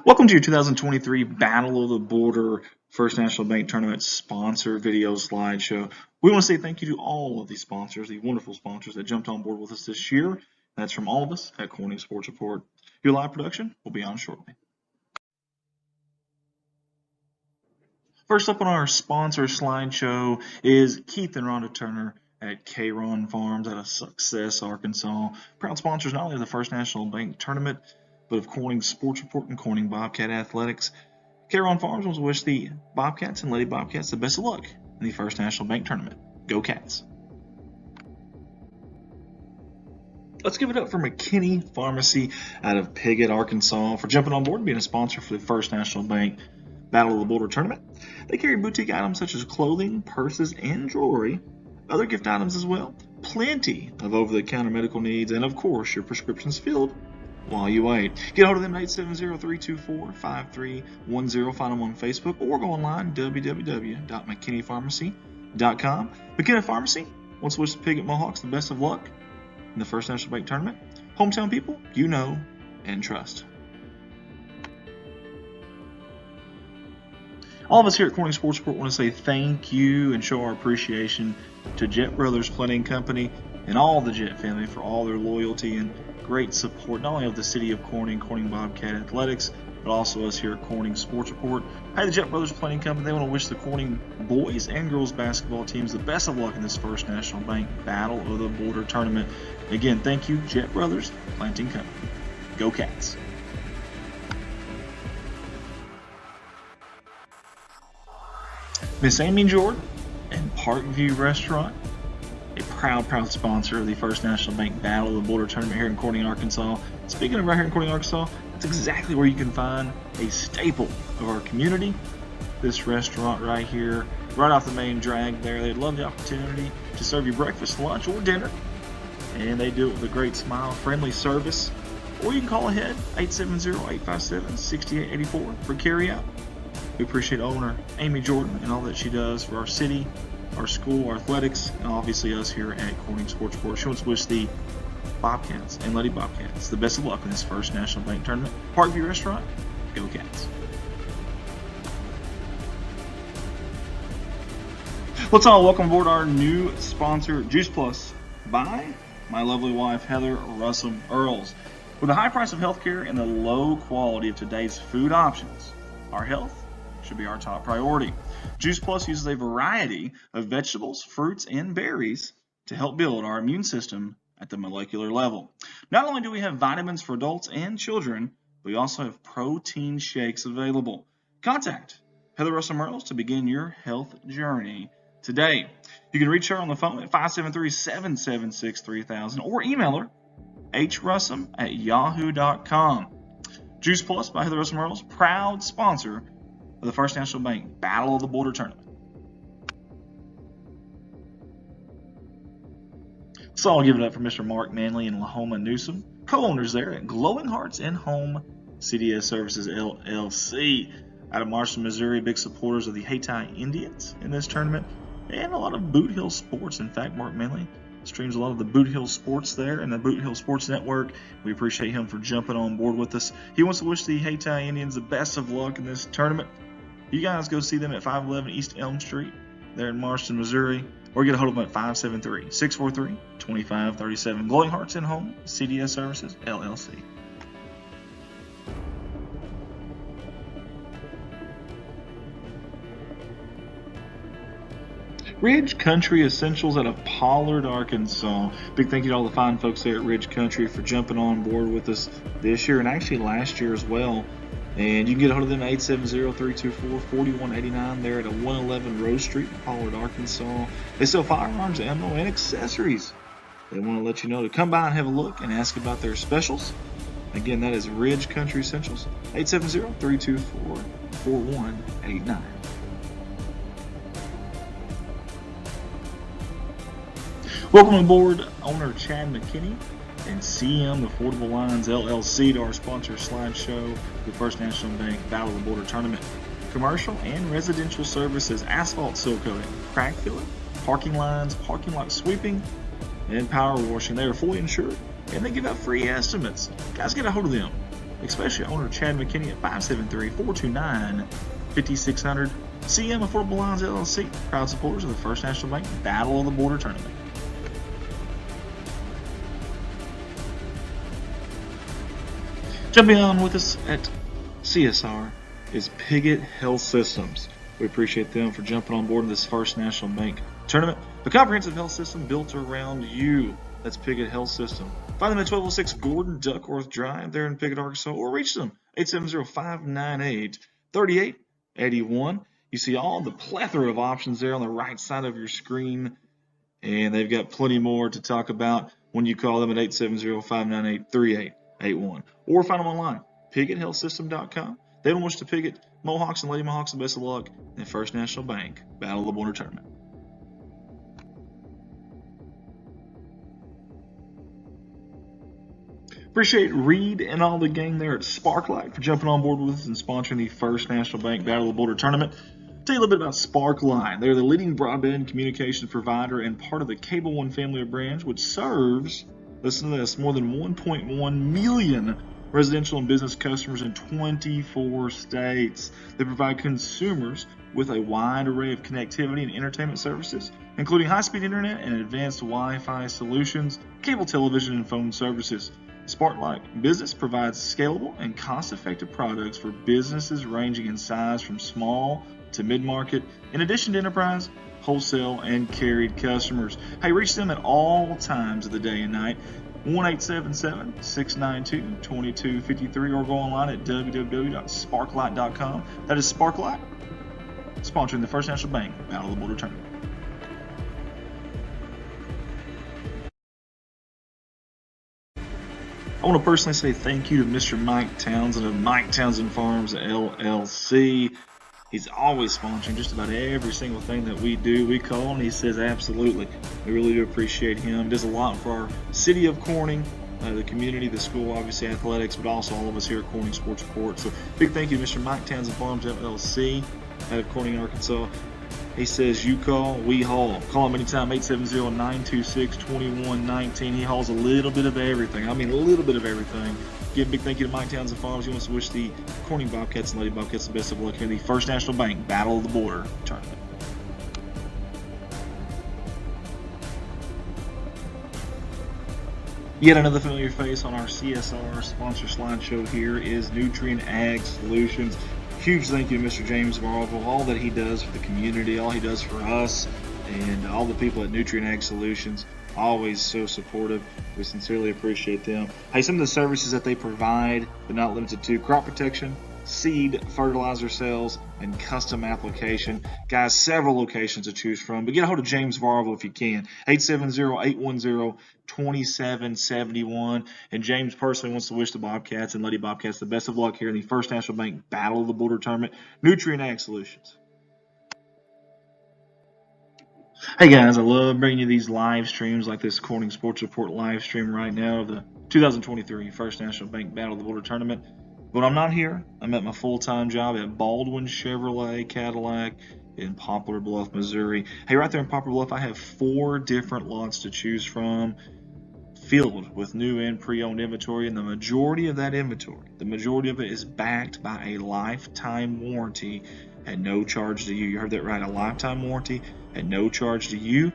Welcome to your 2023 Battle of the Border First National Bank Tournament sponsor video slideshow. We want to say thank you to all of these sponsors, the wonderful sponsors that jumped on board with us this year. That's from all of us at Corning Sports Report. Your live production will be on shortly. First up on our sponsor slideshow is Keith and Rhonda Turner at K-Ron Farms out of Success, Arkansas. Proud sponsors not only of the First National Bank Tournament, but of Corning Sports Report and Corning Bobcat Athletics. K-Ron Farms wants to wish the Bobcats and Lady Bobcats the best of luck in the First National Bank Tournament. Go Cats! Let's give it up for McKinney Pharmacy out of Piggott, Arkansas for jumping on board and being a sponsor for the First National Bank Battle of the Border Tournament. They carry boutique items such as clothing, purses, and jewelry, other gift items as well, plenty of over-the-counter medical needs, and of course your prescriptions filled while you wait. Get hold of them at 870-324-5310. Find them on Facebook or go online www.mckinneypharmacy.com. McKinney Pharmacy wants to wish the Piggott Mohawks the best of luck in the First National Bank Tournament. Hometown people you know and trust. All of us here at Corning Sports Report want to say thank you and show our appreciation to Jet Brothers Planning Company and all the Jet family for all their loyalty and great support, not only of the city of Corning, Corning Bobcat Athletics, but also us here at Corning Sports Report. Hey, the Jet Brothers Planning Company, they want to wish the Corning boys and girls basketball teams the best of luck in this First National Bank Battle of the Border Tournament. Again, thank you, Jet Brothers Planting Company. Go Cats! Miss Amy Jordan and Parkview Restaurant, a proud sponsor of the First National Bank Battle of the Border Tournament here in Corning, Arkansas. Speaking of right here in Corning, Arkansas, that's exactly where you can find a staple of our community. This restaurant right here, right off the main drag there. They'd love the opportunity to serve you breakfast, lunch, or dinner. And they do it with a great smile, friendly service. Or you can call ahead, 870-857-6884 for carryout. We appreciate owner Amy Jordan and all that she does for our city, our school, our athletics, and obviously us here at Corning Sports Report. She wants to wish the Bobcats and Lady Bobcats the best of luck in this First National Bank Tournament. Parkview Restaurant, go Cats! Let's all welcome aboard our new sponsor, Juice Plus, by my lovely wife, Heather Russell Earls. With the high price of healthcare and the low quality of today's food options, our health should be our top priority. Juice Plus uses a variety of vegetables, fruits, and berries to help build our immune system at the molecular level. Not only do we have vitamins for adults and children, but we also have protein shakes available. Contact Heather Russell Earls to begin your health journey today. You can reach her on the phone at 573-776-3000 or email her hrussum@yahoo.com. Juice Plus by Heather Russell Earls, proud sponsor of the First National Bank Battle of the Border Tournament. So I'll give it up for Mr. Mark Manley and Lahoma Newsom, co-owners there at Glowing Hearts and Home CDS Services LLC. Out of Marshall, Missouri, big supporters of the Hayti Indians in this tournament and a lot of Boot Hill sports. In fact, Mark Manley streams a lot of the Boot Hill sports there and the Boot Hill Sports Network. We appreciate him for jumping on board with us. He wants to wish the Hayti Indians the best of luck in this tournament. You guys go see them at 511 East Elm Street there in Marston, Missouri, or get a hold of them at 573-643-2537. Glowing Hearts and Home CDS Services LLC. Ridge Country Essentials out of Pollard, Arkansas. Big thank you to all the fine folks there at Ridge Country for jumping on board with us this year and actually last year as well. And you can get a hold of them at 870-324-4189 there at 111 Rose Street in Pollard, Arkansas. They sell firearms, ammo, and accessories. They want to let you know to come by and have a look and ask about their specials. Again, that is Ridge Country Essentials, 870-324-4189. Welcome aboard owner Chad McKinney and CM Affordable Lines LLC to our sponsor slideshow, the First National Bank Battle of the Border Tournament. Commercial and residential services, asphalt seal coating, crack filling, parking lines, parking lot sweeping, and power washing. They are fully insured and they give out free estimates. Guys, get a hold of them especially owner Chad McKinney at 573-429-5600. CM Affordable Loans LLC, proud supporters of the First National Bank Battle of the Border Tournament. Jumping on with us at CSR is Piggott Health Systems. We appreciate them for jumping on board in this First National Bank Tournament. A comprehensive health system built around you. That's Piggott Health System. Find them at 1206 Gordon Duckworth Drive there in Piggott, Arkansas, or reach them 870-598-3881. You see all the plethora of options there on the right side of your screen, and they've got plenty more to talk about when you call them at 870-598-3881. Or find them online, PiggottHealthSystem.com. They don't wish to Piggott Mohawks and Lady Mohawks the best of luck in the First National Bank Battle of the Border Tournament. Appreciate Reed and all the gang there at Sparklight for jumping on board with us and sponsoring the First National Bank Battle of the Border Tournament. Tell you a little bit about Sparklight. They're the leading broadband communications provider and part of the Cable One family of brands, which serves, listen to this, more than 1.1 million residential and business customers in 24 states. They provide consumers with a wide array of connectivity and entertainment services, including high-speed internet and advanced Wi-Fi solutions, cable television, and phone services. Sparklight Business provides scalable and cost-effective products for businesses ranging in size from small to mid-market, in addition to enterprise, wholesale, and carried customers. Hey, reach them at all times of the day and night. 1-877-692-2253 or go online at www.sparklight.com. That is Sparklight, sponsoring the First National Bank Battle of the Border Tournament. I want to personally say thank you to Mr. Mike Townsend of Mike Townsend Farms LLC. He's always sponsoring just about every single thing that we do. We call and he says absolutely. We really do appreciate him. He does a lot for our city of Corning, the community, the school, obviously athletics, but also all of us here at Corning Sports Report. So big thank you to Mr. Mike Townsend Farms LLC out of Corning, Arkansas. He says, you call, we haul. Call him anytime, 870-926-2119. He hauls a little bit of everything. I mean, a little bit of everything. Give a big thank you to Mike Townsend Farms. He wants to wish the Corning Bobcats and Lady Bobcats the best of luck here in the First National Bank Battle of the Border Tournament. Yet another familiar face on our CSR sponsor slideshow here is Nutrien Ag Solutions. Huge thank you to Mr. James Varvel, all that he does for the community, all he does for us, and all the people at Nutrien Ag Solutions. Always so supportive. We sincerely appreciate them. Hey, some of the services that they provide, but not limited to, crop protection, seed, fertilizer sales, and custom application. Guys, several locations to choose from, but get a hold of James Varvel if you can. 870-810-2771. And James personally wants to wish the Bobcats and Lady Bobcats the best of luck here in the First National Bank Battle of the Border Tournament. Nutrien Ag Solutions. Hey guys, I love bringing you these live streams like this Corning Sports Report live stream right now of the 2023 First National Bank Battle of the Border Tournament. When I'm not here, I'm at my full-time job at Baldwin Chevrolet Cadillac in Poplar Bluff, Missouri. Hey, right there in Poplar Bluff, I have 4 different lots to choose from, filled with new and pre-owned inventory, and the majority of that inventory, the majority of it is backed by a lifetime warranty at no charge to you. You heard that right, a lifetime warranty at no charge to you.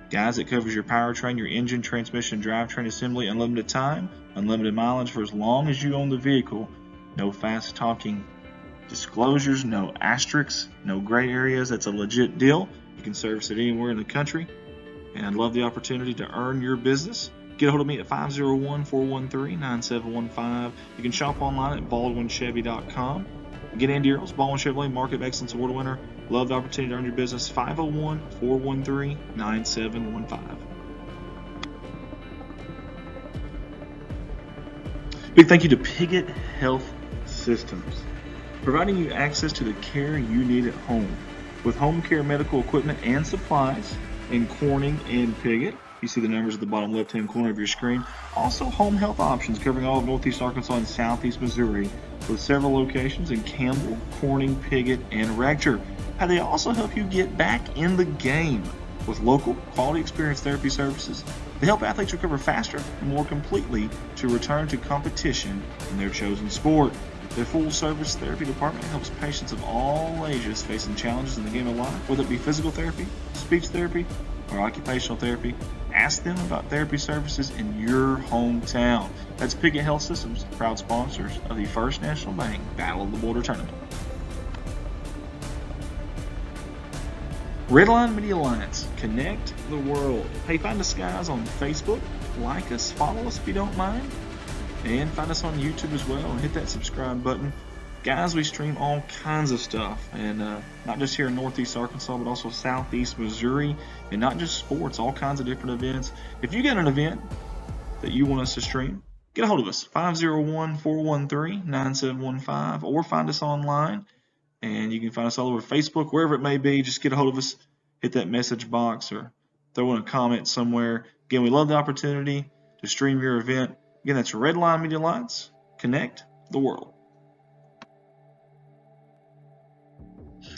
Guys, it covers your powertrain, your engine, transmission, drivetrain assembly, unlimited time, unlimited mileage for as long as you own the vehicle. No fast talking disclosures, no asterisks, no gray areas. That's a legit deal. You can service it anywhere in the country. And I'd love the opportunity to earn your business. Get a hold of me at 501-413-9715. You can shop online at baldwinchevy.com. Get Andy Earls, Baldwin Chevrolet Market of Excellence Award winner. Love the opportunity to earn your business. 501-413-9715. Big thank you to Piggott Health Systems, providing you access to the care you need at home with home care medical equipment and supplies in Corning and Piggott. You see the numbers at the bottom left-hand corner of your screen. Also, home health options covering all of Northeast Arkansas and Southeast Missouri with several locations in Campbell, Corning, Piggott, and Rector. And they also help you get back in the game with local quality experience therapy services They help athletes recover faster and more completely to return to competition in their chosen sport. Their full-service therapy department helps patients of all ages facing challenges in the game of life, whether it be physical therapy, speech therapy, or occupational therapy. Ask them about therapy services in your hometown. That's Piggott Health Systems, proud sponsors of the First National Bank Battle of the Border Tournament. Redline Media Alliance, connect the world. Hey, find us guys on Facebook, like us, follow us if you don't mind, and find us on YouTube as well, and hit that subscribe button. Guys, we stream all kinds of stuff, and not just here in Northeast Arkansas, but also Southeast Missouri, and not just sports, all kinds of different events. If you got an event that you want us to stream, get a hold of us, 501-413-9715, or find us online, and you can find us all over Facebook, wherever it may be. Just get a hold of us, hit that message box, or throw in a comment somewhere. Again, we love the opportunity to stream your event. Again, that's Redline Media Alliance, connect the world.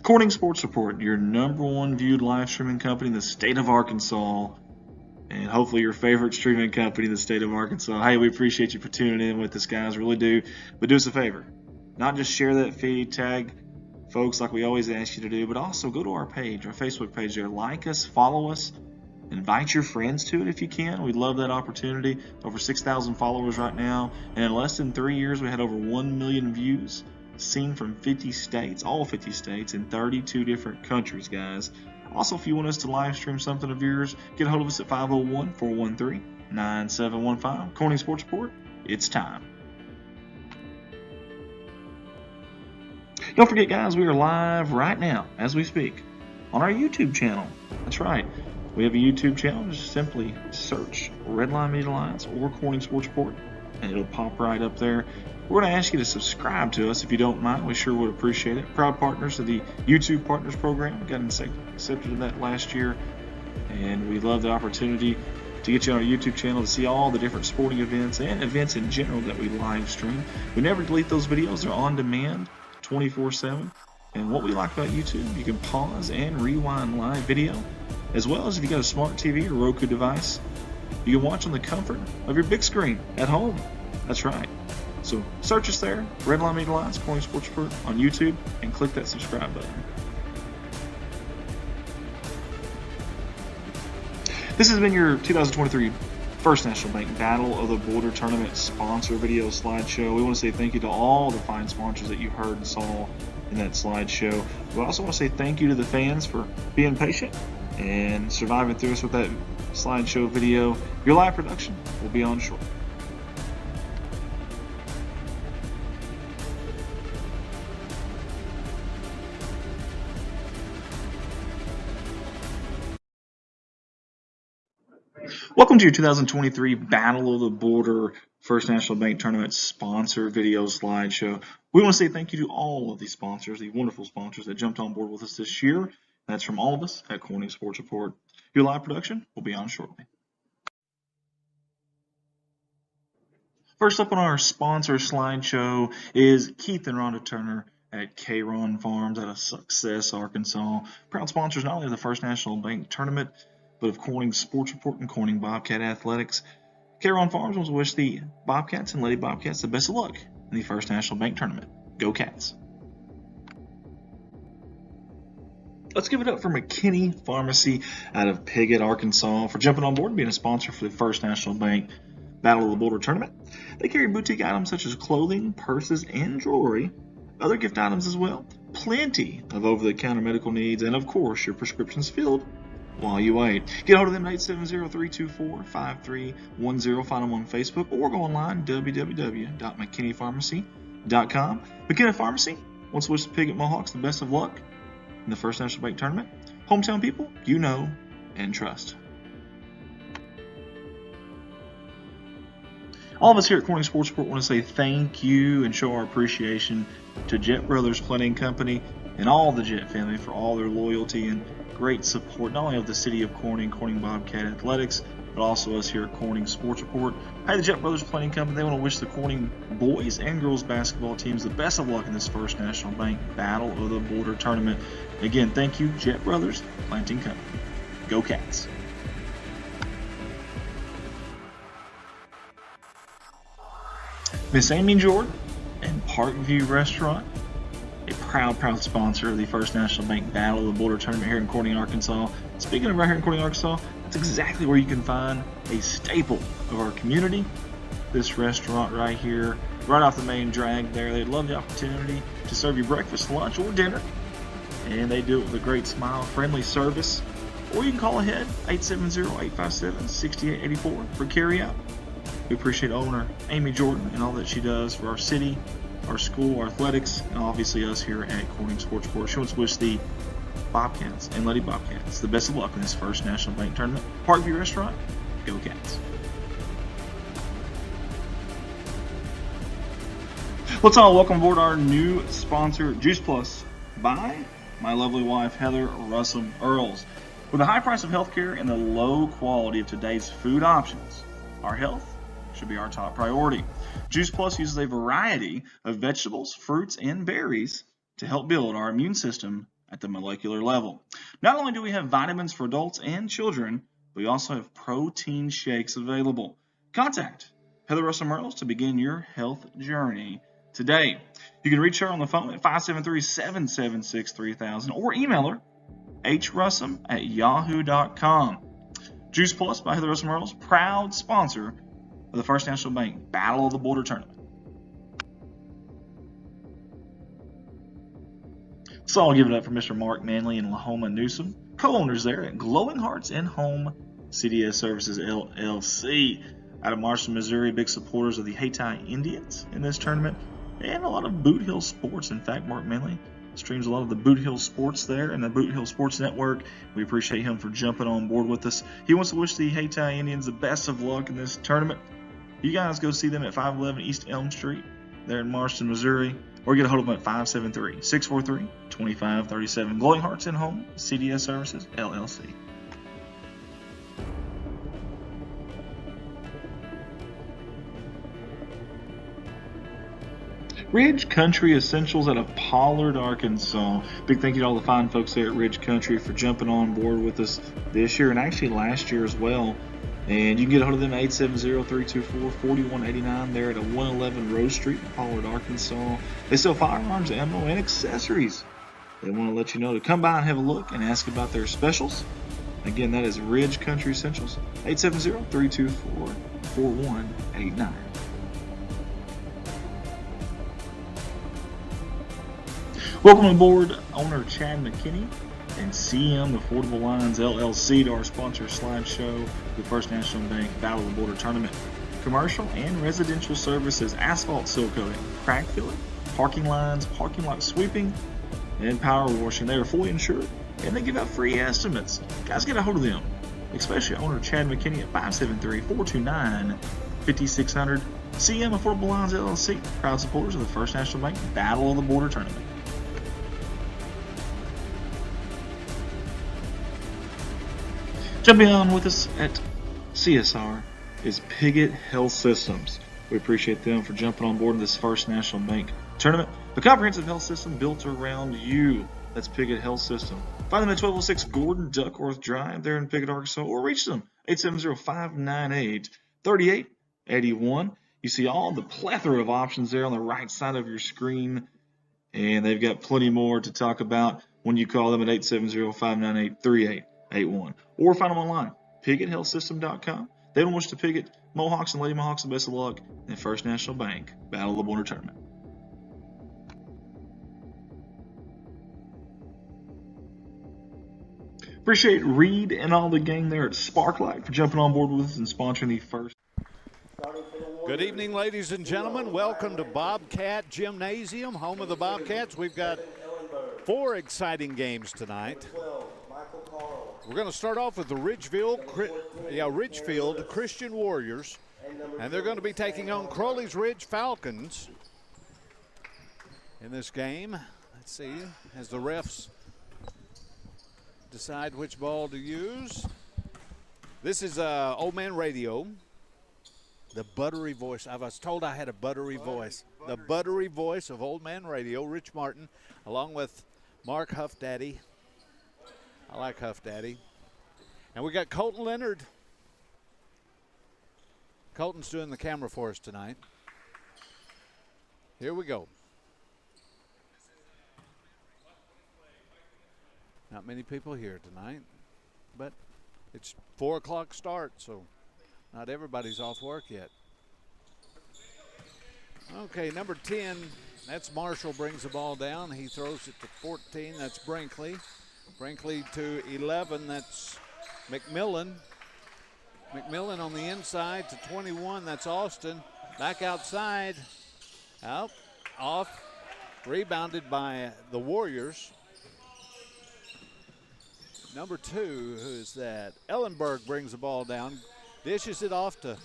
Corning Sports Report, your #1 viewed live streaming company in the state of Arkansas, and hopefully your favorite streaming company in the state of Arkansas. Hey, we appreciate you for tuning in with us, guys, really do. But do us a favor, not just share that feed, tag folks like we always ask you to do, but also go to our page, our Facebook page there, like us, follow us, invite your friends to it if you can. We'd love that opportunity. Over 6,000 followers right now, and in less than 3 years we had over 1 million views seen from 50 states, all 50 states, in 32 different countries, guys. Also, if you want us to live stream something of yours, get a hold of us at 501-413-9715. Corning Sports Report, it's time. Don't forget, guys, we are live right now as we speak on our YouTube channel. That's right. We have a YouTube channel. Just simply search Redline Media Alliance or Corning Sports Report, and it'll pop right up there. We're going to ask you to subscribe to us if you don't mind. We sure would appreciate it. Proud partners of the YouTube Partners Program. We got accepted to that last year, and we love the opportunity to get you on our YouTube channel to see all the different sporting events and events in general that we live stream. We never delete those videos. They're on demand 24/7. And what we like about YouTube, you can pause and rewind live video, as well as if you got a smart TV or Roku device, you can watch on the comfort of your big screen at home. That's right. So search us there, Redline Media Alliance, Corning Sports Report on YouTube, and click that subscribe button. This has been your 2023 First National Bank Battle of the Border Tournament sponsor video slideshow. We want to say thank you to all the fine sponsors that you heard and saw in that slideshow. We also want to say thank you to the fans for being patient and surviving through us with that slideshow video. Your live production will be on shortly. Welcome to your 2023 Battle of the Border First National Bank Tournament sponsor video slideshow. We want to say thank you to all of the sponsors, the wonderful sponsors that jumped on board with us this year. That's from all of us at Corning Sports Report. Your live production will be on shortly. First up on our sponsor slideshow is Keith and Rhonda Turner at K-Ron Farms out of Success, Arkansas. Proud sponsors not only of the First National Bank Tournament, but of Corning Sports Report and Corning Bobcat Athletics. K-Ron Farms wants to wish the Bobcats and Lady Bobcats the best of luck in the First National Bank Tournament. Go Cats! Let's give it up for McKinney Pharmacy out of Piggott, Arkansas for jumping on board and being a sponsor for the First National Bank Battle of the Border Tournament. They carry boutique items such as clothing, purses, and jewelry, other gift items as well, plenty of over-the-counter medical needs, and of course your prescriptions filled while you wait. Get a hold of them at 870-324-5310. Find them on Facebook or go online, www.mckinneypharmacy.com. McKinney Pharmacy wants to wish the Piggott Mohawks the best of luck in the First National Bank Tournament. Hometown people you know and trust. All of us here at Corning Sports Report want to say thank you and show our appreciation to Jet Brothers Planning Company and all the Jet family for all their loyalty and great support, not only of the city of Corning, Corning Bobcat Athletics, but also us here at Corning Sports Report. Hey, the Jet Brothers Planning Company, they want to wish the Corning boys and girls basketball teams the best of luck in this First National Bank Battle of the Border Tournament. Again, thank you, Jet Brothers Planting Company. Go Cats! Miss Amy Jordan and Parkview Restaurant, a proud sponsor of the First National Bank Battle of the Border Tournament here in Corning, Arkansas. Speaking of right here in Corning, Arkansas, that's exactly where you can find a staple of our community. This restaurant right here, right off the main drag there. They'd love the opportunity to serve you breakfast, lunch, or dinner. And they do it with a great smile, friendly service. Or you can call ahead, 870-857-6884 for carryout. We appreciate owner Amy Jordan and all that she does for our city, our school, our athletics, and obviously us here at Corning Sports Court. She wants to wish the Bobcats and Lady Bobcats the best of luck in this First National Bank Tournament. Parkview Restaurant, go Cats. Let's all welcome aboard our new sponsor, Juice Plus, by my lovely wife, Heather Russell Earls. With the high price of healthcare and the low quality of today's food options, our health should be our top priority. Juice Plus uses a variety of vegetables, fruits, and berries to help build our immune system at the molecular level. Not only do we have vitamins for adults and children, we also have protein shakes available. Contact Heather Russell Earls to begin your health journey today. You can reach her on the phone at 573-776-3000 or email her hrussum@yahoo.com. Juice Plus by Heather Russell Earls, proud sponsor of the First National Bank Battle of the Border Tournament. So I'll give it up for Mr. Mark Manley and Lahoma Newsom, co-owners there at Glowing Hearts and Home CDS Services LLC. Out of Marston, Missouri, big supporters of the Hayti Indians in this tournament and a lot of Boot Hill sports. In fact, Mark Manley streams a lot of the Boot Hill sports there and the Boot Hill Sports Network. We appreciate him for jumping on board with us. He wants to wish the Hayti Indians the best of luck in this tournament. You guys go see them at 511 East Elm Street there in Marston, Missouri, or get a hold of them at 573-643-2537. Glowing Hearts and Home CDS Services LLC. Ridge Country Essentials out of Pollard, Arkansas. Big thank you to all the fine folks there at Ridge Country for jumping on board with us this year and actually last year as well. And you can get a hold of them at 870-324-4189 there at 111 Rose Street in Pollard, Arkansas. They sell firearms, ammo, and accessories. They want to let you know to come by and have a look and ask about their specials. Again, that is Ridge Country Essentials, 870-324-4189. Welcome aboard owner Chad McKinney and CM Affordable Lines LLC to our sponsor slideshow, the First National Bank Battle of the Border Tournament. Commercial and residential services, asphalt seal coating, crack filling, parking lines, parking lot sweeping, and power washing. They are fully insured and they give out free estimates. Guys, get a hold of them, especially owner Chad McKinney at 573-429-5600. CM Affordable Lines LLC, proud supporters of the First National Bank Battle of the Border Tournament. Jumping on with us at CSR is Piggott Health Systems. We appreciate them for jumping on board in this First National Bank Tournament. A comprehensive health system built around you. That's Piggott Health System. Find them at 1206 Gordon Duckworth Drive there in Piggott, Arkansas, or reach them 870-598-3881. You see all the plethora of options there on the right side of your screen, and they've got plenty more to talk about when you call them at 870-598-3881. Or find them online, PiggottHealthSystem.com. They don't wish to Piggott Mohawks and Lady Mohawks the best of luck in the First National Bank Battle of the Border Tournament. Appreciate Reed and all the gang there at Sparklight for jumping on board with us and sponsoring the first. Good evening, ladies and gentlemen. Welcome to Bobcat Gymnasium, home of the Bobcats. We've got 4 exciting games tonight. We're going to start off with the Ridgefield Christian Warriors, and they're going to be taking on Crowley's Ridge Falcons in this game. Let's see, as the refs decide which ball to use. This is Old Man Radio, the buttery voice. I was told I had a buttery voice. The buttery voice of Old Man Radio, Rich Martin, along with Mark Huff Daddy. I like Huff Daddy. And we got Colton Leonard. Colton's doing the camera for us tonight. Here we go. Not many people here tonight, but it's 4 o'clock start, so not everybody's off work yet. Okay, number 10, that's Marshall, brings the ball down. He throws it to 14, that's Brinkley. Brinkley to 11, that's McMillan. McMillan on the inside to 21, that's Austin. Back outside, out, off, rebounded by the Warriors. Number 2, who is that? Ellenberg brings the ball down, dishes it off to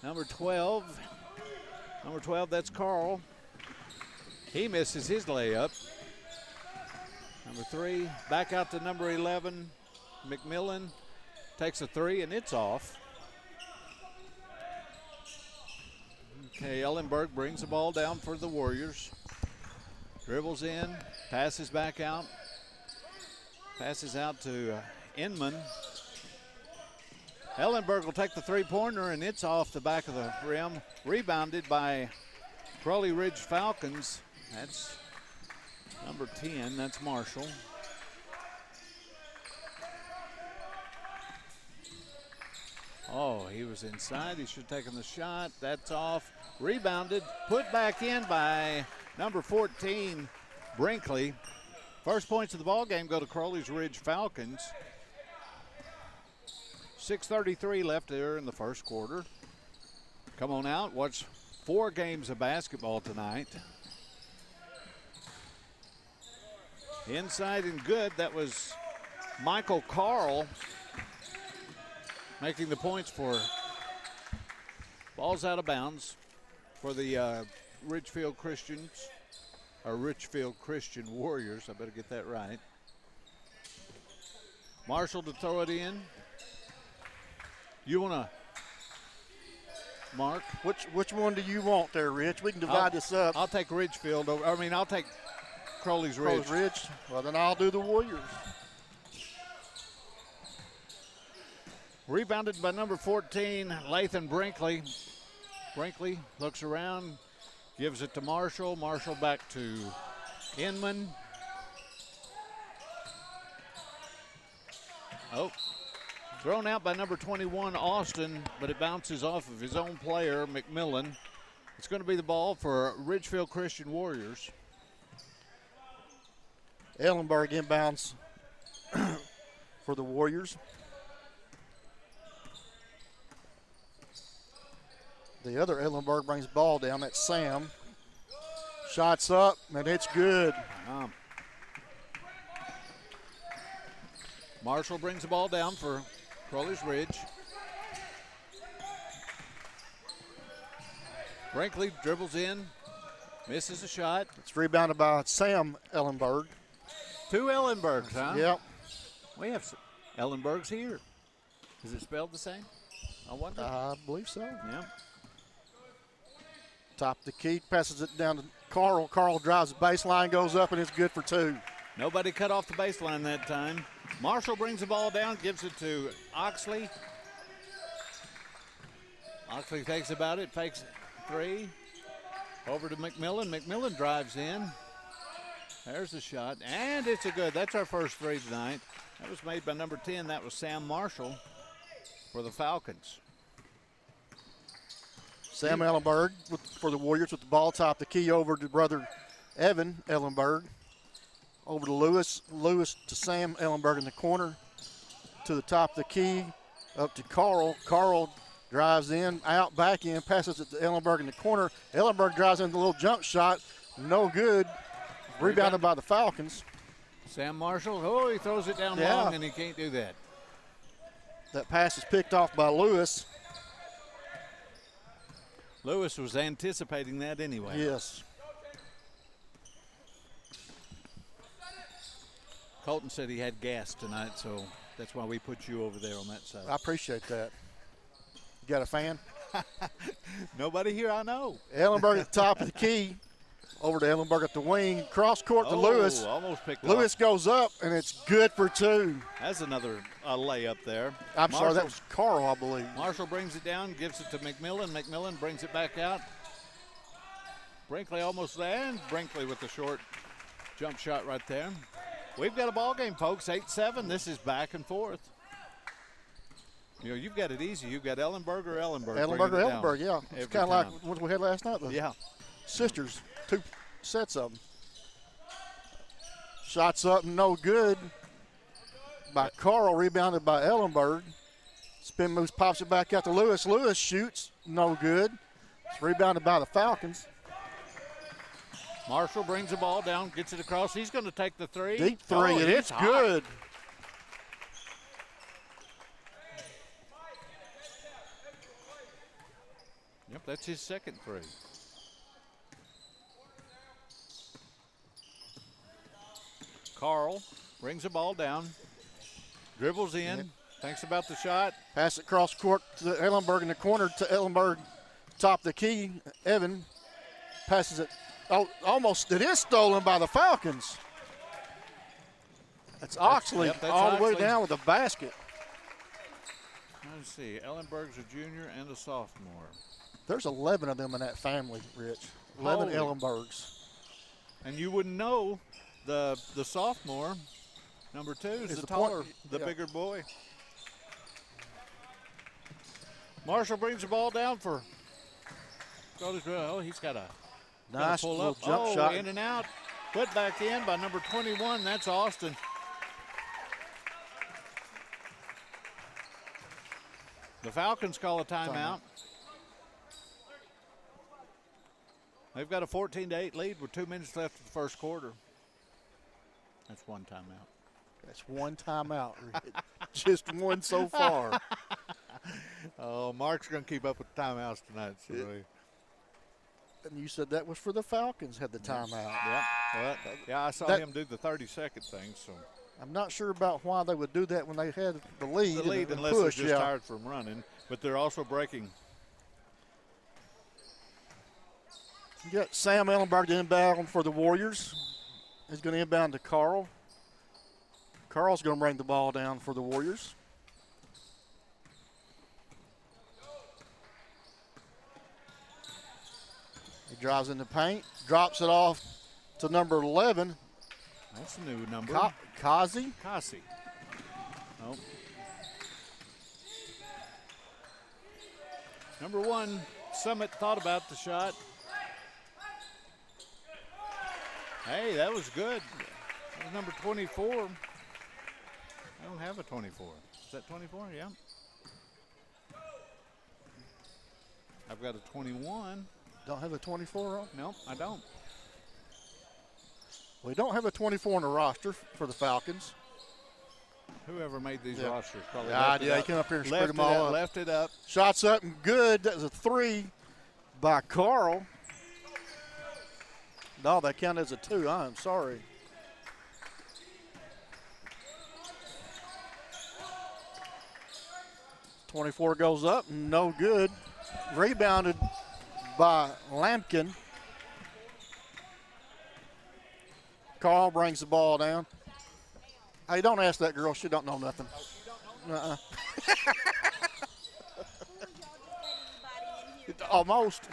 number 12. Number 12, that's Carl. He misses his layup. Number 3, back out to number 11, McMillan. Takes a 3, and it's off. Okay, Ellenberg brings the ball down for the Warriors. Dribbles in, passes back out. Passes out to Inman. Ellenberg will take the three-pointer, and it's off the back of the rim. Rebounded by Crowley Ridge Falcons. That's number 10. That's Marshall. Oh, he was inside. He should have taken the shot. That's off. Rebounded. Put back in by number 14, Brinkley. First points of the ball game go to Crowley's Ridge Falcons. 6:33 left there in the first quarter. Come on out, watch 4 games of basketball tonight. Inside and good, that was Michael Carl making the points for balls out of bounds for the Richfield Christians. Our Richfield Christian Warriors. I better get that right. Marshall to throw it in. You want to, Mark? Which one do you want there, Rich? We can divide this up. I'll take Ridgefield over. I mean, I'll take Crowley's Ridge. Crowley's Ridge. Well, then I'll do the Warriors. Rebounded by number 14, Lathan Brinkley. Brinkley looks around. Gives it to Marshall. Marshall back to Inman. Oh, thrown out by number 21, Austin, but it bounces off of his own player, McMillan. It's going to be the ball for Ridgefield Christian Warriors. Ellenberg inbounds for the Warriors. The other Ellenberg brings the ball down. That's Sam. Shots up, and it's good. Marshall brings the ball down for Crowley's Ridge. Brinkley dribbles in, misses a shot. It's rebounded by Sam Ellenberg. 2 Ellenbergs, huh? Yep. We have Ellenbergs here. Is it spelled the same? I wonder. I believe so. Yeah. Top of the key, passes it down to Carl. Carl drives the baseline, goes up, and it's good for 2. Nobody cut off the baseline that time. Marshall brings the ball down, gives it to Oxley. Oxley thinks about it, fakes 3. Over to McMillan. McMillan drives in. There's the shot, and it's a good. That's our first 3 tonight. That was made by number 10. That was Sam Marshall for the Falcons. Sam Ellenberg for the Warriors with the ball, top the key over to brother Evan Ellenberg. Over to Lewis. Lewis to Sam Ellenberg in the corner. To the top of the key. Up to Carl. Carl drives in, out, back in, passes it to Ellenberg in the corner. Ellenberg drives in the little jump shot. No good. Rebounded by the Falcons. Sam Marshall, oh, he throws it down long, and he can't do that. That pass is picked off by Lewis. Lewis was anticipating that anyway. Yes. Colton said he had gas tonight, so that's why we put you over there on that side. I appreciate that. You got a fan? Nobody here I know. Ellenberg at the top of the key. Over to Ellenberg at the wing. Cross court to Lewis. Almost picked Lewis off. Goes up, and it's good for 2. That's another layup there. I'm sorry, that was Carl, I believe. Marshall brings it down, gives it to McMillan. McMillan brings it back out. Brinkley almost there, and Brinkley with the short jump shot right there. We've got a ball game, folks, 8-7. This is back and forth. You know, you've got it easy. You've got Ellenberg or Ellenberg. Ellenberg, yeah. It's kind of like what we had last night. Yeah. Sisters, 2 sets of them. Shots up, no good by Carl, rebounded by Ellenberg. Spin moves, pops it back out to Lewis. Lewis shoots, no good. It's rebounded by the Falcons. Marshall brings the ball down, gets it across. He's going to take the three. Deep three, and it's good. Yep, that's his second three. Carl brings the ball down, dribbles in, Yep. thinks about the shot. Pass it across court to Ellenberg in the corner to Ellenberg, top the key. Evan passes it. Oh, almost. It is stolen by the Falcons. That's Oxley that's all the way Oxley. down with a basket. Let's see, Ellenberg's a junior and a sophomore. There's 11 of them in that family, Rich. 11 Holy. Ellenbergs. And you wouldn't know the sophomore, number 2, is the taller, the bigger boy. Marshall brings the ball down for. Oh, he's got a Nice pull little up. jump shot. In and out. Put back in by number 21. That's Austin. The Falcons call a timeout. They've got a 14-8 lead with 2 minutes left of the first quarter. That's one timeout. That's one timeout. Just one so far. Oh, Mark's going to keep up with the timeouts tonight. So And you said that was for the Falcons had the timeout. Yeah, I saw him do the 30-second thing. So I'm not sure about why they would do that when they had the lead. The lead, and unless push, they're just tired from running. But they're also breaking. You got Sam Ellenberg to inbound for the Warriors. He's going to inbound to Carl. Carl's going to bring the ball down for the Warriors. He drives in the paint, drops it off to number 11. That's a new number. Kazi. Oh. Number 1, Summit thought about the shot. Hey, that was good. That was number 24. I don't have a 24. Is that 24? Yeah. I've got a 21. Don't have a 24 on? No, I don't. We don't have a 24 on the roster for the Falcons. Whoever made these rosters probably he came up here and screwed them all up. Left it up. Shots up and good. That was a 3 by Carl. No, that counted as a 2. I'm sorry. .24 goes up, no good. Rebounded by Lampkin. Carl brings the ball down. Hey, don't ask that girl. She don't know nothing. Almost.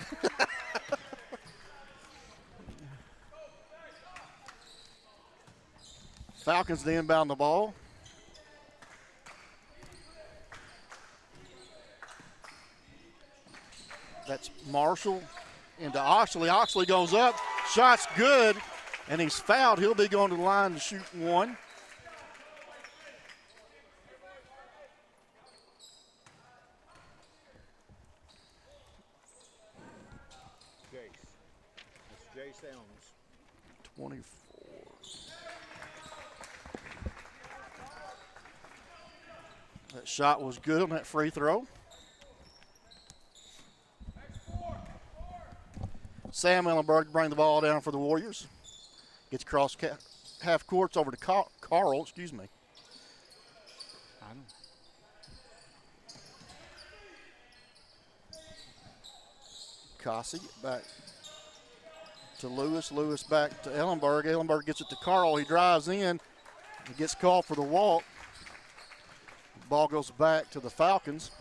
Falcons to inbound the ball. That's Marshall into Oxley. Oxley goes up. Shot's good. And he's fouled. He'll be going to the line to shoot 1. Jace Elms. 24. That shot was good on that free throw. Sam Ellenberg to bring the ball down for the Warriors. Gets across half courts over to Carl, excuse me. Kasi back to Lewis. Lewis back to Ellenberg. Ellenberg gets it to Carl. He drives in. He gets called for the walk. The ball goes back to the Falcons.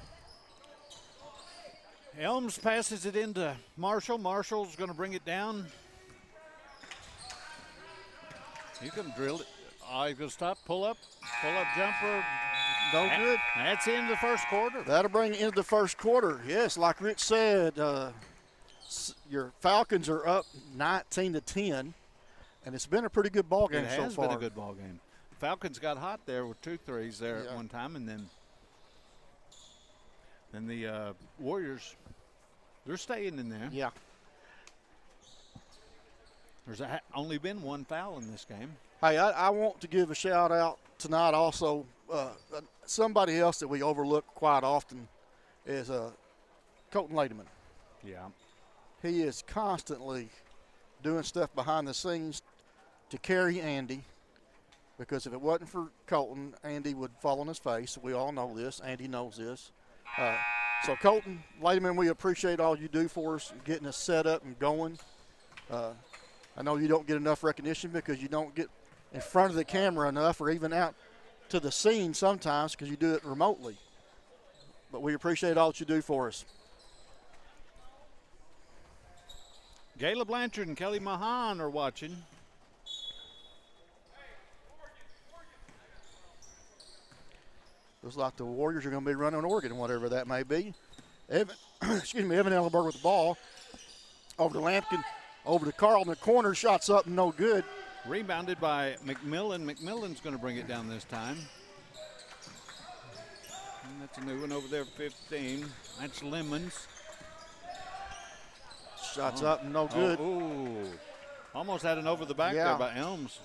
Elms passes it into Marshall. Marshall's going to bring it down. He's going to drill it. He's going to stop, pull up jumper. No good. That's the end of the first quarter. That'll bring it into the first quarter. Yes, like Rich said, your Falcons are up 19-10, and it's been a pretty good ball game so far. It has been a good ball game. Falcons got hot there with 2 threes there at one time, and then the Warriors, they're staying in there. Yeah. There's only been 1 foul in this game. Hey, I want to give a shout out tonight also. Somebody else that we overlook quite often is Colton Lademan. Yeah. He is constantly doing stuff behind the scenes to carry Andy, because if it wasn't for Colton, Andy would fall on his face. We all know this. Andy knows this. So Colton Lademan, we appreciate all you do for us, getting us set up and going. I know you don't get enough recognition because you don't get in front of the camera enough, or even out to the scene sometimes because you do it remotely. But we appreciate all that you do for us. Gayla Blanchard and Kelly Mahan are watching. Looks like the Warriors are going to be running Oregon, whatever that may be. Evan Ellenberg with the ball. Over to Lampkin, over to Carl in the corner. Shots up, no good. Rebounded by McMillan. McMillan's going to bring it down this time. And that's a new one over there, 15. That's Lemons. Shots up, no good. Ooh. Almost had an over the back there by Elms.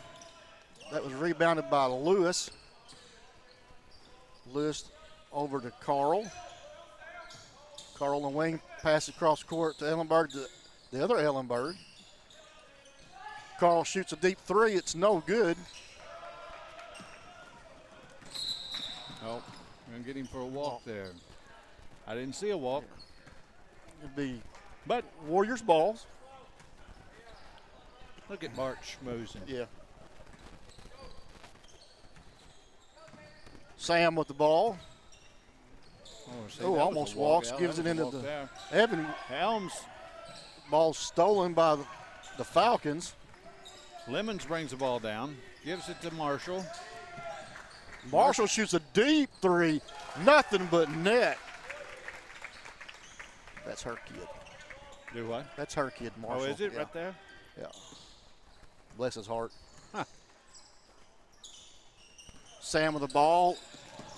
That was rebounded by Lewis. Lewis over to Carl. Carl and wing, pass across court to Ellenberg, the other Ellenberg. Carl shoots a deep 3. It's no good. Oh, we're going to get him for a walk there. I didn't see a walk. It'd be but Warriors balls. Look at Bart schmoozing. Yeah. Sam with the ball. Almost walks. Gives it into the Evan. Helms. Ball stolen by the Falcons. Lemons brings the ball down. Gives it to Marshall. Marshall shoots a deep 3. Nothing but net. That's her kid. Do what? That's her kid, Marshall. Oh, is it right there? Yeah. Bless his heart. Huh. Sam with the ball.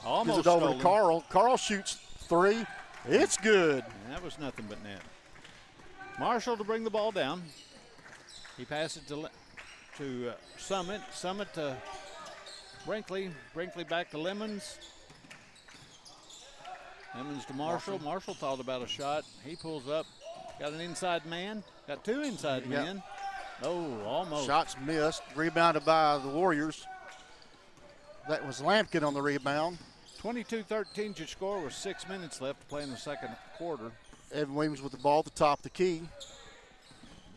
Almost gives it over stolen. to Carl. Carl shoots 3. It's good. And that was nothing but net. Marshall to bring the ball down. He passes to Summit. Summit to Brinkley. Brinkley back to Lemons. Lemons to Marshall. Marshall thought about a shot. He pulls up. Got an inside man. Got 2 inside men. Oh, almost. Shots missed. Rebounded by the Warriors. That was Lampkin on the rebound. 22-13 your score with 6 minutes left to play in the second quarter. Evan Williams with the ball at the top of the key.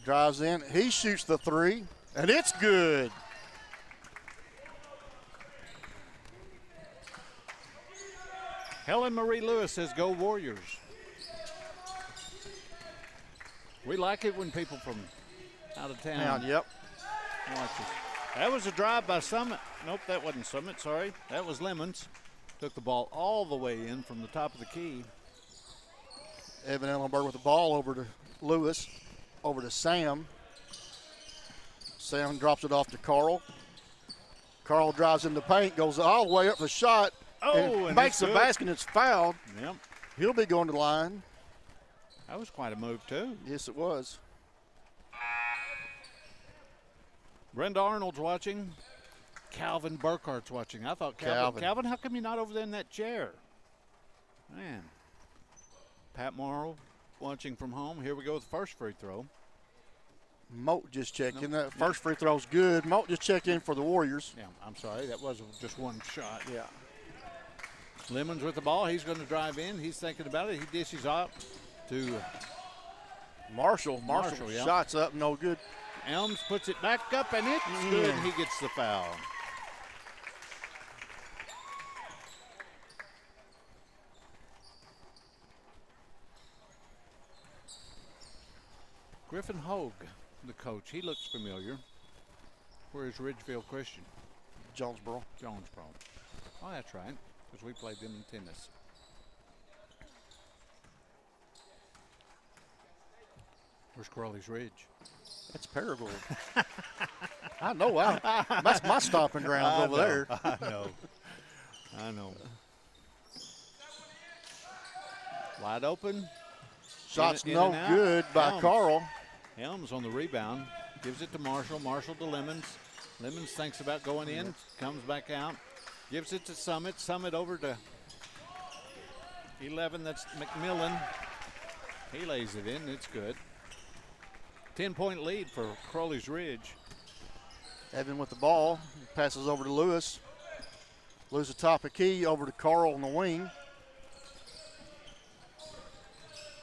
Drives in. He shoots the 3, and it's good. Helen Marie Lewis says, "Go Warriors." We like it when people from out of town. Yep. Watch it. That was a drive by Summit. Nope, that wasn't Summit, sorry. That was Lemons. Took the ball all the way in from the top of the key. Evan Ellenberg with the ball over to Lewis, over to Sam. Sam drops it off to Carl. Carl drives in the paint, goes all the way up the shot, and makes the basket, and it's fouled. Yep. He'll be going to the line. That was quite a move, too. Yes, it was. Brenda Arnold's watching. Calvin Burkhart's watching. I thought, Calvin, how come you're not over there in that chair? Man. Pat Morrow watching from home. Here we go with the first free throw. Moat just checked in. That first free throw's good. Moat just checked in for the Warriors. Yeah, I'm sorry. That was just one shot. Yeah. Lemons with the ball. He's going to drive in. He's thinking about it. He dishes up to Marshall. Marshall shots up, no good. Elms puts it back up, and it's good. He gets the foul. Griffin Hogue, the coach, he looks familiar. Where is Ridgeville Christian? Jonesboro. Jonesboro. Oh, that's right, because we played them in tennis. Where's Crowley's Ridge? That's Paragould. I know. That's my stomping ground over there. I know. Wide open. Shot's In no and out. good by Helms. Carl. Helms on the rebound. Gives it to Marshall. Marshall to Lemons. Lemons thinks about going in. Comes back out. Gives it to Summit. Summit over to 11. That's McMillan. He lays it in. It's good. 10-point lead for Crowley's Ridge. Evan with the ball. Passes over to Lewis. Lewis at top of key. Over to Carl on the wing.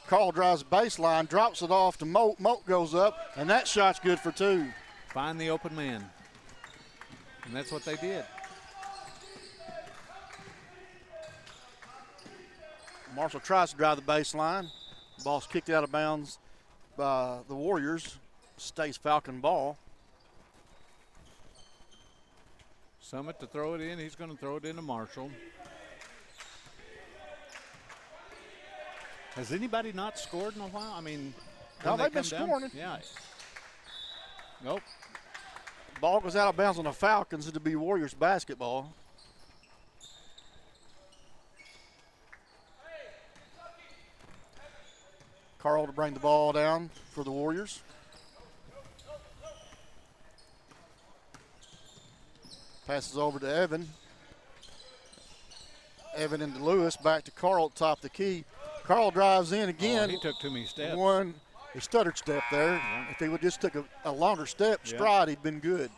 Carl drives the baseline, drops it off to Moat. Moat goes up, and that shot's good for 2. Find the open man. And that's what they did. Marshall tries to drive the baseline. Ball's kicked out of bounds by the Warriors. Stays Falcon ball. Summit to throw it in. He's going to throw it into Marshall. Has anybody not scored in a while? I mean, No, when they they've been come down- scoring. Yeah. Nope. Ball goes out of bounds on the Falcons. It'll be Warriors basketball. Carl to bring the ball down for the Warriors. Passes over to Evan. Evan into Lewis. Back to Carl at top of the key. Carl drives in again. Oh, he took too many steps. He stuttered step there. Yeah. If he would just took a longer step, Yeah. stride, he'd been good.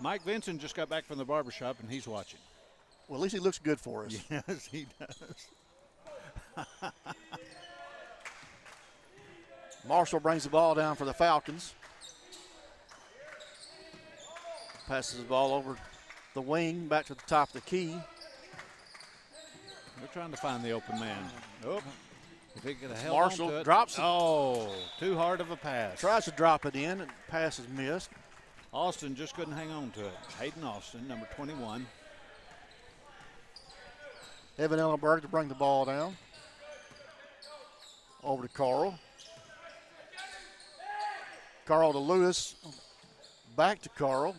Mike Vinson just got back from the barbershop, and he's watching. Well, at least he looks good for us. Yes, he does. Marshall brings the ball down for the Falcons. Passes the ball over the wing, back to the top of the key. They're trying to find the open man. Oh, if he could have held Marshall on to it. drops it. Oh, too hard of a pass. Tries to drop it in, and pass is missed. Austin just couldn't hang on to it. Hayden Austin, number 21. Evan Ellenberg to bring the ball down. Over to Carl. Carl to Lewis. Back to Carl.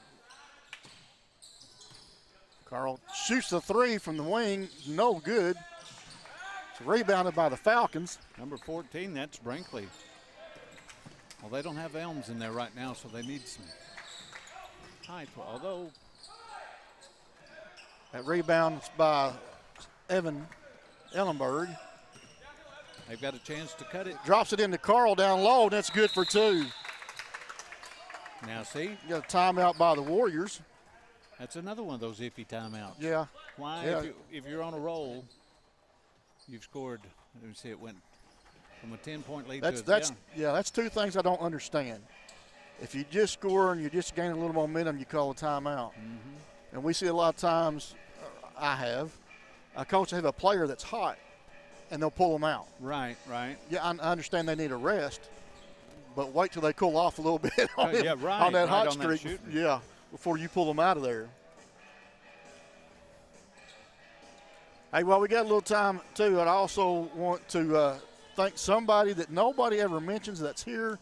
Carl shoots the 3 from the wing. No good. It's rebounded by the Falcons. Number 14, that's Brinkley. Well, they don't have Elms in there right now, so they need some height. Although That rebound's by Evan Ellenberg. they've got a chance to cut it. Drops it into Carl down low, and that's good for 2. Now, see, You got a timeout by the Warriors. that's another one of those iffy timeouts. Yeah. Why, Yeah. if you're on a roll, you've scored. Let me see, it went from a 10-point lead That's 2 things I don't understand. If you just score and you just gain a little momentum, you call a timeout. Mm-hmm. And we see a lot of times, a coach have a player that's hot, and they'll pull them out. Right. Yeah, I understand they need a rest, but wait till they cool off a little bit on, Yeah, right, on that right hot on that streak. shooting. Yeah, before you pull them out of there. Hey, while we got a little time, too, I'd also want to thank somebody that nobody ever mentions that's here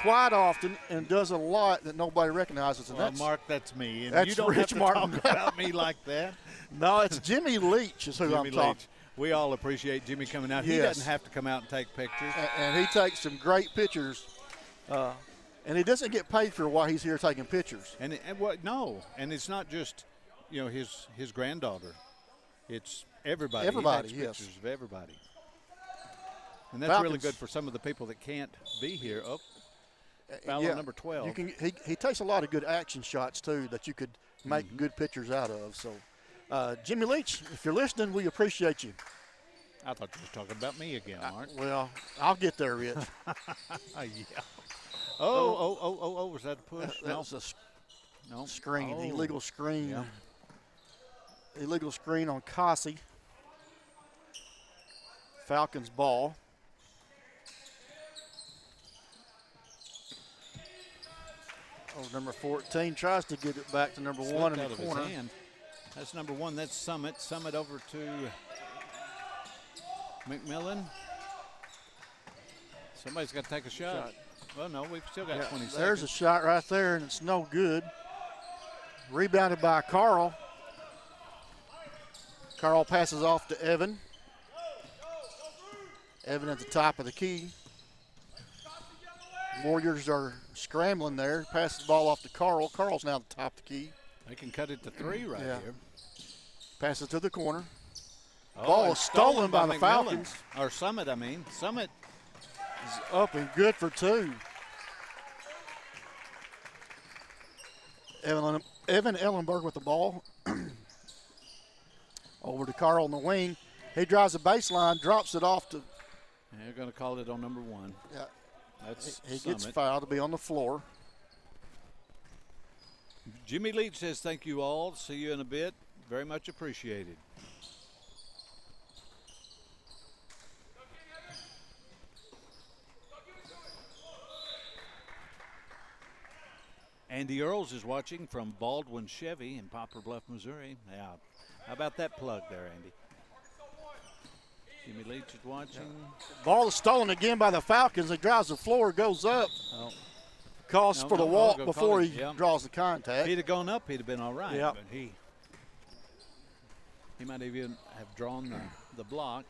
quite often and does a lot that nobody recognizes. And Well, that's, Mark, that's me. And that's you don't have Rich to Martin. talk about me like that. No, it's Jimmy Leach is who Jimmy I'm talking. Leach. We all appreciate Jimmy coming out. He Yes. doesn't have to come out and take pictures. And he takes some great pictures. And he doesn't get paid for while he's here taking pictures. And what? No, and it's not just, his granddaughter. It's everybody. Everybody, He takes yes. pictures of everybody. And that's really Falcons. good for some of the people that can't be here. Oh, foul on number 12. He takes a lot of good action shots, too, that you could make good pictures out of. So, Jimmy Leach, if you're listening, we appreciate you. I thought you were talking about me again, Mark. Well, I'll get there, Rich. Yeah. Oh, was that a push? That was a No. screen, Oh. illegal screen. Yeah. Illegal screen on Kasi. Falcons ball. Number 14 tries to get it back to number 1 in the corner. That's number 1. That's Summit. Summit over to McMillan. Somebody's got to take a shot. Well, no, we've still got 20 seconds. There's a shot right there, and it's no good. Rebounded by Carl. Carl passes off to Evan. Evan at the top of the key. Warriors are scrambling there. Passes the ball off to Carl. Carl's now at the top of the key. They can cut it to 3 right here. Passes to the corner. Ball is stolen by the Falcons. Or Summit, I mean. Summit is up and good for 2. Evan Ellenberg with the ball. Over to Carl in the wing. He drives the baseline, drops it off to. They're going to call it on number 1. Yeah. That's he Summit. Gets fouled to be on the floor. Jimmy Leach says thank you all. See you in a bit. Very much appreciated. Andy Earls is watching from Baldwin Chevy in Poplar Bluff, Missouri. Yeah. How about that plug there, Andy? Jimmy Leach is watching. Ball is stolen again by the Falcons. He drives the floor, goes up. Calls for the walk before he draws the contact. If he'd have gone up, he'd have been all right. Yep. But he might even have drawn the block.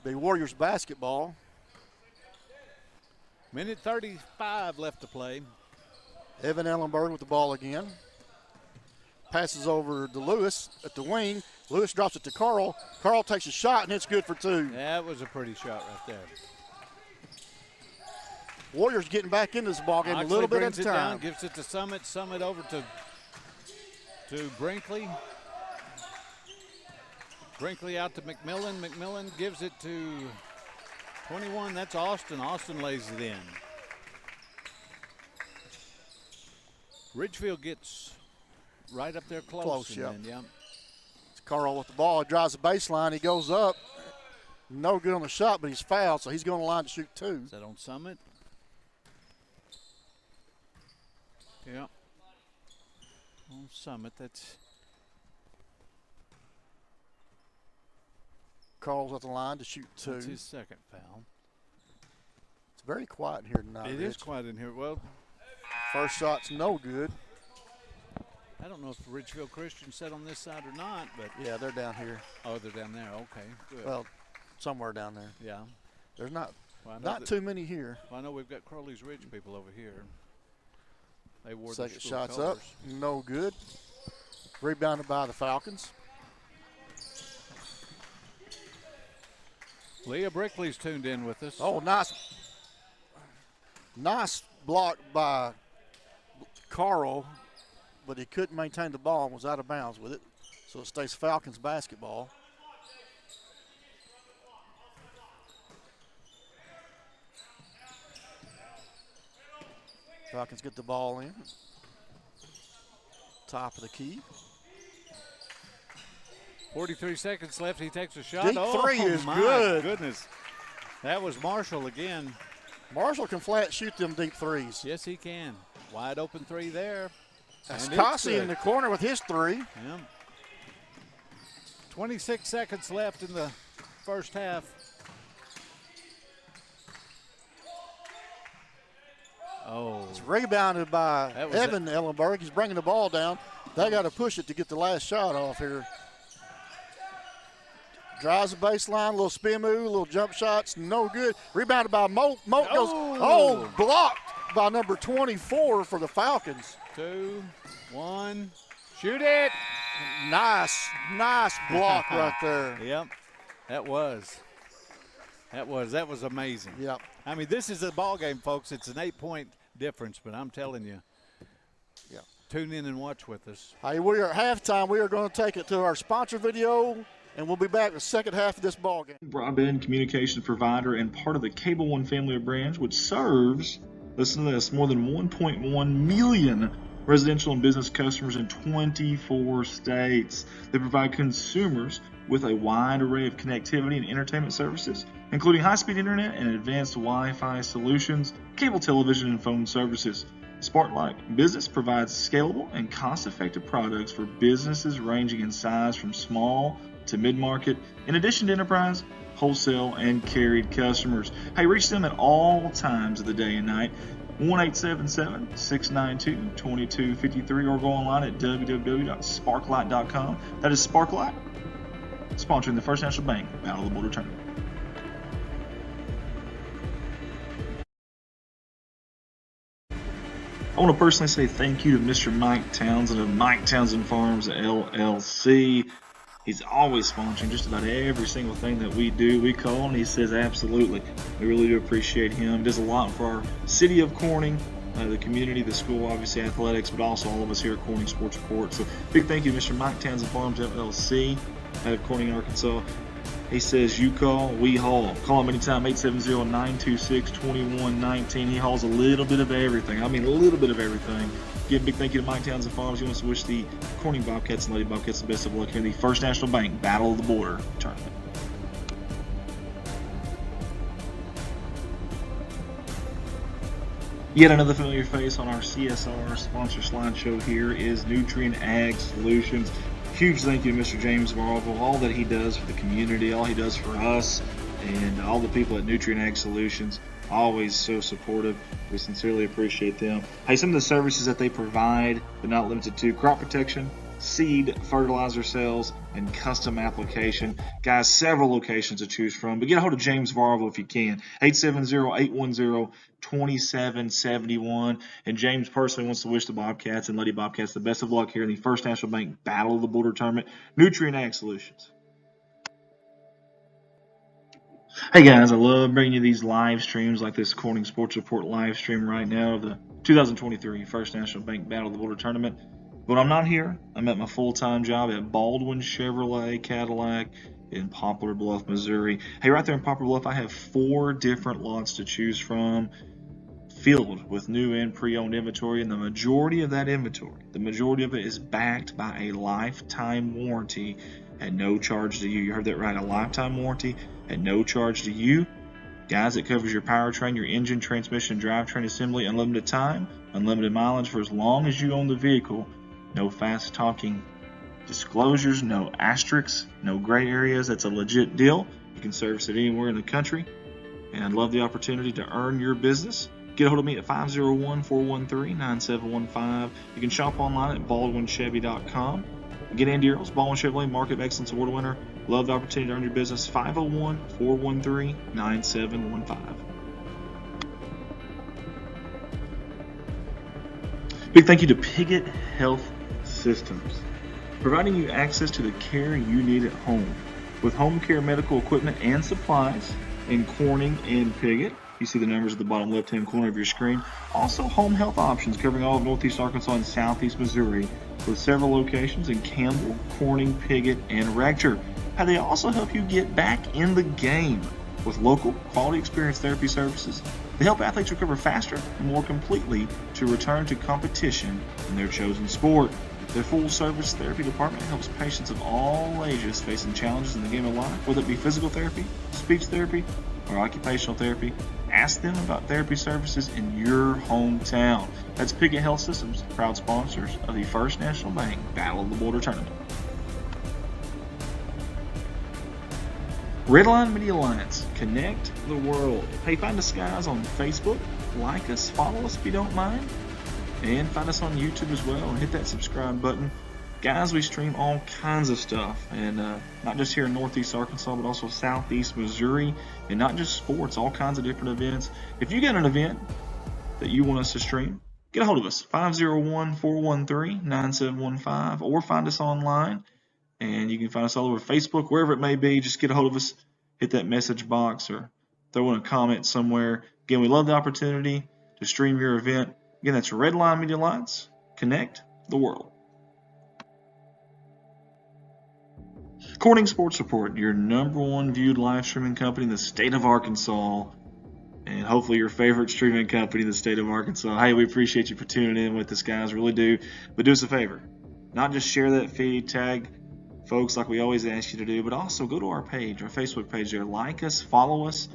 The Warriors basketball. Minute 35 left to play. Evan Ellenberg with the ball again. Passes over to Lewis at the wing. Lewis drops it to Carl. Carl takes a shot, and it's good for 2. That was a pretty shot right there. Warriors getting back into this ball game a little bit at a time. Down, gives it to Summit. Summit over to Brinkley. Brinkley out to McMillan. McMillan gives it to 21. That's Austin. Austin lays it in. Ridgefield gets right up there close. Yeah. It's Carl with the ball. He drives the baseline. He goes up. No good on the shot, but he's fouled, so he's going to line to shoot 2. Is that on Summit? Yeah. On Summit, that's. Carl's at the line to shoot 2. That's his second foul. It's very quiet in here tonight. It is quiet in here. Well, first shot's no good. I don't know if Ridgefield Christian sat on this side or not, but. Yeah, they're down here. Oh, they're down there. Okay, good. Well, somewhere down there. Yeah. There's not too many here. Well, I know we've got Crowley's Ridge people over here. They wore second the shot's colors. Up. No good. Rebounded by the Falcons. Leah Brickley's tuned in with us. Oh, nice block by Carl, but he couldn't maintain the ball and was out of bounds with it. So it stays Falcons basketball. Falcons get the ball in. Top of the key. 43 seconds left. He takes a shot. Deep 3 is good. Goodness. That was Marshall again. Marshall can flat shoot them deep 3s. Yes, he can. Wide open 3 there. That's Kasi in the corner with his 3. Yeah. 26 seconds left in the first half. Oh. It's rebounded by Evan Ellenberg. He's bringing the ball down. They got to push it to get the last shot off here. Drives the baseline, a little spin move, a little jump shots, no good. Rebounded by Moat. Moat goes, blocked by number 24 for the Falcons. 2, 1, shoot it. Nice block right there. Yep, that was amazing. Yep. I mean, this is a ball game, folks. It's an 8-point difference, but I'm telling you, tune in and watch with us. Hey, we are at halftime. We are going to take it to our sponsor video, and we'll be back the second half of this ball game. Broadband communications provider and part of the Cable One family of brands, which serves, listen to this, more than 1.1 million residential and business customers in 24 states. They provide consumers with a wide array of connectivity and entertainment services, including high-speed internet and advanced Wi-Fi solutions, cable television, and phone services. Sparklight Business provides scalable and cost-effective products for businesses ranging in size from small to mid-market, in addition to enterprise, wholesale, and carried customers. Hey, reach them at all times of the day and night. 1-877-692-2253 or go online at www.sparklight.com. That is Sparklight, sponsoring the First National Bank Battle of the Border Tournament. I want to personally say thank you to Mr. Mike Townsend of Mike Townsend Farms LLC. He's always sponsoring just about every single thing that we do. We call and he says absolutely. We really do appreciate him. He does a lot for our city of Corning, the community, the school, obviously athletics, but also all of us here at Corning Sports Report. So big thank you to Mr. Mike Townsend Farms LLC out of Corning, Arkansas. He says you call, we haul. Call him anytime, 870-926-2119. He hauls a little bit of everything. I mean a little bit of everything. Again, big thank you to Mike Townsend Farms. He wants to wish the Corning Bobcats and Lady Bobcats the best of luck here in the First National Bank Battle of the Border Tournament. Yet another familiar face on our CSR sponsor slideshow here is Nutrien Ag Solutions. Huge thank you to Mr. James Marvel, all that he does for the community, all he does for us, and all the people at Nutrien Ag Solutions. Always so supportive. We sincerely appreciate them. Hey, some of the services that they provide, but not limited to, crop protection, seed, fertilizer sales, and custom application. Guys, several locations to choose from, but get a hold of James Varvel if you can. 870-810-2771. And James personally wants to wish the Bobcats and Lady Bobcats the best of luck here in the First National Bank Battle of the Border Tournament. Nutrien Ag Solutions. Hey guys, I love bringing you these live streams like this Corning Sports Report live stream right now of the 2023 First National Bank Battle of the Border Tournament. When I'm not here, I'm at my full-time job at Baldwin Chevrolet Cadillac in Poplar Bluff, Missouri. Hey, right there in Poplar Bluff, I have 4 different lots to choose from, filled with new and pre-owned inventory, and the majority of that inventory, the majority of it is backed by a lifetime warranty at no charge to you. You heard that right, a lifetime warranty at no charge to you. Guys, it covers your powertrain, your engine, transmission, drivetrain assembly, unlimited time, unlimited mileage for as long as you own the vehicle. No fast talking disclosures, no asterisks, no gray areas. That's a legit deal. You can service it anywhere in the country. And I'd love the opportunity to earn your business. Get a hold of me at 501-413-9715. You can shop online at baldwinchevy.com. Get Andy Earls, Baldwin Chevrolet Market of Excellence Award winner. Love the opportunity to earn your business. 501-413-9715. Big thank you to Piggott Health Systems, providing you access to the care you need at home with home care medical equipment and supplies in Corning and Piggott. You see the numbers at the bottom left-hand corner of your screen. Also, home health options covering all of Northeast Arkansas and Southeast Missouri with several locations in Campbell, Corning, Piggott, and Rector. They also help you get back in the game with local quality experience therapy services. They help athletes recover faster and more completely to return to competition in their chosen sport. Their full-service therapy department helps patients of all ages facing challenges in the game of life, whether it be physical therapy, speech therapy, or occupational therapy. Ask them about therapy services in your hometown. That's Piggott Health Systems, proud sponsors of the First National Bank Battle of the Border Tournament. Redline Media Alliance, connect the world. Hey, find us guys on Facebook, like us, follow us if you don't mind, and find us on YouTube as well, and hit that subscribe button. Guys, we stream all kinds of stuff, and not just here in Northeast Arkansas, but also Southeast Missouri, and not just sports, all kinds of different events. If you got an event that you want us to stream, get a hold of us, 501-413-9715, or find us online, and you can find us all over Facebook, wherever it may be. Just get a hold of us, hit that message box, or throw in a comment somewhere. Again, we love the opportunity to stream your event. Again, that's Redline Media Alliance, connect the world. Corning Sports Report, your #1 viewed live streaming company in the state of Arkansas. and hopefully your favorite streaming company in the state of Arkansas. Hey, we appreciate you for tuning in with us, guys. Really do. But do us a favor. Not just share that feed, tag folks like we always ask you to do, but also go to our page, our Facebook page there. Like us, follow us,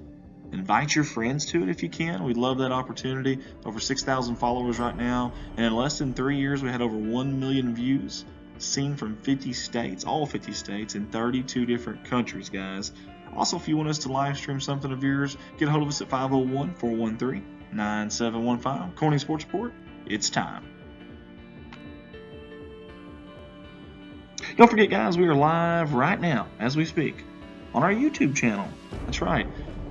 invite your friends to it if you can. We'd love that opportunity. Over 6,000 followers right now. And in less than 3 years, we had over 1 million views seen from 50 states, all 50 states, in 32 different countries, guys. Also, if you want us to live stream something of yours, get a hold of us at 501-413-9715. Corning Sports Report, it's time. Don't forget, guys, we are live right now as we speak on our YouTube channel. That's right.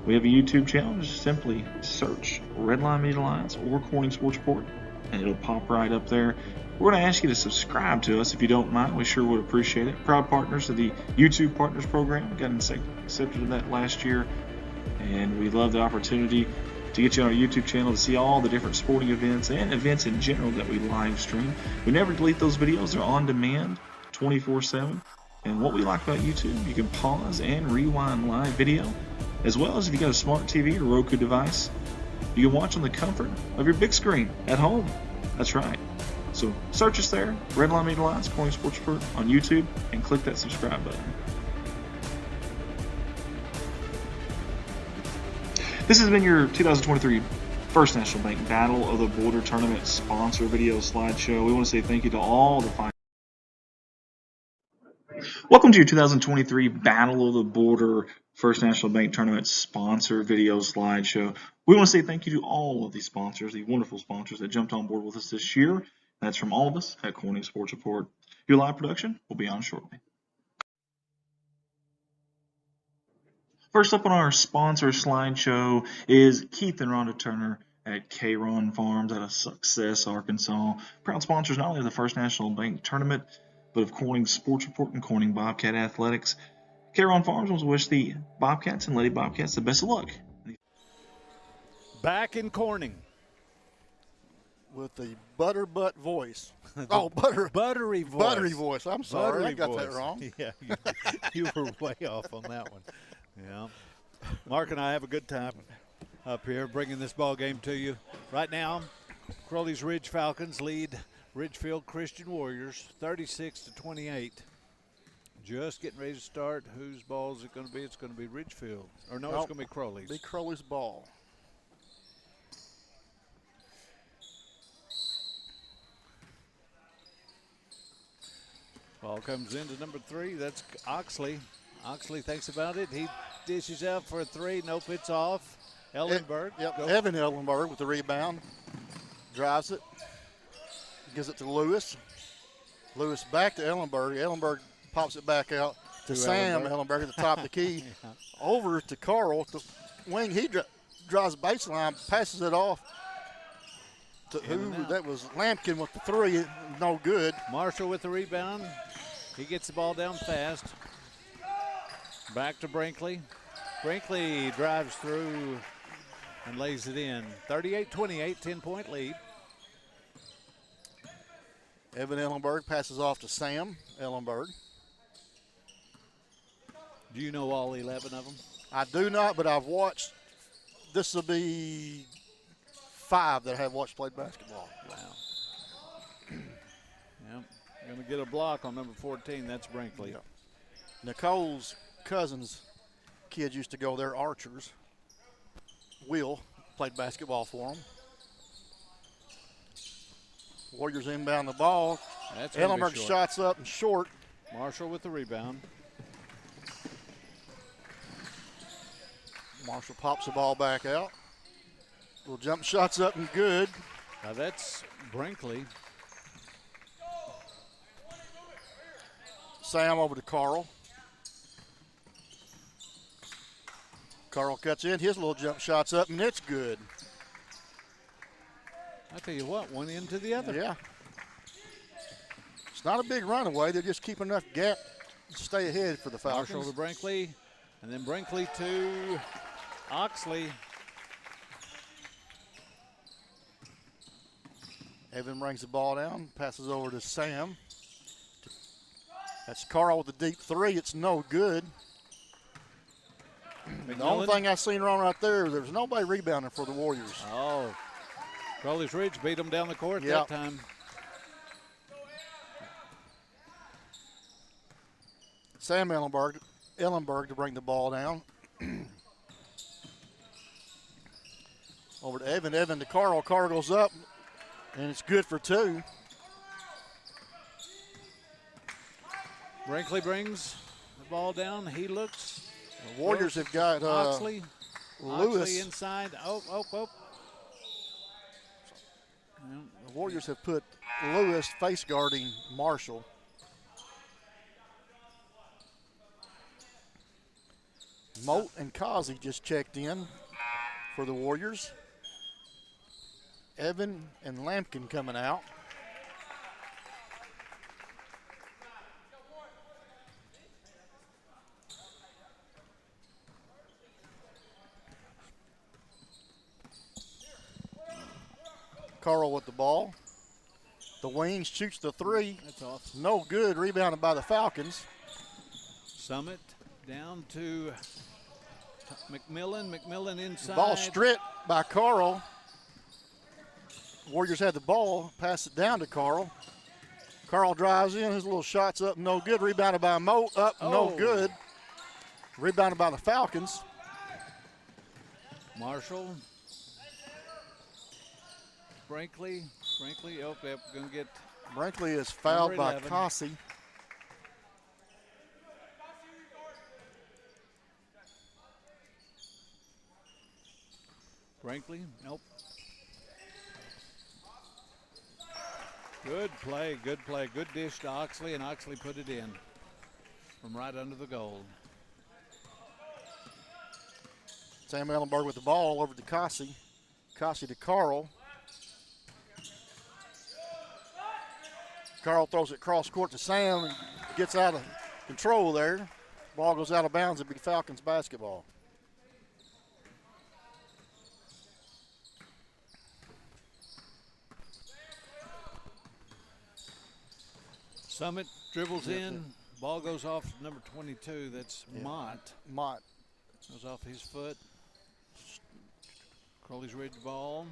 We have a YouTube channel. Just simply search Redline Media Alliance or Corning Sports Report, and it'll pop right up there. We're going to ask you to subscribe to us if you don't mind. We sure would appreciate it. Proud partners of the YouTube Partners Program. We got accepted in that last year, and we love the opportunity to get you on our YouTube channel to see all the different sporting events and events in general that we live stream. We never delete those videos. They're on demand 24/7. And what we like about YouTube, you can pause and rewind live video, as well as if you got a smart TV or Roku device, you can watch on the comfort of your big screen at home. That's right. So search us there, Redline Media Alliance, Corning Sports Report on YouTube, and click that subscribe button. This has been your 2023 First National Bank Battle of the Border Tournament sponsor video slideshow. We want to say thank you to all the fine. Welcome to your 2023 Battle of the Border First National Bank Tournament sponsor video slideshow. We want to say thank you to all of these sponsors, the wonderful sponsors that jumped on board with us this year. That's from all of us at Corning Sports Report. Your live production will be on shortly. First up on our sponsor slideshow is Keith and Rhonda Turner at K-Ron Farms out of Success, Arkansas. Proud sponsors not only of the First National Bank Tournament, but of Corning Sports Report and Corning Bobcat Athletics. K-Ron Farms wants to wish the Bobcats and Lady Bobcats the best of luck. Back in Corning. With the butterbutt voice. Buttery voice. Buttery voice. I'm sorry, I got that wrong. Yeah, you were way off on that one. Yeah. Mark and I have a good time up here bringing this ball game to you. Right now, Crowley's Ridge Falcons lead Ridgefield Christian Warriors 36-28. Just getting ready to start. Whose ball is it going to be? It's going to be Ridgefield. Or no, it's going to be Crowley's. Be Crowley's ball. Ball comes into number 3. That's Oxley. Oxley thinks about it. He dishes out for a 3. Nope, it's off. Ellenberg. Evan Ellenberg with the rebound. Drives it. Gives it to Lewis. Lewis back to Ellenberg. Ellenberg pops it back out to Sam Ellenberg at the top of the key. Yeah. Over to Carl. The wing, he drives baseline, passes it off to who? That was Lampkin with the 3. No good. Marshall with the rebound. He gets the ball down fast. Back to Brinkley. Brinkley drives through and lays it in. 38-28, 10-point lead. Evan Ellenberg passes off to Sam Ellenberg. Do you know all 11 of them? I do not, but I've watched. This will be 5 that have watched played basketball. Wow. Yep. Going to get a block on number 14. That's Brinkley. Yep. Nicole's cousins' kids used to go there, Archers. Will played basketball for them. Warriors inbound the ball. Ellenberg shots up and short. Marshall with the rebound. Marshall pops the ball back out. Little jump shots up and good. Now that's Brinkley. Sam over to Carl. Carl cuts in. His little jump shot's up, and it's good. I tell you what, one into the other. Yeah. It's not a big runaway. They're just keeping enough gap to stay ahead for the Falcons. Marshall to Brinkley, and then Brinkley to Oxley. Evan brings the ball down, passes over to Sam. That's Carl with the deep 3. It's no good. The only thing I seen wrong right there was nobody rebounding for the Warriors. Oh, Crowley's Ridge beat them down the court that time. Sam Ellenberg to bring the ball down. Over to Evan. Evan to Carl. Carl goes up, and it's good for 2. Brinkley brings the ball down. He looks. The Warriors have got Oxley. Lewis. Oxley inside. Oh. The Warriors have put Lewis face guarding Marshall. Moat and Kazi just checked in for the Warriors. Evan and Lampkin coming out. Carl with the ball. The wing shoots the 3. That's off. No good. Rebounded by the Falcons. Summit down to McMillan. McMillan inside. Ball stripped by Carl. Warriors had the ball. Pass it down to Carl. Carl drives in. His little shot's up. No good. Rebounded by Moat. Up. Oh. No good. Rebounded by the Falcons. Marshall. Brinkley. Oh, yep, going to get. Brinkley is fouled by 11. Kasi. Brinkley. Nope. Good play. Good dish to Oxley, and Oxley put it in from right under the goal. Sam Ellenberg with the ball over to Kasi. Kasi to Carl. Carl throws it cross court to Sam and gets out of control there. Ball goes out of bounds. It'll be Falcons basketball. Summit dribbles in. Ball goes off number 22. That's Mott. Mott. Goes off his foot. Crowley's Ridge ball.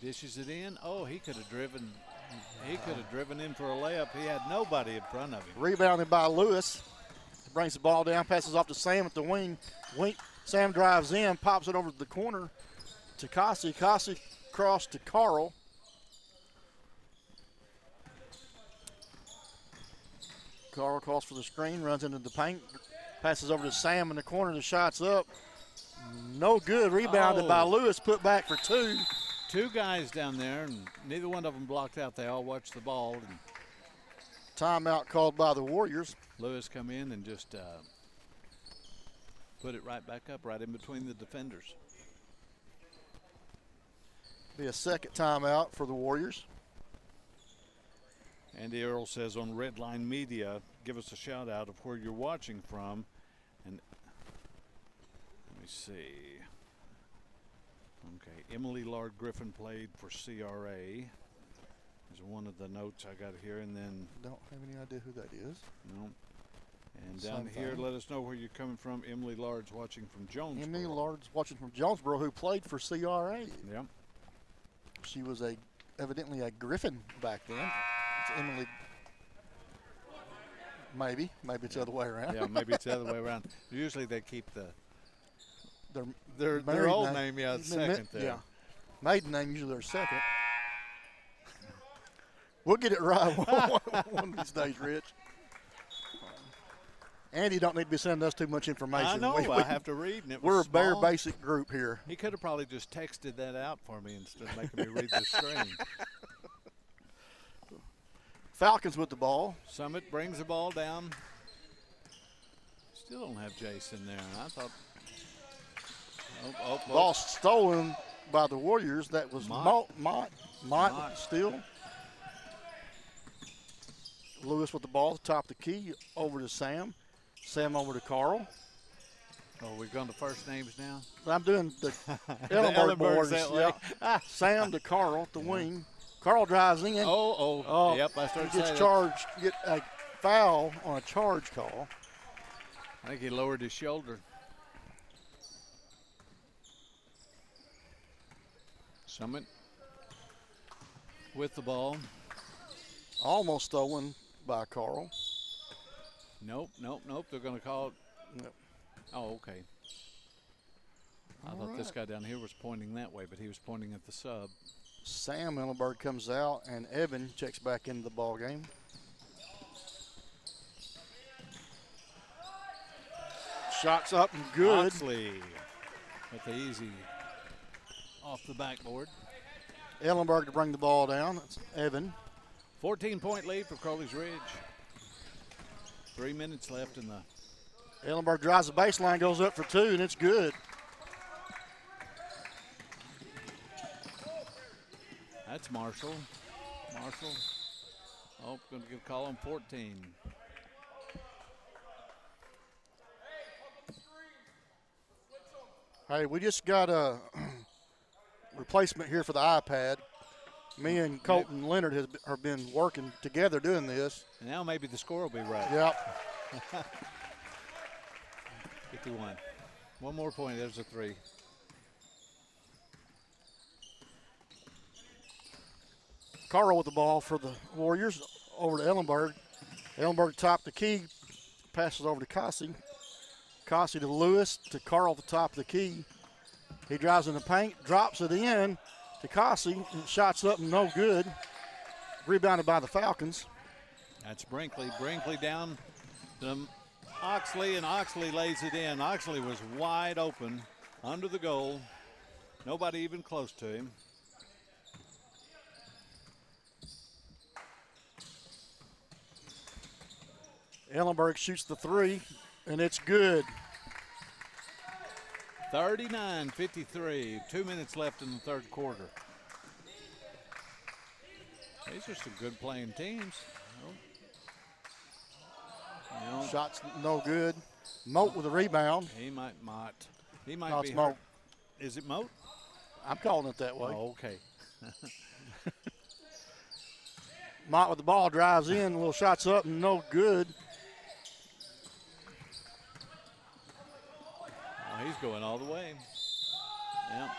Dishes it in. Oh, he could have driven. He could have driven in for a layup. He had nobody in front of him. Rebounded by Lewis. Brings the ball down, passes off to Sam at the wing. Sam drives in, pops it over to the corner to Kasi. Kasi cross to Carl. Carl calls for the screen, runs into the paint, passes over to Sam in the corner. The shot's up. No good. Rebounded by Lewis, put back for 2. 2 guys down there, and neither one of them blocked out. They all watched the ball. And timeout called by the Warriors. Lewis come in and just put it right back up, right in between the defenders. Be a second timeout for the Warriors. Andy Earl says on Redline Media, give us a shout out of where you're watching from. And let me see. Okay, Emily Lard Griffin played for CRA. Is one of the notes I got here, and then don't have any idea who that is. No. And down here, let us know where you're coming from. Emily Lard's watching from Jonesboro. Emily Lard's watching from Jonesboro, who played for CRA. Yeah. She was evidently a Griffin back then. It's Emily. Maybe it's the other way around. Yeah, maybe it's the other way around. Usually they keep their married old name, second there. Yeah, maiden name usually their second. We'll get it right one of these days, Rich. Andy don't need to be sending us too much information. I know. I have to read, and we're a small. bare basic group here. He could have probably just texted that out for me instead of making me read the screen. Falcons with the ball. Summit brings the ball down. Still don't have Jason there. I thought. Ball stolen by the Warriors. That was Mott still. Lewis with the ball, top of the key, over to Sam. Sam over to Carl. Oh, we've gone to first names now? I'm doing the Ellenberg boards. Yeah. Sam to Carl at the wing. Carl drives in. Yep, I started he gets charged, get a foul on a charge call. I think he lowered his shoulder. Summit with the ball. Almost stolen by Carl. Nope. They're going to call it. Yep. Oh, okay. I thought this guy down here was pointing that way, but he was pointing at the sub. Sam Ellenberg comes out, and Evan checks back into the ball game. Shots up and good. Oxley with the easy off the backboard. Ellenberg to bring the ball down. That's Evan. 14-point lead for Crowley's Ridge. 3 minutes left in the. Ellenberg drives the baseline, goes up for two, and it's good. That's Marshall. Oh, going to call him 14. Hey, we just got a replacement here for the iPad. Me and Colton Leonard have been working together doing this. And now maybe the score will be right. Yep. 51. One more point. There's a three. Carl with the ball for the Warriors over to Ellenberg. Ellenberg top the key, passes over to Cossey. Cossey to Lewis, to Carl at the top of the key. He drives in the paint, drops it in to Cossey, and shots up and no good. Rebounded by the Falcons. That's Brinkley. Brinkley down to Oxley, and Oxley lays it in. Oxley was wide open under the goal. Nobody even close to him. Ellenberg shoots the three, and it's good. 39-53. 2 minutes left in the third quarter. These are some good playing teams. No. Shots no good. Moat with a rebound. He might. He might No, be it's Moat. hurt. Is it Moat? I'm calling it that way. Oh, okay. Mott with the ball, drives in, little shots up, and no good. Oh, he's going all the way. Yep.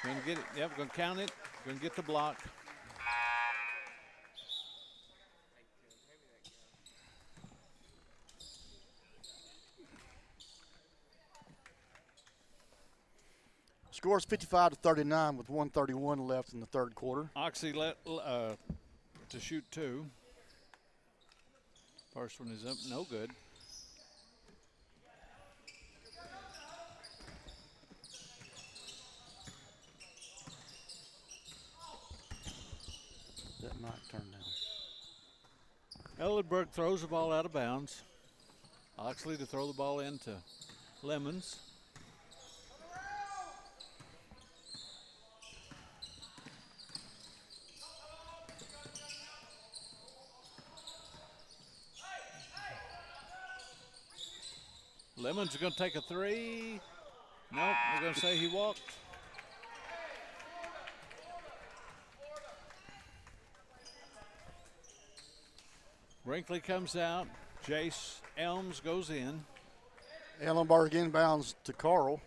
Going to get it. Yep, going to count it. Going to get the block. Scores 55-39 with 1:31 left in the third quarter. Oxy to shoot two. First one is up, no good. That might turn down. Ellenberg throws the ball out of bounds. Oxley to throw the ball into Lemons. Lemons are going to take a three. Nope, they're going to say he walked. Brinkley comes out. Jace Elms goes in. Ellenberg inbounds to Carl.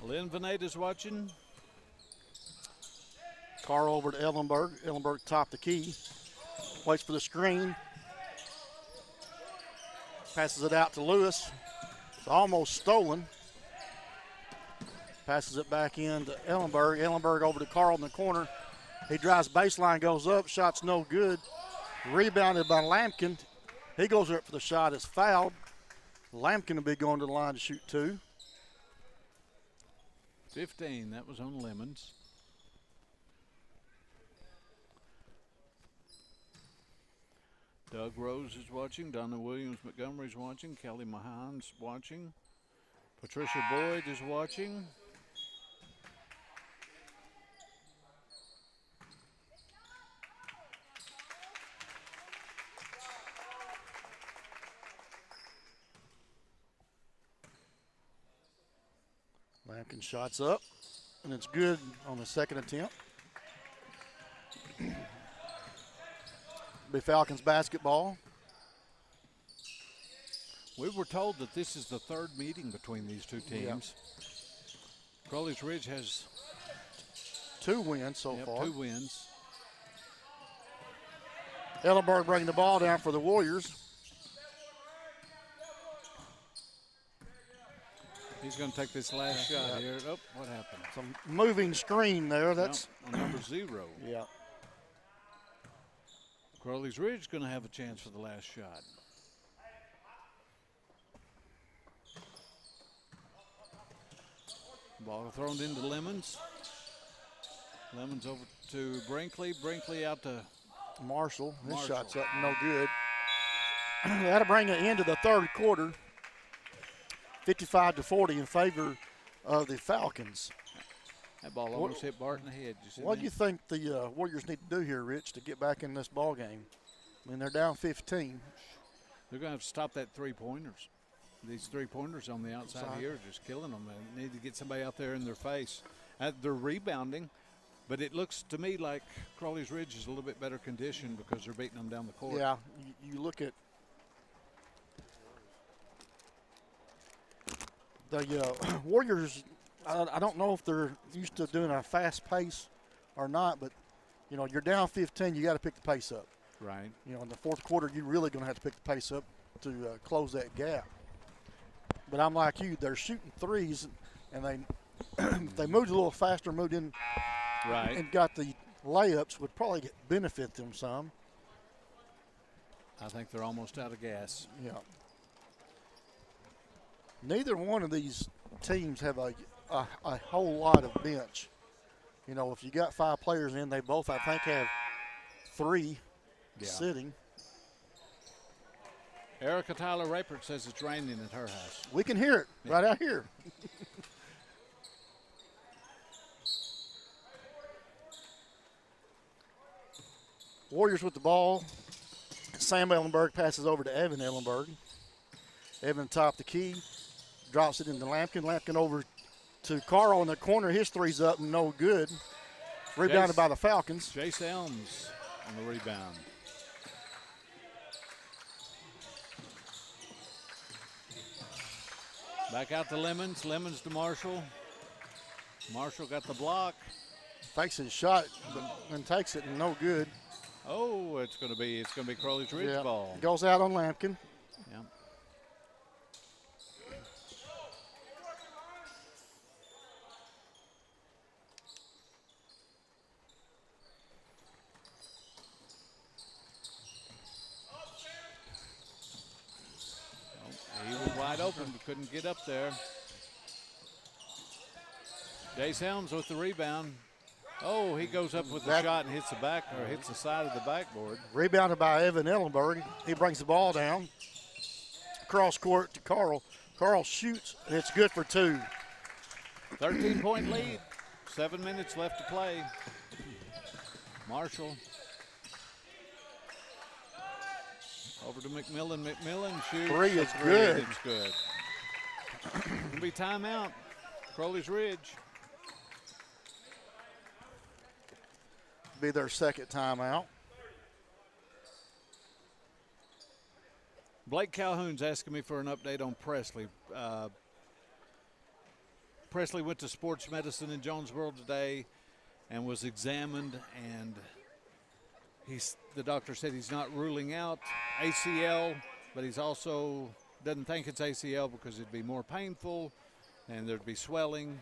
Lynn Veneda's watching. Carl over to Ellenberg. Ellenberg top the key. Waits for the screen. Passes it out to Lewis. It's almost stolen. Passes it back in to Ellenberg. Ellenberg over to Carl in the corner. He drives baseline, goes up. Shot's no good. Rebounded by Lampkin. He goes up for the shot. It's fouled. Lampkin will be going to the line to shoot two. 15. That was on Lemons. Doug Rose is watching. Donna Williams Montgomery's watching. Kelly Mahan's watching. Patricia Boyd is watching. Lampkin shots up, and it's good on the second attempt. Be Falcons basketball. We were told that this is the third meeting between these two teams. Yep. Crowley's Ridge has 2 wins so far. 2 wins. Ellenberg bringing the ball down for the Warriors. He's going to take this last shot here. Oh, what happened? Some moving screen there. That's on number 0. Yeah. Crowley's Ridge going to have a chance for the last shot. Ball thrown into Lemons. Lemons over to Brinkley. Brinkley out to Marshall. His shot's up, no good. That'll bring it into the third quarter. 55-40 in favor of the Falcons. That ball almost hit Bart in the head. What do you think the Warriors need to do here, Rich, to get back in this ball game? I mean, they're down 15. They're going to have to stop that three-pointers. These three-pointers on the outside here are just killing them. They need to get somebody out there in their face. They're rebounding, but it looks to me like Crowley's Ridge is a little bit better conditioned because they're beating them down the court. Yeah, you look at the Warriors. I don't know if they're used to doing a fast pace or not, but, you know, you're down 15, you got to pick the pace up. Right. You know, in the fourth quarter, you're really going to have to pick the pace up to close that gap. But I'm like you, they're shooting threes, and they moved a little faster, moved in, right, and got the layups, would probably benefit them some. I think they're almost out of gas. Yeah. Neither one of these teams have a whole lot of bench. You know, if you got 5 players in, they both, I think, have 3 sitting. Erica Tyler Rapert says it's raining at her house. We can hear it right out here. Warriors with the ball. Sam Ellenberg passes over to Evan Ellenberg. Evan top the key, drops it into Lampkin. Lampkin over to Carl in the corner. His three's up and no good. Rebounded by the Falcons. Jace Elms on the rebound. Back out to Lemons. Lemons to Marshall. Marshall got the block. Fakes his shot and takes it and no good. Oh, it's going to be Crowley's Ridge ball. Goes out on Lampkin. Yeah. He was wide open, but couldn't get up there. Jace Helms with the rebound. Oh, he goes up with the shot and hits the back, or hits the side of the backboard. Rebounded by Evan Ellenberg. He brings the ball down. Cross court to Carl. Carl shoots, and it's good for 2. 13-point lead. 7 minutes left to play. Marshall. Over to McMillan. McMillan shoots. 3 is good. It's good. It'll be timeout. Crowley's Ridge. Be their second timeout. Blake Calhoun's asking me for an update on Presley. Presley went to sports medicine in Jonesboro today and was examined, and the doctor said he's not ruling out ACL, but he's also doesn't think it's ACL because it'd be more painful and there'd be swelling.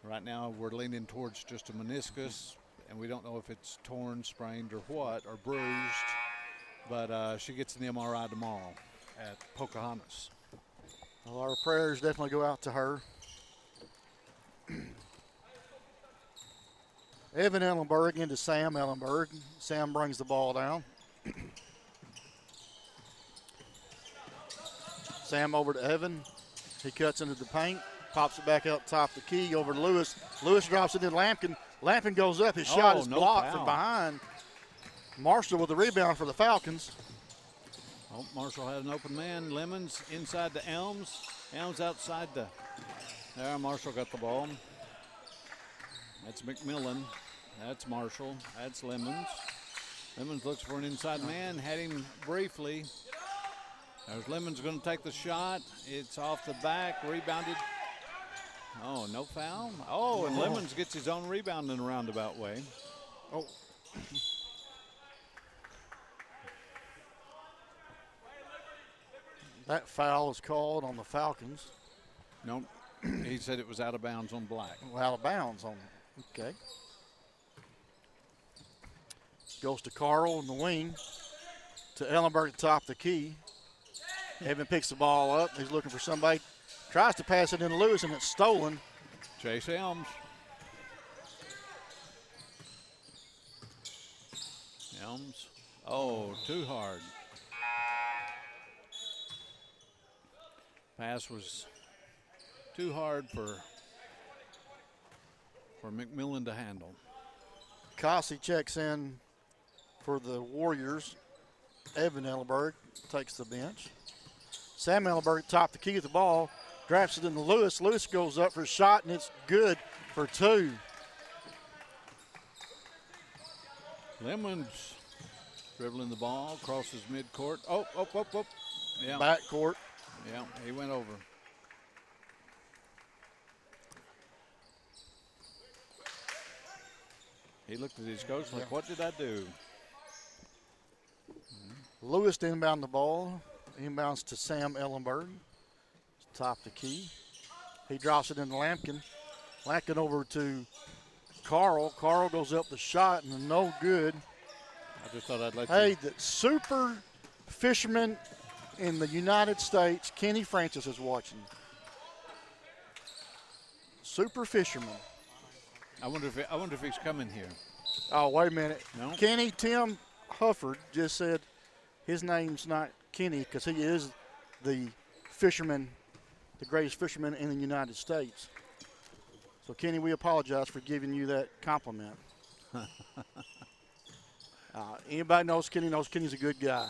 Right now we're leaning towards just a meniscus, and we don't know if it's torn, sprained, or what, or bruised. But she gets an MRI tomorrow at Pocahontas. Well, our prayers definitely go out to her. Evan Ellenberg into Sam Ellenberg. Sam brings the ball down. Sam over to Evan. He cuts into the paint, pops it back out top the key over to Lewis. Lewis drops it in Lampkin. Lampkin goes up. His shot is blocked from behind. Marshall with the rebound for the Falcons. Oh, Marshall had an open man. Lemons inside to Elms. Elms outside to. There, Marshall got the ball. That's McMillan. That's Marshall. That's Lemons. Lemons looks for an inside man. Had him briefly. There's Lemons going to take the shot. It's off the back, rebounded. Oh, no foul. Oh, and Lemons gets his own rebound in a roundabout way. Oh. That foul is called on the Falcons. Nope. He said it was out of bounds on Black. Well, out of bounds on them. Okay. Goes to Carl in the wing. To Ellenberg at the top of the key. Evan picks the ball up. He's looking for somebody. Tries to pass it into Lewis, and it's stolen. Chase Elms. Elms. Oh, too hard. Pass was too hard for McMillan to handle. Cossey checks in for the Warriors. Evan Ellenberg takes the bench. Sam Ellenberg top the key of the ball, drafts it into Lewis. Lewis goes up for a shot, and it's good for two. Lemons dribbling the ball, crosses midcourt. Oh. Yeah. Backcourt. Yeah, he went over. He looked at his coach like, what did I do? Lewis to inbound the ball. Inbounds to Sam Ellenberg. Top the key. He drops it into Lampkin. Lampkin over to Carl. Carl goes up the shot and no good. I just thought I'd let Hey, you. the super fisherman in the United States, Kenny Francis, is watching. Super fisherman. I wonder if he's coming here. Oh, wait a minute. No. Kenny, Tim Hufford just said his name's not Kenny because he is the fisherman, the greatest fisherman in the United States. So, Kenny, we apologize for giving you that compliment. Anybody knows Kenny's a good guy.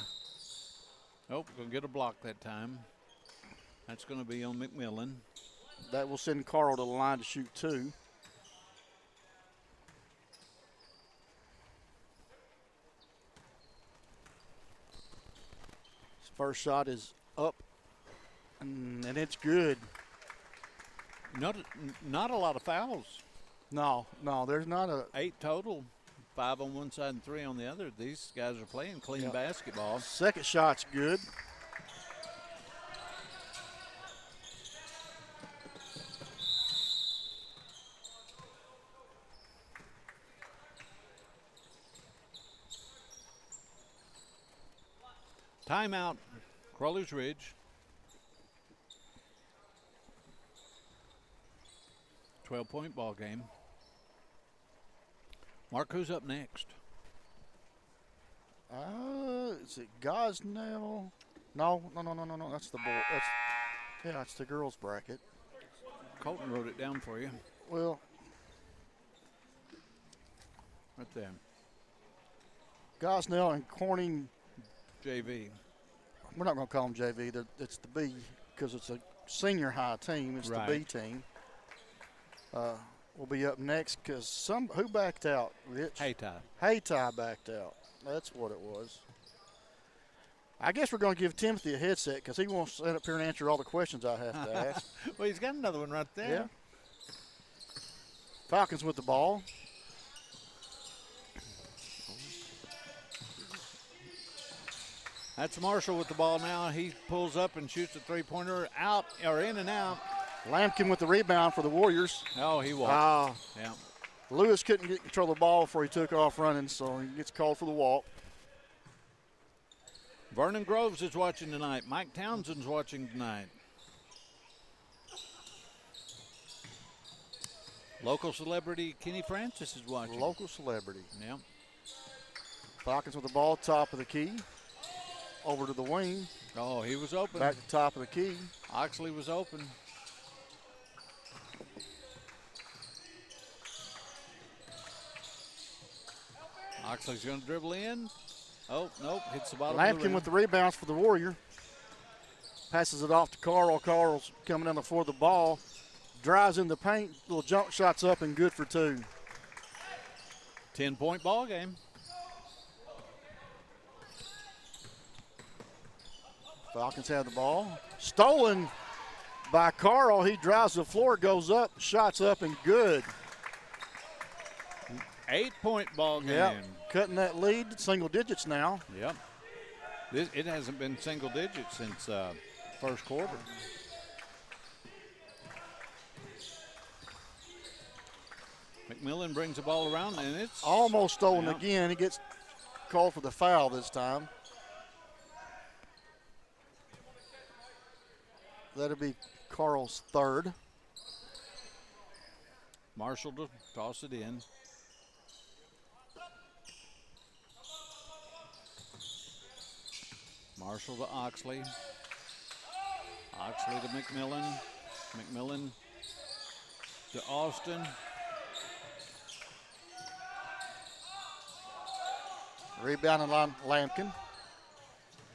Oh, gonna get a block that time. That's gonna be on McMillan. That will send Carl to the line to shoot two. His first shot is up, and it's good. Not a lot of fouls. No, there's not a 8 total. 5 on one side and 3 on the other. These guys are playing clean basketball. second shot's good. Timeout, Crawley's Ridge. 12-point ball game. Mark, who's up next? Is it Gosnell? No. That's the boy. It's the girls' bracket. Colton wrote it down for you. Well, Right there. Gosnell and Corning. JV. We're not going to call them JV. It's the B because it's a senior high team. It's Right. the B team. Will be up next because who backed out, Rich? Haytie backed out. That's what it was. I guess we're going to give Timothy a headset because he won't sit up here and answer all the questions I have to ask. Well, he's got another one right there. Yeah. Falcons with the ball. That's Marshall with the ball now. He pulls up and shoots a three-pointer out or in and out. Lampkin with the rebound for the Warriors. Oh, he walked. Yeah. Lewis couldn't get control of the ball before he took off running, so he gets called for the walk. Vernon Groves is watching tonight. Mike Townsend's watching tonight. Local celebrity Kenny Francis is watching. Local celebrity. Yeah. Falcons with the ball, top of the key. Over to the wing. Oh, he was open. Back to top of the key. Oxley was open. Oxley's going to dribble in. Oh, nope, hits the bottom of the Lampkin rim. with the rebounds for the Warrior. Passes it off to Carl. Carl's coming in before the ball. Drives in the paint. Little jump shots up and good for two. 10-point ball game. Falcons have the ball. Stolen by Carl. He drives the floor, goes up, shots up, and good. 8-point ball game. Yep. Cutting that lead, single digits now. Yep. It hasn't been single digits since first quarter. McMillan brings the ball around, and it's almost stolen again. He gets called for the foul this time. That'll be Carl's third. Marshall to toss it in. Marshall to Oxley. Oxley to McMillan. McMillan to Austin. Rebound on Lampkin.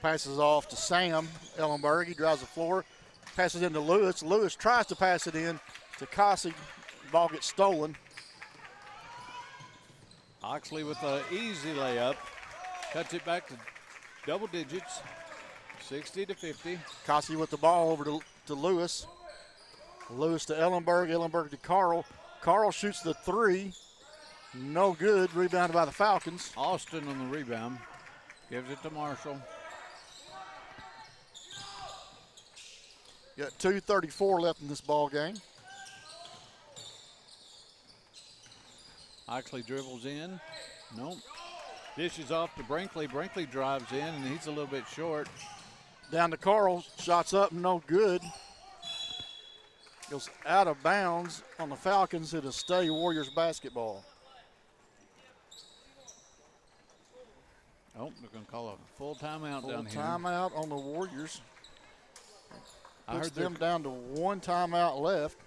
Passes off to Sam Ellenberg. He drives the floor. Passes into Lewis. Lewis tries to pass it in to Kasi. Ball gets stolen. Oxley with an easy layup. Cuts it back to double digits. 60-50. Kasi with the ball over to Lewis. Lewis to Ellenberg. Ellenberg to Carl. Carl shoots the three. No good. Rebounded by the Falcons. Austin on the rebound. Gives it to Marshall. Got 2:34 left in this ball game. Oxley dribbles in. Nope. Dishes off to Brinkley. Brinkley drives in, and he's a little bit short. Down to Carl. Shots up. No good. Goes out of bounds on the Falcons. It'll stay Warriors basketball. Oh, they're going to call a full timeout down here. Full timeout on the Warriors. I heard them down to one timeout left.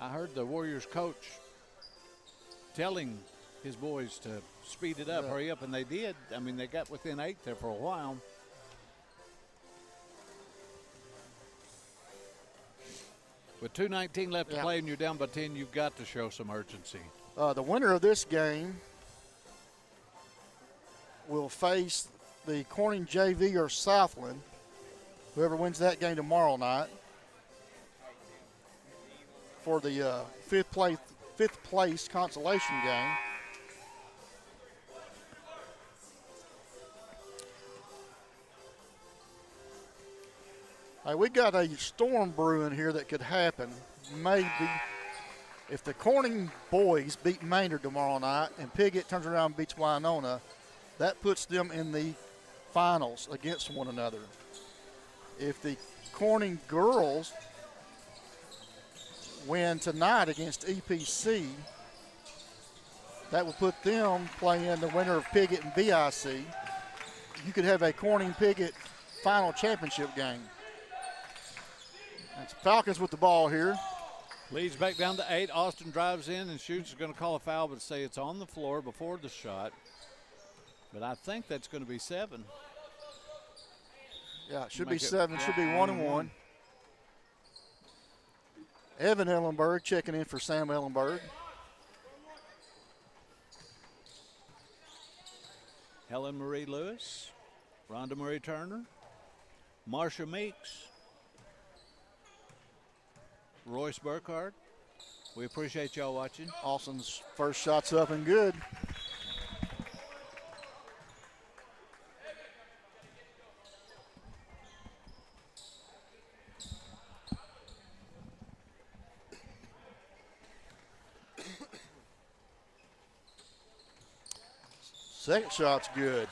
I heard the Warriors coach telling his boys to speed it up, hurry up, and they did. I mean, they got within 8 there for a while. With 2:19 left to play and you're down by 10, you've got to show some urgency. The winner of this game will face the Corning JV or Southland. Whoever wins that game tomorrow night for the fifth place consolation game. Hey, we got a storm brewing here that could happen. Maybe if the Corning boys beat Maynard tomorrow night and Piggott turns around and beats Winona, that puts them in the finals against one another. If the Corning girls win tonight against EPC, that would put them playing the winner of Piggott and BIC. You could have a Corning-Piggott final championship game. It's Falcons with the ball here. Leads back down to 8. Austin drives in and shoots. Is going to call a foul, but say it's on the floor before the shot. But I think that's going to be 7. Yeah, it should be 7. It should be 1-1. Evan Ellenberg checking in for Sam Ellenberg. Helen Marie Lewis, Rhonda Marie Turner, Marsha Meeks, Royce Burkhardt. We appreciate y'all watching. Austin's first shot's up and good. Second shot's good.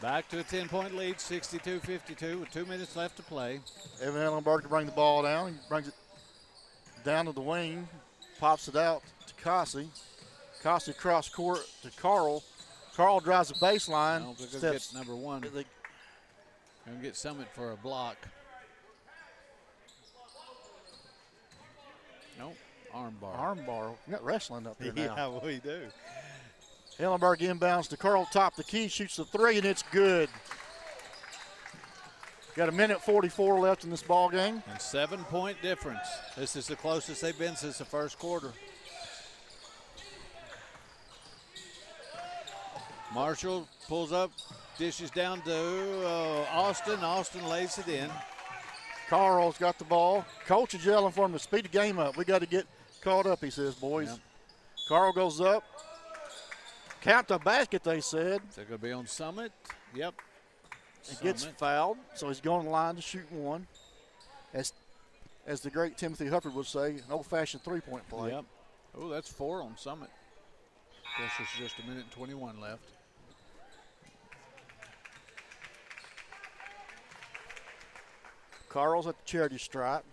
Back to a 10-point lead, 62-52 with 2 minutes left to play. Evan Ellenberg to bring the ball down. He brings it down to the wing, pops it out to Kasi. Kasi cross court to Carl. Carl drives the baseline. No, they're going to get number 1. Going to get Summit for a block. Nope, arm bar. Arm bar. We got wrestling up here now. Yeah, we do. Ellenberg inbounds to Carl, top the key, shoots the 3, and it's good. Got a minute 44 left in this ball game. And 7-point difference. This is the closest they've been since the first quarter. Marshall pulls up, dishes down to Austin. Austin lays it in. Carl's got the ball. Coach is yelling for him to speed the game up. We got to get caught up, he says, boys. Yep. Carl goes up. Count the basket, they said. Is that going to be on Summit? Yep. He gets fouled, so he's going to the line to shoot one. As the great Timothy Hufford would say, an old-fashioned three-point play. Yep. Oh, that's 4 on Summit. Guess there's just a minute and 21 left. Carl's at the charity stripe.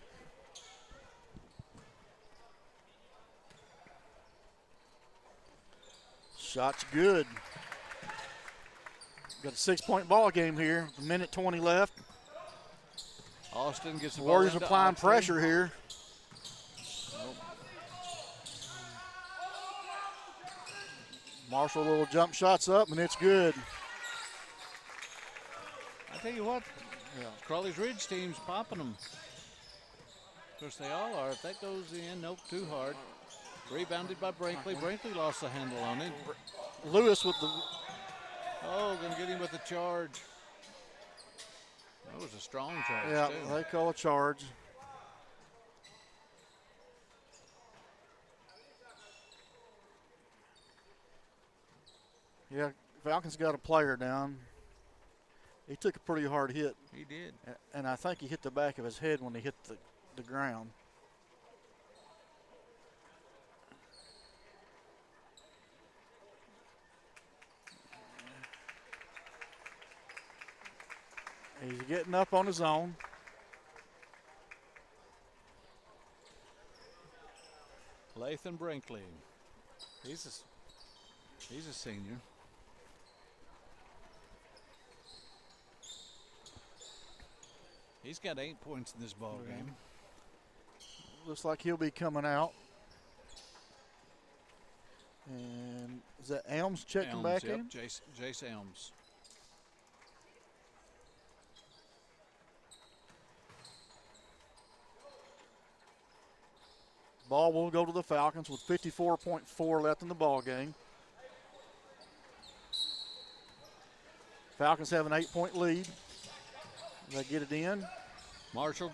Shot's good. Got a 6-point ball game here. A minute 20 left. Austin gets the Warriors ball applying pressure here. Nope. Marshall, little jump shots up, and it's good. I tell you what, Crawley's Ridge team's popping them. Of course, they all are. If that goes in, nope, too hard. Rebounded by Brinkley. Brinkley lost the handle on it. Lewis with the... Oh, going to get him with a charge. That was a strong charge, Yeah, too. they call a charge. Yeah, Falcons got a player down. He took a pretty hard hit. He did. And I think he hit the back of his head when he hit the ground. He's getting up on his own. Lathan Brinkley. He's a senior. He's got 8 points in this ball game. Looks like he'll be coming out. And is that Elms checking back in? Jace Elms. Ball will go to the Falcons with 54.4 left in the ball game. Falcons have an 8-point lead. They get it in. Marshall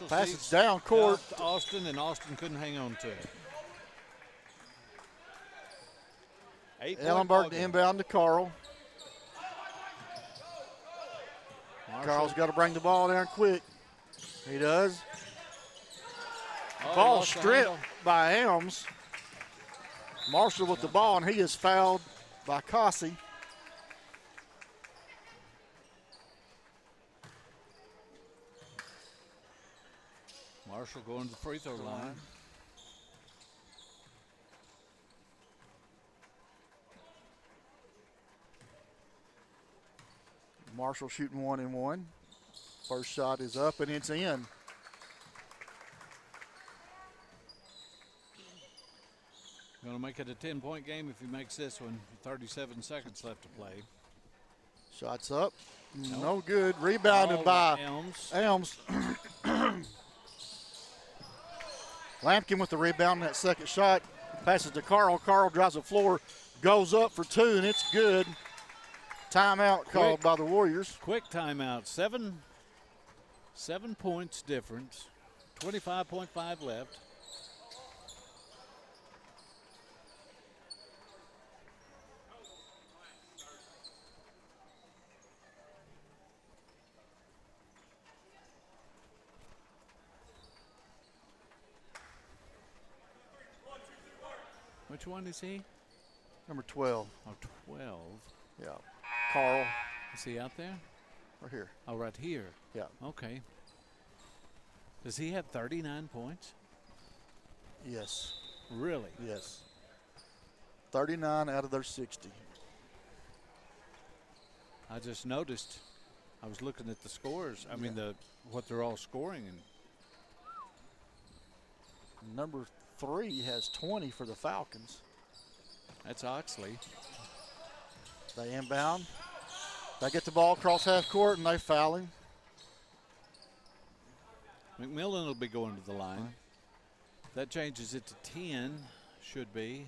Passes down court. To Austin, and Austin couldn't hang on to it. 8-point Ellenberg to inbound to Carl. Carl's got to bring the ball down quick. He does. Ball stripped by Elms. Marshall with the ball, and he is fouled by Cossey. Marshall going to the free throw line. Marshall shooting 1-and-1. First shot is up, and it's in. Going to make it a 10-point game if he makes this one. 37 seconds left to play. Shots up. No good. Rebounded by Elms. Lampkin with the rebound on that second shot. Passes to Carl. Carl drives the floor. Goes up for 2, and it's good. Timeout called by the Warriors. Quick timeout. 7 points difference. 25.5 left. Which one is he? Number 12. Oh, 12. Yeah. Carl. Is he out there? Right here. Oh, right here. Yeah. Okay. Does he have 39 points? Yes. Really? Yes. 39 out of their 60. I just noticed. I was looking at the scores. I mean, what they're all scoring. And number 3 has 20 for the Falcons. That's Oxley. They inbound. They get the ball across half court, and they foul him. McMillan will be going to the line. That changes it to 10. Should be.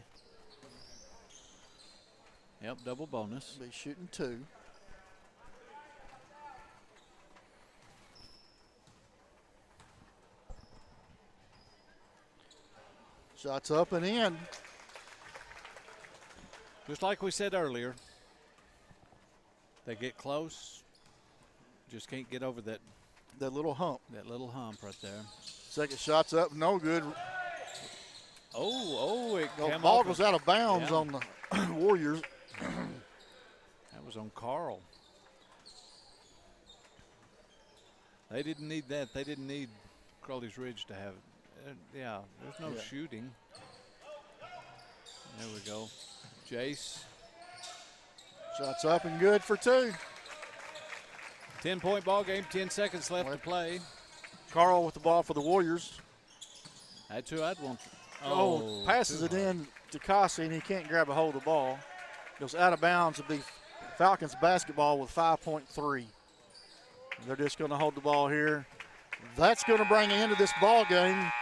Yep, double bonus. Be shooting 2. Shots up and in. Just like we said earlier, they get close, just can't get over that little hump. That little hump right there. Second shot's up, no good. It the ball goes out of bounds on the Warriors. That was on Carl. They didn't need that. They didn't need Crowley's Ridge to have it. There's no shooting. There we go. Jace. Shots up and good for 2. 10-point ball game, 10 seconds left to play. Carl with the ball for the Warriors. That's who I'd want. Passes it in to Kasi, and he can't grab a hold of the ball. Goes out of bounds. It'll be Falcons basketball with 5.3. They're just going to hold the ball here. That's going to bring an end to this ball game.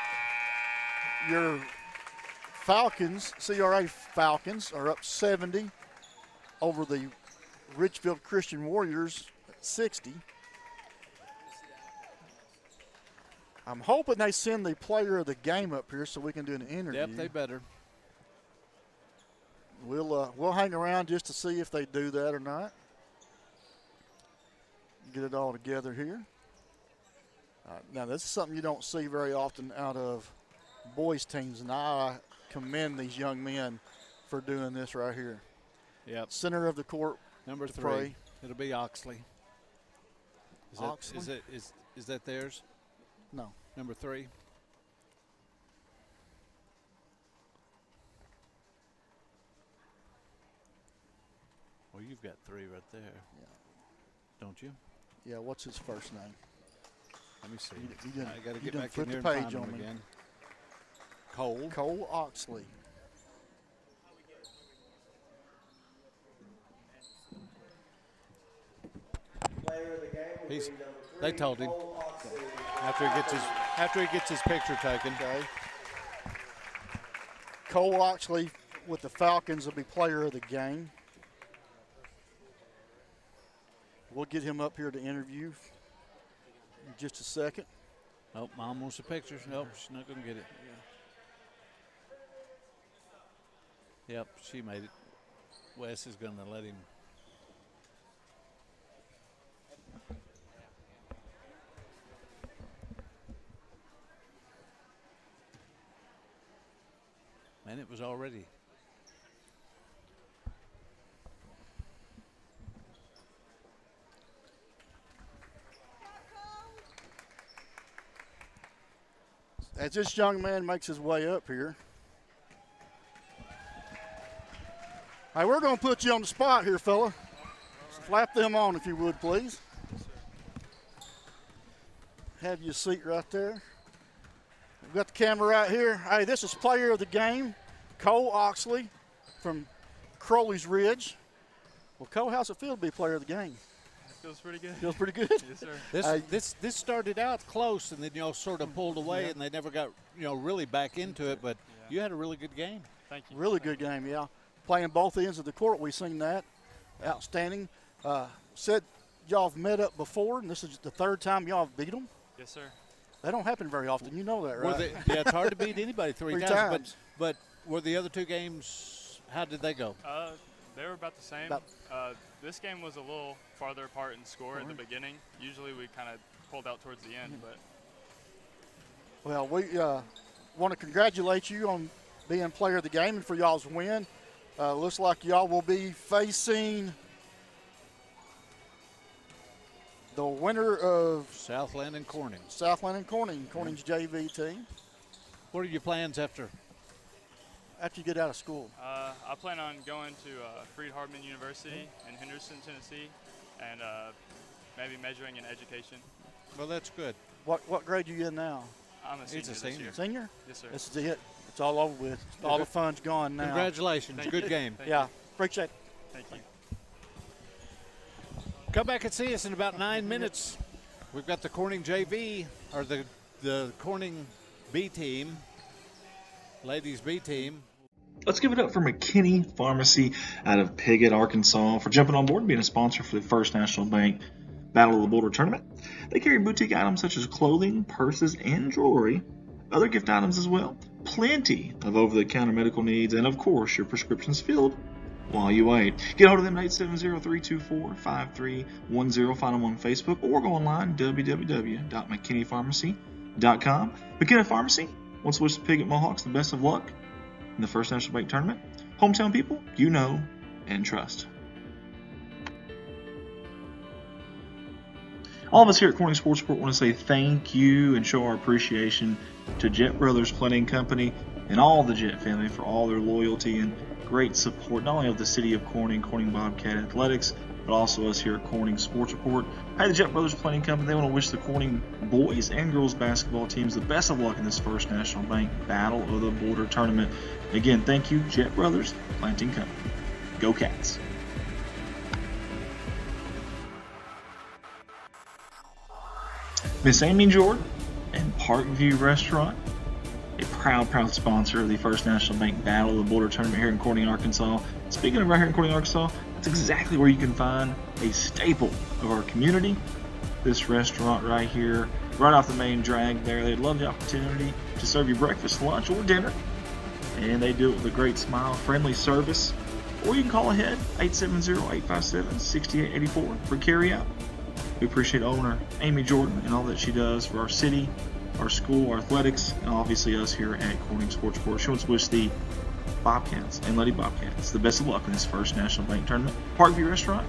Your Falcons, CRA Falcons, are up 70 over the Richfield Christian Warriors at 60. I'm hoping they send the player of the game up here so we can do an interview. Yep, they better. We'll hang around just to see if they do that or not. Get it all together here. Now, this is something you don't see very often out of boys teams, and I commend these young men for doing this right here. Yep. Center of the court, number 3. Pray. It'll be Oxley. Oxley? Is that theirs? No. Number 3. Well, you've got 3 right there. Yeah. Don't you? Yeah, what's his first name? Let me see. I got to get back flip in here the and page find on him me. again. Cole. Cole Oxley. They told him after he gets his picture taken. Okay. Cole Oxley with the Falcons will be player of the game. We'll get him up here to interview in just a second. Oh, Mom wants the pictures. Nope, she's not going to get it. Yep, she made it. Wes is going to let him. And it was already. As this young man makes his way up here. All right, we're going to put you on the spot here, fella. Slap them on if you would, please. Have your seat right there. We've got the camera right here. Hey, this is player of the game, Cole Oxley from Crowley's Ridge. Well, Cole, how's it feel to be player of the game? It feels pretty good. Feels pretty good? Yes, sir. This started out close and then, sort of pulled away and they never got, really back into it. But you had a really good game. Thank you. Really good game, yeah. Playing both ends of the court, we've seen that. Outstanding. Said y'all have met up before, and this is the 3rd time y'all have beat them. Yes, sir. That don't happen very often. You know that, right? It's hard to beat anybody three times. But were the other 2 games, how did they go? They were about the same. This game was a little farther apart in score at the beginning. Usually we kind of pulled out towards the end. But Well, we want to congratulate you on being player of the game and for y'all's win. Looks like y'all will be facing the winner of Southland and Corning. Southland and Corning, Corning's JV team. What are your plans after you get out of school? I plan on going to Freed-Hardeman University in Henderson, Tennessee, and maybe majoring in education. Well, that's good. What grade are you in now? I'm a senior. He's a senior. This year. Senior? Yes, sir. This is it. It's all over with. All the fun's gone now. Congratulations. Thank Good you. game. Thank Yeah. you. Appreciate it. Thank you. Come back and see us in about 9 minutes. We've got the Corning JV, or the Corning B team, ladies B team. Let's give it up for McKinney Pharmacy out of Piggott, Arkansas, for jumping on board and being a sponsor for the First National Bank Battle of the Boulder Tournament. They carry boutique items such as clothing, purses, and jewelry, other gift items as well. plenty of over-the-counter medical needs, and of course your prescriptions filled while you wait. Get a hold of them at 870-324-5310. Find them on Facebook or go online www.mckinneypharmacy.com. McKinney Pharmacy wants to wish the Piggott Mohawks the best of luck in the First National Bank Tournament. Hometown people you know and trust. All of us here at Corning Sports Report want to say thank you and show our appreciation to Jet Brothers Planning Company and all the Jet family for all their loyalty and great support, not only of the city of Corning, Corning Bobcat Athletics, but also us here at Corning Sports Report. Hey, the Jet Brothers Planning Company, they want to wish the Corning boys and girls basketball teams the best of luck in this First National Bank Battle of the Border Tournament. Again, thank you, Jet Brothers Planting Company. Go Cats! Miss Amy Jordan and Parkview Restaurant, a proud sponsor of the First National Bank Battle of the Border Tournament here in Corning, Arkansas. Speaking of right here in Corning, Arkansas, that's exactly where you can find a staple of our community. This restaurant right here, right off the main drag there. They'd love the opportunity to serve you breakfast, lunch, or dinner. And they do it with a great smile, friendly service. Or you can call ahead, 870-857-6884 for carry-out. We appreciate owner Amy Jordan and all that she does for our city, our school, our athletics, and obviously us here at Corning Sports Report. She wants to wish the Bobcats and Lady Bobcats the best of luck in this First National Bank Tournament. Parkview Restaurant,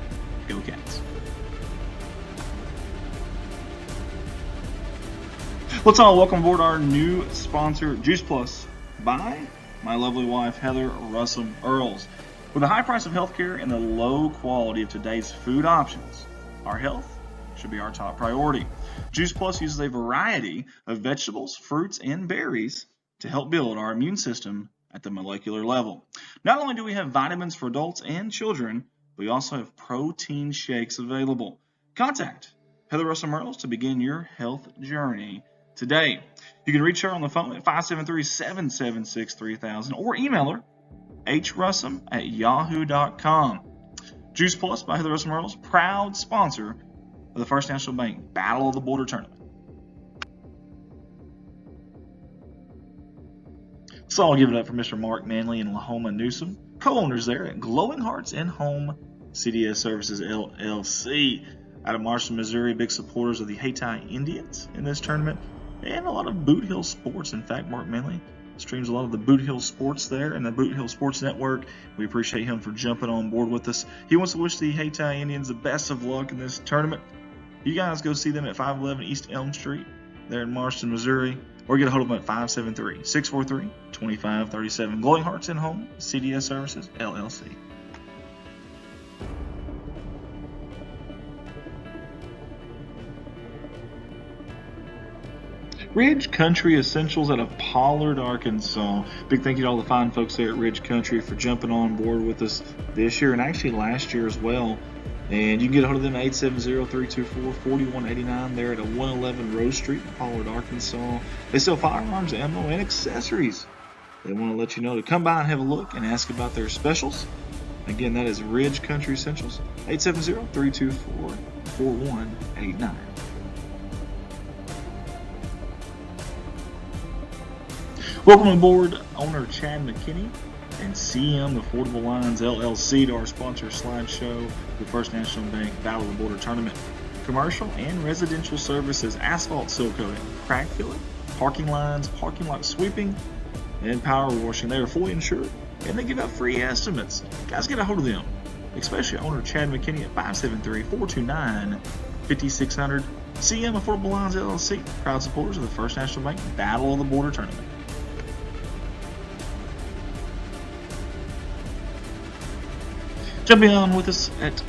go Cats. Let's all welcome aboard our new sponsor, Juice Plus, by my lovely wife, Heather Russell Earls. With the high price of healthcare and the low quality of today's food options, our health should be our top priority. Juice Plus uses a variety of vegetables, fruits, and berries to help build our immune system at the molecular level. Not only do we have vitamins for adults and children, we also have protein shakes available. Contact Heather Russell Earls to begin your health journey today. You can reach her on the phone at 573-776-3000 or email her hrussum@yahoo.com. Juice Plus by Heather Russell Earls, proud sponsor of the First National Bank Battle of the Border Tournament. So I'll give it up for Mr. Mark Manley and Lahoma Newsom, co-owners there at Glowing Hearts and Home CDS Services LLC. Out of Marston, Missouri, big supporters of the Hayti Indians in this tournament and a lot of Boot Hill sports. In fact, Mark Manley streams a lot of the Boot Hill sports there and the Boot Hill Sports Network. We appreciate him for jumping on board with us. He wants to wish the Hayti Indians the best of luck in this tournament. You guys go see them at 511 East Elm Street there in Marston, Missouri, or get a hold of them at 573-643-2537. Glowing Hearts and Home CDS Services LLC. Ridge Country Essentials out of Pollard, Arkansas. Big thank you to all the fine folks there at Ridge Country for jumping on board with us this year and actually last year as well. And you can get a hold of them at 870-324-4189 there at 111 Rose Street, Pollard, Arkansas. They sell firearms, ammo, and accessories. They want to let you know to come by and have a look and ask about their specials. Again, that is Ridge Country Essentials, 870-324-4189. Welcome aboard owner Chad McKinney and CM Affordable Lines LLC to our sponsor slideshow, the First National Bank Battle of the Border Tournament. Commercial and residential services, asphalt seal coating, crack filling, parking lines, parking lot sweeping, and power washing. They are fully insured and they give out free estimates. Guys, get a hold of them, especially owner Chad McKinney at 573-429-5600. CM Affordable Lines LLC, proud supporters of the First National Bank Battle of the Border Tournament. Jumping on with us at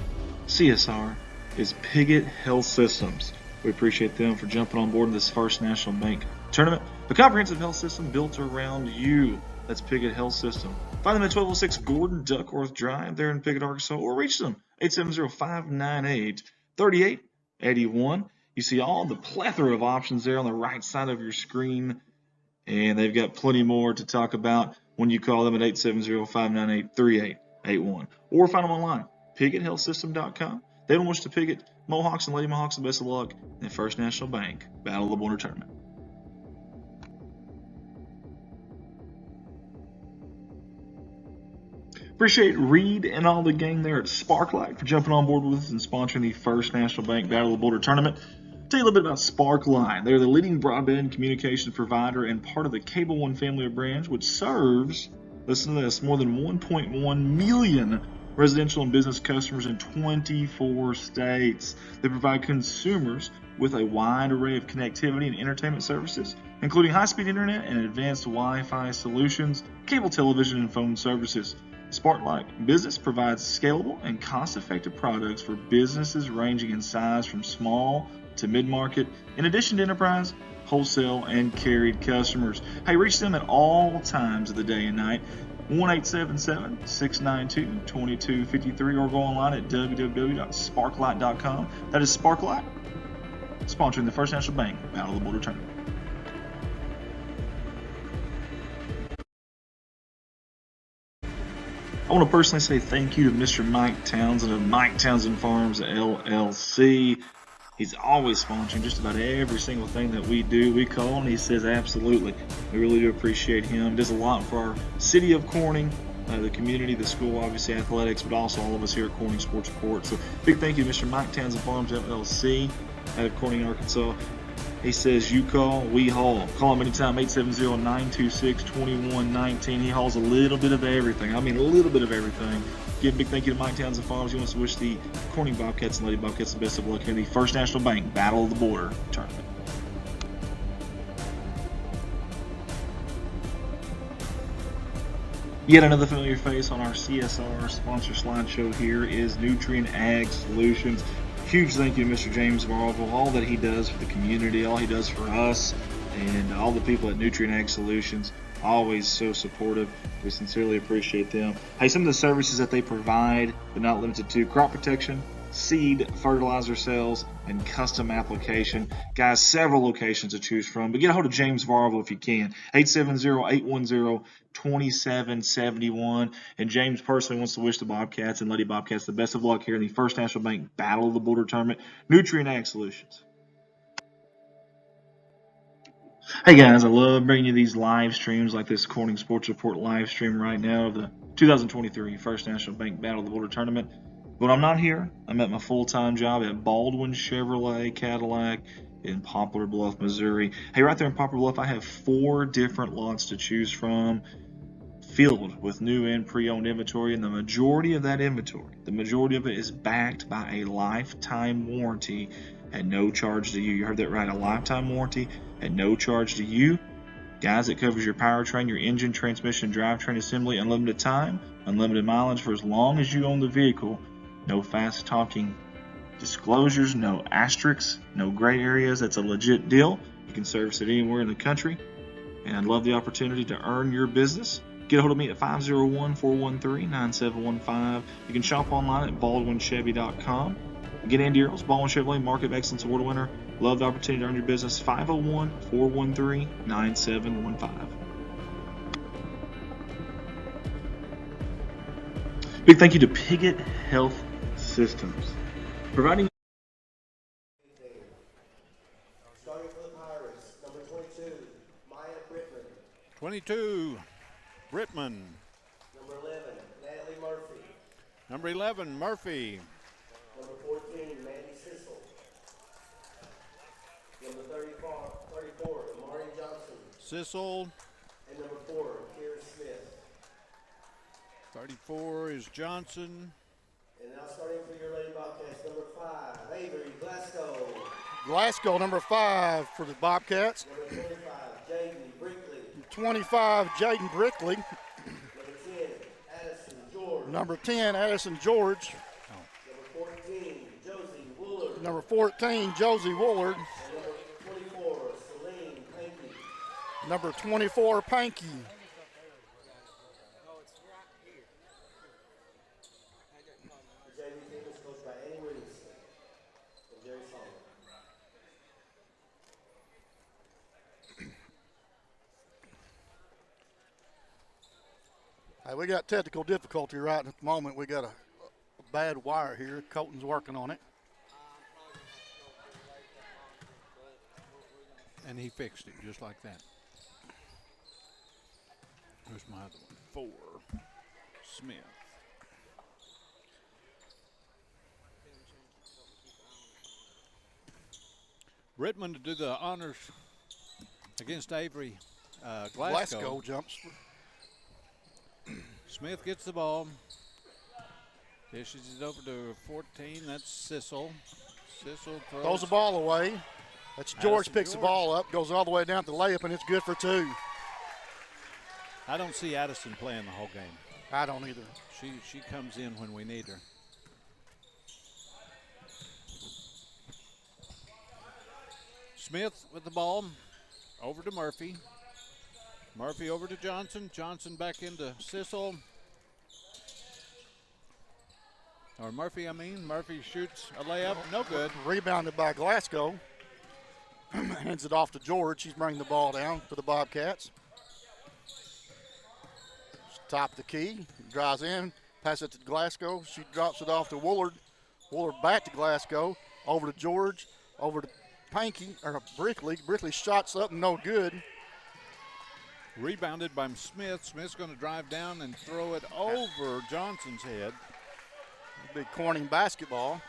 CSR is Piggott Health Systems. We appreciate them for jumping on board in this First National Bank Tournament. A comprehensive health system built around you. That's Piggott Health System. Find them at 1206 Gordon Duckworth Drive there in Piggott, Arkansas, or reach them 870-598-3881. You see all the plethora of options there on the right side of your screen, and they've got plenty more to talk about when you call them at 870-598-3881. Or find them online, PiggottHealthSystem.com. They don't wish to Piggott Mohawks and Lady Mohawks the best of luck in the First National Bank Battle of the Border Tournament. Appreciate Reed and all the gang there at Sparklight for jumping on board with us and sponsoring the First National Bank Battle of the Border Tournament. Tell you a little bit about Sparklight. They're the leading broadband communications provider and part of the Cable One family of brands, which serves, listen to this, more than 1.1 million residential and business customers in 24 states. They provide consumers with a wide array of connectivity and entertainment services, including high-speed internet and advanced Wi-Fi solutions, cable television, and phone services. Sparklight Business provides scalable and cost-effective products for businesses ranging in size from small to mid-market, in addition to enterprise, wholesale, and carried customers. Hey, reach them at all times of the day and night. 1-877-692-2253 or go online at www.sparklight.com. That is Sparklight, sponsoring the First National Bank Battle of the Border Tournament. I want to personally say thank you to Mr. Mike Townsend of Mike Townsend Farms LLC. He's always sponsoring just about every single thing that we do. We call and he says absolutely. We really do appreciate him. He does a lot for our city of Corning, the community, the school, obviously athletics, but also all of us here at Corning Sports Report. So big thank you to Mr. Mike Townsend Farms LLC out of Corning, Arkansas. He says, you call, we haul. Call him anytime, 870-926-2119. He hauls a little bit of everything. I mean, a little bit of everything. Give a big thank you to Mike Townsend Farms. He wants to wish the Corning Bobcats and Lady Bobcats the best of luck in the First National Bank Battle of the Border Tournament. Yet another familiar face on our CSR sponsor slideshow here is Nutrien Ag Solutions. Huge thank you to Mr. James Marvel, all that he does for the community, all he does for us, and all the people at Nutrien Ag Solutions. Always so supportive. We sincerely appreciate them. Hey, some of the services that they provide, but not limited to, crop protection, seed, fertilizer sales, and custom application. Guys, several locations to choose from, but get a hold of James Varvel if you can. 870-810-2771. And James personally wants to wish the Bobcats and Lady Bobcats the best of luck here in the First National Bank Battle of the Border Tournament. Nutrien Ag Solutions. Hey guys, I love bringing you these live streams like this Corning Sports Report live stream right now of the 2023 First National Bank Battle of the Border Tournament. But I'm not here. I'm at my full-time job at Baldwin Chevrolet Cadillac in Poplar Bluff, Missouri. Hey, right there in Poplar Bluff, I have 4 different lots to choose from, filled with new and pre-owned inventory, and the majority of that inventory, the majority of it is backed by a lifetime warranty at no charge to you. You heard that right, a lifetime warranty at no charge to you. Guys, it covers your powertrain, your engine, transmission, drivetrain assembly, unlimited time, unlimited mileage for as long as you own the vehicle. No fast talking disclosures, no asterisks, no gray areas. That's a legit deal. You can service it anywhere in the country. And I'd love the opportunity to earn your business. Get a hold of me at 501-413-9715. You can shop online at baldwinchevy.com. Get Andy Earls, Baldwin Chevrolet Market of Excellence Award winner. Love the opportunity to earn your business. 501-413-9715. Big thank you to Piggott Health Systems, providing. Starting for the Pirates, number 22, Maya Brittman. 22, Brittman. Number 11, Natalie Murphy. Number 11, Murphy. Number 14, Mandy Sissel. Number 34, Amari Johnson. Sissel. And number 4, Kiera Smith. 34 is Johnson. And now starting for your Lady Bobcats, number 5, Avery Glasgow. Glasgow, number 5 for the Bobcats. Number 25, Jaden Brickley. 25, Jaden Brickley. Number 10, Addison George. Number 10, Addison George. Number 14, Josie Woolard. Number 14, Josie Woolard. And number 24, Celine Pankey. Number 24, Pankey. The JV team is coached by Annie Williamson and Jerry Solomon. Hey, we got technical difficulty right at the moment. We got a bad wire here. Colton's working on it. And he fixed it just like that. Where's my other one? 4, Smith. Brittman to do the honors against Avery Glasgow. Glasgow jumps. Smith gets the ball. Dishes it over to 14. That's Sissel. Sissel Throws the ball away. That's George. Picks the ball up, goes all the way down to the layup, and it's good for 2. I don't see Addison playing the whole game. I don't either. She comes in when we need her. Smith with the ball, over to Murphy. Murphy over to Johnson. Johnson back into Sissel. Or Murphy, I mean. Murphy shoots a layup, no good. Rebounded by Glasgow. Hands it off to George. He's bringing the ball down for the Bobcats. Top of the key, drives in, pass it to Glasgow. She drops it off to Woolard. Woolard back to Glasgow, over to George, over to Panky, or Brickley. Brickley shots up, no good. Rebounded by Smith. Smith's going to drive down and throw it over Johnson's head. Big Corning basketball.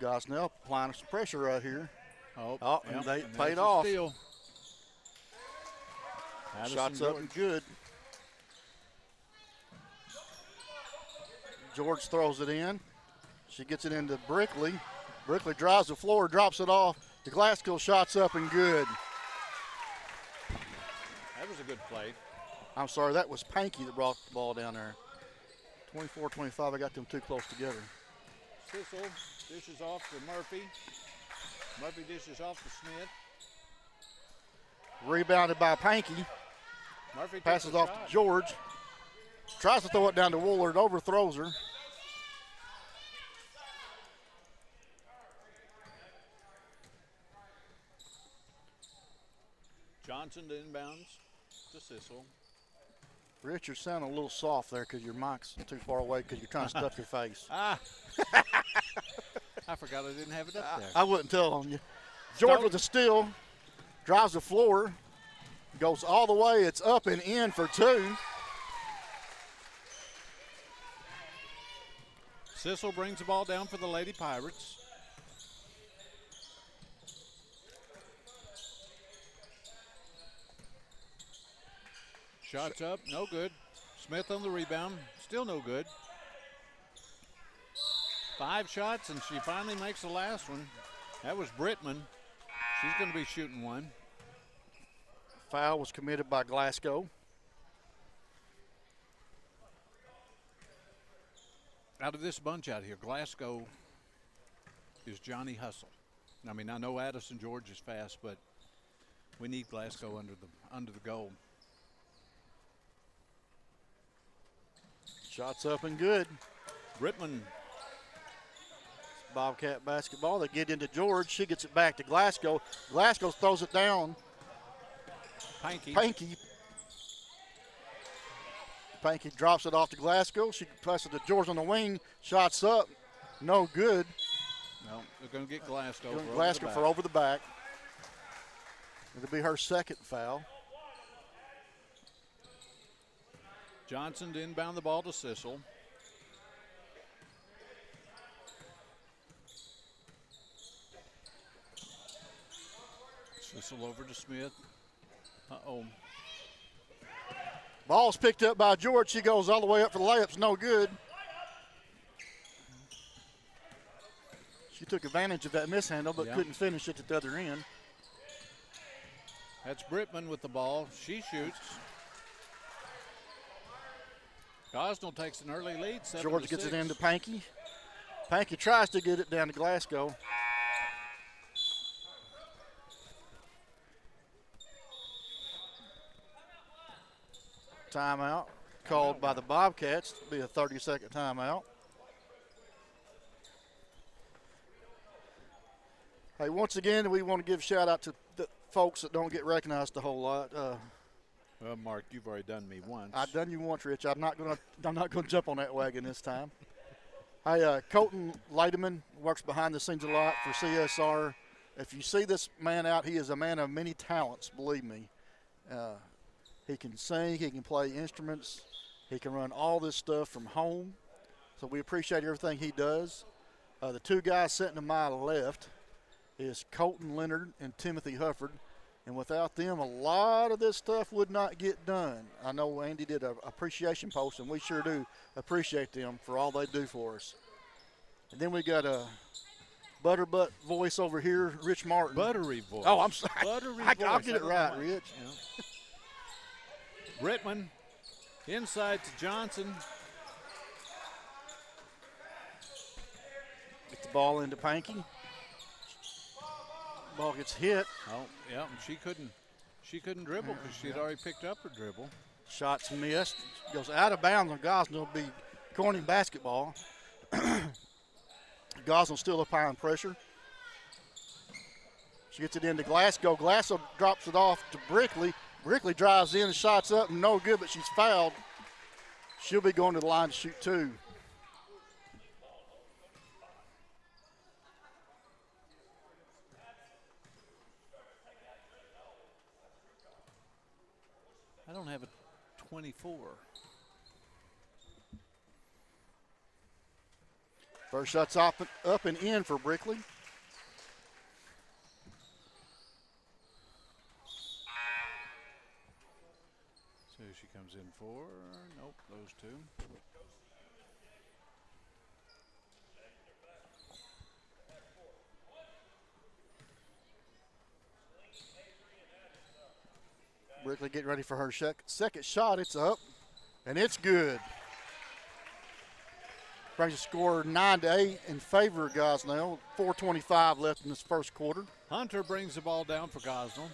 Gosnell applying some pressure right here. And they paid off. Shots up and good. George throws it in. She gets it into Brickley. Brickley drives the floor, drops it off. The Glasgow shots up and good. That was a good play. I'm sorry, that was Panky that brought the ball down there. 24-25, I got them too close together. Sissel dishes off to Murphy. Murphy dishes off to Smith. Rebounded by Panky. Murphy passes off to George. Tries to throw it down to Woolard, overthrows her. Johnson to inbounds to Sissel. Rich, you're sounding a little soft there because your mic's too far away because you're trying to stuff your face. I forgot I didn't have it up there. I wouldn't tell on you. George with a steal, drives the floor, goes all the way. It's up and in for 2. Sissel brings the ball down for the Lady Pirates. Shots up, no good. Smith on the rebound, still no good. 5 shots, and she finally makes the last one. That was Brittman. She's going to be shooting one. Foul was committed by Glasgow. Out of this bunch out here, Glasgow is Johnny Hustle. I mean, I know Addison George is fast, but we need Glasgow under the goal. Shots up and good. Brittman. Bobcat basketball. They get into George. She gets it back to Glasgow. Glasgow throws it down. Panky. Panky drops it off to Glasgow. She passes it to George on the wing. Shots up. No good. No, they're going to get Glasgow. Glasgow for over the back. It'll be her second foul. Johnson to inbound the ball to Sissel. Sissel over to Smith. Uh-oh. Ball's picked up by George. She goes all the way up for the layups. No good. She took advantage of that mishandle, but couldn't finish it at the other end. That's Brittman with the ball. She shoots. Gosnell takes an early lead. George gets it into Panky. Panky tries to get it down to Glasgow. Timeout called by the Bobcats. It'll be a 30-second timeout. Hey, once again, we want to give a shout out to the folks that don't get recognized a whole lot. Well, Mark, you've already done me once. I've done you once, Rich. I'm not gonna jump on that wagon this time. Hey, Colton Leiteman works behind the scenes a lot for CSR. If you see this man out, he is a man of many talents, believe me. He can sing, he can play instruments, he can run all this stuff from home. So we appreciate everything he does. The two guys sitting to my left is Colton Leonard and Timothy Hufford. And without them, a lot of this stuff would not get done. I know Andy did an appreciation post, and we sure do appreciate them for all they do for us. And then we got a butterbutt voice over here, Rich Martin. Buttery voice. Oh, I'm sorry. Buttery voice. I'll get it right, Rich. Yeah. Brittman inside to Johnson. Get the ball into Pankey. Ball gets hit. Oh, yeah, and she couldn't dribble because she had already picked up her dribble. Shots missed. Goes out of bounds on Gosnell. It'll be Corning basketball. Gosnell still applying pressure. She gets it into Glasgow. Glasgow drops it off to Brickley. Brickley drives in and shots up. No good, but she's fouled. She'll be going to the line to shoot two. I don't have a 24. First shot's up and in for Brickley. So she comes in for, nope, those two. Brickley getting ready for her second shot. It's up, and it's good. Brings the score 9-8 in favor of Gosnell. 4:25 left in this first quarter. Hunter brings the ball down for Gosnell.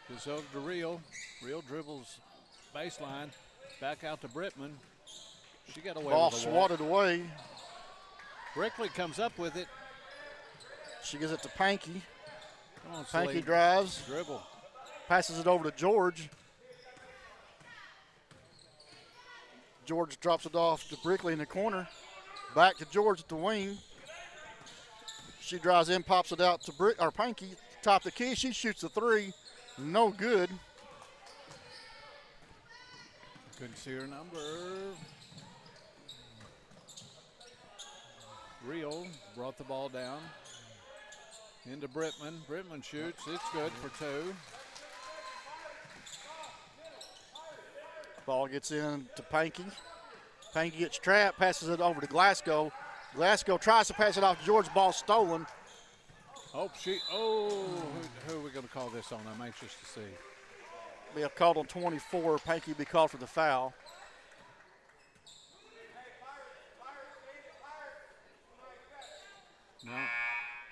Goes over to Real. Real dribbles baseline. Back out to Brittman. She got away Ball with the walk. swatted away. Brickley comes up with it. She gives it to Pankey. Come on, Pankey Slade. drives. Dribble. Passes it over to George. George drops it off to Brickley in the corner. Back to George at the wing. She drives in, pops it out to Pankey. Top the key. She shoots a three. No good. Couldn't see her number. Real brought the ball down. Into Brittman. Brittman shoots. It's good for two. Ball gets in to Pankey. Pankey gets trapped, passes it over to Glasgow. Glasgow tries to pass it off to George. Ball stolen. Who are we going to call this on? I'm anxious to see. Be a call on 24. Pankey be called for the foul.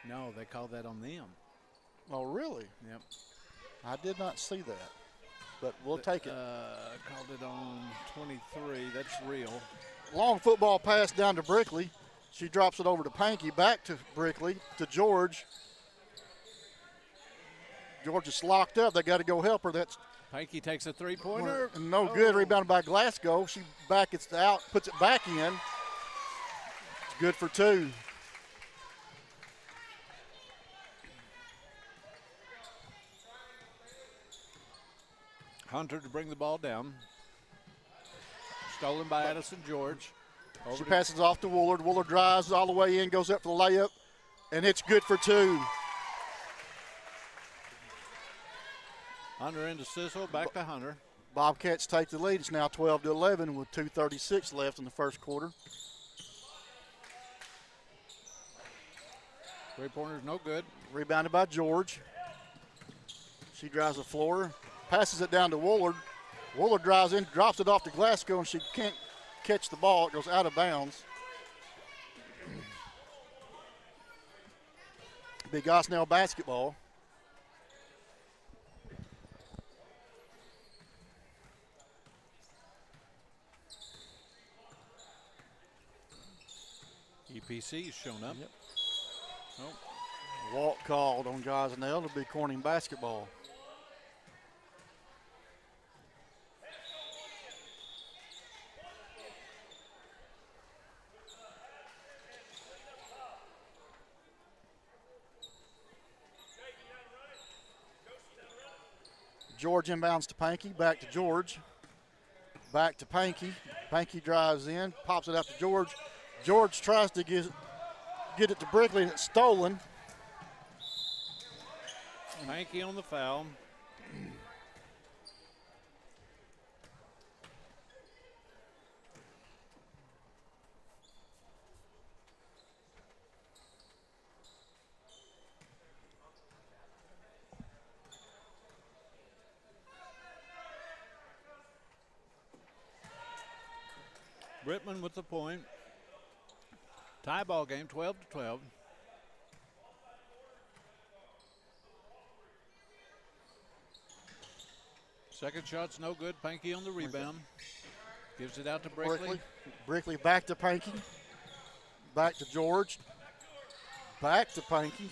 No, they called that on them. Oh, really? Yep. I did not see that, but we'll take it. Called it on 23. That's Real. Long football pass down to Brickley. She drops it over to Pankey. Back to Brickley, to George. George is locked up. They got to go help her. That's Pankey takes a three-pointer. no good. Rebounded by Glasgow. She puts it back in. It's good for two. Hunter to bring the ball down. Stolen by Addison George. She passes off to Woolard. Woolard drives all the way in, goes up for the layup, and it's good for two. Hunter into Sissel, back to Hunter. Bobcats take the lead. It's now 12-11 with 2:36 left in the first quarter. Three-pointer's no good. Rebounded by George. She drives the floor, passes it down to Woolard. Woolard drives in, drops it off to Glasgow, and she can't catch the ball. It goes out of bounds. Big Gosnell basketball. EPC's shown up. Yep. Oh. Walk called on Gosnell. It'll be Corning basketball. George inbounds to Pankey, back to George. Back to Pankey. Pankey drives in, pops it out to George. George tries to get it to Brickley, and it's stolen. Pankey on the foul. Brittman with the point. Tie ball game, 12-12. Second shot's no good. Pankey on the rebound. Gives it out to Brickley. Brickley back to Pankey. Back to George. Back to Pankey.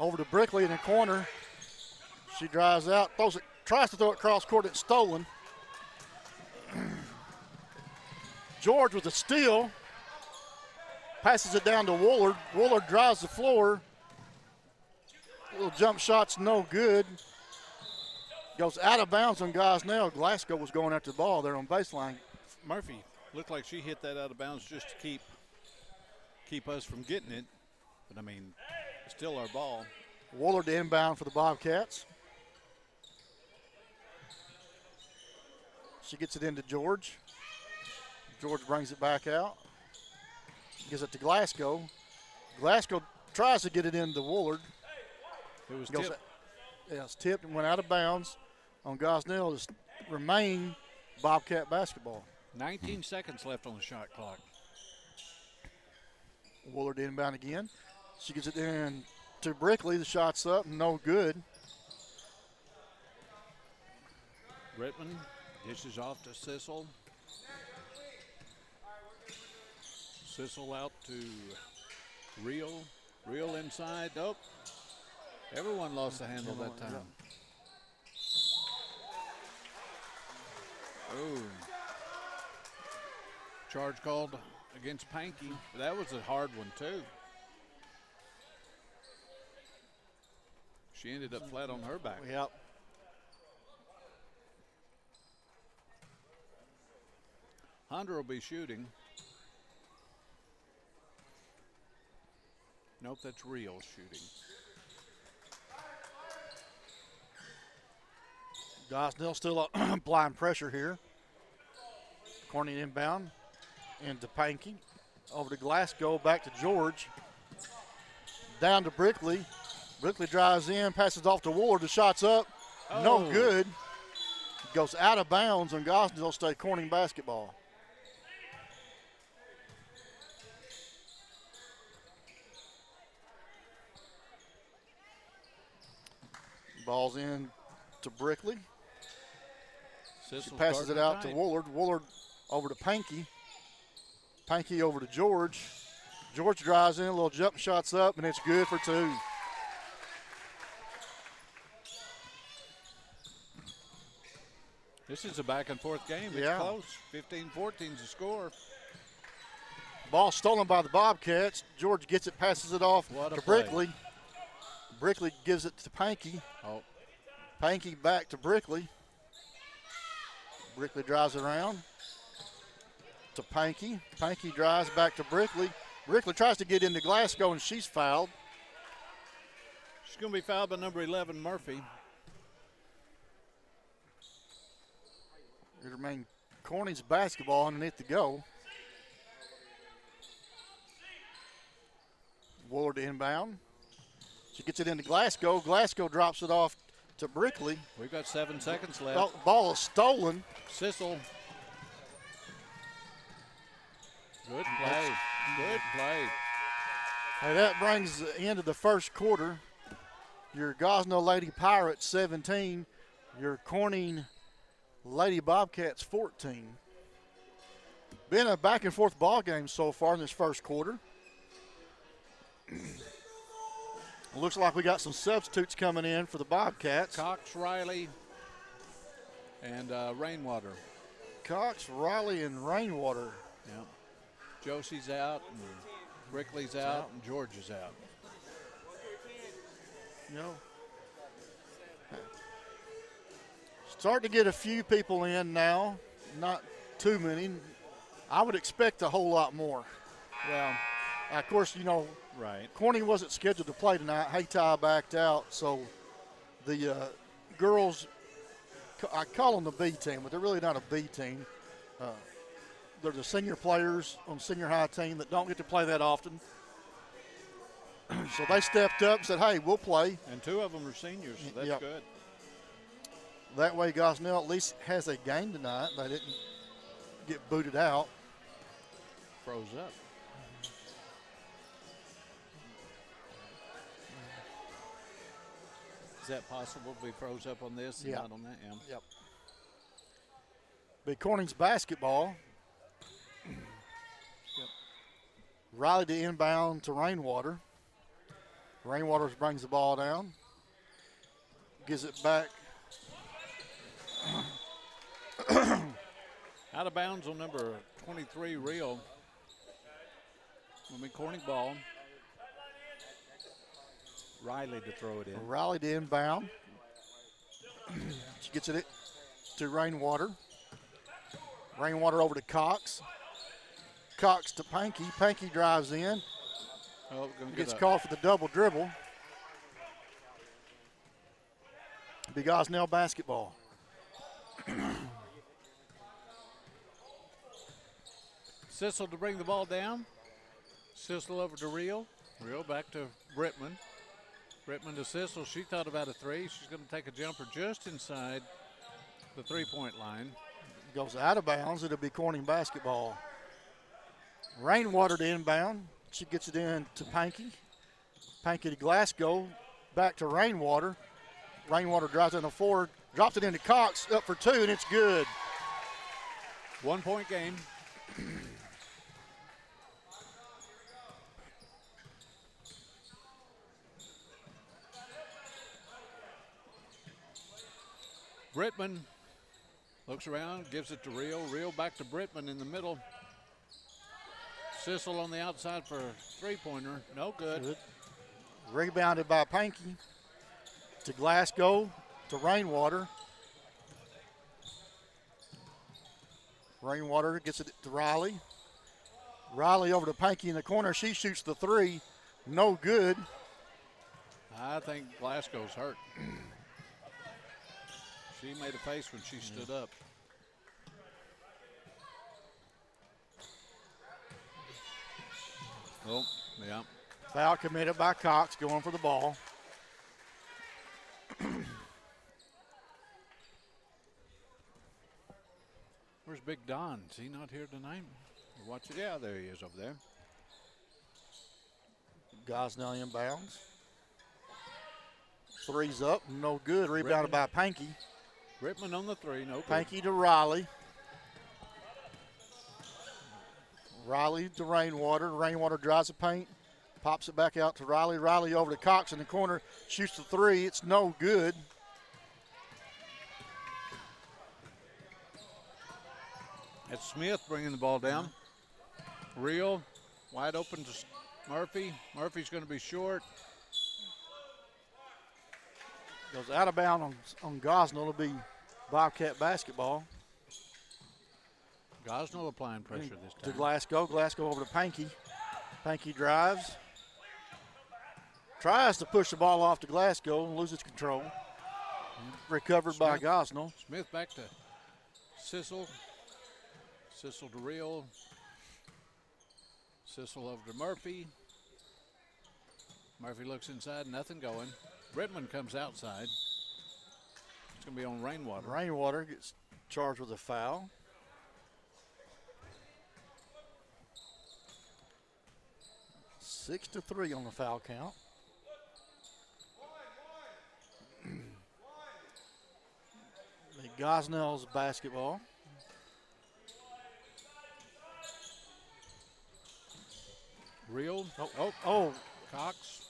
Over to Brickley in the corner. She drives out, throws it, tries to throw it cross court. It's stolen. George with a steal. Passes it down to Woolard. Woolard drives the floor. Little jump shot's no good. Goes out of bounds on Gosnell. Glasgow was going after the ball there on baseline. Murphy looked like she hit that out of bounds just to keep us from getting it. But, I mean, still our ball. Woolard inbound for the Bobcats. She gets it into George. George brings it back out. Gives it to Glasgow. Glasgow tries to get it into Woolard. It was tipped. Yeah, it's tipped and went out of bounds on Gosnell to remain Bobcat basketball. 19 seconds left on the shot clock. Woolard inbound again. She gets it in to Brickley. The shot's up, no good. Brittman dishes off to Sissel. Sissel out to Real. Real inside. Nope. Everyone lost the handle that time. Oh. Charge called against Pankey. That was a hard one, too. She ended up flat on her back. Yep. Hunter will be shooting. Nope, that's Real shooting. Gosnell still applying pressure here. Corning inbound into Pankey. Over to Glasgow, back to George. Down to Brickley. Brickley drives in, passes off to Woolard. The shot's up. Oh. No good. Goes out of bounds on Gosnell State Corning basketball. Ball's in to Brickley. She passes it out to Woolard. Woolard over to Pankey. Pankey over to George. George drives in, a little jump shot's up, and it's good for two. This is a back and forth game. It's close. 15-14 is the score. Ball stolen by the Bobcats. George gets it, passes it off to Brickley. Brickley gives it to Pankey. Oh. Pankey back to Brickley. Brickley drives around to Pankey. Pankey drives back to Brickley. Brickley tries to get into Glasgow, and she's fouled. She's going to be fouled by number 11, Murphy. It remains Corning's basketball underneath the goal. Woolard inbound. She gets it into Glasgow. Glasgow drops it off to Brickley. We've got 7 seconds left. Ball is stolen. Sissel. Good play. Good play. Hey, that brings the end of the first quarter. Your Gosnell Lady Pirates 17. Your Corning Lady Bobcats 14. Been a back and forth ball game so far in this first quarter. Looks like we got some substitutes coming in for the Bobcats. Cox, Riley, and Rainwater. Cox, Riley, and Rainwater. Yep. Josie's out, and Brickley's out, and George is out. You know, Starting to get a few people in now, not too many. I would expect a whole lot more. Well, of course, you know, right. Corning wasn't scheduled to play tonight. Hayti backed out, so the girls, I call them the B team, but they're really not a B team. They're the senior players on the senior high team that don't get to play that often. So they stepped up and said, hey, we'll play. And 2 of them are seniors, so that's good. That way Gosnell at least has a game tonight. They didn't get booted out. Froze up. Is that possible to be froze up on this and not on that? Yeah. Yep. Be Corning's basketball. Riley to inbound to Rainwater. Rainwater brings the ball down. Gives it back. Out of bounds on number 23, Rio. Will be Corning ball. Riley to throw it in. Riley to inbound. She gets it to Rainwater. Rainwater over to Cox. Cox to Pankey. Pankey drives in. Oh, gets called for the double dribble. Be Gosnell basketball. Sissel to bring the ball down. Sissel over to Rio. Rio back to Brittman. Brittman to Sissel. She thought about a 3. She's going to take a jumper just inside the 3-point line. Goes out of bounds. It'll be Corning basketball. Rainwater to inbound. She gets it in to Pankey. Pankey to Glasgow. Back to Rainwater. Rainwater drives in the forward. Drops it into Cox. Up for 2, and it's good. 1-point game. Brittman looks around, gives it to Rio. Rio back to Brittman in the middle. Sissel on the outside for a 3-pointer. No good. Rebounded by Pankey. To Glasgow, to Rainwater. Rainwater gets it to Riley. Riley over to Pankey in the corner. She shoots the 3. No good. I think Glasgow's hurt. She made a face when she stood up. Oh, yeah. Foul committed by Cox, going for the ball. Where's Big Don? Is he not here tonight? Watch it. Yeah, there he is over there. Gosnell inbounds. 3's up, no good. Rebounded by Pankey. Brittman on the 3, no good. Pankey to Riley. Riley to Rainwater. Rainwater drives the paint, pops it back out to Riley. Riley over to Cox in the corner, shoots the 3. It's no good. That's Smith bringing the ball down. Real, wide open to Murphy. Murphy's going to be short. Goes out of bounds on Gosnell. It'll be Bobcat basketball. Gosnell applying pressure this time. To Glasgow. Glasgow over to Pankey. Pankey drives. Tries to push the ball off to Glasgow and loses control. Recovered by Gosnell. Smith back to Sissel. Sissel to Real. Sissel over to Murphy. Murphy looks inside, nothing going. Brittman comes outside. It's going to be on Rainwater. Rainwater gets charged with a foul. Six to 3 on the foul count. The Gosnell's basketball. Real. Oh. Cox.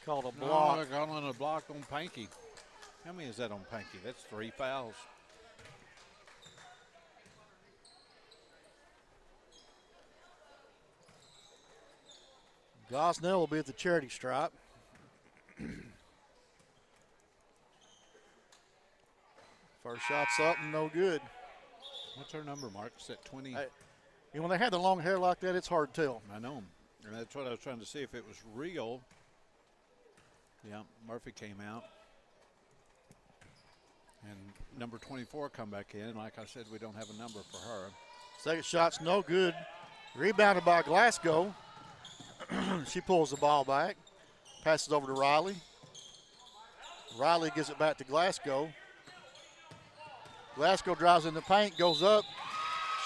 Called a block. No, they're calling a block on Pankey. How many is that on Pankey? That's 3 fouls. Gosnell will be at the charity stripe. First shot's up and no good. What's her number, Mark? Is that 20? Hey, when they had the long hair like that, it's hard to tell. I know. And that's what I was trying to see if it was real. Yeah, Murphy came out. And number 24 come back in. Like I said, we don't have a number for her. Second shot's no good. Rebounded by Glasgow. She pulls the ball back. Passes over to Riley. Riley gives it back to Glasgow. Glasgow drives in the paint, goes up.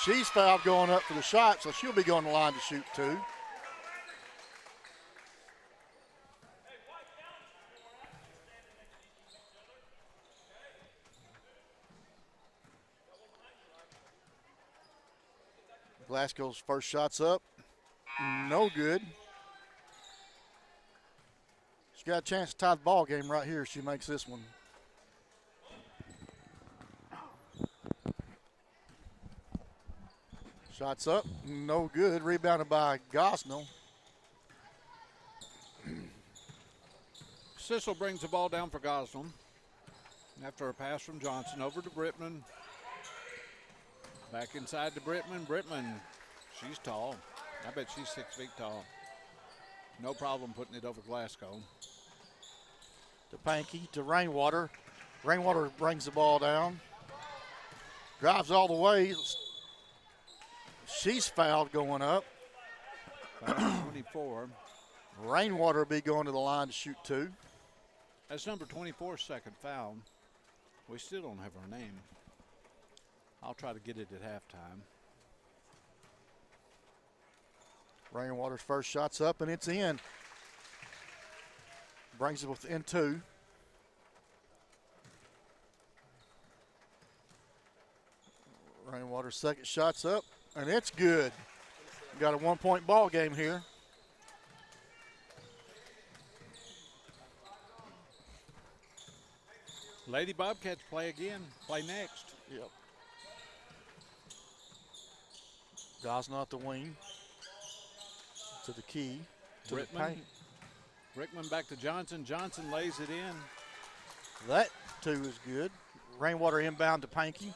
She's fouled going up for the shot, so she'll be going to the line to shoot 2. Glasgow's first shot's up. No good. She's got a chance to tie the ball game right here. She makes this one. Shots up. No good. Rebounded by Gosnell. Sissel brings the ball down for Gosnell. After a pass from Johnson over to Brittman. Back inside to Brittman. Brittman, she's tall. I bet she's 6 feet tall. No problem putting it over Glasgow. To Pankey, to Rainwater. Rainwater brings the ball down. Drives all the way. She's fouled going up. 24. Rainwater will be going to the line to shoot 2. That's number 24's second foul. We still don't have her name. I'll try to get it at halftime. Rainwater's first shot's up and it's in. Brings it within 2. Rainwater's second shot's up and it's good. We got a 1-point ball game here. Lady Bobcats play again. Play next. Yep. Gosnell at the wing. To the key. To the paint. Rickman back to Johnson. Johnson lays it in. That 2 is good. Rainwater inbound to Pankey.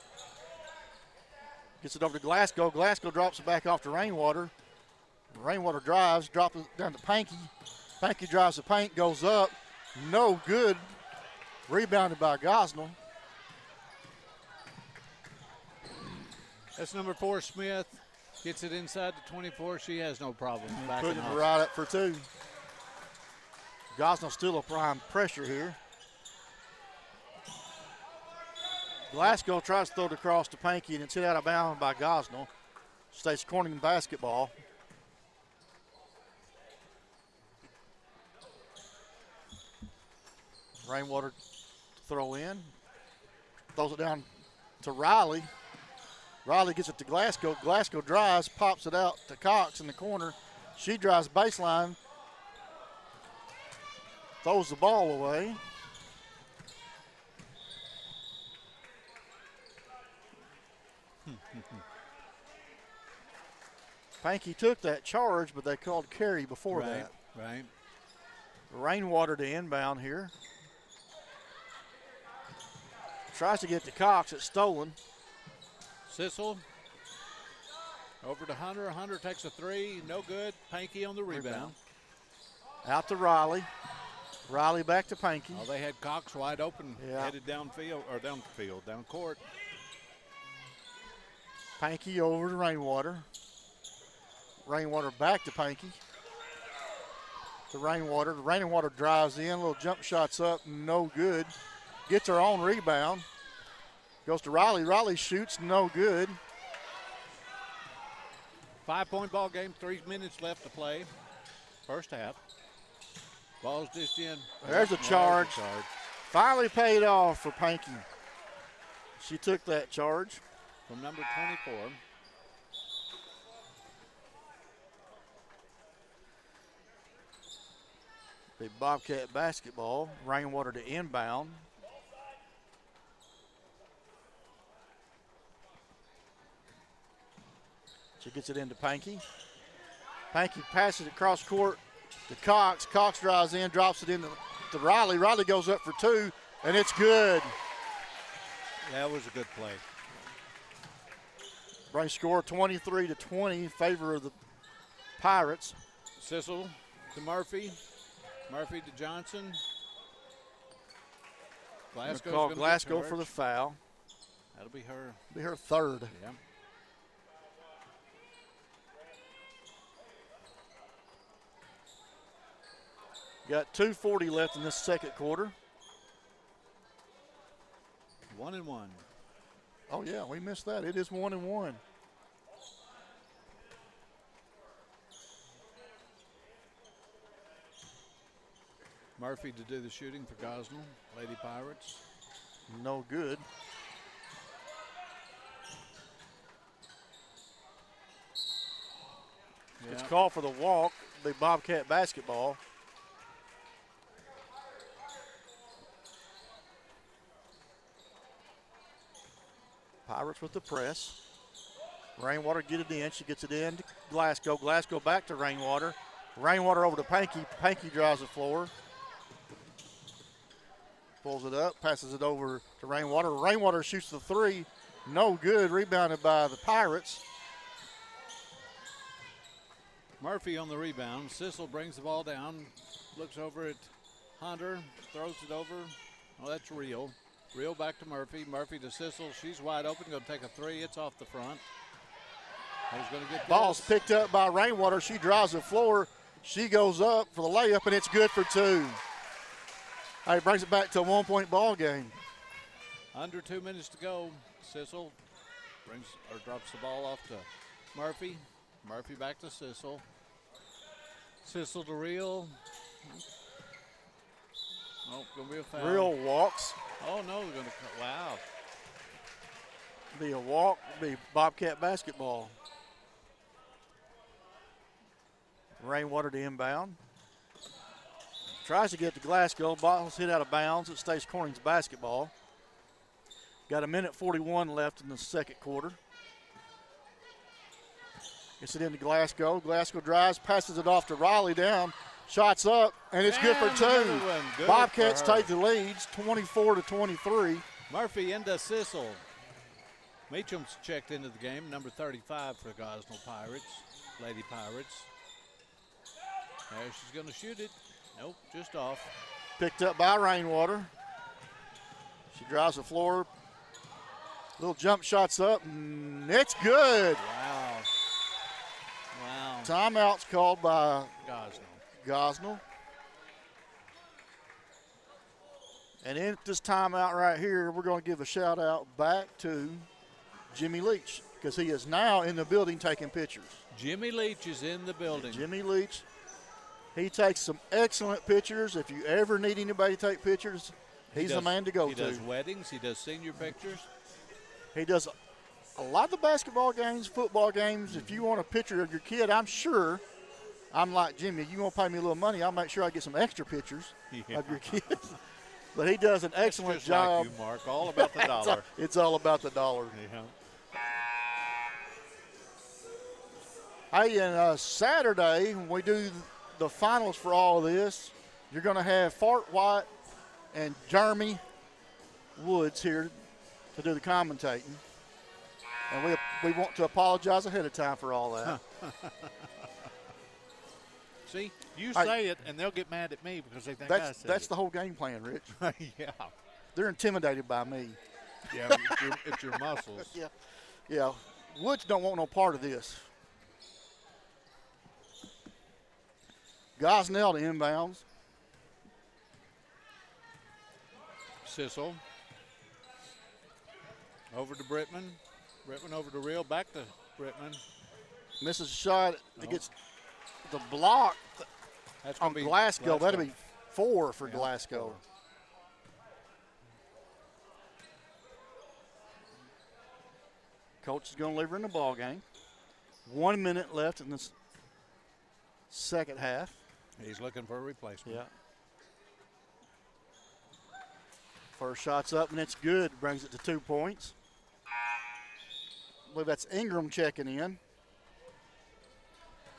Gets it over to Glasgow. Glasgow drops it back off to Rainwater. Rainwater drives, drops it down to Pankey. Pankey drives the paint, goes up. No good. Rebounded by Gosnell. That's number 4, Smith. Gets it inside the 24. She has no problem backing Putting off. it right up for 2. Gosnell still applying pressure here. Glasgow tries to throw it across to Pankey, and it's hit out of bounds by Gosnell. Stays Corning basketball. Rainwater throw in. Throws it down to Riley. Riley gets it to Glasgow. Glasgow drives, pops it out to Cox in the corner. She drives baseline. Throws the ball away. Pankey took that charge, but they called carry before that. Right. Rainwater to inbound here. Tries to get to Cox. It's stolen. Sissel over to Hunter. Hunter takes a 3. No good. Pankey on the rebound. Out to Riley. Riley back to Pankey. Oh, they had Cox wide open, Yeah. headed downfield, or down court. Pankey over to Rainwater. Rainwater back to Pankey. To Rainwater. Rainwater drives in. Little jump shots up. No good. Gets her own rebound. Goes to Riley. Riley shoots. No good. 5-point ball game. 3 minutes left to play. First half. Ball's dished in. There's a charge. Finally paid off for Pankey. She took that charge. From number 24. Big Bobcat basketball. Rainwater to inbound. She gets it into Pankey. Pankey passes it across court to Cox. Cox drives in, drops it into to Riley. Riley goes up for 2, and it's good. That was a good play. Brings score 23-20 in favor of the Pirates. Sissel to Murphy. Murphy to Johnson. Glasgow's Call gonna Glasgow get for the charged. foul. That'll be her. Be her third. Yeah. Got 2:40 left in this second quarter. 1-1. Oh yeah, we missed that. It is 1-1. Murphy to do the shooting for Gosnell. Lady Pirates. No good. It's Yeah. called for the walk, the Bobcat basketball. Pirates with the press. Rainwater get it in. She gets it in to Glasgow. Glasgow back to Rainwater. Rainwater over to Panky. Panky drives the floor. Pulls it up, passes it over to Rainwater. Rainwater shoots the three. No good. Rebounded by the Pirates. Murphy on the rebound. Sissel brings the ball down. Looks over at Hunter. Throws it over. Oh, that's Real. Real back to Murphy. Murphy to Sissel. She's wide open. Going to take a three. It's off the front. Who's going to get this? Ball's picked up by Rainwater. She drives the floor. She goes up for the layup, and it's good for two. All right, brings it back to a 1-point ball game. Under 2 minutes to go. Sissel brings or drops the ball off to Murphy. Murphy back to Sissel. Sissel to Real. Oh, going to be a foul. Real walks. Oh, no, they're going to, wow. Be a walk, be Bobcat basketball. Rainwater to inbound. Tries to get to Glasgow. Ball's hit out of bounds. It stays Corning's basketball. Got 1:41 left in the second quarter. Gets it into Glasgow. Glasgow drives, passes it off to Riley down. Shots up, and it's good for And two. another one. Good Bobcats for her. take the leads, 24-23. Murphy into Sissel. Meacham's checked into the game, number 35 for Gosnell Pirates, Lady Pirates. There she's going to shoot it. Nope, just off. Picked up by Rainwater. She drives the floor. Little jump shots up, and it's good. Wow. Wow. Timeout's called by Gosnell. Gosnell. And in this timeout right here, we're going to give a shout out back to Jimmy Leach because he is now in the building taking pictures. Jimmy Leach is in the building. Jimmy Leach, he takes some excellent pictures. If you ever need anybody to take pictures, he's the man to go He to. does weddings. He does senior pictures. He does a lot of the basketball games, football games. If you want a picture of your kid, I'm sure, I'm like Jimmy, you want to pay me a little money, I'll make sure I get some extra pictures of your kids. But he does an excellent Just job. like you, Mark. All about the dollar. It's all about the dollar. Yeah. Hey, and Saturday, when we do the finals for all of this, you're going to have Fart White and Jeremy Woods here to do the commentating. And we want to apologize ahead of time for all that. See, you I- say it, and they'll get mad at me because they think I said That's it. the whole game plan, Rich. Yeah. They're intimidated by me. Yeah, it's your muscles. Yeah, Woods don't want no part of this. Gosnell to inbounds. Sissel. Over to Brittman. Brittman over to Real. Back to Brittman. Misses a shot. No. It gets the block That's on gonna be Glasgow. That'll be 4 for Yeah, Glasgow. 4. Coach is going to leave her in the ball game. 1 minute left in this second half. He's looking for a replacement. Yeah. First shot's up and it's good. Brings it to 2 points. I believe that's Ingram checking in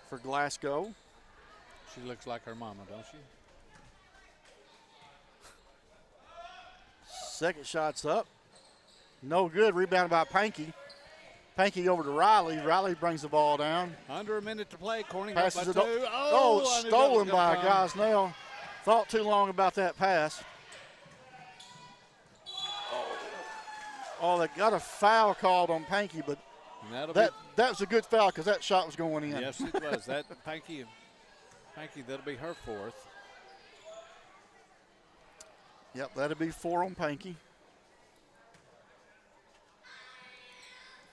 for Glasgow. She looks like her mama, don't she? Second shot's up. No good. Rebounded by Pankey. Pankey over to Riley. Riley brings the ball down. Under a minute to play. Corning Passes up by it. two. Oh, I knew that was stolen by gonna come. Gosnell. Thought too long about that pass. Oh, they got a foul called on Pankey, but that was a good foul because that shot was going in. Yes, it was. That Pankey, that'll be her fourth. Yep, that'll be 4 on Pankey.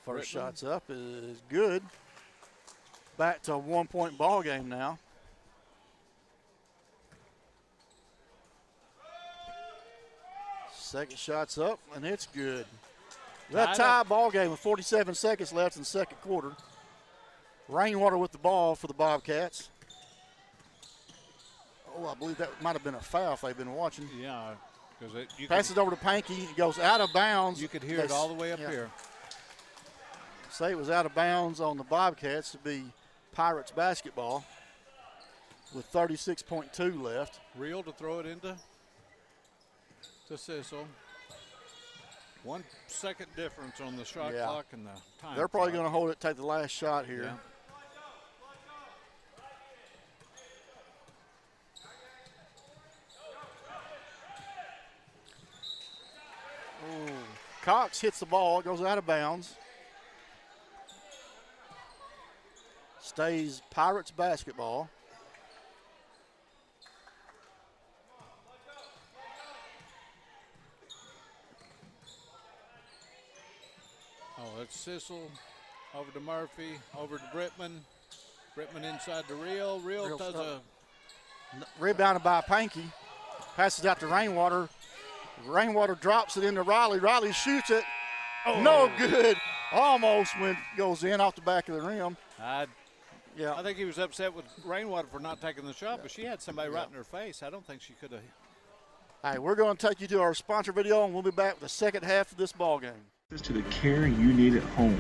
First shot's up is good. Back to a 1-point ball game now. Second shot's up, and it's good. That tie ball game with 47 seconds left in the second quarter. Rainwater with the ball for the Bobcats. Oh, I believe that might have been a foul if they've been watching. Yeah. Passes over to Pankey. It goes out of bounds. You could hear it all the way up here. Say it was out of bounds on the Bobcats to be Pirates basketball with 36.2 left. Real to throw it into Sissel. 1 second difference on the shot clock and the time. They're probably going to hold it, take the last shot here. Yeah. Ooh. Cox hits the ball, it goes out of bounds. Stays Pirates basketball. Oh, it's Sissel over to Murphy, over to Brittman. Brittman inside to Real. Real does a rebounded by Pankey. Passes out to Rainwater. Rainwater drops it into Riley. Riley shoots it. Oh. No good. Almost goes in off the back of the rim. I think he was upset with Rainwater for not taking the shot, but she had somebody right in her face. I don't think she could have. All right, we're going to take you to our sponsor video, and we'll be back with the second half of this ball game. To the care you need at home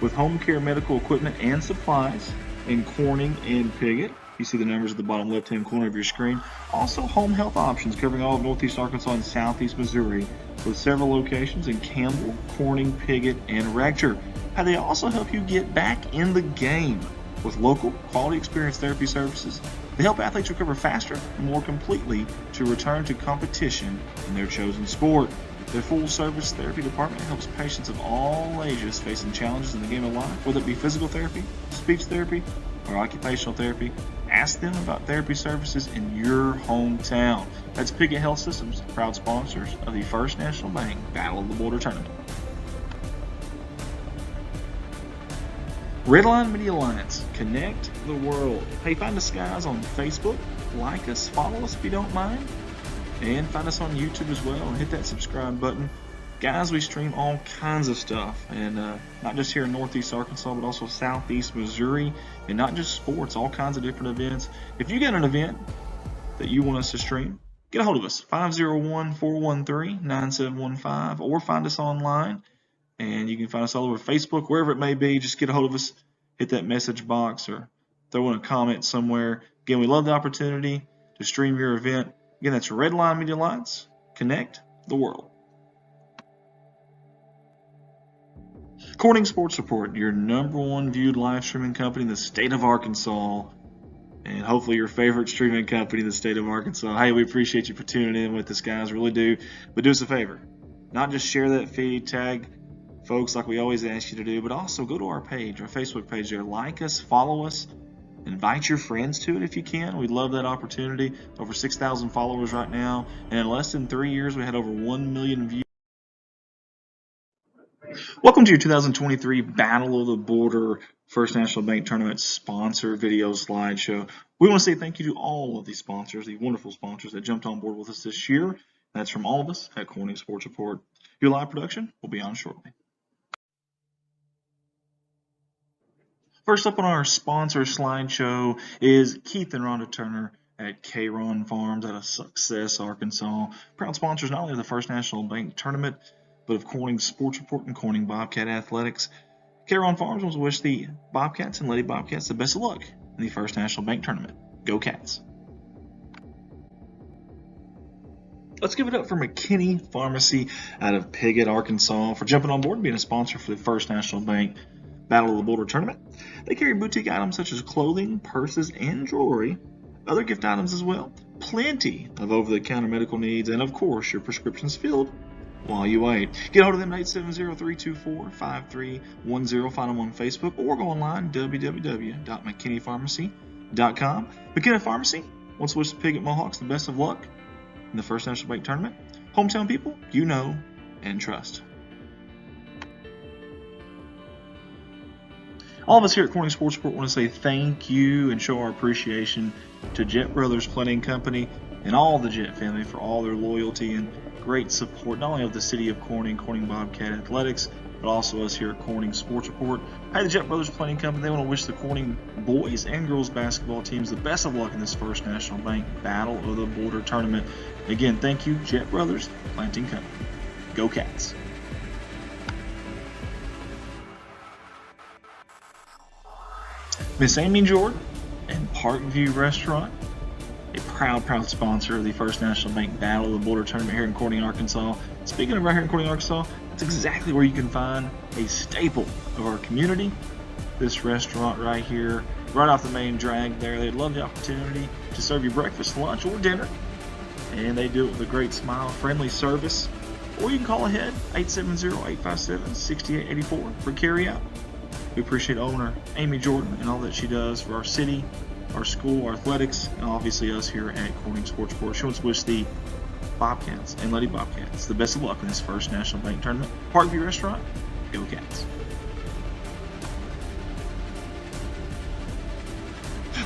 with home care medical equipment and supplies in Corning and Piggott. You see the numbers at the bottom left-hand corner of your screen. Also, home health options covering all of Northeast Arkansas and Southeast Missouri with several locations in Campbell, Corning, Piggott, and Rector. And they also help you get back in the game with local, quality experience therapy services. They help athletes recover faster and more completely to return to competition in their chosen sport. Their full-service therapy department helps patients of all ages facing challenges in the game of life, whether it be physical therapy, speech therapy, or occupational therapy. Ask them about therapy services in your hometown. That's Piggott Health Systems, proud sponsors of the First National Bank Battle of the Border Tournament. Redline Media Alliance, connect the world. Hey, find us guys on Facebook, like us, follow us if you don't mind. And find us on YouTube as well and hit that subscribe button. Guys, we stream all kinds of stuff, and not just here in Northeast Arkansas, but also Southeast Missouri, and not just sports, all kinds of different events. If you got an event that you want us to stream, get a hold of us, 501-413-9715, or find us online, and you can find us all over Facebook, wherever it may be. Just get a hold of us, hit that message box, or throw in a comment somewhere. Again, we love the opportunity to stream your event. Again, that's Redline Media Alliance. Connect the world. Corning Sports Report, your #1 viewed live streaming company in the state of Arkansas, and hopefully your favorite streaming company in the state of Arkansas. Hey, we appreciate you for tuning in with us, guys. Really do. But do us a favor. Not just share that feed, tag folks like we always ask you to do, but also go to our page, our Facebook page there. Like us, follow us. Invite your friends to it if you can. We'd love that opportunity. Over 6,000 followers right now. And in less than 3 years, we had over 1 million views. Welcome to your 2023 Battle of the Border First National Bank Tournament sponsor video slideshow. We want to say thank you to all of the sponsors, the wonderful sponsors that jumped on board with us this year. That's from all of us at Corning Sports Report. Your live production will be on shortly. First up on our sponsor slideshow is Keith and Rhonda Turner at K-Ron Farms out of Success, Arkansas. Proud sponsors not only of the First National Bank Tournament, but of Corning Sports Report and Corning Bobcat Athletics. K-Ron Farms wants to wish the Bobcats and Lady Bobcats the best of luck in the First National Bank Tournament. Go Cats! Let's give it up for McKinney Pharmacy out of Piggott, Arkansas, for jumping on board and being a sponsor for the First National Bank Battle of the Boulder Tournament. They carry boutique items such as clothing, purses, and jewelry, other gift items as well, plenty of over-the-counter medical needs, and of course your prescriptions filled while you wait. Get a hold of them at 870-324-5310. Find them on Facebook or go online, www.mckinneypharmacy.com. McKinney Pharmacy wants to wish the Piggott Mohawks the best of luck in the First National Bank Tournament. Hometown people, you know and trust. All of us here at Corning Sports Report want to say thank you and show our appreciation to Jet Brothers Planning Company and all the Jet family for all their loyalty and great support, not only of the city of Corning, Corning Bobcat Athletics, but also us here at Corning Sports Report. Hey, the Jet Brothers Planning Company, they want to wish the Corning boys and girls basketball teams the best of luck in this First National Bank Battle of the Boulder Tournament. Again, thank you, Jet Brothers Planting Company. Go Cats. Miss Amy Jordan and Parkview Restaurant, a proud sponsor of the First National Bank Battle of the Boulder Tournament here in Corning, Arkansas. Speaking of right here in Corning, Arkansas, that's exactly where you can find a staple of our community. This restaurant right here, right off the main drag there. They'd love the opportunity to serve you breakfast, lunch, or dinner. And they do it with a great smile, friendly service. Or you can call ahead, 870-857-6884 for carry-out. We appreciate owner Amy Jordan and all that she does for our city, our school, our athletics, and obviously us here at Corning Sports Report. She wants to wish the Bobcats and Lady Bobcats the best of luck in this First National Bank Tournament. Parkview Restaurant, go Cats.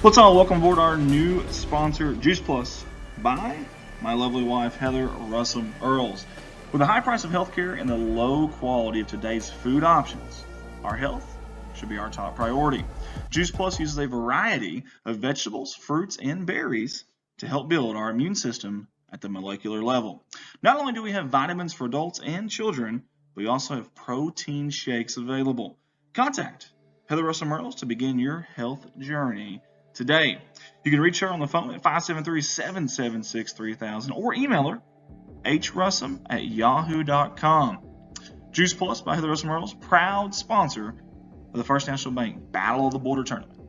Let's all welcome aboard our new sponsor, Juice Plus, by my lovely wife, Heather Russell Earls. With the high price of healthcare and the low quality of today's food options, our health should be our top priority. Juice Plus uses a variety of vegetables, fruits, and berries to help build our immune system at the molecular level. Not only do we have vitamins for adults and children, we also have protein shakes available. Contact Heather Russell Earls to begin your health journey today. You can reach her on the phone at 573-776-3000 or email her hrussum@yahoo.com. Juice Plus by Heather Russell Earls, proud sponsor of the First National Bank Battle of the Boulder Tournament.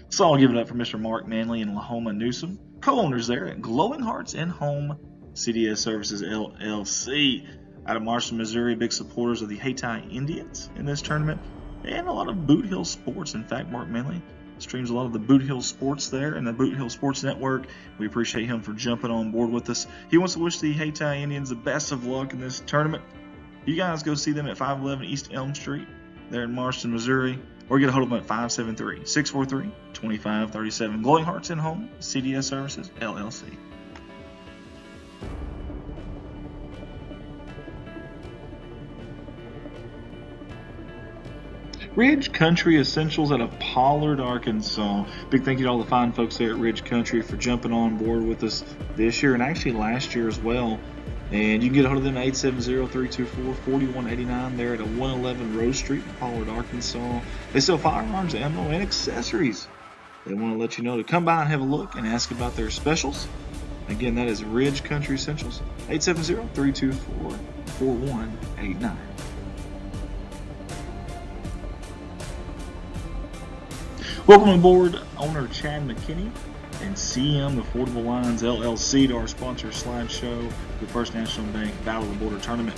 So I'll give it up for Mr. Mark Manley and Lahoma Newsom, co-owners there at Glowing Hearts and Home CDS Services LLC. Out of Marston, Missouri, big supporters of the Hayti Indians in this tournament and a lot of Boot Hill sports. In fact, Mark Manley streams a lot of the Boot Hill sports there and the Boot Hill Sports Network. We appreciate him for jumping on board with us. He wants to wish the Hayti Indians the best of luck in this tournament. You guys go see them at 511 East Elm Street there in Marston, Missouri, or get a hold of them at 573-643-2537. Glowing Hearts and Home CDS Services LLC. Ridge Country Essentials out of Pollard, Arkansas. Big thank you to all the fine folks there at Ridge Country for jumping on board with us this year and actually last year as well. And you can get a hold of them at 870-324-4189 there at 111 Rose Street in Pollard, Arkansas. They sell firearms, ammo, and accessories. They want to let you know to come by and have a look and ask about their specials. Again, that is Ridge Country Essentials, 870-324-4189. Welcome aboard owner Chad McKinney and CM Affordable Lines LLC to our sponsor slideshow, the First National Bank Battle of the Boulder Tournament.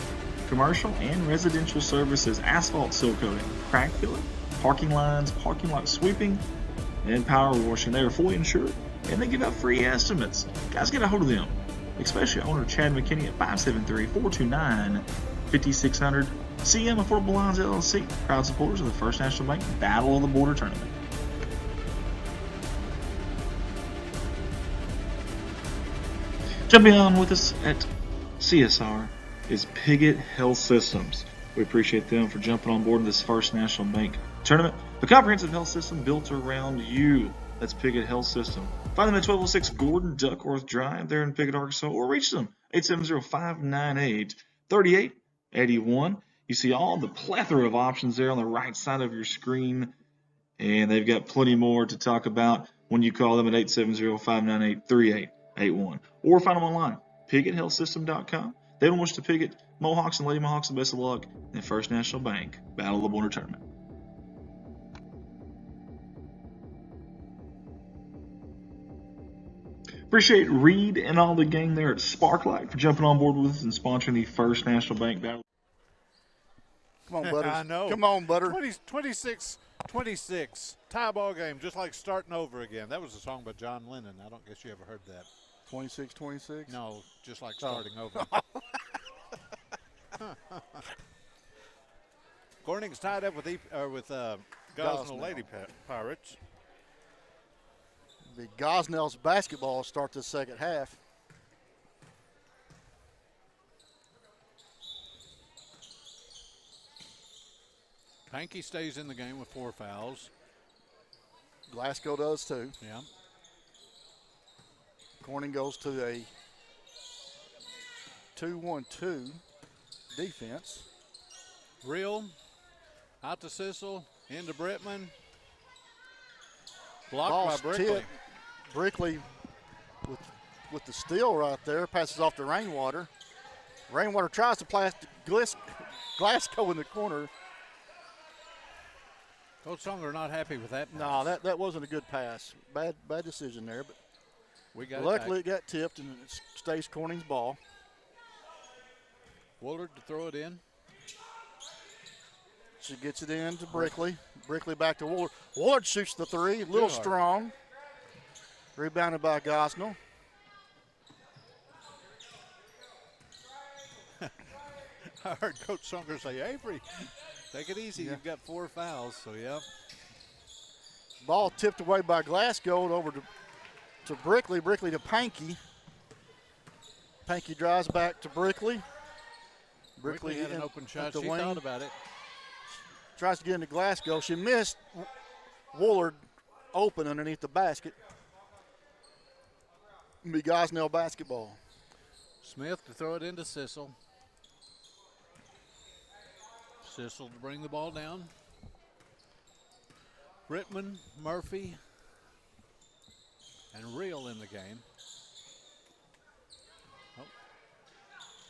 Commercial and residential services, asphalt seal coating, crack filling, parking lines, parking lot sweeping, and power washing. They are fully insured and they give out free estimates. Guys, get a hold of them, especially owner Chad McKinney at 573-429-5600. CM Affordable Lines LLC, proud supporters of the First National Bank Battle of the Boulder Tournament. Jumping on with us at CSR is Piggott Health Systems. We appreciate them for jumping on board in this First National Bank Tournament. A comprehensive health system built around you. That's Piggott Health System. Find them at 1206 Gordon Duckworth Drive there in Piggott, Arkansas, or reach them 870-598-3881. You see all the plethora of options there on the right side of your screen. And they've got plenty more to talk about when you call them at 870-598-3881. Or find them online, PigotHealthSystem.com. They don't wish to Pigot, Mohawks and Lady Mohawks the best of luck in the First National Bank Battle of the Border Tournament. Appreciate Reed and all the gang there at Sparklight for jumping on board with us and sponsoring the First National Bank Battle. Come on, Butter. I know. Come on, Butter. 26, tie ball game, just like starting over again. That was a song by John Lennon. I don't guess you ever heard that. 26-26? No, just like starting over. Corning's tied up with Gosnell Lady Pirates. The Gosnell's basketball start the second half. Pankey stays in the game with 4 fouls. Glasgow does too. Yeah. Corning goes to a 2-1-2 defense. Real, out to Sissel, into Brittman. Blocked Ball's by Brickley. tipped. Brickley with the steal right there, passes off to Rainwater. Rainwater tries to plastic Glasgow in the corner. Coach Songer not happy with that. No, that wasn't a good pass. Bad decision there, but we got luckily it got tipped and it stays Corning's ball. Woolard to throw it in. She gets it in to Brickley. Brickley back to Woolard. Woolard shoots the three, a little strong. Rebounded by Gosnell. I heard Coach Songer say, Avery, take it easy. You've got 4 fouls, so yeah. Ball tipped away by Glasgow over to Brickley. Brickley to Pankey. Pankey drives back to Brickley. Brickley had an open shot. She thought about it. Tries to get into Glasgow. She missed. Woolard open underneath the basket. Be Gosnell basketball. Smith to throw it into Sissel. Sissel to bring the ball down. Brittman, Murphy, and Real in the game. Oh.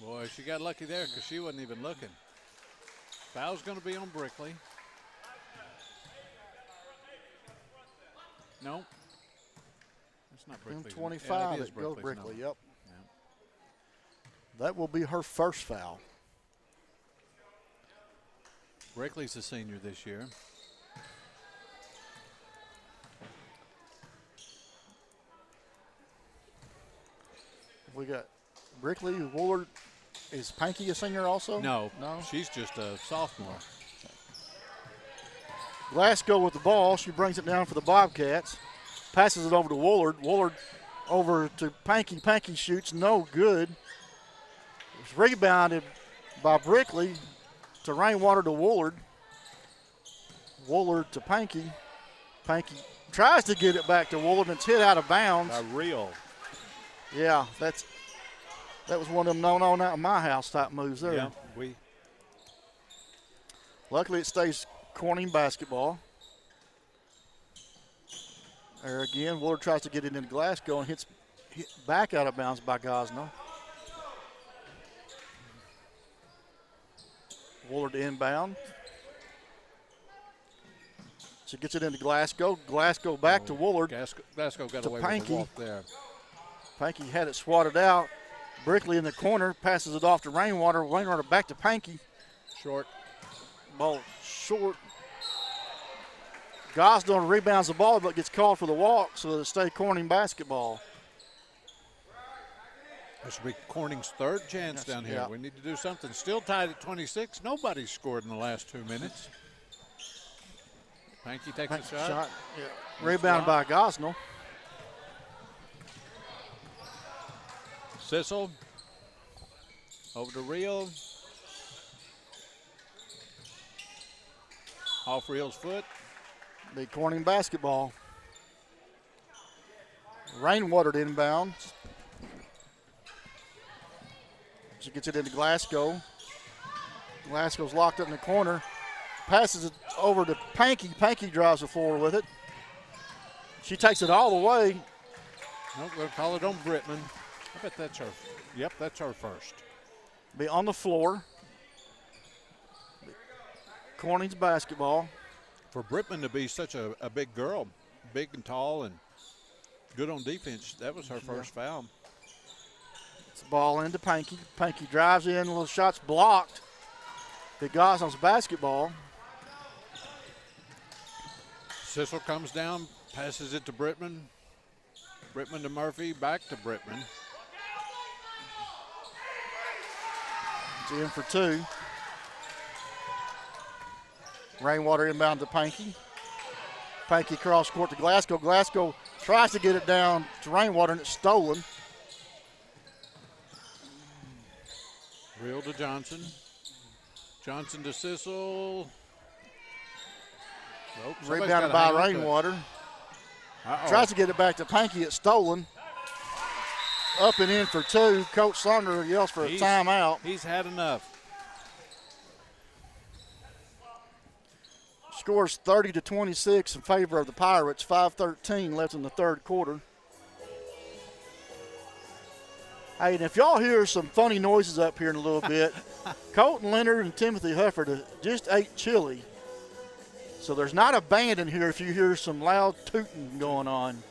Boy, she got lucky there because she wasn't even looking. Foul's going to be on Brickley. No. It's not Brickley. 25, it goes Brickley, yep. Yeah. That will be her first foul. Brickley's a senior this year. We got Brickley, Woolard. Is Pankey a senior also? No, she's just a sophomore. Glasgow with the ball. She brings it down for the Bobcats. Passes it over to Woolard. Woolard over to Pankey. Pankey shoots no good. It's rebounded by Brickley to Rainwater to Woolard. Woolard to Pankey. Pankey tries to get it back to Woolard and it's hit out of bounds. By Real. Yeah, that was one of them no, not in my house type moves there. Yeah, Luckily, it stays Corning basketball. There again, Woolard tries to get it into Glasgow and hit back out of bounds by Gosnell. Woolard inbound. She gets it into Glasgow. Glasgow back to Woolard. Glasgow got away with the walk there. Pankey had it swatted out. Brickley in the corner, passes it off to Rainwater. Rainwater back to Pankey. Short. Ball short. Gosnell rebounds the ball, but gets called for the walk, so it'll stay Corning basketball. This will be Corning's third chance down here. Yeah. We need to do something. Still tied at 26. Nobody's scored in the last 2 minutes. Pankey takes a shot. Yeah. Rebound by Gosnell. Sissel. Over to Real. Off Real's foot. Big Corning basketball. Rainwater inbound. She gets it into Glasgow. Glasgow's locked up in the corner. Passes it over to Panky. Panky drives the floor with it. She takes it all the way. Nope, we'll call it on Brittman. I bet that's her. Yep, that's her first. Be on the floor. Corning's basketball. For Brittman to be such a big girl, big and tall and good on defense, that was her first foul. It's the ball into Panky. Panky drives in, little shots blocked. Big Gosnell's basketball. Sissel comes down, passes it to Brittman. Brittman to Murphy, back to Brittman. It's in for two. Rainwater inbound to Panky. Panky cross court to Glasgow. Glasgow tries to get it down to Rainwater, and it's stolen. Reel to Johnson. Johnson to Sissel. Nope, Rebounded by Rainwater. Tries to get it back to Panky. It's stolen. Up and in for two. Coach Saunders yells for a timeout. He's had enough. Scores 30-26 in favor of the Pirates. 5:13 left in the third quarter. Hey, and if y'all hear some funny noises up here in a little bit, Colton Leonard and Timothy Hufford just ate chili. So there's not a band in here if you hear some loud tooting going on.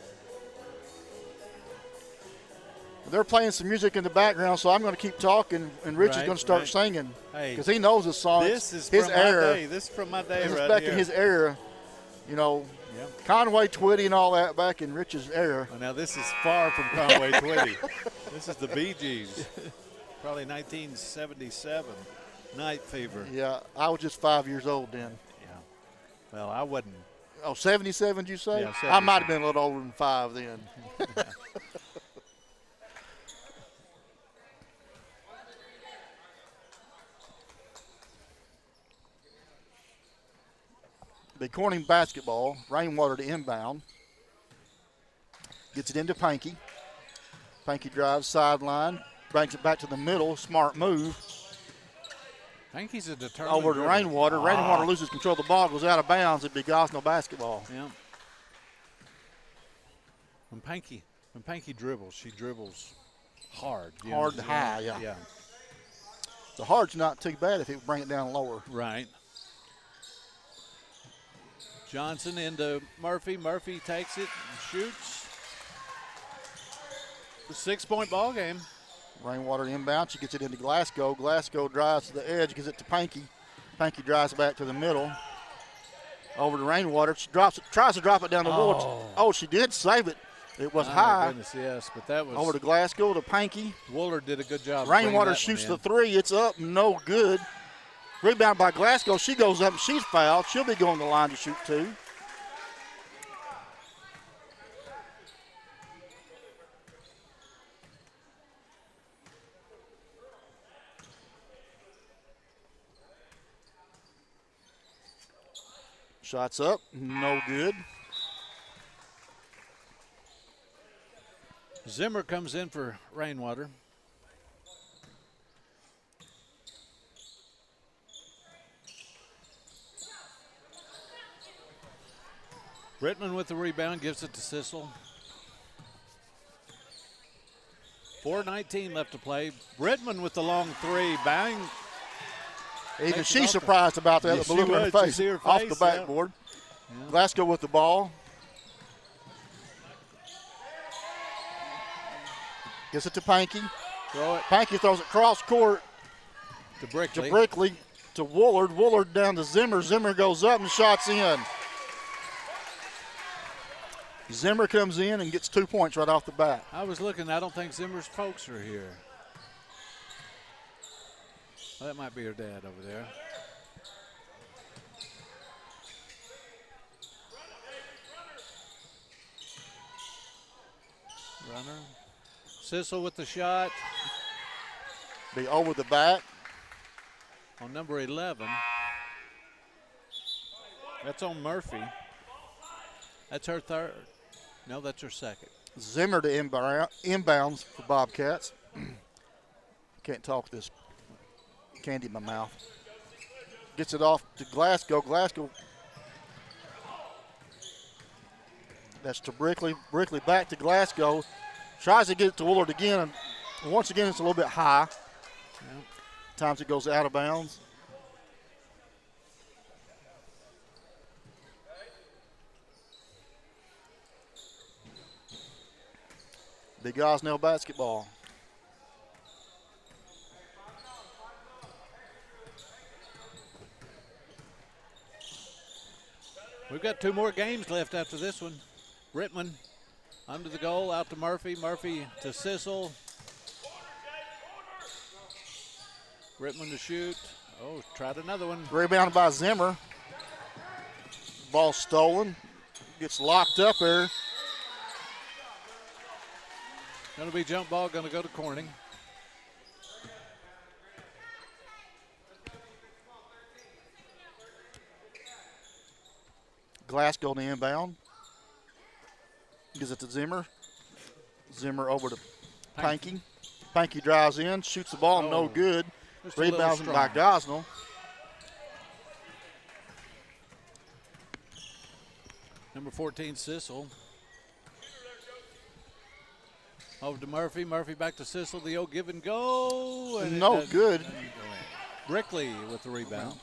They're playing some music in the background, so I'm going to keep talking, and Rich is going to start singing because he knows this song. This is his from era. my day. This is from my day This right is back here. in his era. You know, Conway Twitty and all that back in Rich's era. Well, now this is far from Conway Twitty. This is the Bee Gees. Probably 1977. Night Fever. Yeah, I was just 5 years old then. Yeah. Well, I wasn't. Oh, 77, did you say? Yeah, I might have been a little older than 5 then. Be Corning basketball. Rainwater to inbound. Gets it into Panky. Panky drives sideline. Brings it back to the middle. Smart move. Panky's a determined Over to dribbler. Rainwater. Rainwater loses control of the ball. Goes out of bounds. It'd be Gosnell basketball. Yeah. When Panky dribbles, she dribbles hard. Hard and high, yeah. Yeah. The hard's not too bad if it would bring it down lower. Right. Johnson into Murphy. Murphy takes it and shoots. The 6-point ball game. Rainwater inbound. She gets it into Glasgow. Glasgow drives to the edge, gives it to Panky. Panky drives back to the middle. Over to Rainwater. She drops it, tries to drop it down the wall. Oh, she did save it. It was My high. goodness, yes, but that was. Over to Glasgow to Panky. Wooler did a good job. Rainwater shoots the three. It's up, no good. Rebound by Glasgow. She goes up and she's fouled. She'll be going to the line to shoot two. Shots up, no good. Zimmer comes in for Rainwater. Brittman with the rebound, gives it to Sissel. 4:19 left to play. Brittman with the long three, bang. Even she's surprised about that. Yes, The balloon in her face, her off face, the backboard. Yeah. Glasgow with the ball. Gets it to Panky. Throw it. Panky throws it cross court to Brickley. To Woolard. Woolard down to Zimmer. Zimmer goes up and shots in. Zimmer comes in and gets 2 points right off the bat. I was looking. I don't think Zimmer's folks are here. Well, that might be her dad over there. Runner. Sissel with the shot. Be over the back. On number 11. That's on Murphy. That's her third. No, that's her second. Zimmer to inbounds for Bobcats. Can't talk this. Candy in my mouth. Gets it off to Glasgow. Glasgow That's to Brickley. Brickley back to Glasgow. Tries to get it to Woolard again. And once again, it's a little bit high. Yeah. Times it goes out of bounds. Big Gosnell basketball. We've got 2 more games left after this one. Brittman under the goal, out to Murphy. Murphy to Sissel. Brittman to shoot. Oh, tried another one. Rebounded by Zimmer. Ball stolen. Gets locked up there. Going to be jump ball, going to go to Corning. Glasgow to inbound. Gives it to Zimmer. Zimmer over to Pankey. Pankey drives in, shoots the ball, no good. Just a little Rebounds by strong. Gosnell. Number 14, Sissel. Over to Murphy. Murphy back to Sissel. The old give and go. And No good. Brickley with the rebound.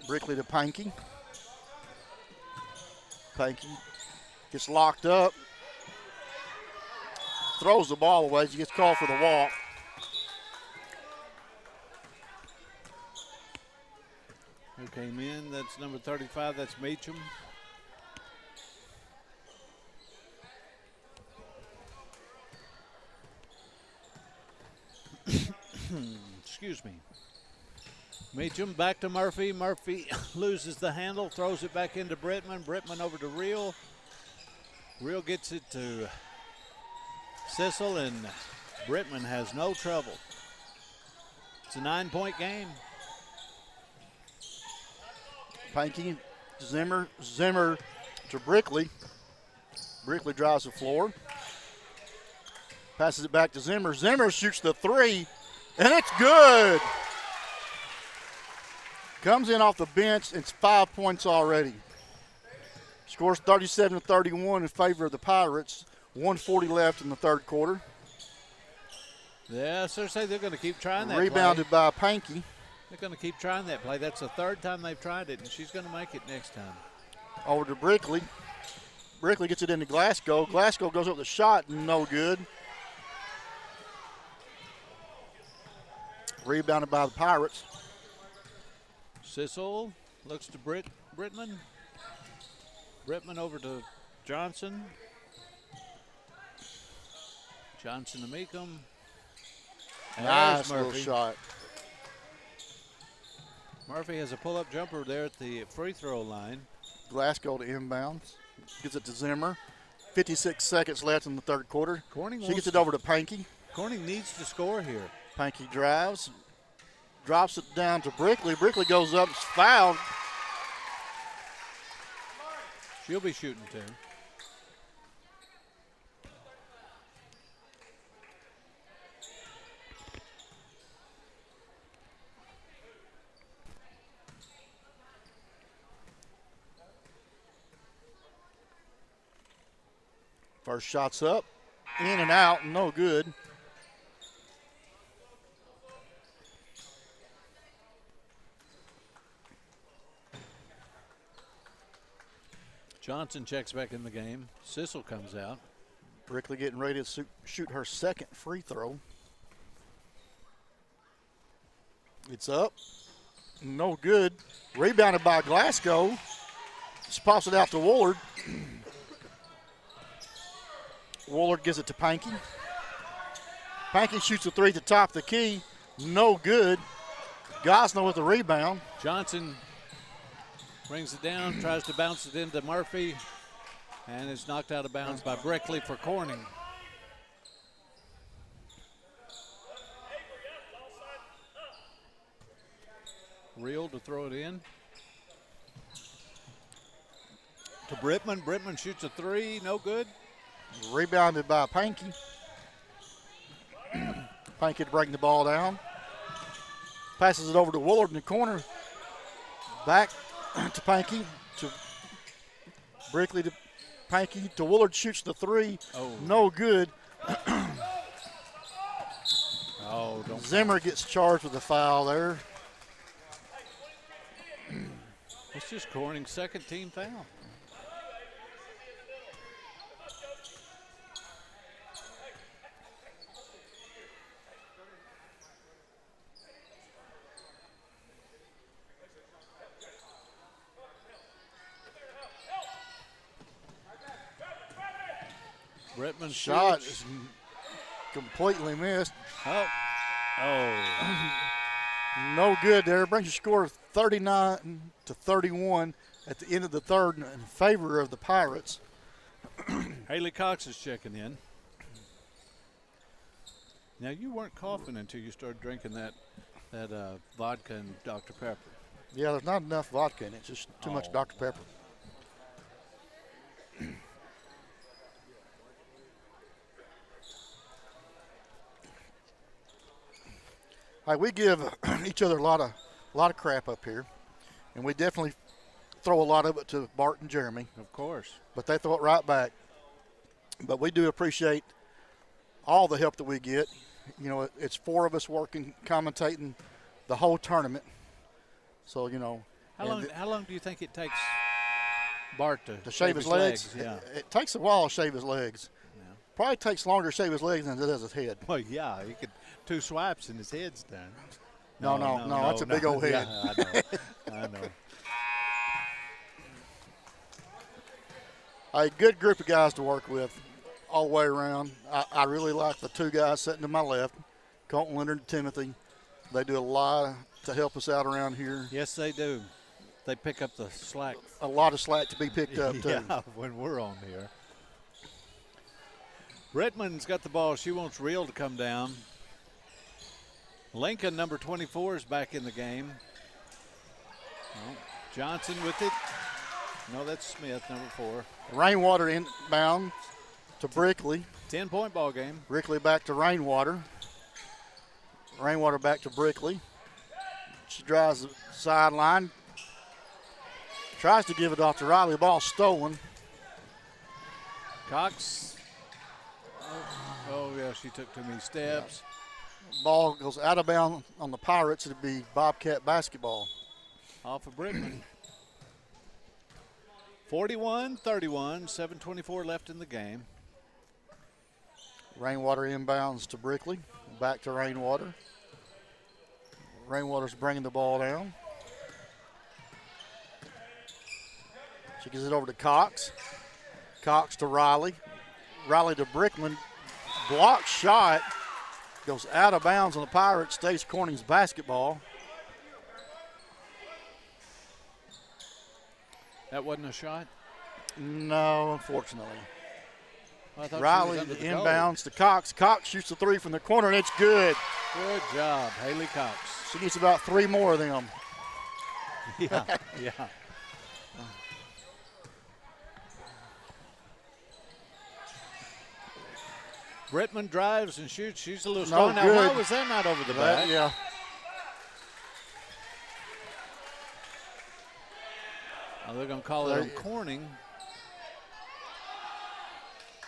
Brickley to Pankey. Pankey gets locked up. Throws the ball away. He gets called for the walk. Who came in? That's number 35. That's Meacham. Excuse me. Meacham back to Murphy. Murphy loses the handle, throws it back into Brittman. Brittman over to Reel. Reel gets it to Sissel, and Brittman has no trouble. It's a 9-point game. Pankey, Zimmer. Zimmer to Brickley. Brickley drives the floor. Passes it back to Zimmer. Zimmer shoots the 3, and it's good. Comes in off the bench. It's 5 points already. Scores 37-31 in favor of the Pirates. 1:40 left in the third quarter. Yeah, so say they're going to keep trying that Rebounded play. by Pankey. They're going to keep trying that play. That's the 3rd time they've tried it, and she's going to make it next time. Over to Brickley. Brickley gets it into Glasgow. Glasgow goes up the shot, no good. Rebounded by the Pirates. Sissel looks to Brittman. Brittman over to Johnson. Johnson to Meacham. Nice little shot. Murphy has a pull-up jumper there at the free throw line. Glasgow to inbounds. Gets it to Zimmer. 56 seconds left in the third quarter. She gets it over to Pankey. Corning needs to score here. Pankey drives. Drops it down to Brickley. Brickley goes up, it's fouled. She'll be shooting too. First shot's up, in and out, no good. Johnson checks back in the game. Sissel comes out. Brickley getting ready to shoot her second free throw. It's up, no good. Rebounded by Glasgow. Just pops it out to Woolard. Woolard gives it to Pankey. Pankey shoots a 3 at the top of the key. No good. Gosnell with the rebound. Johnson brings it down, tries to bounce it into Murphy, and it's knocked out of bounds by Brickley for Corning. Reel to throw it in. To Brittman. Brittman shoots a 3, no good. Rebounded by Pankey. Pankey to bring the ball down. Passes it over to Woolard in the corner. Back to Pankey. To Brickley to Pankey to Willard, shoots the three. Oh. No good. Oh, don't. Zimmer gets charged with a foul there. It's just Corning's second team foul. Bretman Shot shoots. is completely missed. Oh. Oh. No good there. Brings your score 39-31 at the end of the third in favor of the Pirates. Haley Cox is checking in. Now, you weren't coughing until you started drinking that vodka and Dr. Pepper. Yeah, there's not enough vodka in it. It's just too much Oh. Dr. Pepper. All right, we give each other a lot of crap up here, and we definitely throw a lot of it to Bart and Jeremy, Of course. but they throw it right back. But we do appreciate all the help that we get. You know, it's four of us working, commentating the whole tournament. So, you know. How long do you think it takes Bart to shave his legs? Yeah. It takes a while to shave his legs. Yeah. Probably takes longer to shave his legs than it does his head. Well, yeah, you could 2 swipes and his head's done. No, that's a big old head. Yeah, I know. I know. A good group of guys to work with all the way around. I really like the two guys sitting to my left, Colton Leonard and Timothy. They do a lot to help us out around here. Yes, they do. They pick up the slack. A lot of slack to be picked up, too. Yeah, when we're on here. Redmond's got the ball. She wants Real to come down. Lincoln, number 24, is back in the game. Oh, Johnson with it. No, that's Smith, number 4. Rainwater inbound to Brickley. 10-point ball game. Brickley back to Rainwater. Rainwater back to Brickley. She drives the sideline. Tries to give it off to Riley. Ball stolen. Cox. Oh, yeah, she took too many steps. Ball goes out of bounds on the Pirates. It'll be Bobcat basketball. Off of Brickman. 41-31, 7:24 left in the game. Rainwater inbounds to Brickley. Back to Rainwater. Rainwater's bringing the ball down. She gives it over to Cox. Cox to Riley. Riley to Brickman. Blocked shot. Goes out of bounds on the Pirates. Stays Corning's basketball. That wasn't a shot? No, unfortunately. I thought Riley she was under the inbounds to Cox. Cox shoots the three from the corner, and it's good. goal. Good job, Haley Cox. She needs about 3 more of them. Yeah, yeah. Brittman drives and shoots. She's a little No strong. Now, good. why was that not over the back? Yeah. Oh, they're going to call it on Corning.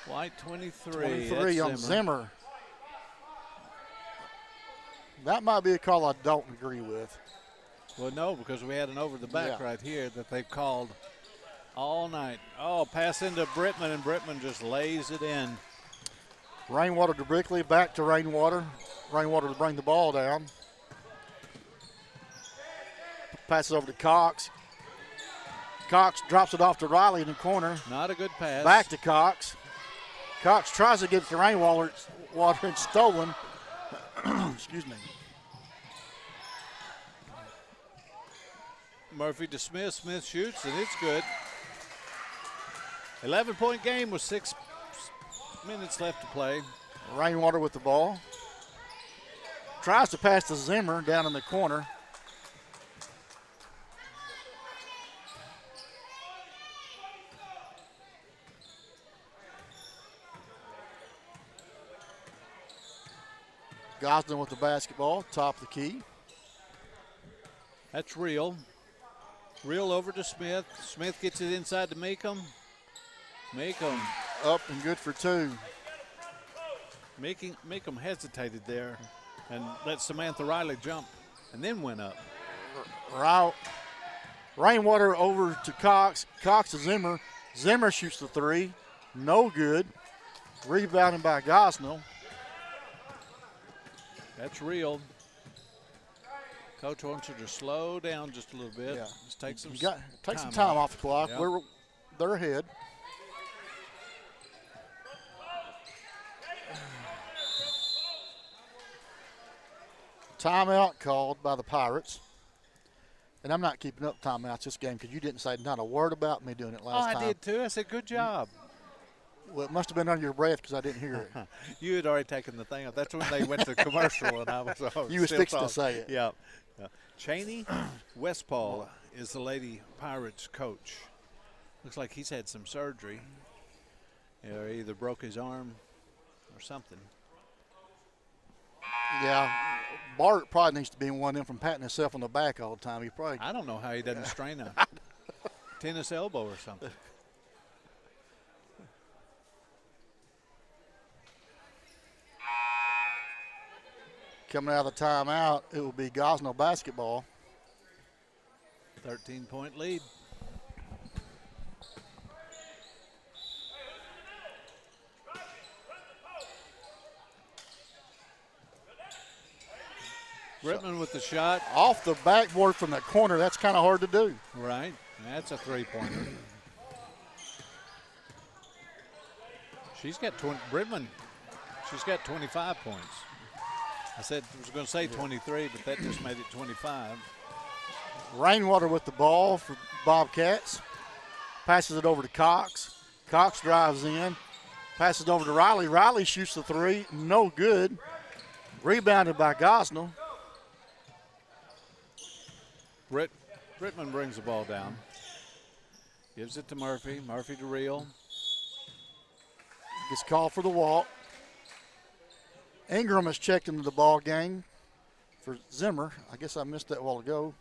White 23. 23 on That's Zimmer. That might be a call I don't agree with. Well, no, because we had an over the back Yeah. right here that they've called all night. Oh, pass into Brittman, and Brittman just lays it in. Rainwater to Brickley, back to Rainwater. Rainwater to bring the ball down. Passes over to Cox. Cox drops it off to Riley in the corner. Not a good pass. Back to Cox. Cox tries to get it to Rainwater. It's stolen. Excuse me. Murphy to Smith. Smith shoots, and it's good. 11-point game with 6 minutes left to play. Rainwater with the ball. Tries to pass to Zimmer down in the corner. Gosden with the basketball, top of the key. That's Real. Real over to Smith. Smith gets it inside to Meekum. Make them Up and good for 2. make them hesitated there and let Samantha Riley jump and then went up. Rainwater over to Cox. Cox to Zimmer. Zimmer shoots the 3. No good. Rebounded by Gosnell. That's real. Coach wants you to slow down just a little bit. Yeah. Just take some Take some time off the clock. Yeah. They're ahead. Timeout called by the Pirates. And I'm not keeping up timeouts this game because you didn't say not a word about me doing it last time. I did too. I said, good job. Well, it must have been under your breath because I didn't hear it. You had already taken the thing up. That's when they went to commercial and I was You was still fixing to talking. say it. Yeah. Cheney Westpaul is the Lady Pirates coach. Looks like he's had some surgery. Or either broke his arm or something. Yeah, Bart probably needs to be one of them from patting himself on the back all the time. He probably. I don't know how he doesn't strain a tennis elbow or something. Coming out of the timeout, it will be Gosnell basketball. 13-point lead. Brittman with the shot. Off the backboard from the corner, that's kind of hard to do. Right. That's a three-pointer. She's got Brittman. She's got 25 points. I said I was going to say 23, but that just made it 25. Rainwater with the ball for Bobcats. Passes it over to Cox. Cox drives in. Passes it over to Riley. Riley shoots the 3. No good. Rebounded by Gosnell. Brittman brings the ball down. Gives it to Murphy. Murphy to Reel. Gets called for the walk. Ingram has checked into the ball game for Zimmer. I guess I missed that a while ago.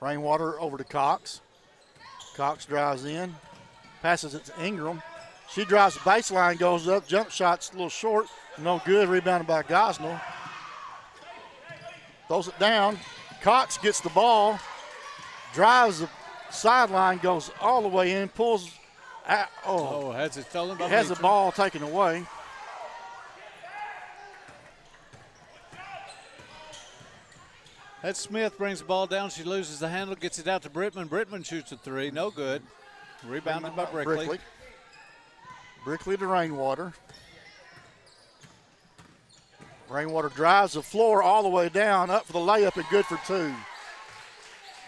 Rainwater over to Cox. Cox drives in. Passes it to Ingram. She drives the baseline, goes up. Jump shot's a little short. No good. Rebounded by Gosnell. Throws it down. Cox gets the ball. Drives the sideline, goes all the way in, pulls out. Has it stolen by has the Meacham. ball taken away. That Smith brings the ball down. She loses the handle, gets it out to Brittman. Brittman shoots a 3. No good. Rebounded by Brickley. Brickley to Rainwater. Rainwater drives the floor all the way down, up for the layup and good for 2.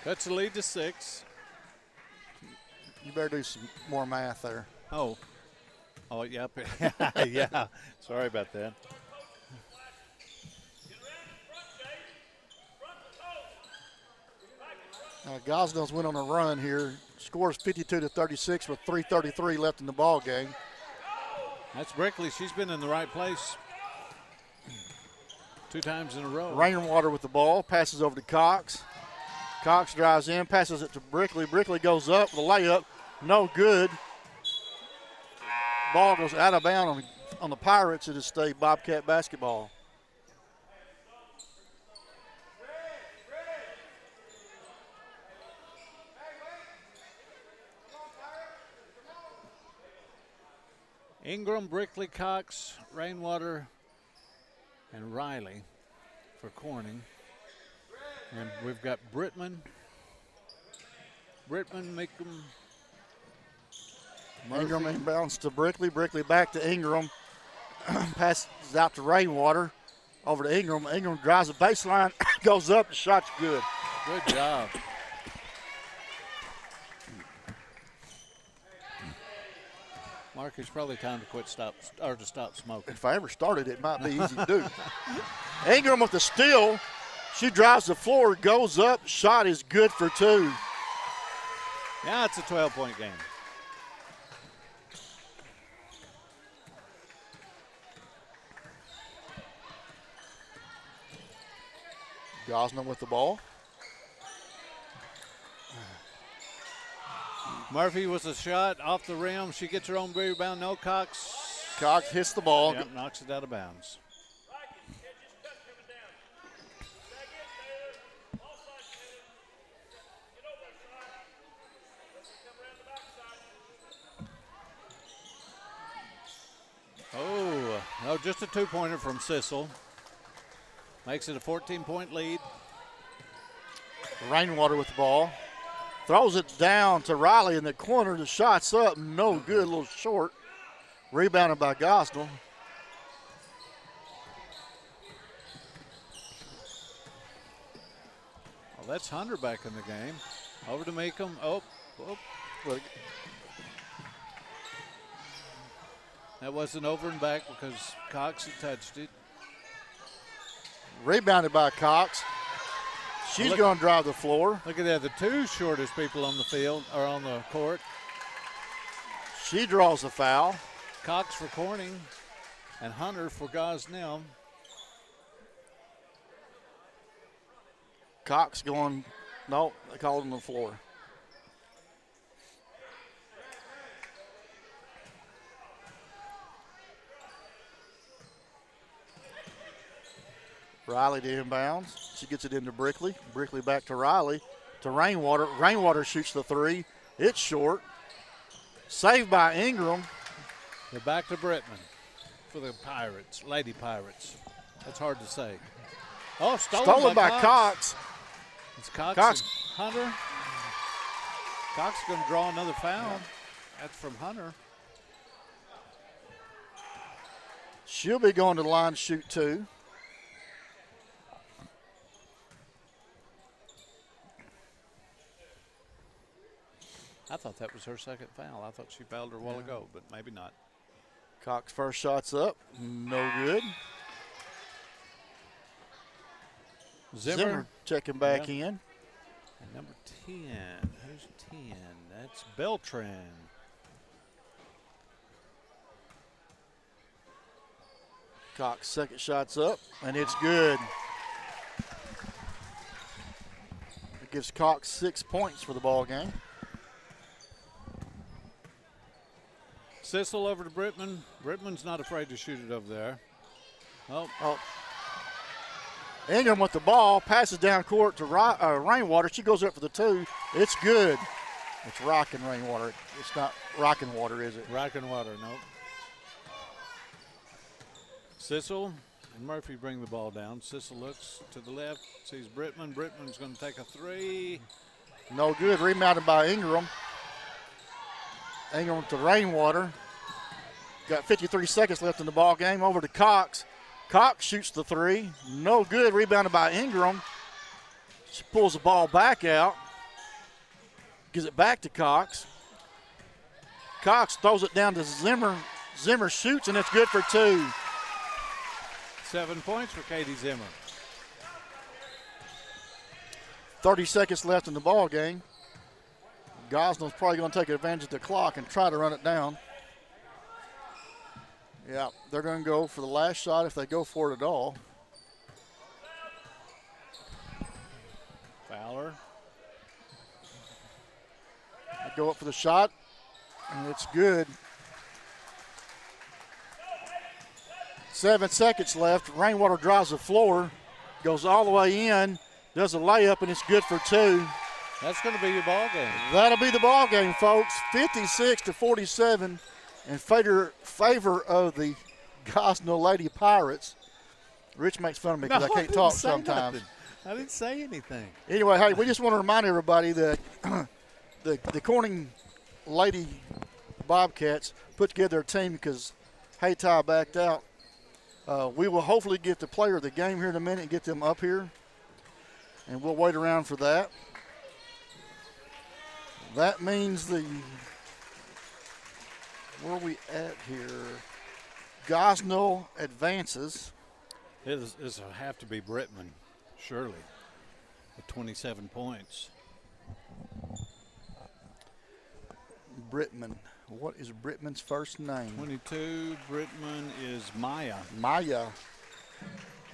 Cuts the lead to 6. You better do some more math there. Oh, yep. Yeah. Sorry about that. Gosnell's went on a run here. Scores 52-36 with 3:33 left in the ball game. That's Brickley. She's been in the right place 2 times in a row. Rainwater with the ball, passes over to Cox. Cox drives in, passes it to Brickley. Brickley goes up with a layup. No good. Ball goes out of bounds on the Pirates. It is stayed Bobcat basketball. Ingram, Brickley, Cox, Rainwater, and Riley for Corning. And we've got Brittman, Meacham. Ingram inbounds to Brickley. Brickley back to Ingram. Passes out to Rainwater. Over to Ingram. Ingram drives the baseline, goes up, the shot's good. Good job. Mark, it's probably time to stop smoking. If I ever started, it might be easy to do. Ingram with the steal. She drives the floor, goes up, shot is good for 2. Yeah, it's a 12-point game. Gosnell with the ball. Murphy with a shot off the rim. She gets her own rebound. No, Cox. Cox hits the ball. Yep, knocks it out of bounds. Oh, no, just a two-pointer from Sissel. Makes it a 14-point lead. Rainwater with the ball. Throws it down to Riley in the corner. The shot's up. No good. A little short. Rebounded by Gosnell. Well, that's Hunter back in the game. Over to Meekum. Oh. That wasn't over and back because Cox had touched it. Rebounded by Cox. She's going to drive the floor. Look at that. The two shortest people on the field are on the court. She draws the foul. Cox for Corning and Hunter for Gosnell. Cox going, no, they called him on the floor. Riley to inbounds. She gets it into Brickley. Brickley back to Riley. To Rainwater. Rainwater shoots the three. It's short. Saved by Ingram. They're back to Brittman for the Pirates, Lady Pirates. That's hard to say. Oh, stolen by Cox. It's Cox and Hunter. Cox is going to draw another foul. That's from Hunter. She'll be going to the line to shoot two. I thought that was her second foul. I thought she fouled her a while ago, but maybe not. Cox first shot's up. No good. Zimmer checking back in. And number 10. Who's 10? That's Beltran. Cox second shot's up, and it's good. It gives Cox 6 points for the ball game. Sissel over to Brittman. Brittman's not afraid to shoot it over there. Oh. Ingram with the ball, passes down court to Rainwater. She goes up for the two. It's good. It's rocking Rainwater. It's not rocking water, is it? Rocking water, no. Sissel and Murphy bring the ball down. Sissel looks to the left, sees Brittman. Brittman's going to take a three. No good. Rebounded by Ingram. Ingram to Rainwater. Got 53 seconds left in the ball game. Over to Cox. Cox shoots the three. No good. Rebounded by Ingram. She pulls the ball back out. Gives it back to Cox. Cox throws it down to Zimmer. Zimmer shoots, and it's good for two. 7 points for Katie Zimmer. 30 seconds left in the ball game. Gosnell's probably going to take advantage of the clock and try to run it down. Yeah, they're going to go for the last shot if they go for it at all. Fowler. They go up for the shot, and it's good. 7 seconds left. Rainwater drives the floor, goes all the way in, does a layup, and it's good for two. That's going to be your ball game. That'll be the ball game, folks. 56-47 in favor of the Gosnell Lady Pirates. Rich makes fun of me because I can't talk sometimes. I didn't say anything. Anyway, hey, we just want to remind everybody that the Corning Lady Bobcats put together a team because Haytai backed out. We will hopefully get the player of the game here in a minute and get them up here. And we'll wait around for that. That means where are we at here? Gosnell advances. This will have to be Brittman, surely, with 27 points. Brittman. What is Brittman's first name? 22, Brittman is Maya. Maya.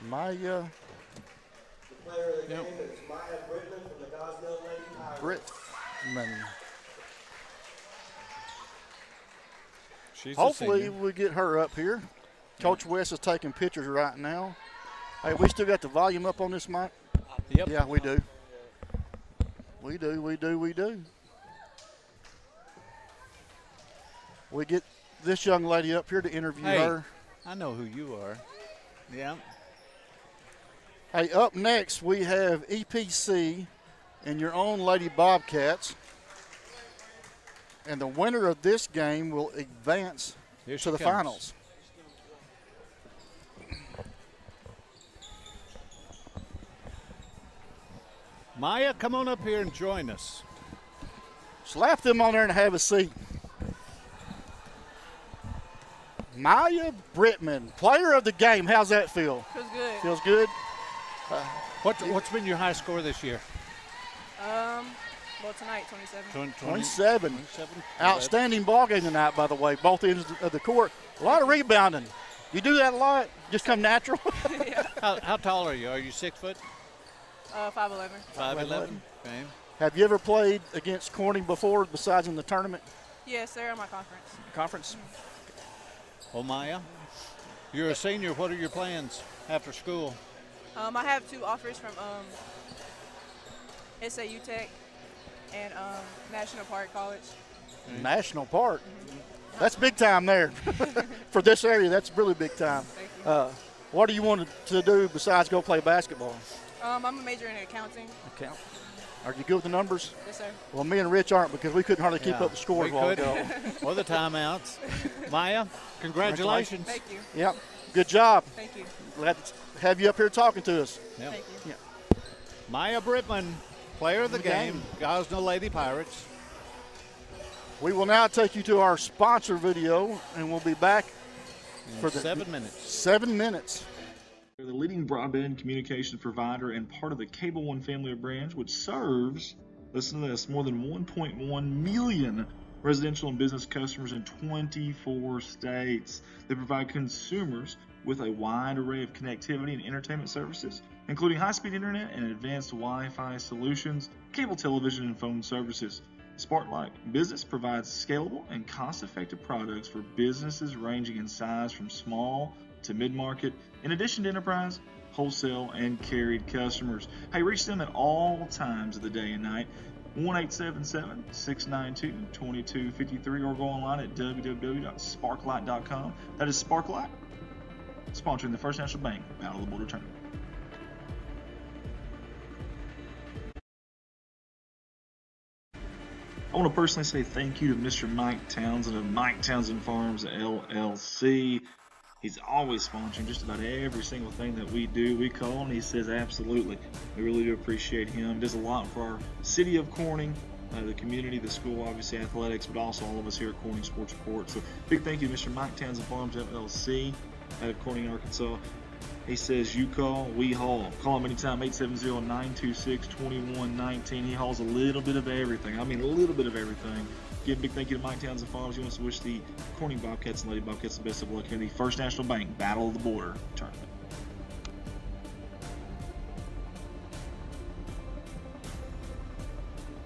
The player of the game is Maya Brittman from the Gosnell Lady Pirates. Brittman. She's Hopefully a senior. we get her up here. Coach West is taking pictures right now. Hey, we still got the volume up on this mic? Yep. Yeah, we do. We do. We get this young lady up here to interview Hey. her. I know who you are. Yeah. Hey, up next we have EPC and your own Lady Bobcats. And the winner of this game will advance Here she to the comes. finals. Maya, come on up here and join us. Slap them on there and have a seat. Maya Brittman, player of the game. How's that feel? Feels good. Feels good? What's been your high score this year? Well, tonight, 27. 27. 27. Outstanding ball game tonight, by the way. Both ends of the court. A lot of rebounding. You do that a lot? Just come natural? How tall are you? Are you 6 foot? 5'11". 5'11"? Okay. Have you ever played against Corning before, besides in the tournament Yes, they're in my conference. conference? Oh, Maya, you're a senior. What are your plans after school? I have 2 offers from SAU Tech and National Park College. National Park. That's big time there. For this area, that's really big time. Thank you. What do you want to do besides go play basketball? I'm a major in accounting. Account. Are you good with the numbers? Yes, sir. Well, me and Rich aren't because we couldn't hardly keep Yeah, up the scores we a while could. ago. Or the timeouts. Maya, congratulations. Thank you. Yep. Good job. Thank you. Glad to have you up here talking to us. Yep. Thank you. Maya Brittman, player of the game, Gosnell Lady Pirates. We will now take you to our sponsor video, and we'll be back for the 7 minutes. 7 minutes. They're the leading broadband communications provider and part of the Cable One family of brands, which serves, listen to this, more than 1.1 million residential and business customers in 24 states. They provide consumers with a wide array of connectivity and entertainment services, including high-speed internet and advanced Wi-Fi solutions, cable television, and phone services. Sparklight Business provides scalable and cost-effective products for businesses ranging in size from small to mid-market, in addition to enterprise, wholesale, and carried customers. Hey, reach them at all times of the day and night. 1-877-692-2253 or go online at www.sparklight.com. That is Sparklight, sponsoring the First National Bank Battle of the Border Tournament. I want to personally say thank you to Mr. Mike Townsend of Mike Townsend Farms LLC. He's always sponsoring just about every single thing that we do. We call him, he says absolutely. We really do appreciate him. Does a lot for our city of Corning, the community, the school, obviously athletics, but also all of us here at Corning Sports Report. So big thank you to Mr. Mike Townsend Farms LLC out of Corning, Arkansas. He says you call, we haul. Call him anytime, 870-926-2119. He hauls a little bit of everything. I mean a little bit of everything. Give a big thank you to Mike Townsend Farms. He wants to wish the Corning Bobcats and Lady Bobcats the best of luck here in the First National Bank Battle of the Border Tournament.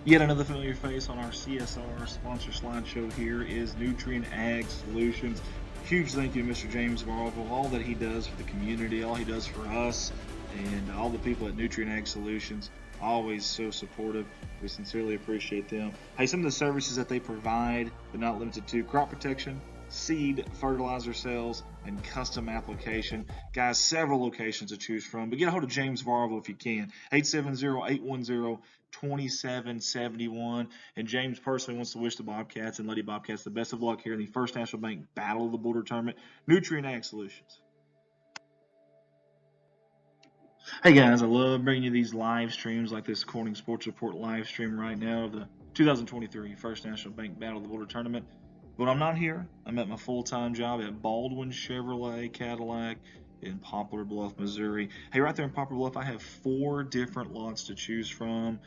Yet another familiar face on our CSR sponsor slideshow here is Nutrien Ag Solutions. Huge thank you to Mr. James Varvel, all that he does for the community, all he does for us, and all the people at Nutrien Ag Solutions. Always so supportive. We sincerely appreciate them. Hey, some of the services that they provide, but not limited to, crop protection, seed, fertilizer sales, and custom application. Guys, several locations to choose from, but get a hold of James Varvel if you can. 870-810-2771. And James personally wants to wish the Bobcats and Lady Bobcats the best of luck here in the First National Bank Battle of the Border Tournament. Nutrien Ag Solutions. Hey guys, I love bringing you these live streams like this Corning Sports Report live stream right now of the 2023 First National Bank Battle of the Border Tournament. But when I'm not here, I'm at my full-time job at Baldwin Chevrolet Cadillac in Poplar Bluff, Missouri. Hey, right there in Poplar Bluff, I have 4 different lots to choose from,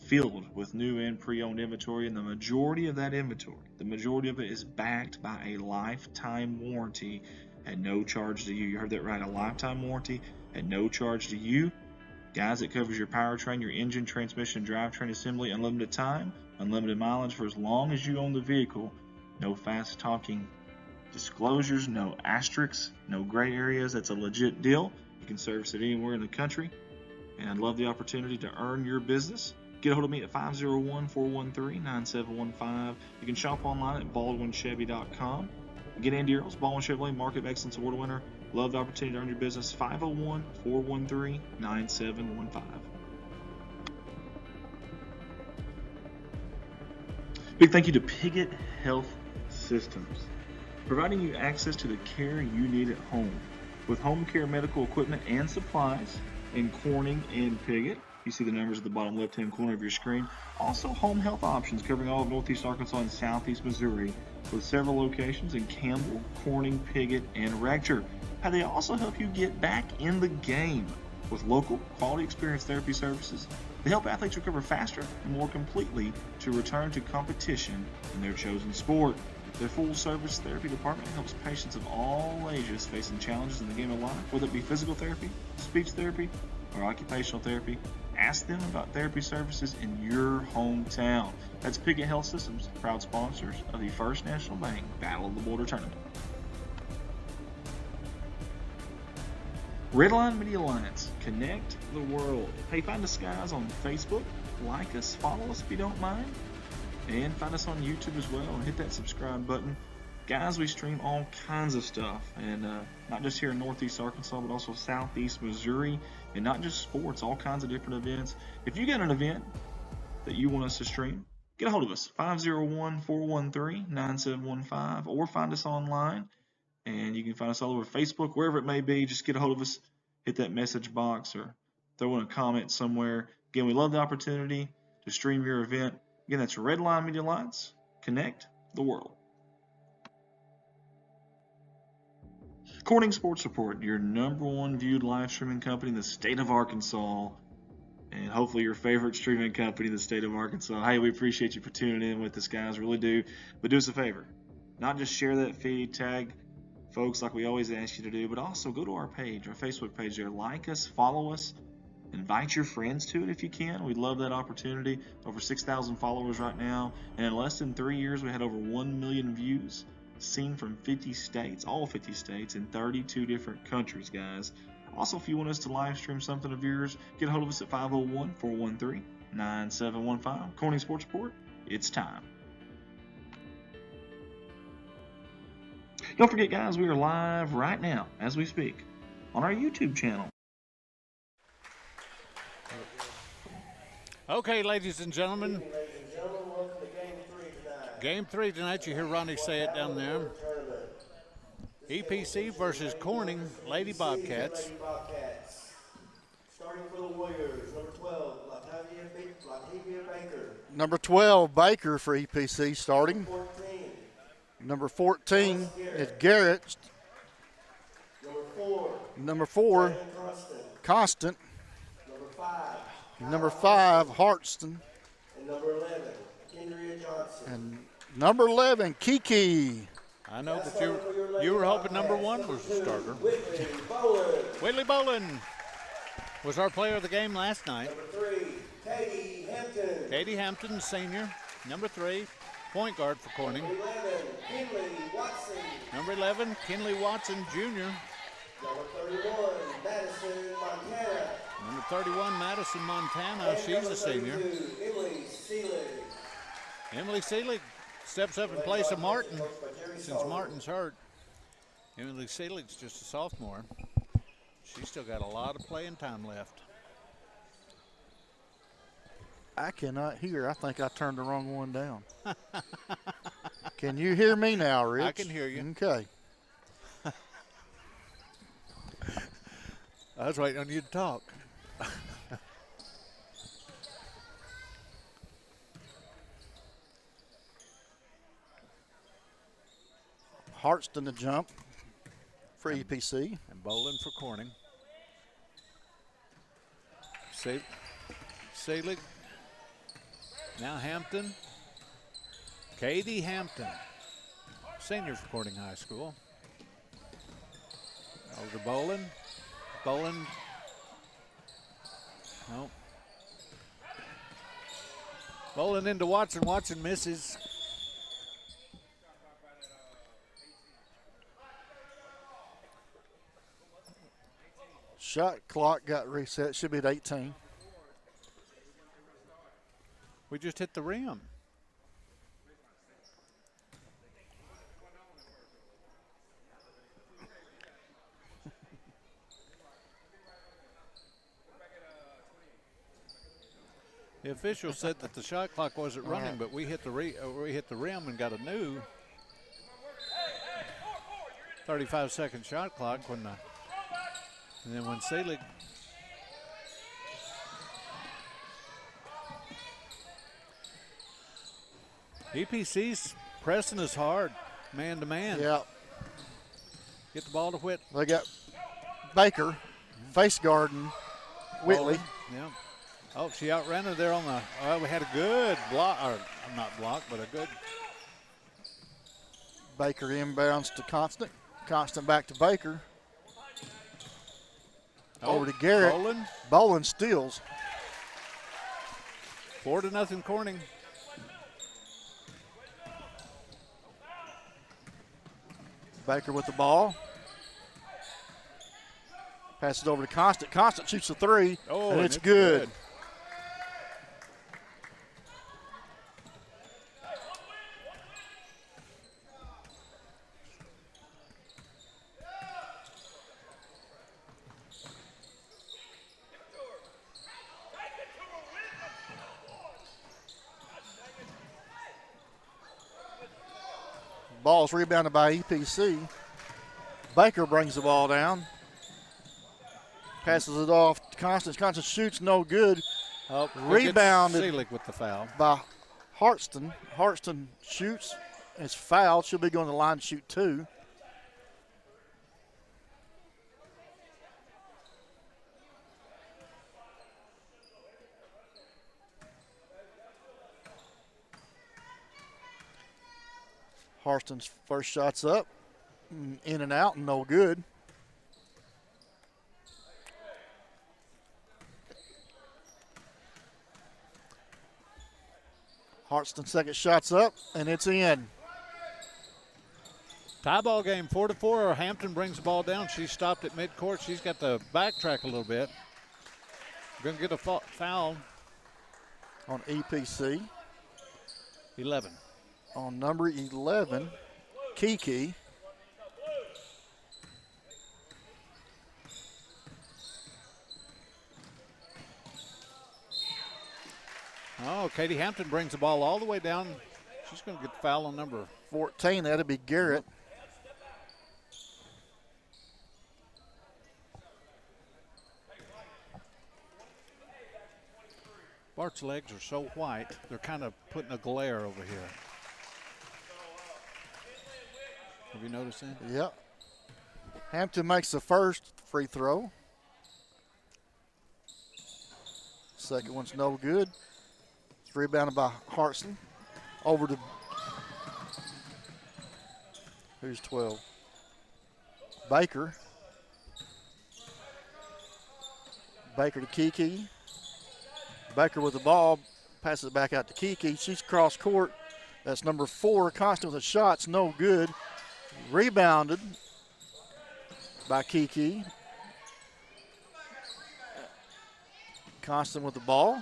filled with new and pre-owned inventory, and the majority of that inventory, the majority of it is backed by a lifetime warranty at no charge to you. You heard that right, a lifetime warranty at no charge to you. Guys, it covers your powertrain, your engine, transmission, drivetrain assembly, unlimited time, unlimited mileage for as long as you own the vehicle. No fast talking disclosures, no asterisks, no gray areas. That's a legit deal. You can service it anywhere in the country. And I'd love the opportunity to earn your business. Get a hold of me at 501-413-9715. You can shop online at baldwinchevy.com. Get Andy Earls, Baldwin Chevrolet Market of Excellence Award winner. Love the opportunity to earn your business. 501-413-9715. Big thank you to Piggott Health Systems, providing you access to the care you need at home with home care medical equipment and supplies in Corning and Piggott. You see the numbers at the bottom left-hand corner of your screen. Also, home health options covering all of Northeast Arkansas and Southeast Missouri with several locations in Campbell, Corning, Piggott, and Rector. How they also help you get back in the game with local, quality experience therapy services. They help athletes recover faster and more completely to return to competition in their chosen sport. Their full-service therapy department helps patients of all ages facing challenges in the game of life, whether it be physical therapy, speech therapy, or occupational therapy. Ask them about therapy services in your hometown. That's Piggott Health Systems, proud sponsors of the First National Bank Battle of the Border Tournament. Redline Media Alliance, connect the world. Hey, find us guys on Facebook, like us, follow us if you don't mind, and find us on YouTube as well, and hit that subscribe button. Guys, we stream all kinds of stuff, and not just here in Northeast Arkansas, but also Southeast Missouri, and not just sports, all kinds of different events. If you got an event that you want us to stream, get a hold of us, 501-413-9715, or find us online, and you can find us all over Facebook, wherever it may be. Just get a hold of us, hit that message box, or throw in a comment somewhere. Again, we love the opportunity to stream your event. Again, that's Redline Media Alliance, connect the world. Corning Sports Report, your #1 viewed live streaming company in the state of Arkansas, and hopefully your favorite streaming company in the state of Arkansas. Hey, we appreciate you for tuning in with us, guys, really do. But do us a favor, not just share that feed, tag folks like we always ask you to do, but also go to our page, our Facebook page there, like us, follow us, invite your friends to it if you can. We'd love that opportunity. Over 6,000 followers right now, and in less than 3 years we had over 1 million views seen from 50 states, all 50 states, in 32 different countries, guys. Also, if you want us to live stream something of yours, get a hold of us at 501-413-9715. Corning Sports Report, it's time. Don't forget, guys, we are live right now as we speak on our YouTube channel. Okay, ladies and gentlemen. Game 3 tonight. You hear Ronnie say it down there. EPC versus Corning Lady Bobcats. Starting for the Warriors, number 12, Latavia Baker. Number 12, Baker for EPC starting. 14. Number 14 is Garrett. Number 4. Number 4, Constant. Number 5, Hartston. And number 11, Kendria Johnson. And number 11, Kiki. I know, but you were hoping number 1 was the starter. Whitley Bolin was our player of the game last night. Number 3, Katie Hampton. Katie Hampton, senior. Number 3, point guard for Corning. Number 11, Kinley Watson. Number 11, Kinley Watson, junior. Number 31, Madison Montana. Number 31, Madison Montana. She's a senior. Emily Seelig. Emily Seelig steps up in place of Martin since Martin's hurt. Emily Seelig's just a sophomore. She's still got a lot of playing time left. I cannot hear. I think I turned the wrong one down. Can you hear me now, Rich? I can hear you. Okay. I was waiting on you to talk. Hartston to jump for EPC. And Bolin for Corning. Seelig. Now Hampton. Katie Hampton. Senior for Corning High School. Over to Bolin. Bolin. Nope. Bolin into Watson. Watson misses. Shot clock got reset. Should be at 18. We just hit the rim. The official said that the shot clock wasn't running, but we hit the rim and got a new 35-second shot clock and then when Selig EPC's pressing us hard, man to man. Yeah. Get the ball to Whit. They got Baker face guarding Whitley. Yeah. Oh, she outran her there on the. We had a good block, or not block, but a good. Baker inbounds to Constant. Constant back to Baker. Over to Garrett. Boland steals. 4-0 Corning. Baker with the ball. Passes over to Constant. Constant shoots a three, and it's good. Ball's rebounded by EPC. Baker brings the ball down. Passes it off to Constance. Constance shoots no good. Rebounded Selig with the foul by Hartston. Hartston shoots. It's fouled. She'll be going to the line to shoot two. Harston's first shot's up, in and out, and no good. Harston's second shot's up, and it's in. Tie ball game, 4-4. Hampton brings the ball down. She stopped at midcourt. She's got to backtrack a little bit. We're going to get a foul on EPC. 11. On number 11, Kiki. Oh, Katie Hampton brings the ball all the way down. She's going to get the foul on number 14. That'll be Garrett. Bart's legs are so white, they're kind of putting a glare over here. Have you noticed that? Yep. Hampton makes the first free throw. Second one's no good. It's rebounded by Hartson. Over to, who's 12? Baker. Baker to Kiki. Baker with the ball, passes it back out to Kiki. She's cross court. That's number 4. Constant with a shot's no good. Rebounded by Kiki. Constant with the ball.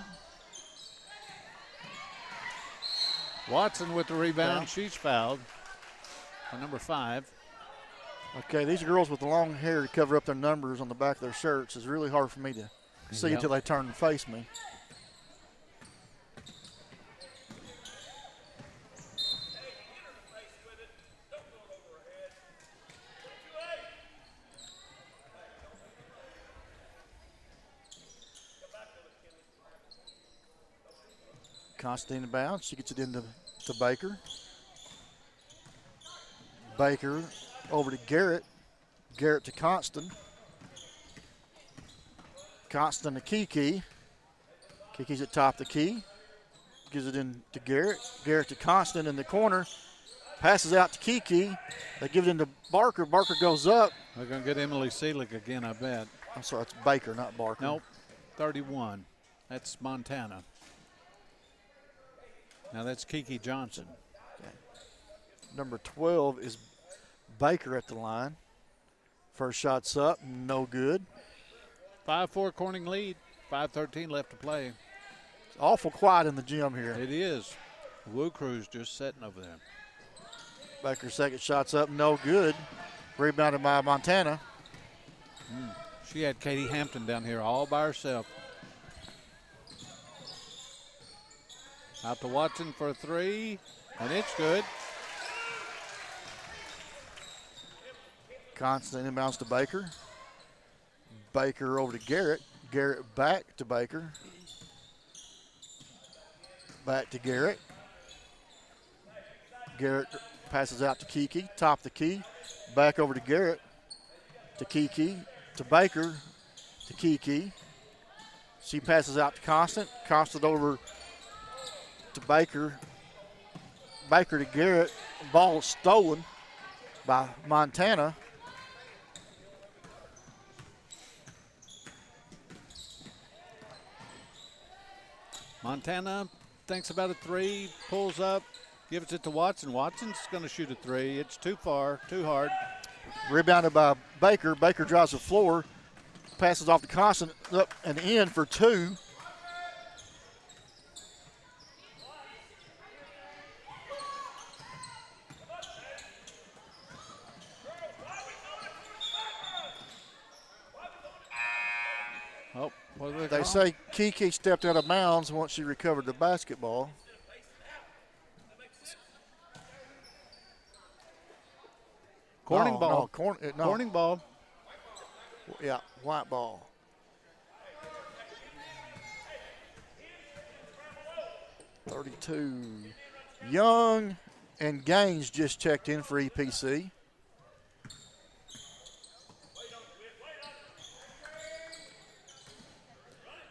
Watson with the rebound. She's fouled. Number 5. Okay, these girls with the long hair to cover up their numbers on the back of their shirts is really hard for me to see until they turn and face me. Constantine bounce. She gets it into Baker. Baker over to Garrett. Garrett to Constant. Constant to Kiki. Kiki's at top of the key. Gives it in to Garrett. Garrett to Constant in the corner. Passes out to Kiki. They give it into Barker. Barker goes up. They're going to get Emily Selig again, I bet. I'm sorry, it's Baker, not Barker. Nope, 31. That's Montana. Now that's Kiki Johnson. Okay. Number 12 is Baker at the line. First shot's up, no good. 5-4 Corning lead. 5:13 left to play. It's awful quiet in the gym here. It is. Woo Crew's just sitting over there. Baker's second shot's up, no good. Rebounded by Montana. She had Katie Hampton down here all by herself. Out to Watson for a three, and it's good. Constant inbounds to Baker. Baker over to Garrett. Garrett back to Baker. Back to Garrett. Garrett passes out to Kiki, top of the key. Back over to Garrett, to Kiki, to Baker, to Kiki. She passes out to Constant. Constant over to Baker. Baker to Garrett. Ball stolen by Montana. Montana thinks about a three, pulls up, gives it to Watson. Watson's going to shoot a three. It's too far, too hard. Rebounded by Baker. Baker drives the floor, passes off to Constant, up and in for two. Oh, what do They call? say Kiki stepped out of bounds once she recovered the basketball. Corning No, ball. no, Corning ball. Yeah, white ball. .32. Young and Gaines just checked in for EPC.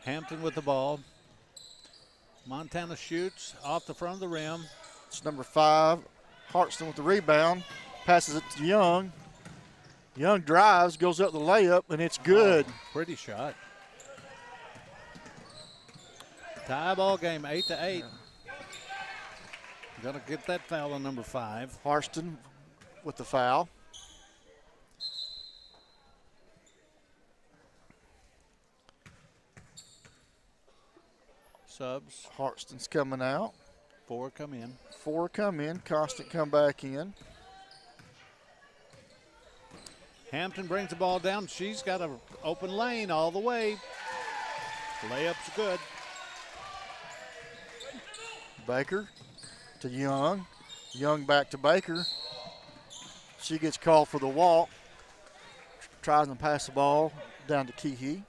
Hampton with the ball. Montana shoots off the front of the rim. It's number 5. Hartston with the rebound. Passes it to Young. Young drives, goes up the layup, and it's good. Oh, pretty shot. Tie ball game, 8-8. Gonna get that foul on number 5. Hartston with the foul. Subs. Hartston's coming out. 4 come in. 4 come in. Constant come back in. Hampton brings the ball down. She's got an open lane all the way. Layup's good. Baker to Young. Young back to Baker. She gets called for the walk. Tries to pass the ball down to Kiki.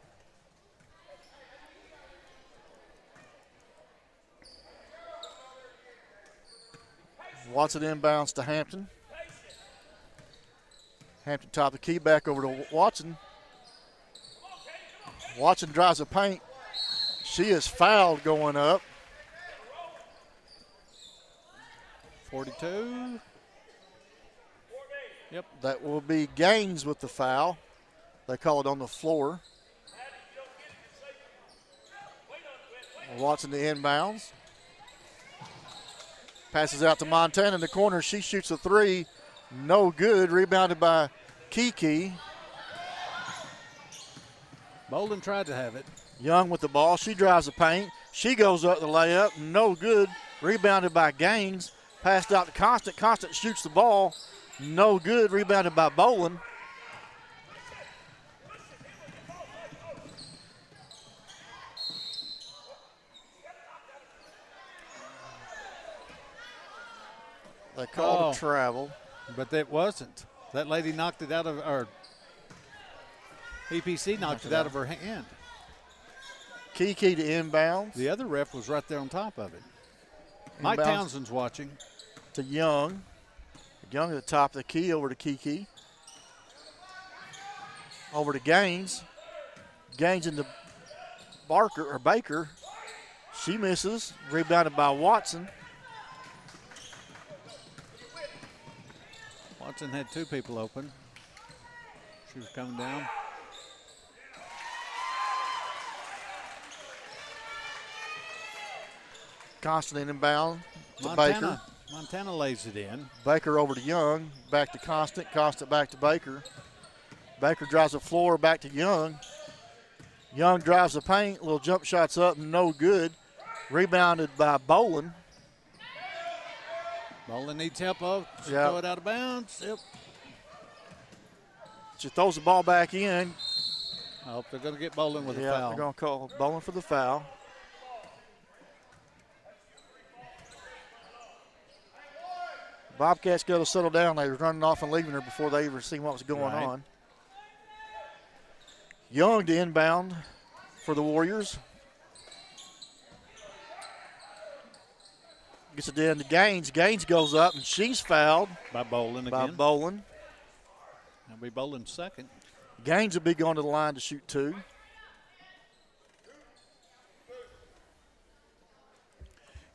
Watson inbounds to Hampton. Hampton top of the key, back over to Watson. Watson drives the paint. She is fouled going up. 42. Yep. That will be Gaines with the foul. They call it on the floor. Watson to inbounds. Passes out to Montana in the corner. She shoots a three. No good. Rebounded by Kiki. Bolden tried to have it. Young with the ball. She drives the paint. She goes up the layup. No good. Rebounded by Gaines. Passed out to Constant. Constant shoots the ball. No good. Rebounded by Bolin. They called a travel. But that wasn't. That lady knocked it out of, or EPC knocked it out of her hand. Kiki to inbounds. The other ref was right there on top of it. Mike Inbounds Townsend's watching. to Young. Young at the top of the key, over to Kiki. Over to Gaines. Gaines into Barker or Baker. She misses. Rebounded by Watson. Watson had 2 people open. She was coming down. Constant inbound to Baker. Montana lays it in. Baker over to Young. Back to Constant. Constant back to Baker. Baker drives the floor back to Young. Young drives the paint, little jump shots up, no good. Rebounded by Bolin. Bolin needs help. Oh, Yeah. throw it out of bounds. Yep. She throws the ball back in. I hope they're going to get Bolin with a Yeah, foul. they're going to call Bolin for the foul. Bobcats got to settle down. They were running off and leaving her before they even seen what was going Right. on. Young to inbound for the Warriors. Gets it down to Gaines. Gaines goes up, and she's fouled By Bolin by again. Bolin. That'll be Bolin's second. Gaines will be going to the line to shoot 2.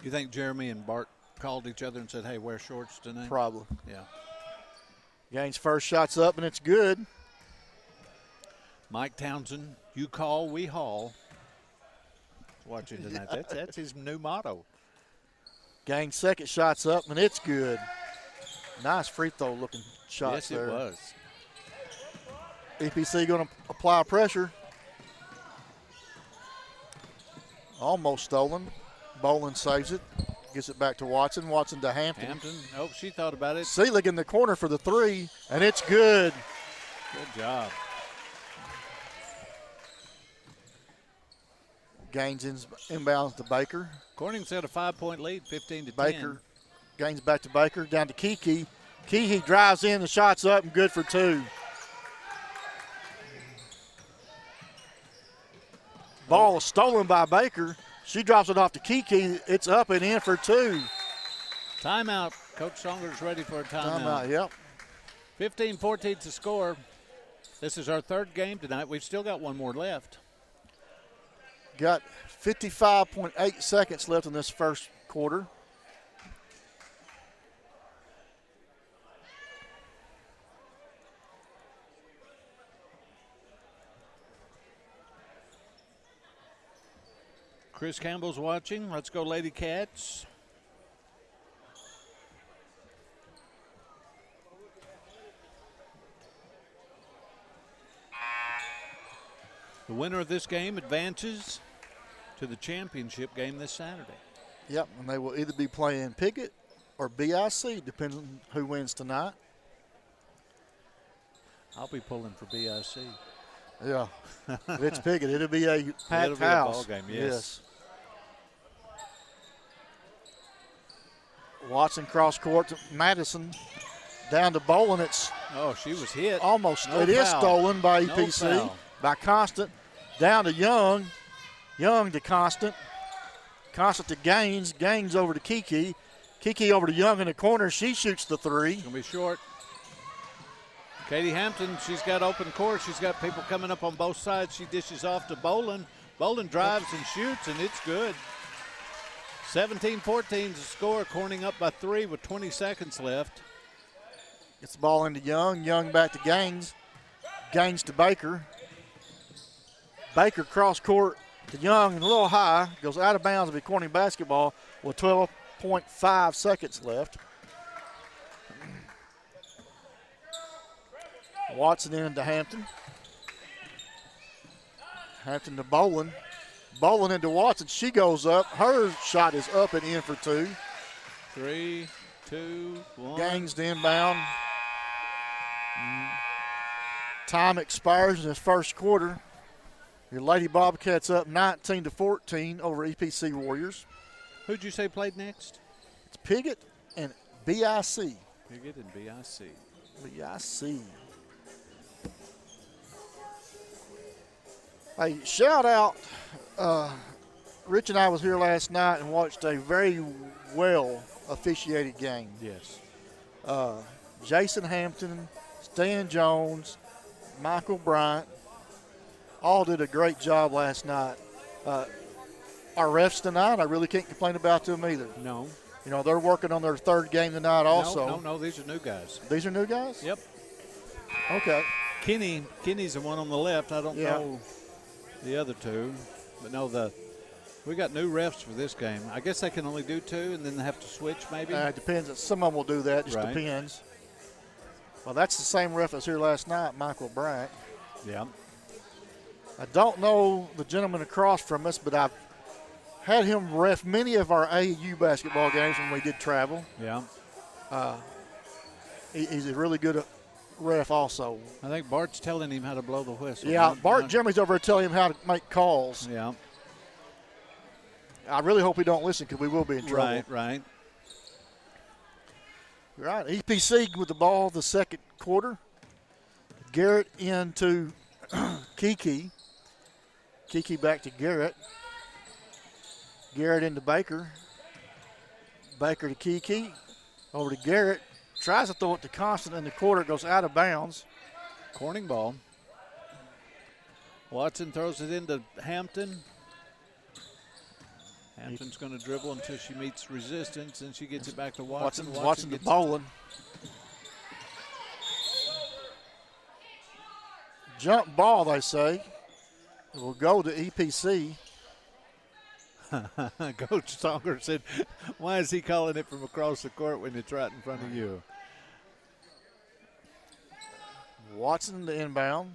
You think Jeremy and Bart called each other and said, hey, wear shorts tonight? Probably. Yeah. Gaines' first shot's up, and it's good. Mike Townsend, you call, we haul. Watching tonight. That's his new motto. Gaines' second shot's up, and it's good. Nice free throw looking shot Yes, there. it was. EPC going to apply pressure. Almost stolen. Bolin saves it. Gets it back to Watson. Watson to Hampton. Hampton, oh, she thought about it. Seelig in the corner for the 3, and it's good. Good job. Gaines inbounds to Baker. Corning's had a 5-point lead, 15 to 10. Baker. Gaines back to Baker. Down to Kiki. Kiki drives in. The shot's up and good for 2. Ball was stolen by Baker. She drops it off to Kiki. It's up and in for 2. Timeout. Coach Songer's ready for a timeout. Yep. 15-14 to score. This is our third game tonight. We've still got one more left. Got 55.8 seconds left in this first quarter. Chris Campbell's watching. Let's go, Lady Cats. The winner of this game advances to the championship game this Saturday. Yep, and they will either be playing Pickett or BIC, depending on who wins tonight. I'll be pulling for BIC. Yeah, if it's Pickett, it'll be a packed It'll be a house. ball game, yes. Watson cross court to Madison, down to Bolin. It's Oh, she was hit. almost. No It is foul. stolen by No EPC foul. by Constant. Down to Young. Young to Constant. Constant to Gaines. Gaines over to Kiki. Kiki over to Young in the corner. She shoots the 3. It's going to be short. Katie Hampton, she's got open court. She's got people coming up on both sides. She dishes off to Bolin. Bolin drives and shoots, and it's good. 17-14 to score. Corning up by 3 with 20 seconds left. Gets the ball into Young. Young back to Gaines. Gaines to Baker. Baker cross court to Young and a little high. Goes out of bounds. It'll be Corning basketball with 12.5 seconds left. Watson into Hampton. Hampton to Bolin. Bolin into Watson. She goes up. Her shot is up and in for 2. 3, 2, 1. Gaines to inbound. Time expires in this first quarter. Your Lady Bobcats up 19-14 over EPC Warriors. Who'd you say played next? It's Piggott and BIC. Piggott and BIC. BIC. Hey, shout out. Rich and I was here last night and watched a very well officiated game. Yes. Jason Hampton, Stan Jones, Michael Bryant, all did a great job last night. Our refs tonight, I really can't complain about them either. No. You know, they're working on their third game tonight also. No, these are new guys. These are new guys? Yep. Okay. Kenny's the one on the left. I don't know the other two, but no, we got new refs for this game. I guess they can only do 2, and then they have to switch maybe. It depends. Some of them will do that. Just Right. depends. Well, that's the same ref that's here last night, Michael Bryant. Yeah. I don't know the gentleman across from us, but I've had him ref many of our AAU basketball games when we did travel. Yeah. He's a really good ref also. I think Bart's telling him how to blow the whistle. Yeah, Right? Bart Jeremy's over there telling him how to make calls. Yeah. I really hope he don't listen because we will be in trouble. Right, right. Right, EPC with the ball the second quarter. Garrett into Kiki. Kiki back to Garrett. Garrett into Baker. Baker to Kiki. Over to Garrett. Tries to throw it to Constant in the quarter. Goes out of bounds. Corning ball. Watson throws it into Hampton. Hampton's going to dribble until she meets resistance, and she gets it back to Watson. Watson to Bolin. Jump ball, they say. It will go to EPC. Coach Songer said, why is he calling it from across the court when it's right in front of you? Watson to inbound.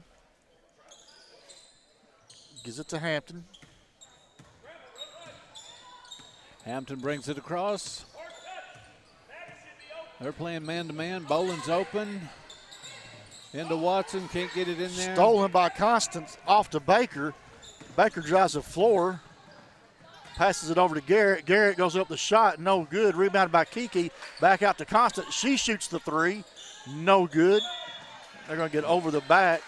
Gives it to Hampton. Hampton brings it across. They're playing man-to-man. Boland's open. Into Watson. Can't get it in there. Stolen by Constance off to Baker. Baker drives the floor. Passes it over to Garrett. Garrett goes up the shot. No good. Rebounded by Kiki. Back out to Constance. She shoots the three. No good. They're going to get over the back.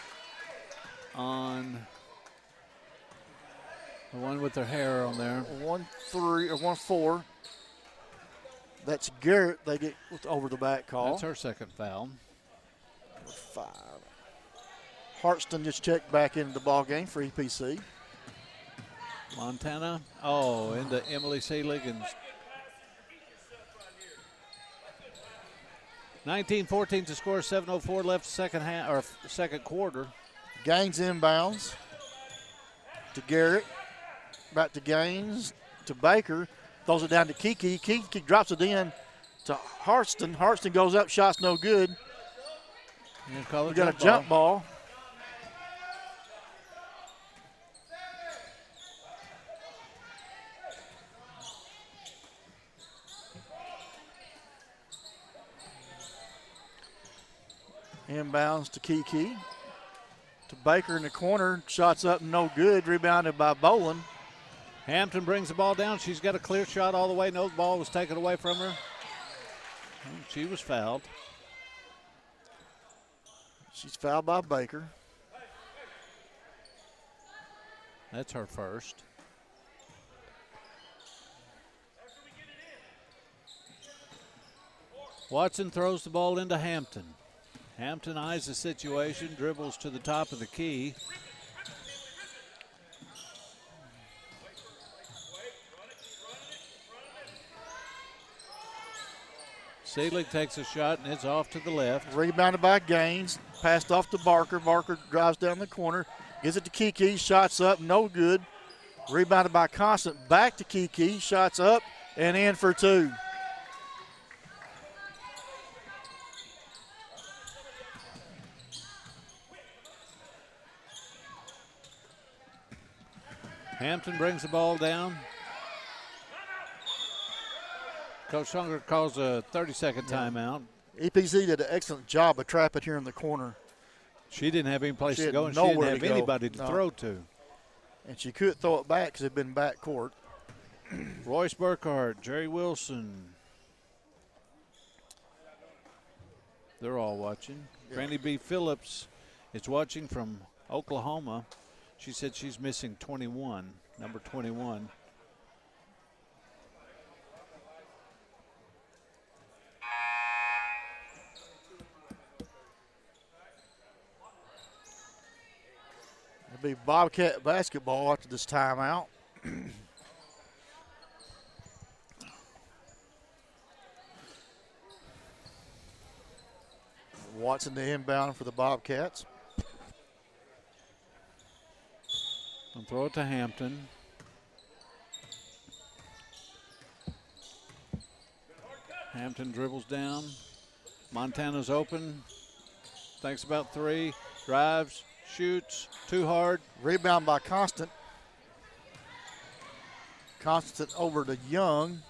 On the one with their hair on there. 1-3 or 1-4. That's Garrett. They get over the back call. That's her second foul. 5. Hartston just checked back into the ball game for EPC. Montana. Into Emily Seelig. And 19-14 to score. 7:04 left second quarter. Gaines inbounds to Garrett. Back to Gaines to Baker. Throws it down to Kiki. Kiki drops it in to Hartston. Hartston goes up. Shot's no good. We got a jump ball. Inbounds to Kiki. To Baker in the corner. Shots up, no good. Rebounded by Boland. Hampton brings the ball down. She's got a clear shot all the way. No ball was taken away from her. She was fouled. She's fouled by Baker. That's her first. Watson throws the ball into Hampton. Hampton eyes the situation, dribbles to the top of the key. Seelig takes a shot and it's off to the left. Rebounded by Gaines. Passed off to Barker. Barker drives down the corner. Gives it to Kiki. Shots up. No good. Rebounded by Constant. Back to Kiki. Shots up and in for two. Hampton brings the ball down. Coach Songer calls a 30-second timeout. EPC did an excellent job of trapping here in the corner. She didn't have any place She to had go, and she didn't nowhere have to go. anybody to No. throw to. And she couldn't throw it back because it had been back court. Royce Burkhart, Jerry Wilson. They're all watching. Brandy B. Phillips is watching from Oklahoma. She said she's missing 21, number 21. It'll be Bobcat basketball after this timeout. Watson the inbound for the Bobcats. And throw it to Hampton. Hampton dribbles down. Montana's open. Thinks about three. Drives. shoots too hard. Rebound by Constant. Constant over to Young.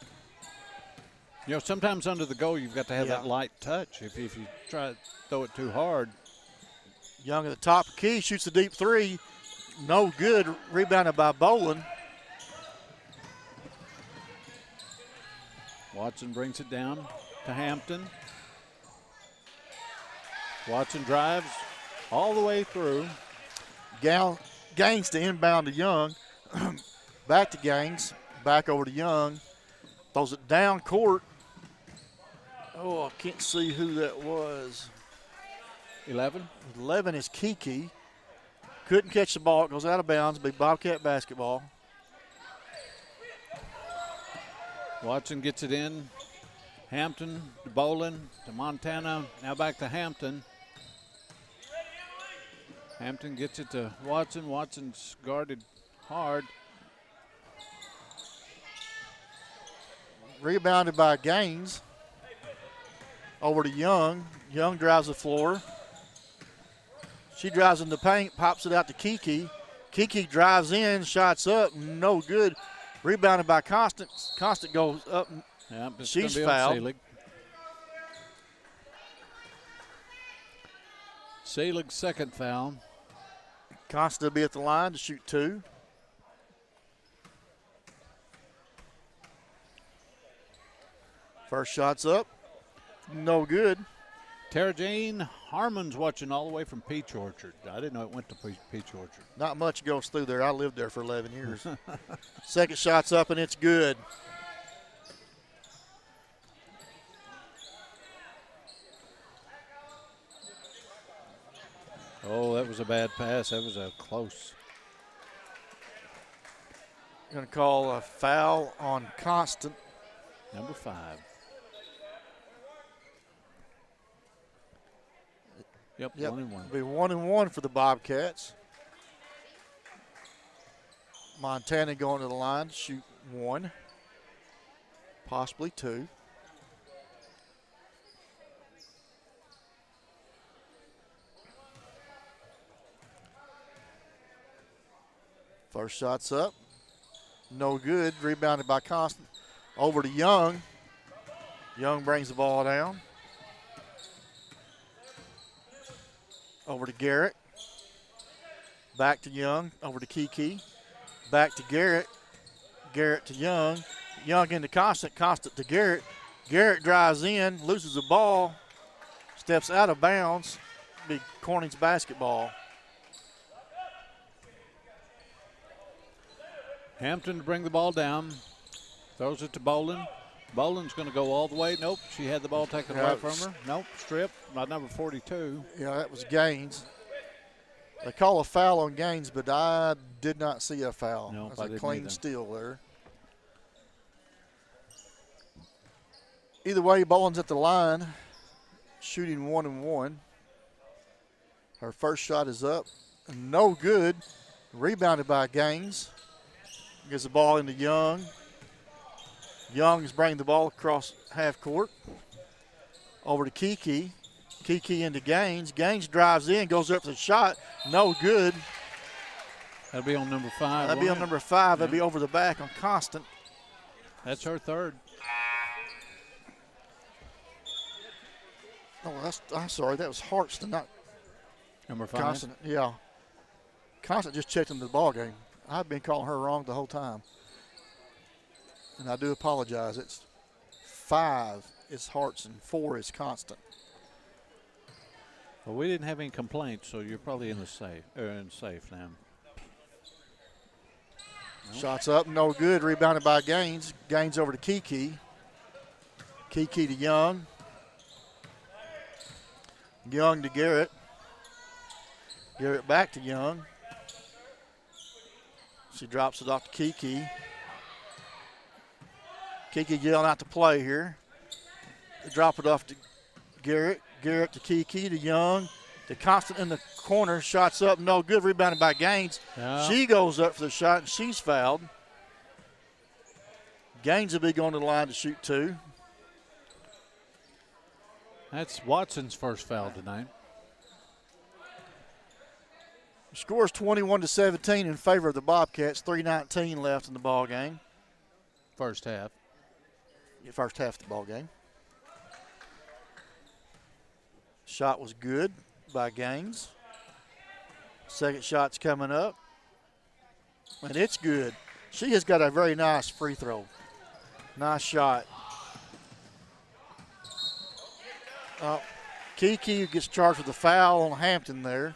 You know, sometimes under the goal, you've got to have Yeah. that light touch. If you try to throw it too hard. Young at the top of the key, shoots a deep three. No good. Rebounded by Bolin. Watson brings it down to Hampton. Watson drives all the way through. Gaines to inbound to Young. Back to Gaines. Back over to Young. Throws it down court. Oh, I can't see who that was. 11. 11 is Kiki. Couldn't catch the ball. It goes out of bounds. Big Bobcat basketball. Watson gets it in. Hampton to Bolin to Montana. Now back to Hampton. Hampton gets it to Watson. Watson's guarded hard. Rebounded by Gaines. Over to Young. Young drives the floor. She drives in the paint, pops it out to Kiki. Kiki drives in, shots up, no good. Rebounded by Constant. Constant goes up. Yep, it's She's gonna be on fouled. Selig. Selig's second foul. Constant will be at the line to shoot 2. First shot's up. No good. Tara Jane Harmon's watching all the way from Peach Orchard. I didn't know it went to Peach Orchard. Not much goes through there. I lived there for 11 years. Second shot's up, and it's good. Oh, that was a bad pass. That was a close. Going to call a foul on Constant. Number 5. Yep, 1 and 1. It'll be 1 and 1 for the Bobcats. Montana going to the line to shoot 1, possibly 2. First shot's up. No good. Rebounded by Constant. Over to Young. Young brings the ball down. Over to Garrett. Back to Young. Over to Kiki. Back to Garrett. Garrett to Young. Young into Constant. Constant to Garrett. Garrett drives in, loses the ball, steps out of bounds. Be Corning's basketball. Hampton to bring the ball down. Throws it to Bolin. Bolin's going to go all the way. Nope, she had the ball taken away from her. Nope, strip by number 42. Yeah, that was Gaines. They call a foul on Gaines, but I did not see a foul. Nope, That's I a didn't clean either. steal there. Either way, Bolin's at the line, shooting 1 and 1. Her first shot is up. No good. Rebounded by Gaines. Gets the ball into Young. Young is bringing the ball across half court. Over to Kiki. Kiki into Gaines. Gaines drives in, goes up for the shot. No good. That'll be on number 5. That'd be on won't it? number 5. That'd be over the back on Constant. That's her third. Oh, I'm sorry. That was Hartston, not Number 5. Constant. Yeah. Constant just checked into the ball game. I've been calling her wrong the whole time. And I do apologize. It's 5 is Hartston, 4 is Constant. Well, we didn't have any complaints, so you're probably in the safe now. Shots up, no good. Rebounded by Gaines. Gaines over to Kiki. Kiki to Young. Young to Garrett. Garrett back to Young. She drops it off to Kiki. Kiki yelling out to play here. They drop it off to Garrett. Garrett to Kiki to Young. To Constant in the corner. Shots up, no good. Rebounded by Gaines. Yeah. She goes up for the shot, and she's fouled. Gaines will be going to the line to shoot 2. That's Watson's first foul tonight. Score's 21-17 in favor of the Bobcats. 3:19 left in the ball game. First half. First half of the ball game. Shot was good by Gaines. Second shot's coming up. And it's good. She has got a very nice free throw. Nice shot. Kiki gets charged with a foul on Hampton there.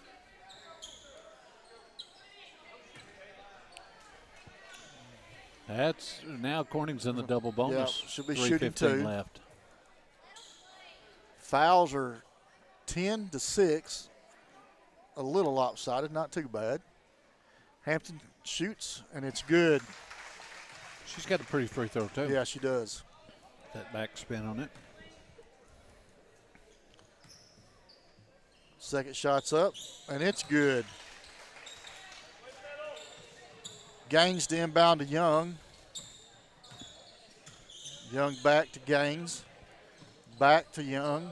That's now Corning's in the double bonus. Yep, should be shooting 2 left. Fouls are 10-6. A little lopsided, not too bad. Hampton shoots, and it's good. She's got a pretty free throw, too. Yeah, she does. That back spin on it. Second shot's up, and it's good. Gaines to inbound to Young. Young back to Gaines. Back to Young.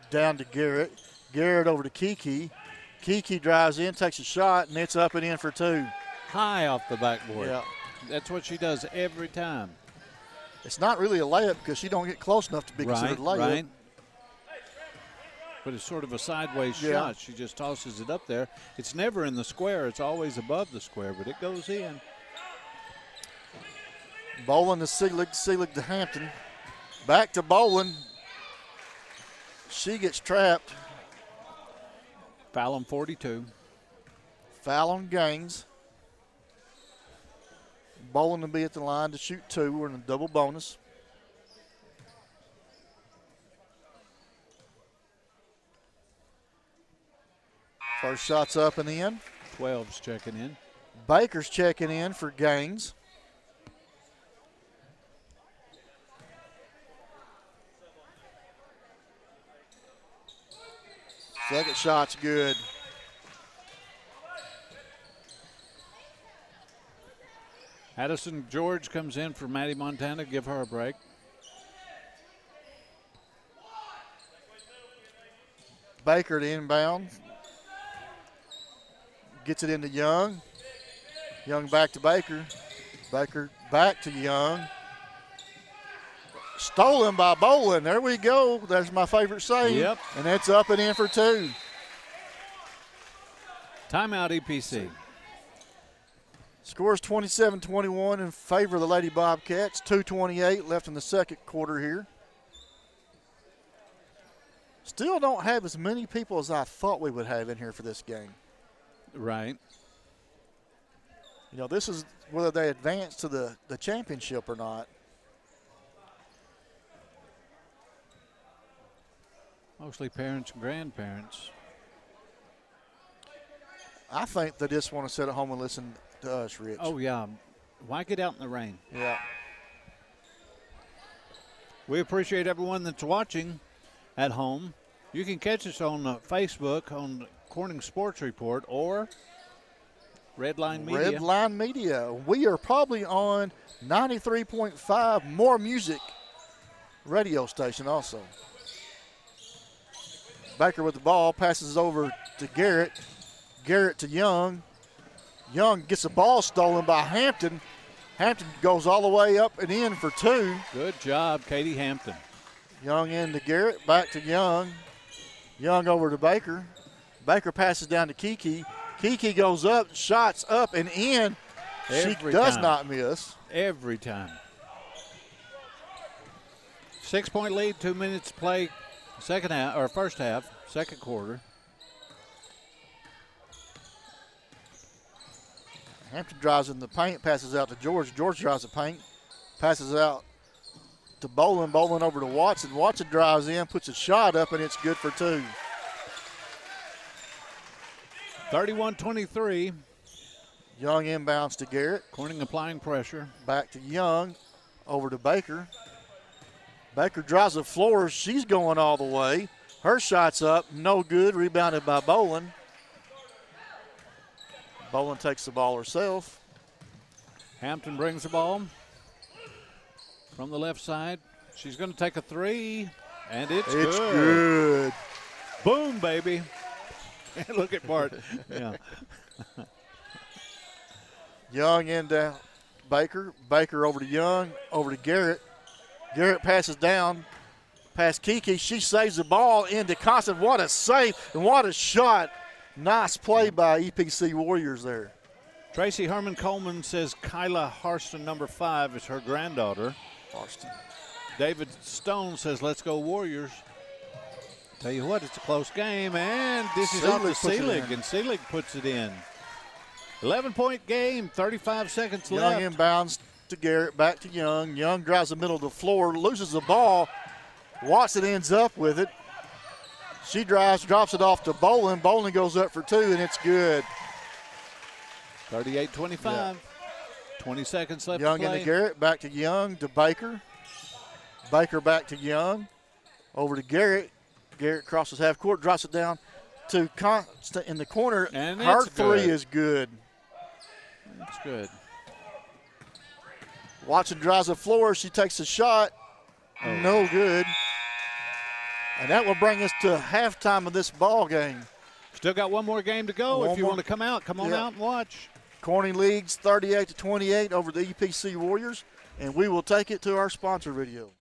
Down to Garrett. Garrett over to Kiki. Kiki drives in, takes a shot, and it's up and in for 2. High off the backboard. Yeah. That's what she does every time. It's not really a layup because she don't get close enough to be considered a layup. Right. But it's sort of a sideways shot. She just tosses it up there. It's never in the square. It's always above the square, but it goes in. Boland to Seelig, Seelig to Hampton. Back to Boland. She gets trapped. Foul on 42. Foul on Gaines. Boland will be at the line to shoot 2. We're in a double bonus. First shot's up and in. 12's checking in. Baker's checking in for Gaines. Second shot's good. Addison George comes in for Maddie Montana. Give her a break. Baker to inbound. Gets it into Young. Young back to Baker. Baker back to Young. Stolen by Boland. There we go. There's my favorite save. Yep. And it's up and in for 2. Timeout EPC. Scores 27-21 in favor of the Lady Bobcats. 2:28 left in the second quarter here. Still don't have as many people as I thought we would have in here for this game. Right. You know, this is whether they advance to the championship or not. Mostly parents and grandparents. I think they just want to sit at home and listen to us, Rich. Oh, yeah. Why get out in the rain? Yeah. We appreciate everyone that's watching at home. You can catch us on Facebook on Corning Sports Report or Redline Media. Redline Media. We are probably on 93.5 More Music radio station also. Baker with the ball, passes over to Garrett. Garrett to Young. Young gets the ball stolen by Hampton. Hampton goes all the way up and in for 2. Good job, Katie Hampton. Young in to Garrett, back to Young. Young over to Baker. Baker passes down to Kiki. Kiki goes up, shots up and in. She does not miss. Every time. 6-point lead, 2 minutes to play. Second half or first half, second quarter. Hampton drives in the paint, passes out to George. George drives the paint, passes out to Boland. Boland over to Watson. Watson drives in, puts a shot up, and it's good for 2. 31-23. Young inbounds to Garrett. Corning applying pressure. Back to Young, over to Baker. Baker drives the floor. She's going all the way. Her shot's up, no good. Rebounded by Boland. Boland takes the ball herself. Hampton brings the ball from the left side. She's going to take a 3, and it's good. Good. Boom, baby. Look at Bart. Yeah. Young into Baker. Baker over to Young, over to Garrett. Garrett passes down past Kiki. She saves the ball into Constant. What a save and what a shot. Nice play by EPC Warriors there. Tracy Herman Coleman says Kyla Harston, number 5, is her granddaughter. Harston. David Stone says, let's go Warriors. Tell you what, it's a close game, and this is off to Seelig, and Seelig puts it in. 11-point game, 35 seconds left. Young inbounds to Garrett, back to Young. Young drives the middle of the floor, loses the ball. Watson ends up with it. She drives, drops it off to Bolin. Bolin goes up for 2, and it's good. 38-25. Yeah. 20 seconds left Young to play. into Garrett, back to Young, to Baker. Baker back to Young. Over to Garrett. Garrett crosses half court, drops it down to Constant in the corner. And her it's 3 good. is good. That's good. Watson drives the floor. She takes a shot. Oh. No good. And that will bring us to halftime of this ball game. Still got one more game to go. If you want to come out, come on out and watch. Corning leads 38-28 over the EPC Warriors, and we will take it to our sponsor video.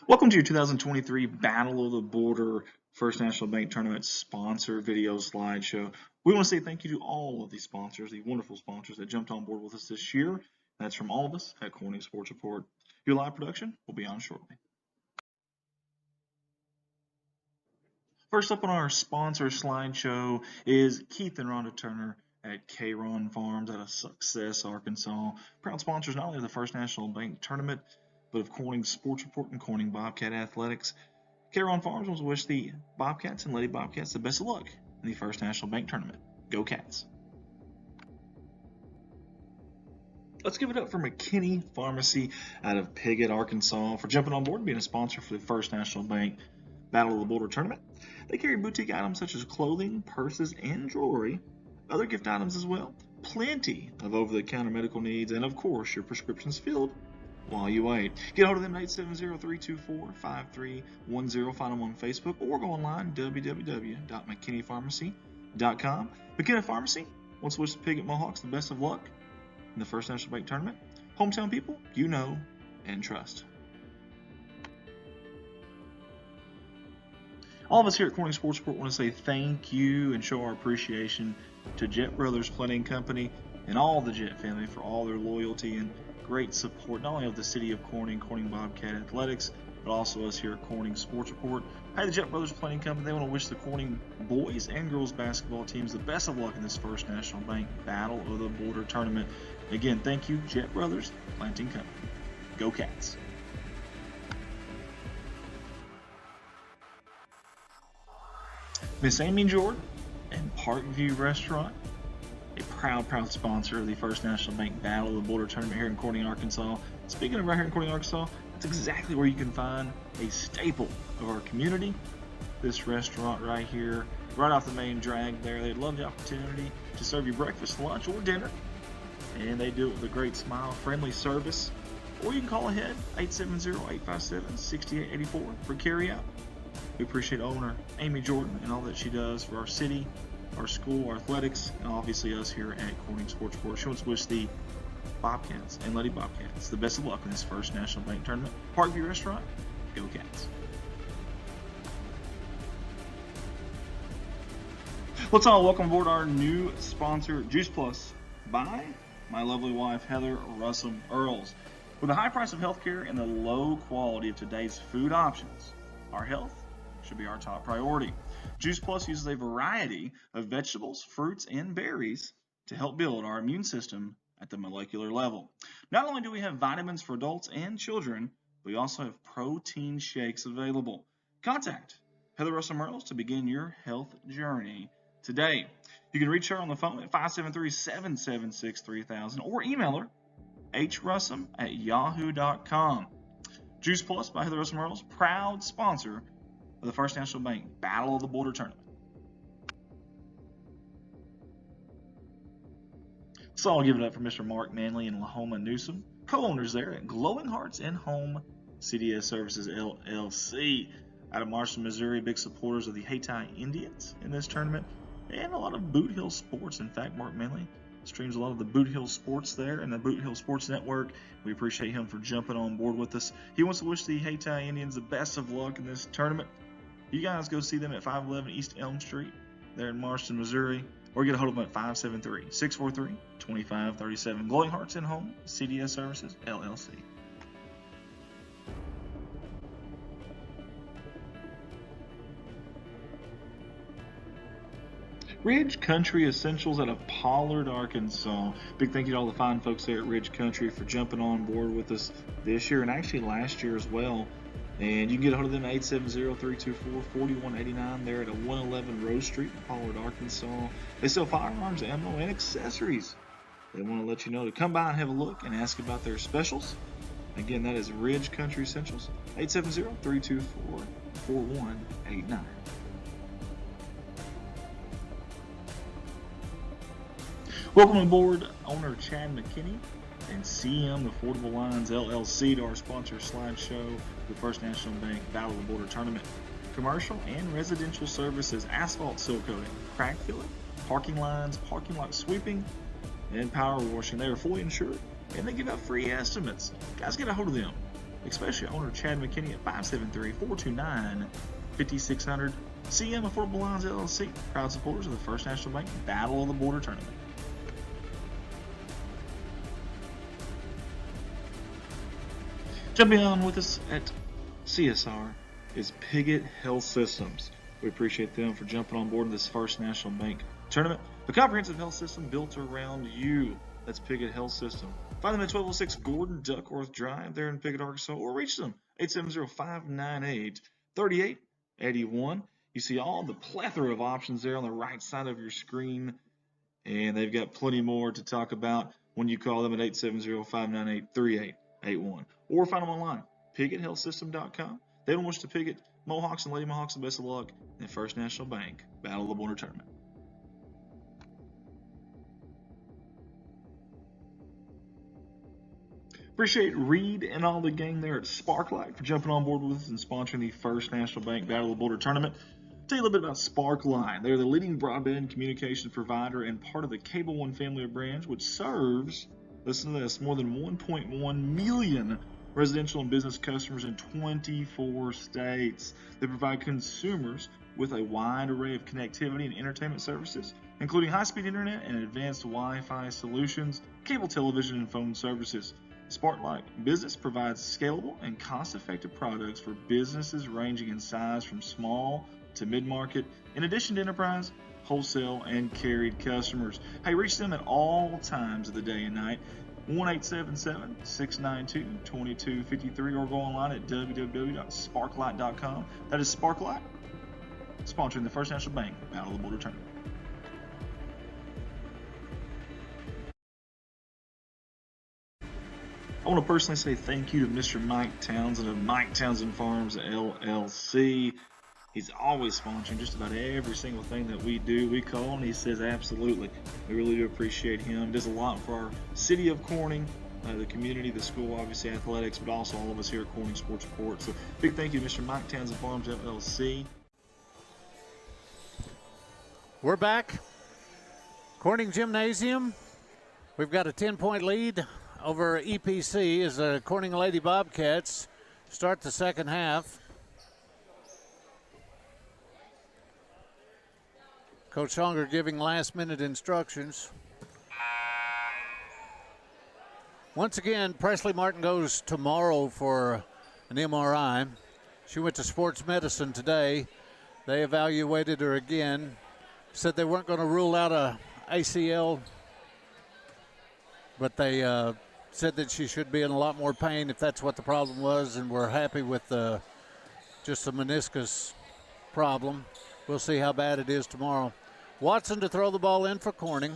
Welcome to your 2023 Battle of the Border First National Bank Tournament sponsor video slideshow. We want to say thank you to all of these sponsors, the wonderful sponsors that jumped on board with us this year. That's from all of us at Corning Sports Report. Your live production will be on shortly. First up on our sponsor slideshow is Keith and Rhonda Turner at K-Ron Farms out of Success, Arkansas. Proud sponsors not only of the First National Bank Tournament, but of Corning Sports Report and Corning Bobcat Athletics. K-Ron Farms wants to wish the Bobcats and Lady Bobcats the best of luck in the First National Bank Tournament. Go Cats! Let's give it up for McKinney Pharmacy out of Piggott, Arkansas for jumping on board and being a sponsor for the First National Bank Battle of the Border Tournament. They carry boutique items such as clothing, purses, and jewelry, other gift items as well, plenty of over-the-counter medical needs, and of course your prescriptions filled while you wait. Get hold of them at 870-324-5310. Find them on Facebook or go online www.mckinneypharmacy.com. McKinney Pharmacy wants to wish the Piggott Mohawks the best of luck in the First National Bank Tournament. Hometown people you know and trust. All of us here at Corning Sports Report want to say thank you and show our appreciation to Jet Brothers Planning Company and all the Jet family for all their loyalty and great support, not only of the city of Corning, Corning Bobcat Athletics, but also us here at Corning Sports Report. Hey, the Jet Brothers Planning Company, they want to wish the Corning boys and girls basketball teams the best of luck in this First National Bank Battle of the Border Tournament. Again, thank you, Jet Brothers Planting Company. Go Cats! Miss Amy Jordan and Parkview Restaurant, a proud sponsor of the First National Bank Battle of the Border Tournament here in Corning, Arkansas. Speaking of right here in Corning, Arkansas, that's exactly where you can find a staple of our community. This restaurant right here, right off the main drag there. They'd love the opportunity to serve you breakfast, lunch, or dinner. And they do it with a great smile, friendly service. Or you can call ahead, 870-857-6884 for carryout. We appreciate owner Amy Jordan and all that she does for our city, our school, our athletics, and obviously us here at Corning Sports Report. She wants to wish the Bobcats and Lady Bobcats the best of luck in this First National Bank Tournament. Parkview Restaurant, go Cats! Let's all welcome aboard our new sponsor, Juice Plus, by my lovely wife, Heather Russell Earls. With the high price of healthcare and the low quality of today's food options, our health should be our top priority. Juice Plus uses a variety of vegetables, fruits, and berries to help build our immune system at the molecular level. Not only do we have vitamins for adults and children, we also have protein shakes available. Contact Heather Russell Earls to begin your health journey today. You can reach her on the phone at 573-776-3000 or email her hrussum@yahoo.com. Juice Plus by Heather Russell Earls, proud sponsor of the First National Bank Battle of the Border Tournament. So I'll give it up for Mr. Mark Manley and Lahoma Newsom, co-owners there at Glowing Hearts and Home CDS Services LLC. Out of Marshall, Missouri, big supporters of the Hayti Indians in this tournament. and a lot of Boot Hill Sports. In fact, Mark Manley streams a lot of the Boot Hill Sports there and the Boot Hill Sports Network. We appreciate him for jumping on board with us. He wants to wish the Hayti Indians the best of luck in this tournament. You guys go see them at 511 East Elm Street there in Marston, Missouri, or get a hold of them at 573-643-2537. Glowing Hearts in Home, CDS Services, LLC. Ridge Country Essentials out of Pollard, Arkansas. Big thank you to all the fine folks there at Ridge Country for jumping on board with us this year and actually last year as well. And you can get a hold of them at 870-324-4189 there at 111 Rose Street in Pollard, Arkansas. They sell firearms, ammo, and accessories. They want to let you know to come by and have a look and ask about their specials. Again, that is Ridge Country Essentials, 870-324-4189. Welcome aboard owner Chad McKinney and CM Affordable Lines LLC to our sponsor slideshow, the First National Bank Battle of the Border Tournament. Commercial and residential services, asphalt seal coating, crack filling, parking lines, parking lot sweeping, and power washing. They are fully insured and they give out free estimates. Guys, get a hold of them, especially owner Chad McKinney at 573-429-5600. CM Affordable Lines LLC, proud supporters of the First National Bank Battle of the Border Tournament. Jumping on with us at CSR is Piggott Health Systems. We appreciate them for jumping on board in this First National Bank tournament. The comprehensive health system built around you. That's Piggott Health System. Find them at 1206 Gordon Duckworth Drive there in Piggott, Arkansas, or reach them 870-598-3881. You see all the plethora of options there on the right side of your screen, and they've got plenty more to talk about when you call them at 870-598-3881. Or find them online, PiggottHealthSystem.com. They don't wish to Piggott Mohawks and Lady Mohawks the best of luck in the First National Bank Battle of the Border Tournament. Appreciate Reed and all the gang there at Sparklight for jumping on board with us and sponsoring the First National Bank Battle of the Border Tournament. Tell you a little bit about Sparklight. They're the leading broadband communications provider and part of the Cable One family of brands, which serves, listen to this, more than 1.1 million residential and business customers in 24 states. They provide consumers with a wide array of connectivity and entertainment services, including high-speed internet and advanced Wi-Fi solutions, cable television, and phone services. Sparklight Business provides scalable and cost-effective products for businesses ranging in size from small to mid-market, in addition to enterprise, wholesale, and carried customers. Hey, reach them at all times of the day and night. 1-877-692-2253 or go online at www.sparklight.com. That is Sparklight, sponsoring the First National Bank Battle of the Border Tournament. I want to personally say thank you to Mr. Mike Townsend of Mike Townsend Farms LLC. He's always sponsoring just about every single thing that we do. We call him, he says absolutely. We really do appreciate him. He does a lot for our city of Corning, the community, the school, obviously athletics, but also all of us here at Corning Sports Report. So big thank you to Mr. Mike Townsend Farms LLC. We're back. Corning Gymnasium. We've got a 10-point lead over EPC as the Corning Lady Bobcats start the second half. Coach Songer giving last-minute instructions. Once again, Presley Martin goes tomorrow for an MRI. She went to sports medicine today. They evaluated her again, said they weren't going to rule out a ACL, but they said that she should be in a lot more pain if that's what the problem was, and we're happy with just the meniscus problem. We'll see how bad it is tomorrow. Watson to throw the ball in for Corning.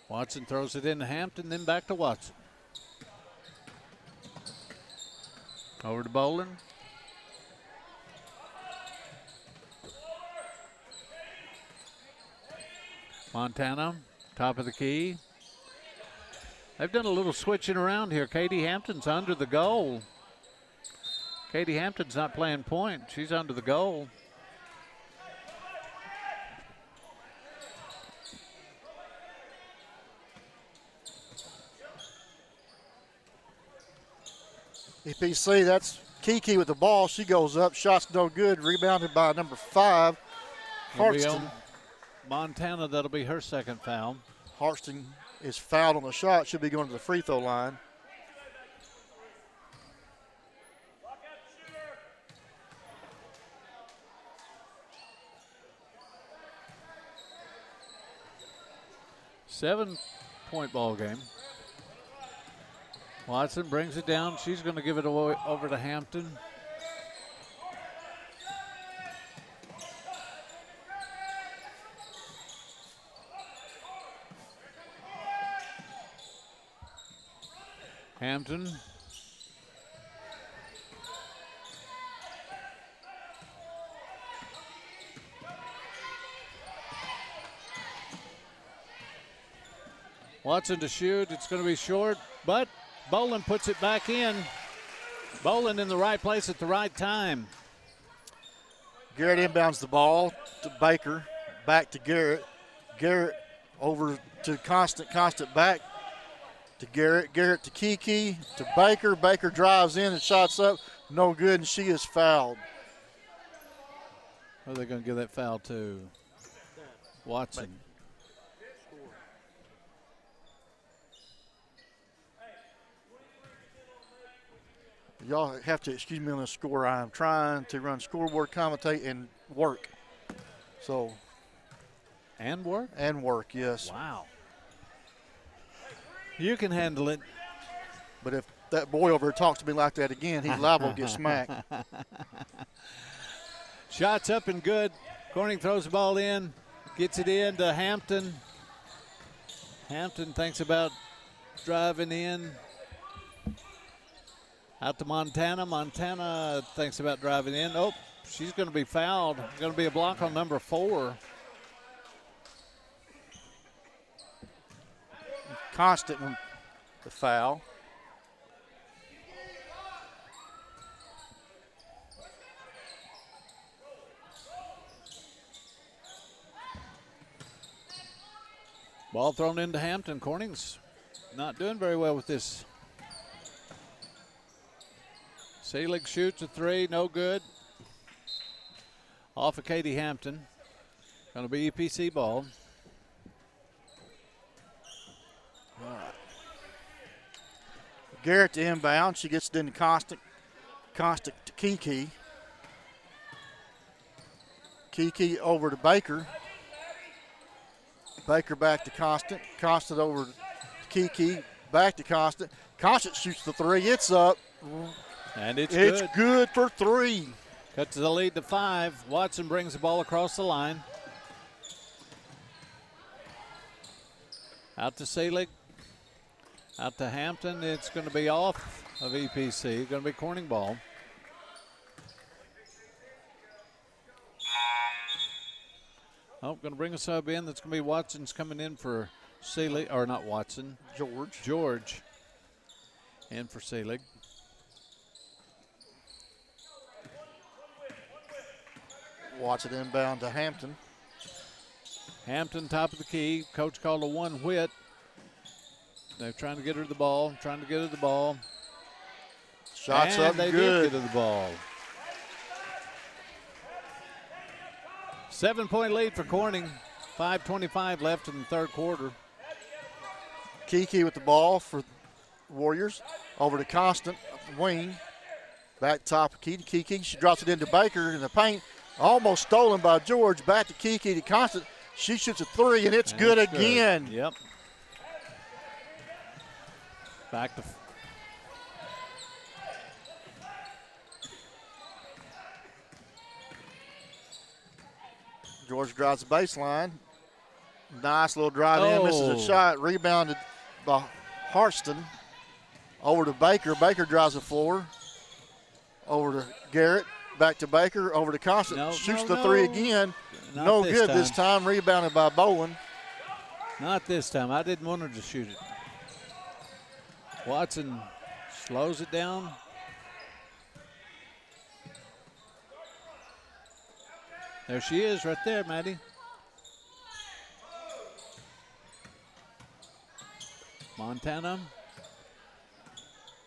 Watson throws it in to Hampton, then back to Watson. Over to Bolin. Montana, top of the key. They've done a little switching around here. Katie Hampton's under the goal. Katie Hampton's not playing point. She's under the goal. EPC, that's Kiki with the ball. She goes up. Shot's no good. Rebounded by number 5, Hartston. Montana, that'll be her second foul. Hartston is fouled on the shot. Should be going to the free throw line. Seven-point ball game. Watson brings it down. She's going to give it away over to Hampton. Hampton. Watson to shoot. It's going to be short, but Boland puts it back in. Boland in the right place at the right time. Garrett inbounds the ball to Baker. Back to Garrett. Garrett over to Constant. Constant back to Garrett. Garrett to Kiki. To Baker. Baker drives in and shots up. No good, and she is fouled. Who are they going to give that foul to? Watson. Y'all have to excuse me on the score. I am trying to run scoreboard, commentate, and work. So. And work? And work, yes. Wow. You can handle it. But if that boy over here talks to me like that again, he's liable to get smacked. Shots up and good. Corning throws the ball in, gets it in to Hampton. Hampton thinks about driving in. Out to Montana. Montana thinks about driving in. Oh, she's going to be fouled. Going to be a block on number 4. Constant the foul. Ball thrown into Hampton. Corning's not doing very well with this. Seelig shoots a 3, no good. Off of Katie Hampton. Going to be EPC ball. All right. Garrett to inbound. She gets it into Constant. Constant to Kiki. Kiki over to Baker. Baker back to Constant. Constant over to Kiki. Back to Constant. Constant shoots the 3. It's up. And it's good for 3. Cut to the lead to 5. Watson brings the ball across the line. Out to Seelig. Out to Hampton. It's going to be off of EPC. Going to be Corning ball. Oh, going to bring a sub in. That's going to be Watson's coming in for Seelig. Or not Watson. George. In for Seelig. Watch it inbound to Hampton. Hampton, top of the key. Coach called a 1 whit. They're trying to get her the ball. Shots up they good. did get her the ball. 7-point lead for Corning. 5:25 left in the third quarter. Kiki with the ball for Warriors. Over to Constant, wing. Back top of Kiki. She drops it into Baker in the paint. Almost stolen by George. Back to Kiki to Constant. She shoots a 3, and it's good again. Yep. Back to George drives the baseline. Nice little drive in. Misses a shot. Rebounded by Hartston. Over to Baker. Baker drives the floor. Over to Garrett. Back to Baker. Over to Constant. Shoots the 3 again. No good this time. Rebounded by Bowen. Not this time. I didn't want her to shoot it. Watson slows it down. There she is right there, Maddie. Montana.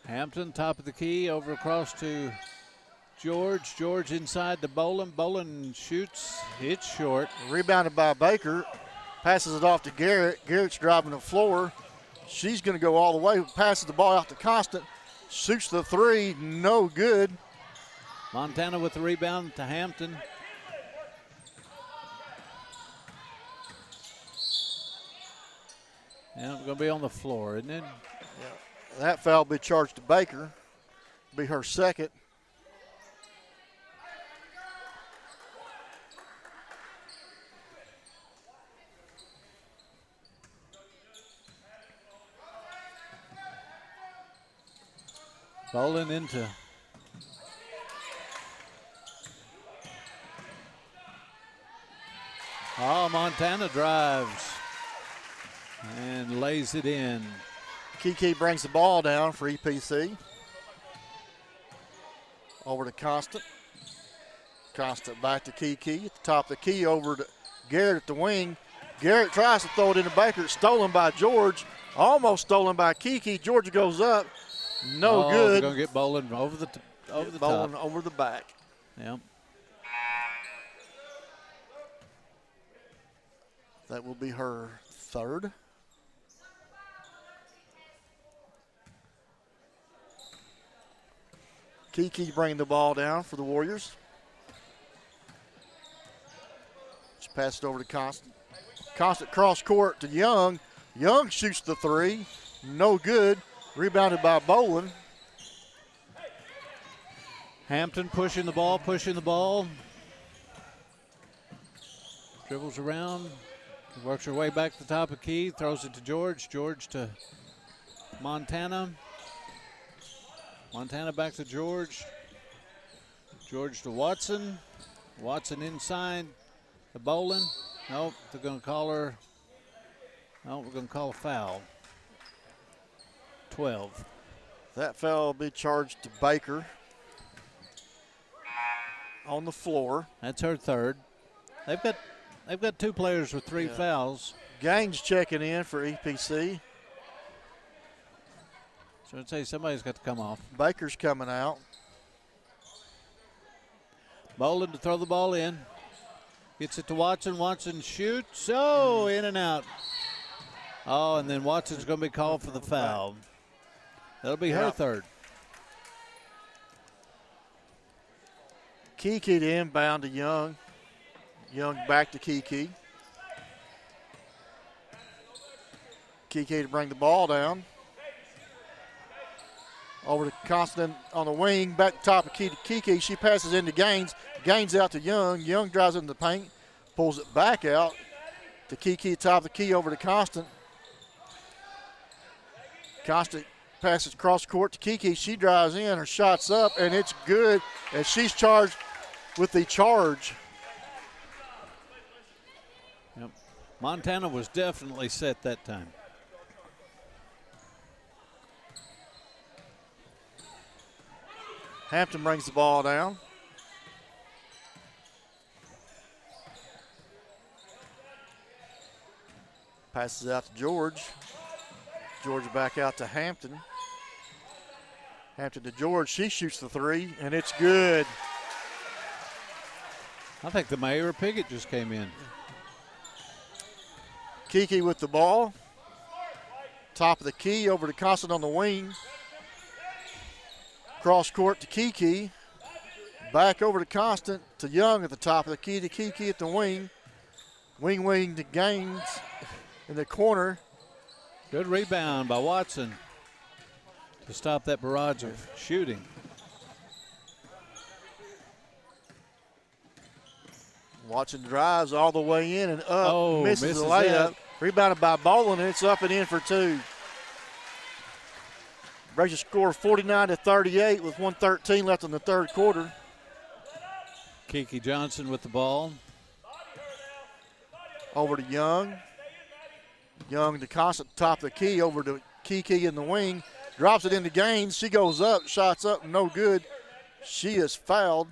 Hampton, top of the key, over across to George. George inside to Bolin. Bolin shoots. It's short. Rebounded by Baker. Passes it off to Garrett. Garrett's driving the floor. She's going to go all the way. Passes the ball out to Constant. Shoots the three. No good. Montana with the rebound to Hampton. And it's going to be on the floor, isn't it? Yeah. That foul will be charged to Baker. Be her second. Bolin into Montana drives and lays it in. Kiki brings the ball down for EPC. Over to Constant. Constant back to Kiki. At the top of the key over to Garrett at the wing. Garrett tries to throw it into Baker. It's stolen by George. Almost stolen by Kiki. Georgia goes up. No good. They're going to get Bolin over the Bolin top. over the back. Yep. That will be her third. Kiki bringing the ball down for the Warriors. Just pass it over to Constant. Constant cross court to Young. Young shoots the three. No good. Rebounded by Bolin. Hampton pushing the ball. Dribbles around. Works her way back to the top of the key. Throws it to George. George to Montana. Montana back to George. George to Watson. Watson inside to Bolin. Nope, they're going to call her. No, we're going to call a foul. 12. That foul will be charged to Baker on the floor. That's her third. They've got two players with three fouls. Gaines checking in for EPC. So I'd say somebody's got to come off. Baker's coming out. Bolin to throw the ball in. Gets it to Watson. Watson shoots. Oh, in and out. Oh, and then Watson's going to be called for the foul. That'll be her third. Kiki to inbound to Young. Young back to Kiki. Kiki to bring the ball down. Over to Constant on the wing, back to top of Kiki. She passes into Gaines. Gaines out to Young. Young drives into the paint, pulls it back out to Kiki, top of the key over to Constant. Constant passes cross court to Kiki. She drives in, her shot's up, and it's good as she's charged with the charge. Yep. Montana was definitely set that time. Hampton brings the ball down. Passes out to George. George back out to Hampton. Hampton to George. She shoots the three, and it's good. I think the Mayor Piggott just came in. Kiki with the ball. Top of the key over to Constant on the wing. Cross court to Kiki. Back over to Constant to Young at the top of the key to Kiki at the wing. Wing to Gaines in the corner. Good rebound by Watson to stop that barrage of shooting. Watson drives all the way in and up. Oh, misses the misses layup. that. Rebounded by Bolin, and it's up and in for two. Breaks the score 49-38 with 1:13 left in the third quarter. Kiki Johnson with the ball. Over to Young. Young to Constant, top of the key, over to Kiki in the wing. Drops it into Gaines. She goes up, shots up, no good. She is fouled.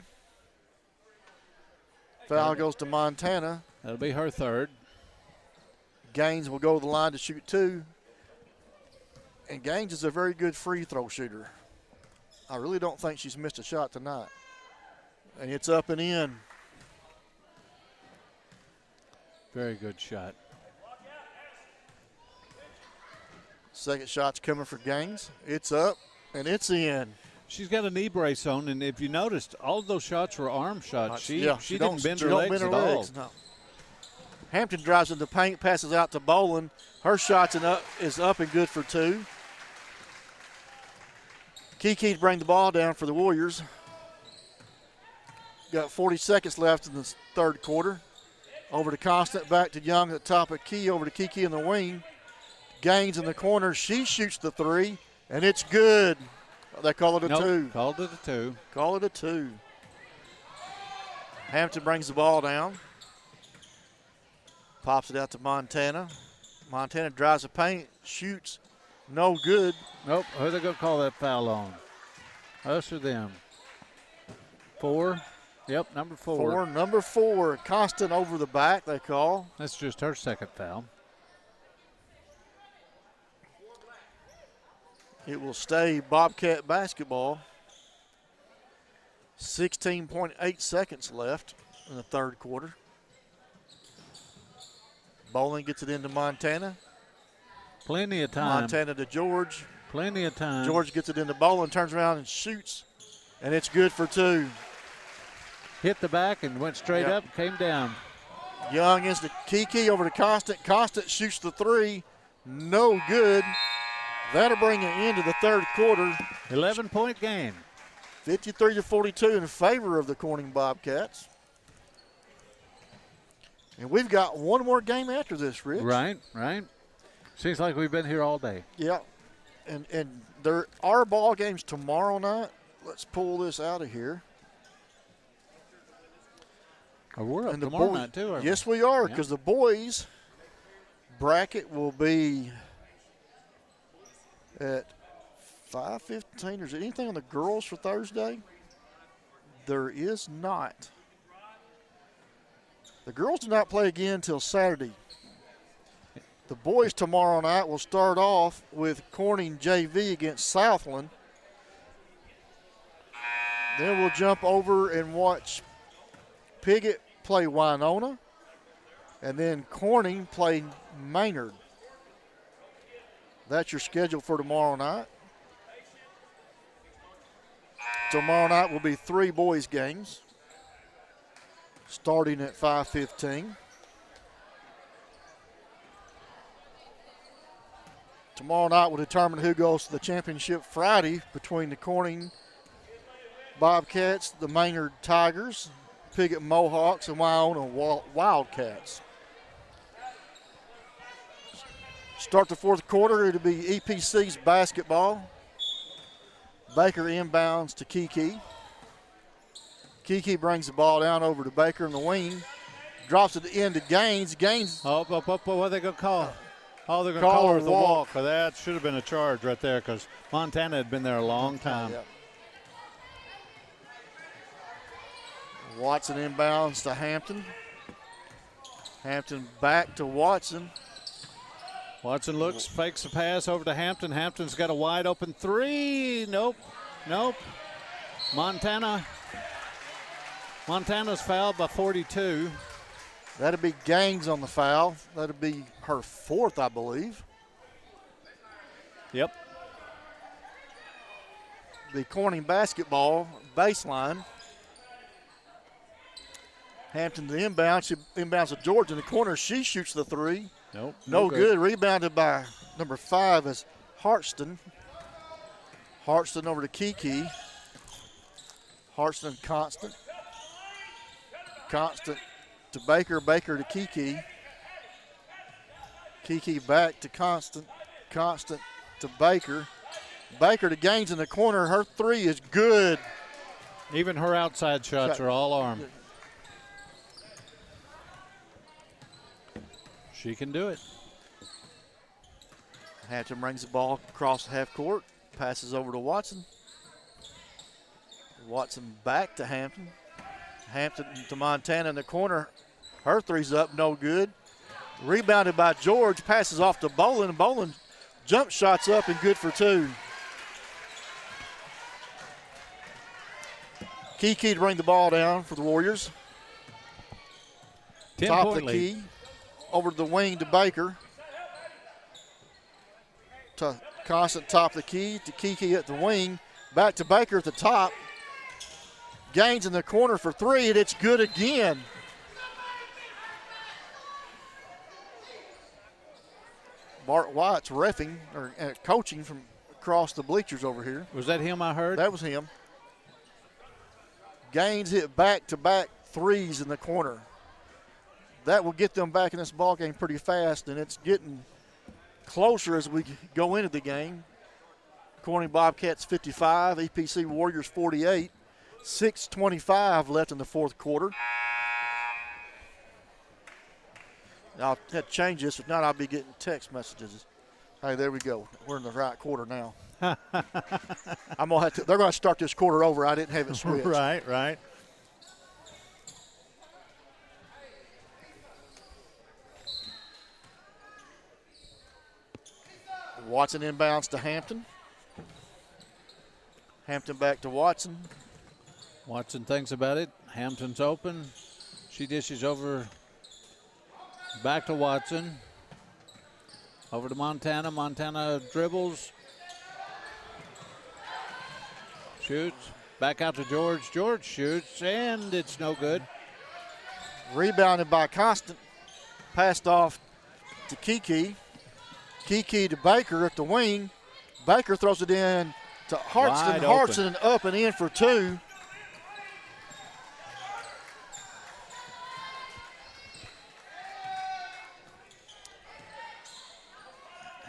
Foul goes to Montana. That'll be her third. Gaines will go to the line to shoot 2. And Gaines is a very good free throw shooter. I really don't think she's missed a shot tonight. And it's up and in. Very good shot. Second shot's coming for Gaines. It's up and it's in. She's got a knee brace on, and if you noticed, all of those shots were arm shots. She didn't bend her legs at all. No. Hampton drives in the paint, passes out to Boland. Her shot is up and good for 2. Kiki bring the ball down for the Warriors. Got 40 seconds left in the third quarter. Over to Constant, back to Young at the top of key, over to Kiki in the wing. Gaines in the corner. She shoots the 3, and it's good. They call it a 2. Called it a 2. Call it a 2. Hampton brings the ball down. Pops it out to Montana. Montana drives the paint, shoots, no good. Nope. Who are they going to call that foul on? Us or them? 4. Yep, number 4. Number 4. Constant over the back, they call. That's just her second foul. It will stay Bobcat basketball. 16.8 seconds left in the third quarter. Bowling gets it into Montana. Plenty of time. Montana to George. Plenty of time. George gets it into Bowling, turns around and shoots, and it's good for 2. Hit the back and went straight up, came down. Young is to Kiki, over to Constant. Constant shoots the 3, no good. That'll bring an end to the third quarter. 11-point game. 53-42 in favor of the Corning Bobcats. And we've got one more game after this, Rich. Right. Seems like we've been here all day. Yeah. And there are ball games tomorrow night. Let's pull this out of here. Oh, we're up tomorrow night, too, aren't we? Yes, we are, because the boys' bracket will be at 5:15. Is there anything on the girls for Thursday? There is not. The girls do not play again until Saturday. The boys tomorrow night will start off with Corning JV against Southland. Then we'll jump over and watch Piggott play Winona. And then Corning play Maynard. That's your schedule for tomorrow night. Tomorrow night will be 3 boys games, starting at 5:15. Tomorrow night will determine who goes to the championship Friday between the Corning Bobcats, the Maynard Tigers, Piggott Mohawks, and Wyona Wildcats. Start the fourth quarter, it'll be EPC's basketball. Baker inbounds to Kiki. Kiki brings the ball down over to Baker in the wing. Drops it in to Gaines. Gaines. What are they going to call? Oh, they're going to call her the walk. That should have been a charge right there because Montana had been there a long time. Yep. Watson inbounds to Hampton. Hampton back to Watson. Watson looks, fakes a pass over to Hampton. Hampton's got a wide open 3. Nope. Montana's fouled by 42. That'll be Gaines on the foul. That'll be her 4th, I believe. Yep. The Corning basketball baseline. Hampton the inbound. She inbounds to George in the corner. She shoots the 3. Nope. No good. Rebounded by number 5 is Hartston. Hartston over to Kiki. Hartston Constant. Constant to Baker. Baker to Kiki. Kiki back to Constant. Constant to Baker. Baker to Gaines in the corner. Her 3 is good. Even her outside shots are all arm. She can do it. Hampton brings the ball across the half court. Passes over to Watson. Watson back to Hampton. Hampton to Montana in the corner. Her three's up, no good. Rebounded by George, passes off to Boland. Boland jump shots up and good for 2. Kiki to bring the ball down for the Warriors. 10-point Top the lead. key. Over to the wing to Baker. To Constant top the key to Kiki at the wing. Back to Baker at the top. Gaines in the corner for 3, and it's good again. Bart White's reffing or coaching from across the bleachers over here. Was that him I heard? That was him. Gaines hit back-to-back threes in the corner. That will get them back in this ball game pretty fast, and it's getting closer as we go into the game. Corning Bobcats 55, EPC Warriors 48. 6:25 left in the fourth quarter. I'll have to change this. If not, I'll be getting text messages. Hey, there we go. We're in the right quarter now. I'm gonna have to. They're gonna start this quarter over. I didn't have it switched. Right. Watson inbounds to Hampton. Hampton back to Watson. Watson thinks about it. Hampton's open. She dishes over back to Watson. Over to Montana. Montana dribbles. Shoots. Back out to George. George shoots, and it's no good. Rebounded by Constant. Passed off to Kiki. Kiki to Baker at the wing. Baker throws it in to Hartston. Wide Hartston open. up and in for 2.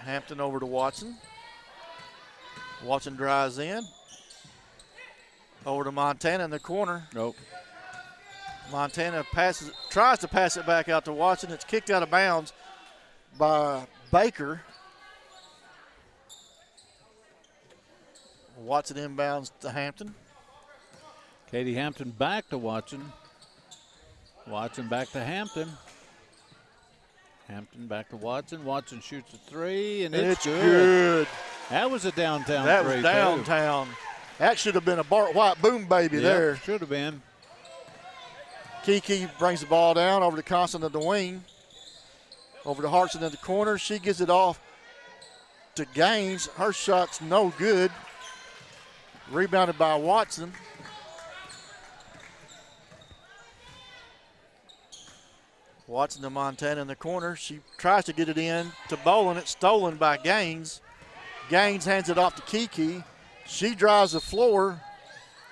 Hampton over to Watson. Watson drives in. Over to Montana in the corner. Nope. Montana tries to pass it back out to Watson. It's kicked out of bounds by Baker. Watson inbounds to Hampton. Katie Hampton back to Watson. Watson back to Hampton. Hampton back to Watson. Watson shoots a 3, and it's good. That was a downtown That three, was downtown. That should have been a Bart White boom baby there. Should have been. Kiki brings the ball down over to Constant at the wing. Over to Hartson in the corner. She gives it off to Gaines. Her shot's no good. Rebounded by Watson. Watson to Montana in the corner. She tries to get it in to Boland. It's stolen by Gaines. Gaines hands it off to Kiki. She drives the floor.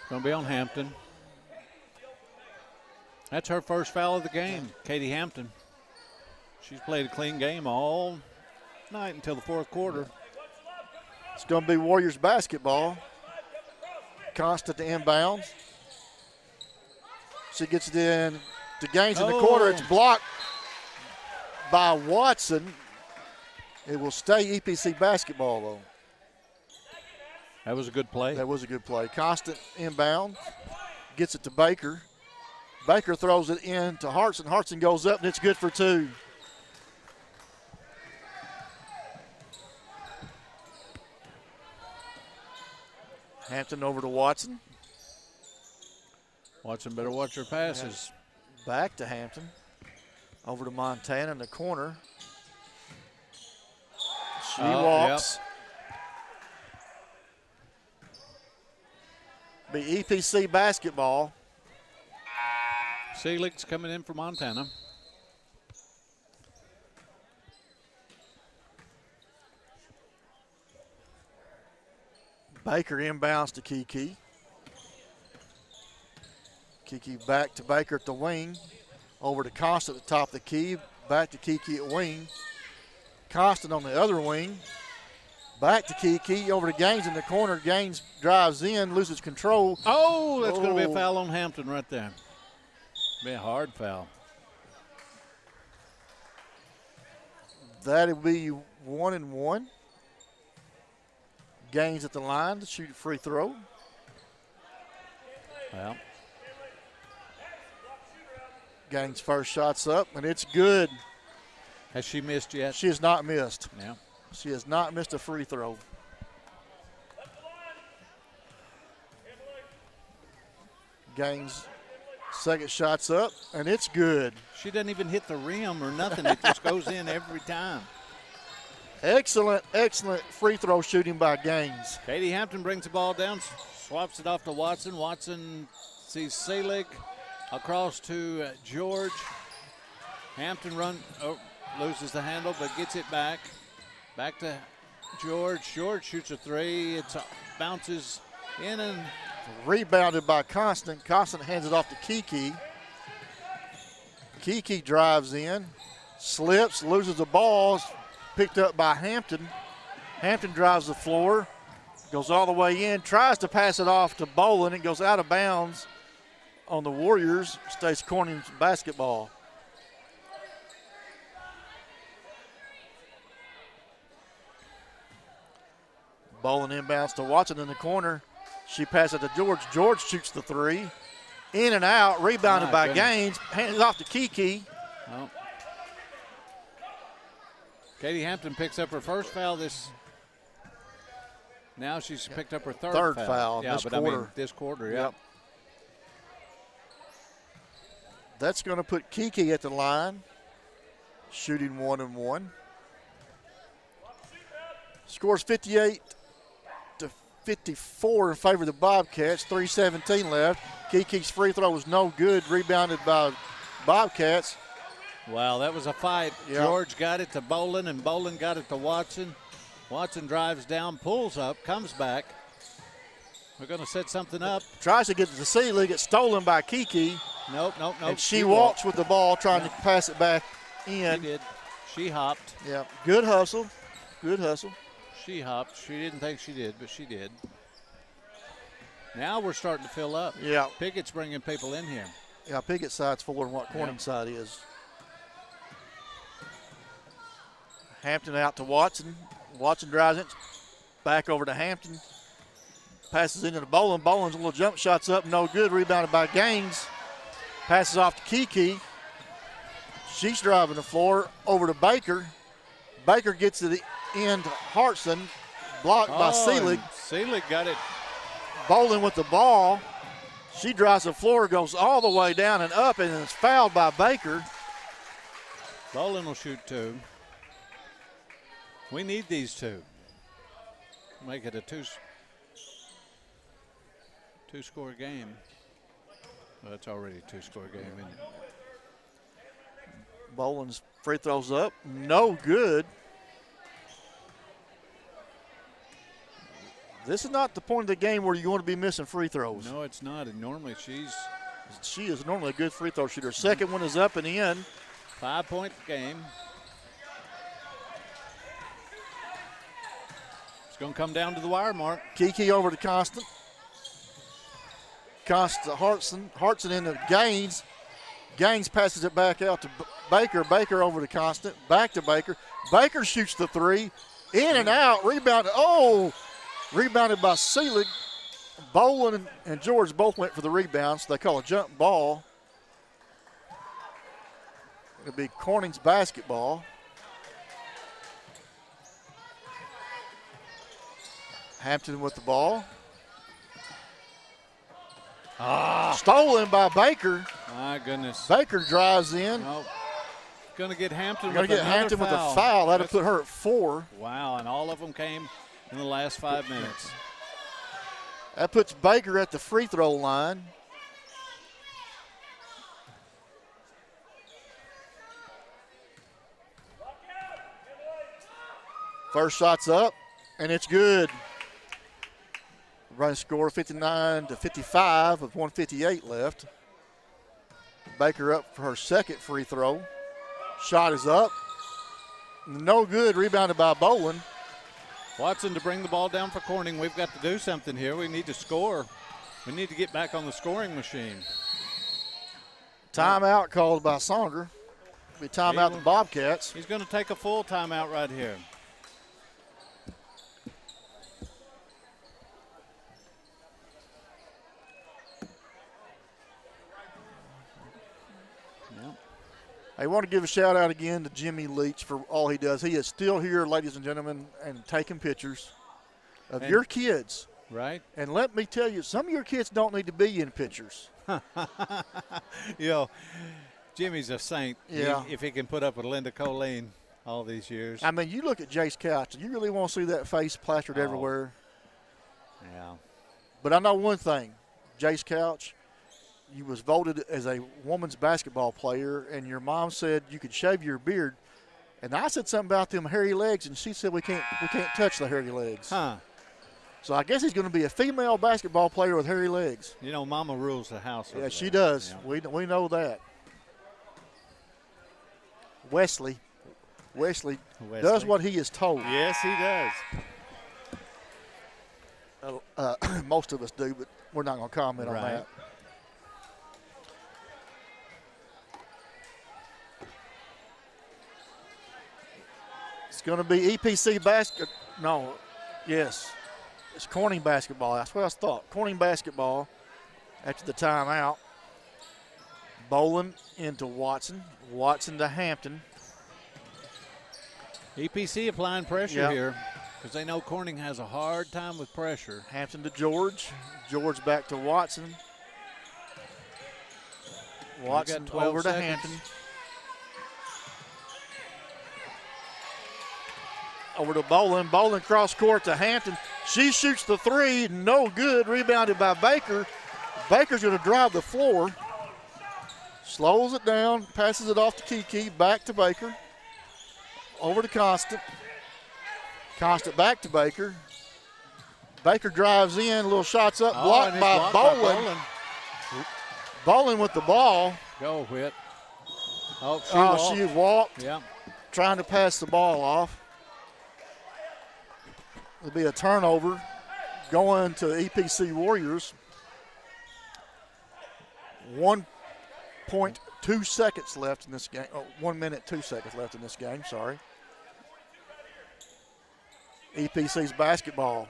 Going to be on Hampton. That's her first foul of the game, Katie Hampton. She's played a clean game all night until the fourth quarter. It's going to be Warriors basketball. Constant to inbounds. She gets it in to Gaines in the corner. It's blocked by Watson. It will stay EPC basketball, though. That was a good play. That was a good play. Constant inbound. Gets it to Baker. Baker throws it in to Hartson. Hartson goes up, and it's good for 2. Hampton over to Watson. Watson better watch her passes. Back to Hampton. Over to Montana in the corner. She walks. Be EPC basketball. Selig's coming in for Montana. Baker inbounds to Kiki. Kiki back to Baker at the wing. Over to Constant at the top of the key. Back to Kiki at wing. Constant on the other wing. Back to Kiki. Over to Gaines in the corner. Gaines drives in, loses control. Oh, that's going to be a foul on Hampton right there. Be a hard foul. That'll be 1-1. Gaines at the line to shoot a free throw. Well, Gaines' first shot's up, and it's good. has she missed yet? She has not missed. Yeah. She has not missed a free throw. Gaines' second shot's up, and it's good. She doesn't even hit the rim or nothing. It just goes in every time. Excellent, excellent free throw shooting by Gaines. Katie Hampton brings the ball down, swaps it off to Watson. Watson sees Selig across to George. Hampton loses the handle, but gets it back. Back to George. George shoots a three. It bounces in and Rebounded by Constant. Constant hands it off to Kiki. Kiki drives in, slips, loses the ball, picked up by Hampton. Hampton drives the floor, goes all the way in, tries to pass it off to Bolin. It goes out of bounds on the Warriors. Stays Corning's basketball. Bolin inbounds to Watson in the corner. She passes it to George. George shoots the three. In and out, rebounded by Gaines. Hands it off to Kiki. oh. Katie Hampton picks up her first foul this. Now she's picked up her third foul yeah, this but quarter. I mean this quarter, yeah. Yep. That's going to put Kiki at the line, shooting 1-1. Scores 58 to 54 in favor of the Bobcats. 3:17 left. Kiki's free throw was no good. Rebounded by Bobcats. Wow, that was a fight. Yep. George got it to Bolin, and Bolin got it to Watson. Watson drives down, pulls up, comes back. We're going to set something up. Tries to get to the Selig. It's stolen by Kiki. Nope. And she walks with the ball, trying to pass it back She in. did. She hopped. Yeah, good hustle. Good hustle. She hopped. She didn't think she did, but she did. Now we're starting to fill up. Yeah. Pickett's bringing people in here. Yeah, Pickett side's fuller than what Corning side is. Hampton out to Watson. Watson drives it. Back over to Hampton. Passes into the Bolin. Bolin's little jump shot's up. No good. Rebounded by Gaines. Passes off to Kiki. She's driving the floor over to Baker. Baker gets to the end. Hartson blocked by Selig. Selig got it. Bolin with the ball. She drives the floor, goes all the way down and up, and is fouled by Baker. Bolin will shoot two. We need these two. Make it a two-score game. Well, it's already a two-score game, isn't it? Bolin's free throws up. No good. This is not the point of the game where you're going to be missing free throws. No, it's not. And normally She is normally a good free throw shooter. Second one is up and in. 5-point game. It's going to come down to the wire, Mark. Kiki over to Constant. Constant to Hartson. Hartson into Gaines. Gaines passes it back out to Baker. Baker over to Constant. Back to Baker. Baker shoots the three. In and out. Rebounded. Oh! Rebounded by Selig. Bolin and George both went for the rebound, so they call a jump ball. It'll be Corning's basketball. Hampton with the ball. Stolen by Baker. My goodness. Baker drives in. Nope. Going to get Hampton Going to get Hampton with a foul. That'll put her at 4. Wow, and all of them came in the last 5 minutes. That puts Baker at the free throw line. First shot's up, and it's good. Running score 59 to 55 with 1:58 left. Baker up for her second free throw. Shot is up. No good. Rebounded by Bolin. Watson to bring the ball down for Corning. We've got to do something here. We need to score. We need to get back on the scoring machine. Timeout called by Songer. Be timeout the Bobcats. He's going to take a full timeout right here. I want to give a shout out again to Jimmy Leach for all he does. He is still here, ladies and gentlemen, and taking pictures of your kids. Right. And let me tell you, some of your kids don't need to be in pictures. You know, Jimmy's a saint. Yeah. If he can put up with Linda Colleen all these years. I mean, you look at Jace Couch, and you really want to see that face plastered everywhere. Yeah. But I know one thing, Jace Couch, you was voted as a woman's basketball player, and your mom said you could shave your beard. And I said something about them hairy legs, and she said we can't touch the hairy legs. Huh. So I guess he's going to be a female basketball player with hairy legs. You know, Mama rules the house. Yeah, over she there. does. Yeah. We know that. Wesley does what he is told. Yes, he does. Most of us do, but we're not going to comment on that. It's going to be EPC basket. No, yes. It's Corning basketball. That's what I thought. Corning basketball after the timeout. Boland into Watson. Watson to Hampton. EPC applying pressure Yep. here because they know Corning has a hard time with pressure. Hampton to George. George back to Watson. Watson 12 over to seconds. Hampton. Over to Boland. Boland cross court to Hampton. She shoots the three. No good. Rebounded by Baker. Baker's going to drive the floor. Slows it down. Passes it off to Kiki. Back to Baker. Over to Constant. Constant back to Baker. Baker drives in. Little shots up. Blocked by Boland. Boland with the ball. Go, Whit. She walked. Yeah. Trying to pass the ball off. It'll be a turnover going to EPC Warriors. 1.2 seconds left in this game. 1 minute, 2 seconds left in this game, sorry. EPC's basketball.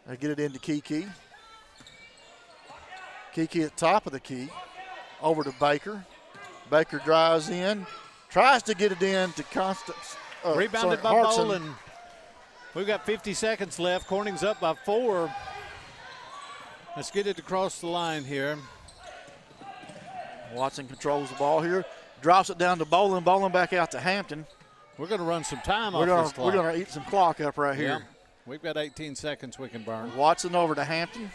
They get it into Kiki. Kiki at top of the key. Over to Baker. Baker drives in. Tries to get it in to Constance. Rebounded by Hartson. Boland. We've got 50 seconds left. Corning's up by 4. Let's get it across the line here. Watson controls the ball here. Drops it down to Boland. Boland back out to Hampton. We're going to run some time off We're this clock. going to eat some clock up right Yeah. here. We've got 18 seconds we can burn. Watson over to Hampton.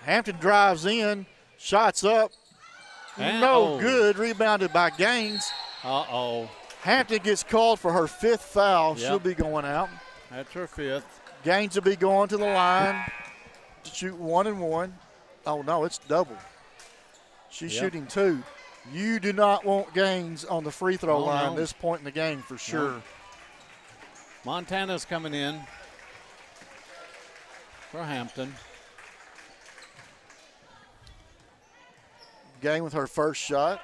Hampton drives in. Shots up. And No good. Rebounded by Gaines. Uh-oh. Hampton gets called for her 5th foul. Yep. She'll be going out. That's her 5th. Gaines will be going to the line to shoot 1 and 1. Oh, no, it's double. She's shooting 2. You do not want Gaines on the free throw line no. this point in the game for sure. No. Montana's coming in for Hampton. Gaines with her first shot.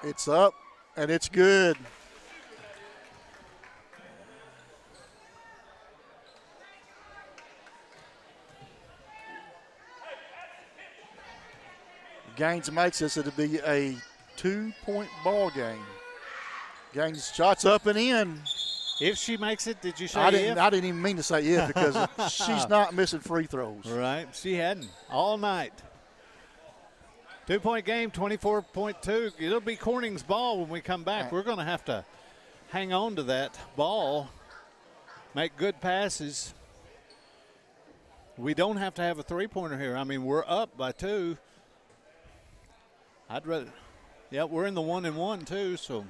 It's up, and it's good. Gaines makes this. It'll be a 2-point ball game. Gaines shots up and in. If she makes it, did you say I if? didn't even mean to say if because she's not missing free throws. Right. She hadn't all night. 2-point game, 24.2. It'll be Corning's ball when we come back. We're going to have to hang on to that ball, make good passes. We don't have to have a three-pointer here. I mean, we're up by 2. I'd rather, we're in the 1 and 1 too, so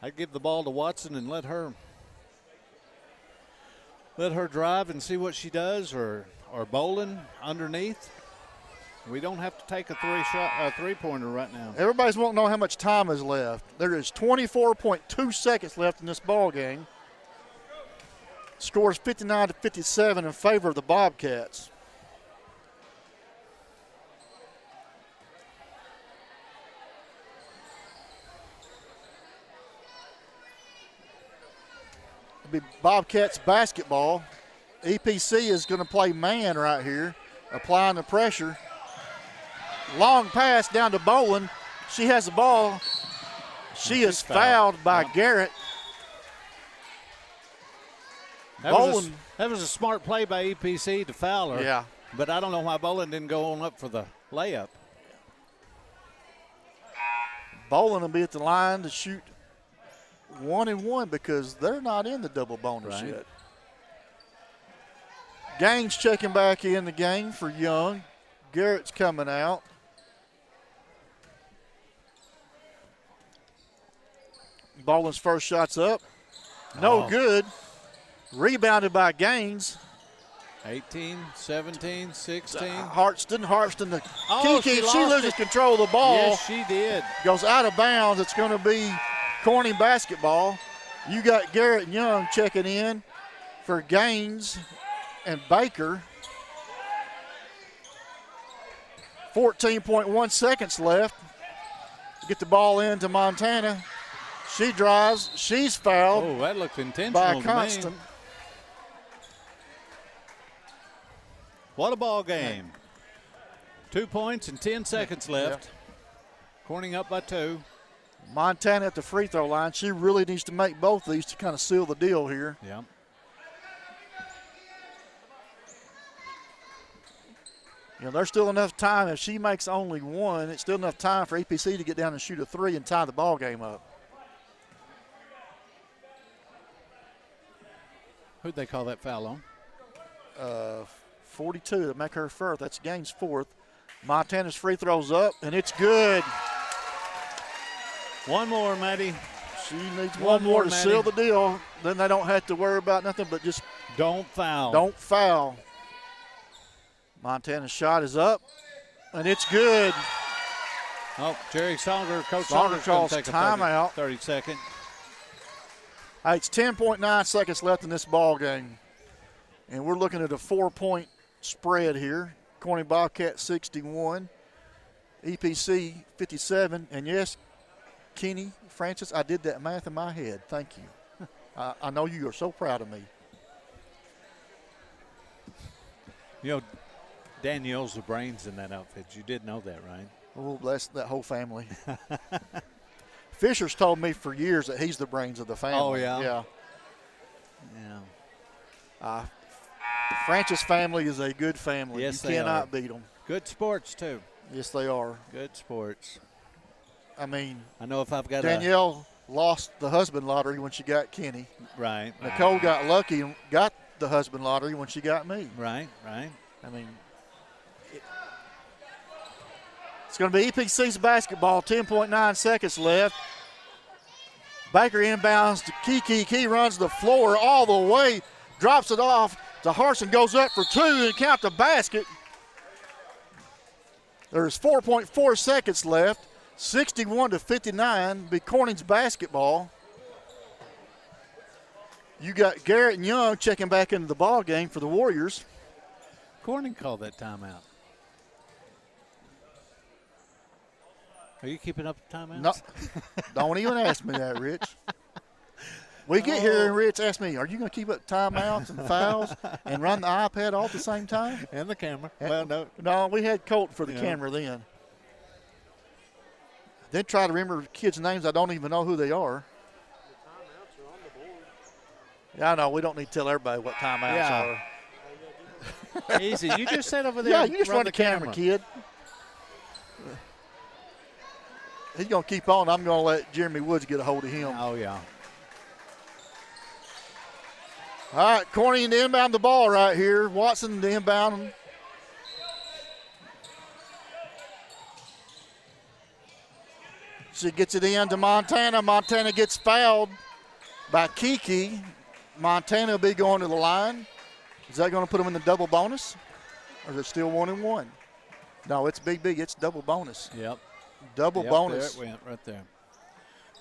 I'd give the ball to Watson and let her drive and see what she does, or Boland underneath. We don't have to take a three-pointer right now. Everybody's wanting to know how much time is left. There is 24.2 seconds left in this ball game. Scores 59-57 in favor of the Bobcats. It'll be Bobcats basketball. EPC is going to play man right here, applying the pressure. Long pass down to Boland. She has the ball. She is fouled by Garrett. That was a smart play by EPC to foul her. Yeah. But I don't know why Bolin didn't go on up for the layup. Bolin will be at the line to shoot 1-1 because they're not in the double bonus yet. Gaines checking back in the game for Young. Garrett's coming out. Bolin's first shot's up. No good. Rebounded by Gaines. 18, 17, 16. Hartston to Kiki. She loses control of the ball. Yes, she did. Goes out of bounds. It's going to be Corning basketball. You got Garrett and Young checking in for Gaines and Baker. 14.1 seconds left. Get the ball into Montana. She drives. She's fouled. Oh, that looked intentional by to Constant. me. What a ball game. 2 points and 10 seconds left. Corning up by 2. Montana at the free throw line. She really needs to make both these to kind of seal the deal here. Yeah. You know, there's still enough time. If she makes only one, it's still enough time for EPC to get down and shoot a 3 and tie the ball game up. Who'd they call that foul on? 42 to make her first. That's Gaines' fourth. Montana's free throws up, and it's good. One more, Maddie. She needs one more to seal the deal. Then they don't have to worry about nothing but just don't foul. Don't foul. Montana's shot is up, and it's good. Oh, Jerry Songer, Coach Songer calls take a timeout. 30-second. Hey, it's 10.9 seconds left in this ball game, and we're looking at a 4-point spread here. Corning Bobcat 61, EPC 57, and yes, Kenny, Francis, I did that math in my head. Thank you. I know you are so proud of me. You know, Danielle's the brains in that outfit. You did know that, right? Oh, bless that whole family. Fisher's told me for years that he's the brains of the family. Oh, yeah? Yeah. Yeah. Francis family is a good family. Yes, you they cannot are. beat them. Good sports, too. Yes, they are. Good sports. I mean, I know if I've got Danielle lost the husband lottery when she got Kenny. Right. Nicole got lucky and got the husband lottery when she got me. Right, right. I mean, it's going to be EPC's basketball, 10.9 seconds left. Baker inbounds to Kiki. Key runs the floor all the way, drops it off to Harson, goes up for 2 and count the basket. There's 4.4 seconds left. 61-59, be Corning's basketball. You got Garrett and Young checking back into the ball game for the Warriors. Corning called that timeout. Are you keeping up with timeouts? No, don't even ask me that, Rich. We get here and Rich asks me, are you going to keep up timeouts and fouls and run the iPad all at the same time? And the camera. Well, no. No, we had Colt for the camera then. Then try to remember kids' names I don't even know who they are. The timeouts are on the board. Yeah, I know. We don't need to tell everybody what timeouts are. Easy. You just sit over there. Yeah, and you just run the camera, kid. He's going to keep on. I'm going to let Jeremy Woods get a hold of him. Oh, yeah. All right, Corning to inbound the ball right here. Watson to inbound. She gets it in to Montana. Montana gets fouled by Kiki. Montana will be going to the line. Is that going to put them in the double bonus? Or is it still 1-1? No, it's BB. It's double bonus. Yep. Double bonus. There it went right there.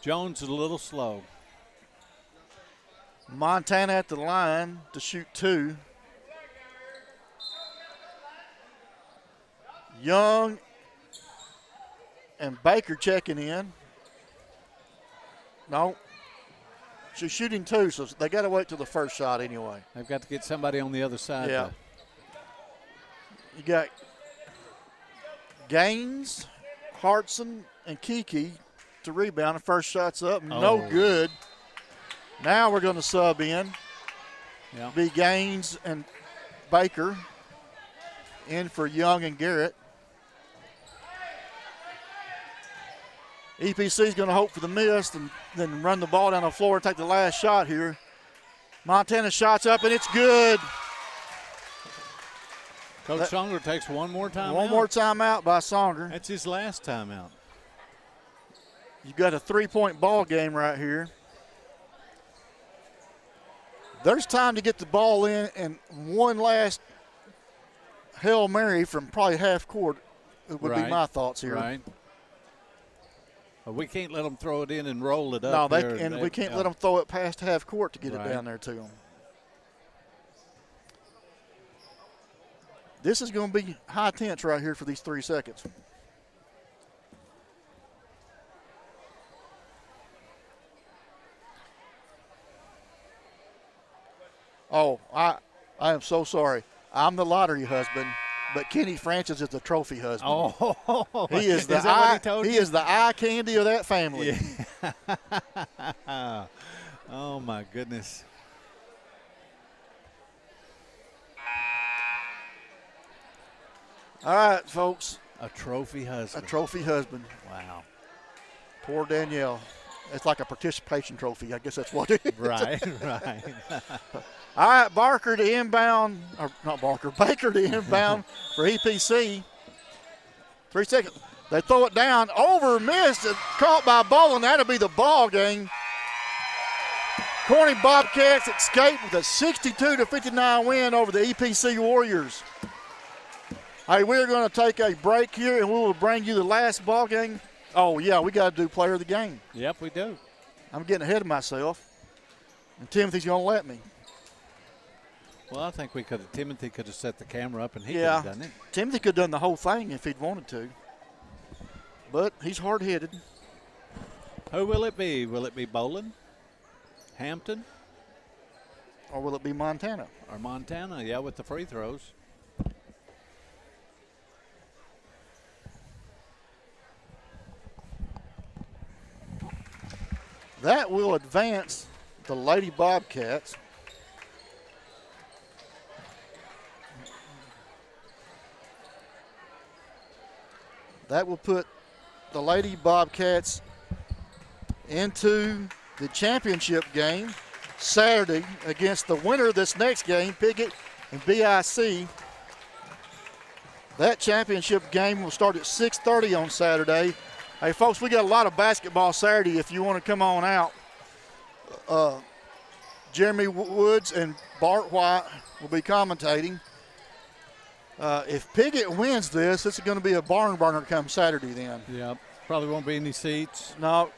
Jones is a little slow. Montana at the line to shoot 2. Young and Baker checking in. No. She's shooting 2, so they got to wait till the first shot anyway. They've got to get somebody on the other side. Yeah. You got Gaines, Hartson, and Kiki to rebound. The first shot's up, no good. Now we're going to sub in. Yeah. Be Gaines and Baker in for Young and Garrett. EPC is going to hope for the miss and then run the ball down the floor and take the last shot here. Montana shot's up, and it's good. Coach Songer takes one more time One more timeout by Songer. That's his last timeout. You've got a 3-point ball game right here. There's time to get the ball in, and one last Hail Mary from probably half court would be my thoughts here. Right. Well, we can't let them throw it in and roll it No, up. we can't let them throw it past half court to get it down there to them. This is going to be high tense right here for these 3 seconds. Oh, I am so sorry. I'm the lottery husband, but Kenny Francis is the trophy husband. Oh, he is the he is the eye candy of that family. Yeah. Oh my goodness. All right, folks. A trophy husband. A trophy husband. Wow. Poor Danielle. It's like a participation trophy. I guess that's what it is. Right, right. All right, Barker to inbound, or not Barker, Baker to inbound for EPC. 3 seconds. They throw it down, over, missed, caught by Bolin. That'll be the ball game. Corning Bobcats escape with a 62-59 win over the EPC Warriors. Hey, we're going to take a break here, and we will bring you the last ball game. Oh, yeah, we got to do player of the game. Yep, we do. I'm getting ahead of myself, and Timothy's going to let me. Well, I think Timothy could have set the camera up and he could have done it. Timothy could have done the whole thing if he'd wanted to. But he's hard-headed. Who will it be? Will it be Bolin? Hampton? Or will it be Montana? Or Montana, yeah, with the free throws. That will advance the Lady Bobcats. That will put the Lady Bobcats into the championship game Saturday against the winner of this next game, Pickett and BIC. That championship game will start at 6:30 on Saturday. Hey, folks, we got a lot of basketball Saturday if you want to come on out. Jeremy Woods and Bart White will be commentating. If Piggott wins this, it's going to be a barn burner come Saturday then. Yep. Probably won't be any seats. No.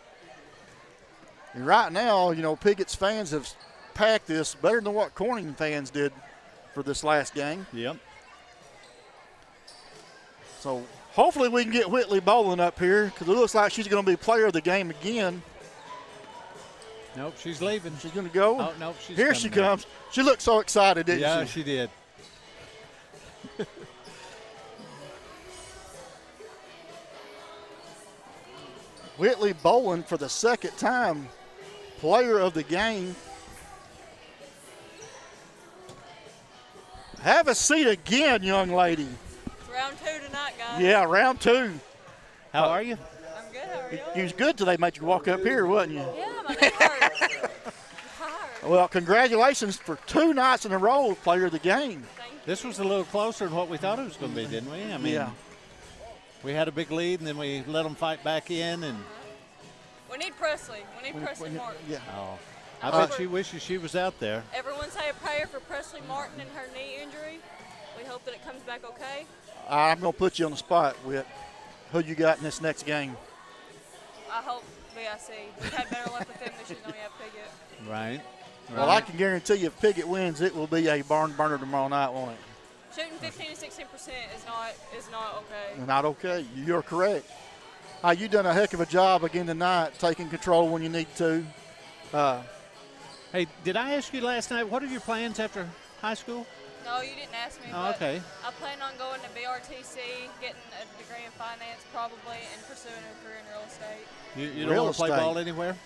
And right now, you know, Piggott's fans have packed this better than what Corning fans did for this last game. Yep. So hopefully we can get Whitley Bolin up here because it looks like she's going to be player of the game again. Nope, she's leaving. She's going to go? Oh, nope, she's here she comes. She looked so excited, didn't she? Yeah, she did. Whitley Bolin for the second time, player of the game. Have a seat again, young lady. It's round 2 tonight, guys. Yeah, round 2. How are you? I'm good. How are you? You was good till they made you walk up here, wasn't you? Yeah, my neck hurts. I'm tired. Well, congratulations for 2 nights in a row, player of the game. Thank you. This was a little closer than what we thought it was going to be, didn't we? I mean, Yeah. We had a big lead, and then we let them fight back in. And We need Presley. We need Presley Martin. Yeah. oh, I bet she wishes she was out there. Everyone say a prayer for Presley Martin and her knee injury. We hope that it comes back okay. I'm going to put you on the spot, Whit. Who you got in this next game? I hope BIC. We've had better luck with them this year than we have Piggott. Right. Well, I can guarantee you if Piggott wins, it will be a barn burner tomorrow night, won't it? Shooting 15 to 16% is not okay. Not okay. You're correct. You done a heck of a job again tonight, taking control when you need to. Hey, did I ask you last night, what are your plans after high school? No, you didn't ask me. Oh, okay. I plan on going to BRTC, getting a degree in finance probably, and pursuing a career in real estate. You don't want to play ball anywhere?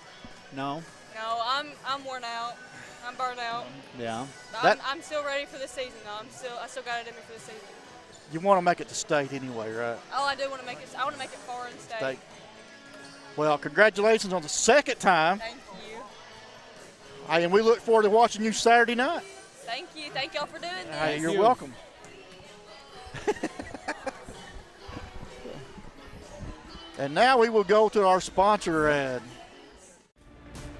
No. No, I'm worn out. I'm burnt out. Yeah. I'm still ready for the season though. I still got it in me for the season. You want to make it to state anyway, right? Oh, I do want to make it. I want to make it far in state. Well, congratulations on the second time. Thank you. And we look forward to watching you Saturday night. Thank you. Thank y'all for doing this. Hey, you're welcome. And now we will go to our sponsor ad.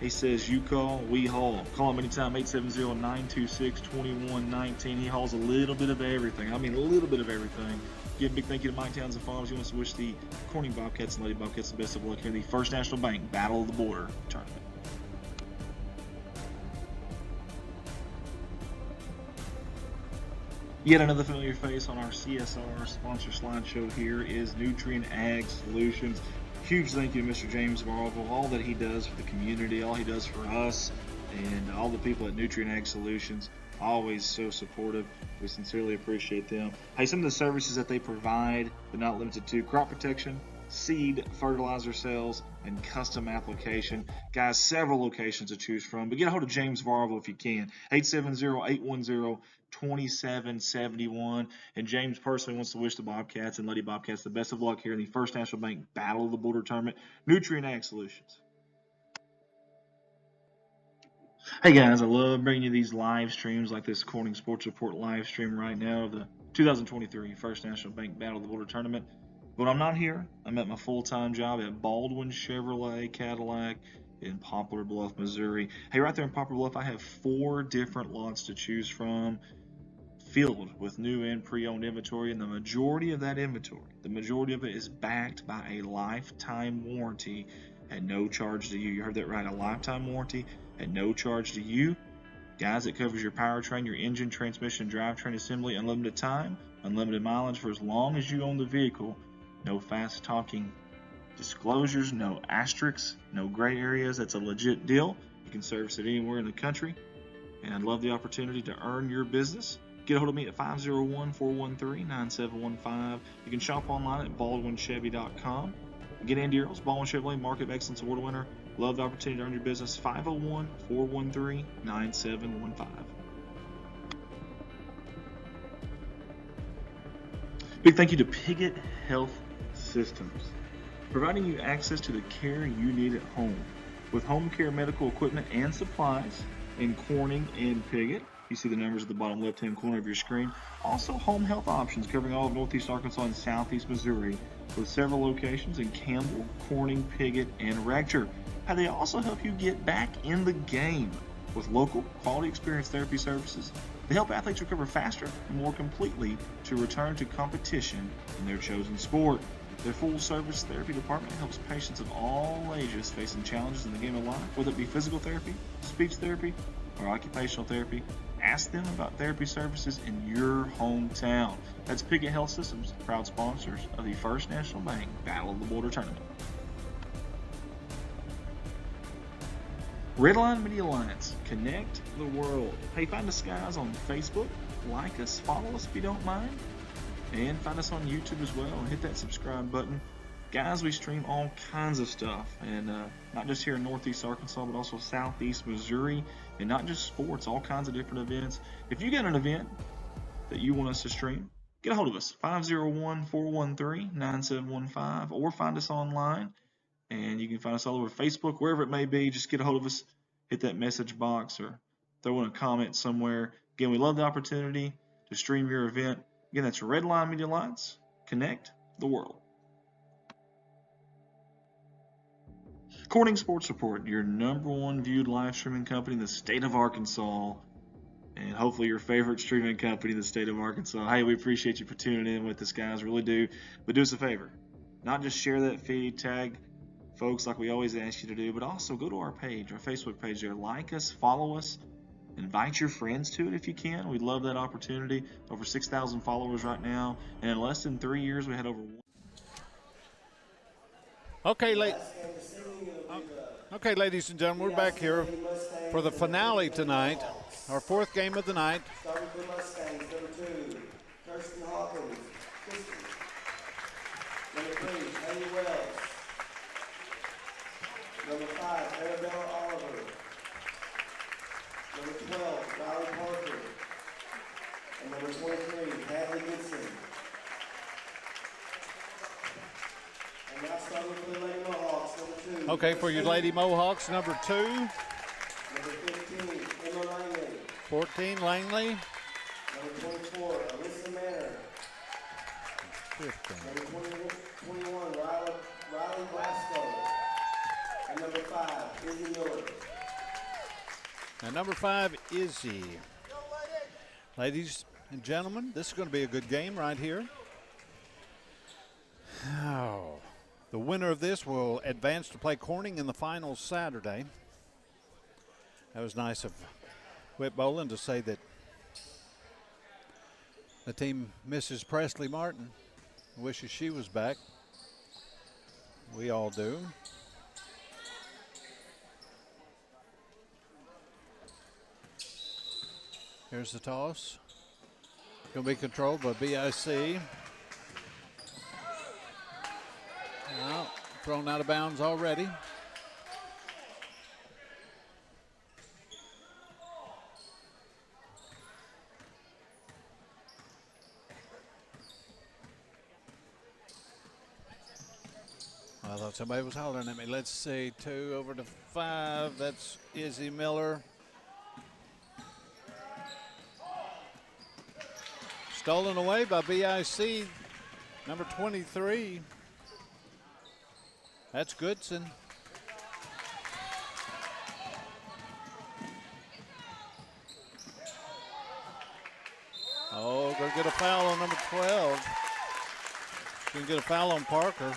He says, you call, we haul. Call him anytime, 870-926-2119. He hauls a little bit of everything. I mean, a little bit of everything. Give a big thank you to Mike Townsend Farms. He wants to wish the Corning Bobcats and Lady Bobcats the best of luck here in the First National Bank Battle of the Border tournament. Yet another familiar face on our CSR sponsor slideshow here is Nutrien Ag Solutions. Huge thank you to Mr. James Marvel, all that he does for the community, all he does for us, and all the people at Nutrien Ag Solutions. Always so supportive. We sincerely appreciate them. Hey, some of the services that they provide, but not limited to, crop protection, seed, fertilizer sales, and custom application. Guys, several locations to choose from, but get a hold of James Varvel if you can. 870-810-2771. And James personally wants to wish the Bobcats and Lady Bobcats the best of luck here in the First National Bank Battle of the Border Tournament. Nutrien Ag Solutions. Hey guys, I love bringing you these live streams like this Corning Sports Report live stream right now of the 2023 First National Bank Battle of the Border Tournament. When I'm not here, I'm at my full-time job at Baldwin Chevrolet Cadillac in Poplar Bluff, Missouri. Hey, right there in Poplar Bluff, I have 4 different lots to choose from, filled with new and pre-owned inventory, and the majority of that inventory, the majority of it is backed by a lifetime warranty at no charge to you. You heard that right, a lifetime warranty at no charge to you. Guys, it covers your powertrain, your engine, transmission, drivetrain assembly, unlimited time, unlimited mileage for as long as you own the vehicle. No fast talking disclosures, no asterisks, no gray areas. That's a legit deal. You can service it anywhere in the country. And I'd love the opportunity to earn your business. Get a hold of me at 501-413-9715. You can shop online at baldwinchevy.com. Get Andy Earls, Baldwin Chevrolet Market of Excellence Award winner. Love the opportunity to earn your business. 501-413-9715. Big thank you to Piggott Health Systems, providing you access to the care you need at home with home care medical equipment and supplies in Corning and Piggott. You see the numbers at the bottom left-hand corner of your screen. Also, home health options covering all of Northeast Arkansas and Southeast Missouri with several locations in Campbell, Corning, Piggott, and Rector. And they also help you get back in the game with local quality experience therapy services. They help athletes recover faster and more completely to return to competition in their chosen sport. Their full-service therapy department helps patients of all ages facing challenges in the game of life, whether it be physical therapy, speech therapy, or occupational therapy. Ask them about therapy services in your hometown. That's Piggott Health Systems, proud sponsors of the First National Bank Battle of the Border Tournament. Redline Media Alliance, connect the world. Hey, find us guys on Facebook, like us, follow us if you don't mind, and find us on YouTube as well, and hit that subscribe button. Guys, we stream all kinds of stuff, and not just here in Northeast Arkansas, but also Southeast Missouri, and not just sports, all kinds of different events. If you got an event that you want us to stream, get a hold of us, 501-413-9715, or find us online, and you can find us all over Facebook, wherever it may be. Just get a hold of us, hit that message box, or throw in a comment somewhere. Again, we love the opportunity to stream your event. Again, that's Redline Media Alliance, connect the world. Corning Sports Report, your #1 viewed live streaming company in the state of Arkansas, and hopefully your favorite streaming company in the state of Arkansas. Hey, we appreciate you for tuning in with us, guys, really do. But do us a favor, not just share that feed, tag folks like we always ask you to do, but also go to our page, our Facebook page there, like us, follow us, invite your friends to it if you can. We'd love that opportunity. Over 6,000 followers right now, and in less than 3 years we had over 1. Okay, ladies and gentlemen, we're back here for the finale tonight, our 4th game of the night. Number 3, Haley Wells. Number 5, Arabella Oliver. Number 12, Riley Parker. And number 23, Hadley Gibson. And now starting for the Lady Mohawks, number 2. Okay, for your Lady Mohawks, number 2. Number 15, Emma Langley. 14, Langley. Number 24, Alyssa Manor. 15. Number 21, Riley Glasgow. And number 5, Izzy Miller. And number 5, Izzy. Ladies and gentlemen, this is going to be a good game right here. Oh, the winner of this will advance to play Corning in the finals Saturday. That was nice of Whit Boland to say that the team misses Presley Martin, wishes she was back. We all do. Here's the toss. Going to be controlled by BIC. Well, thrown out of bounds already. I thought somebody was hollering at me. Let's see, 2 over to 5. That's Izzy Miller. Stolen away by BIC, number 23. That's Goodson. Oh, gonna get a foul on number 12. Gonna get a foul on Parker.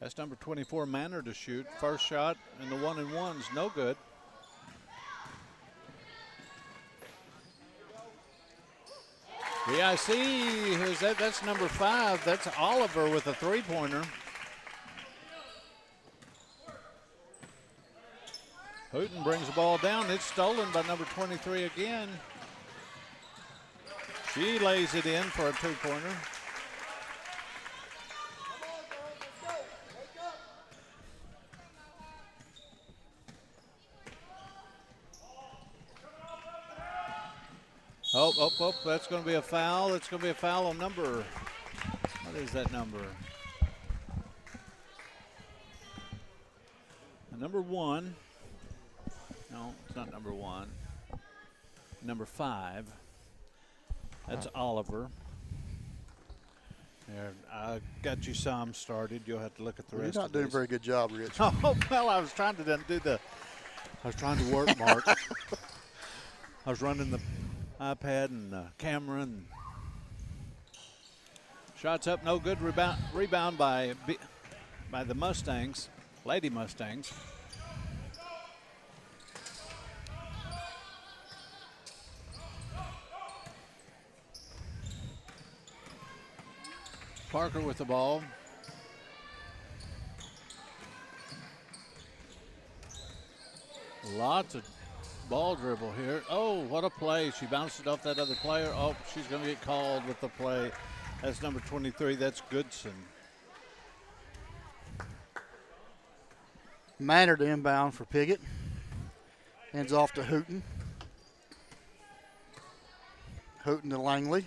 That's number 24, Manor, to shoot. First shot, and the 1-and-1's no good. BIC, who's that? That's number 5. That's Oliver with a three-pointer. Hooten brings the ball down. It's stolen by number 23 again. She lays it in for a two-pointer. Oh, that's going to be a foul. It's going to be a foul on number, what is that number? Number 1. No, it's not number 1. Number 5. That's Oliver. There, I got you some started. You'll have to look at the rest. You're not doing a very good job, Rich. Oh, well, I was trying to work, Mark. I was running the iPad and the camera, and shots up, no good. Rebound by the Mustangs, Lady Mustangs. Parker with the ball. Lots of ball dribble here. Oh, what a play. She bounced it off that other player. Oh, she's going to get called with the play. That's number 23. That's Goodson. Manor to inbound for Piggott. Hands off to Hooten. Hooten to Langley.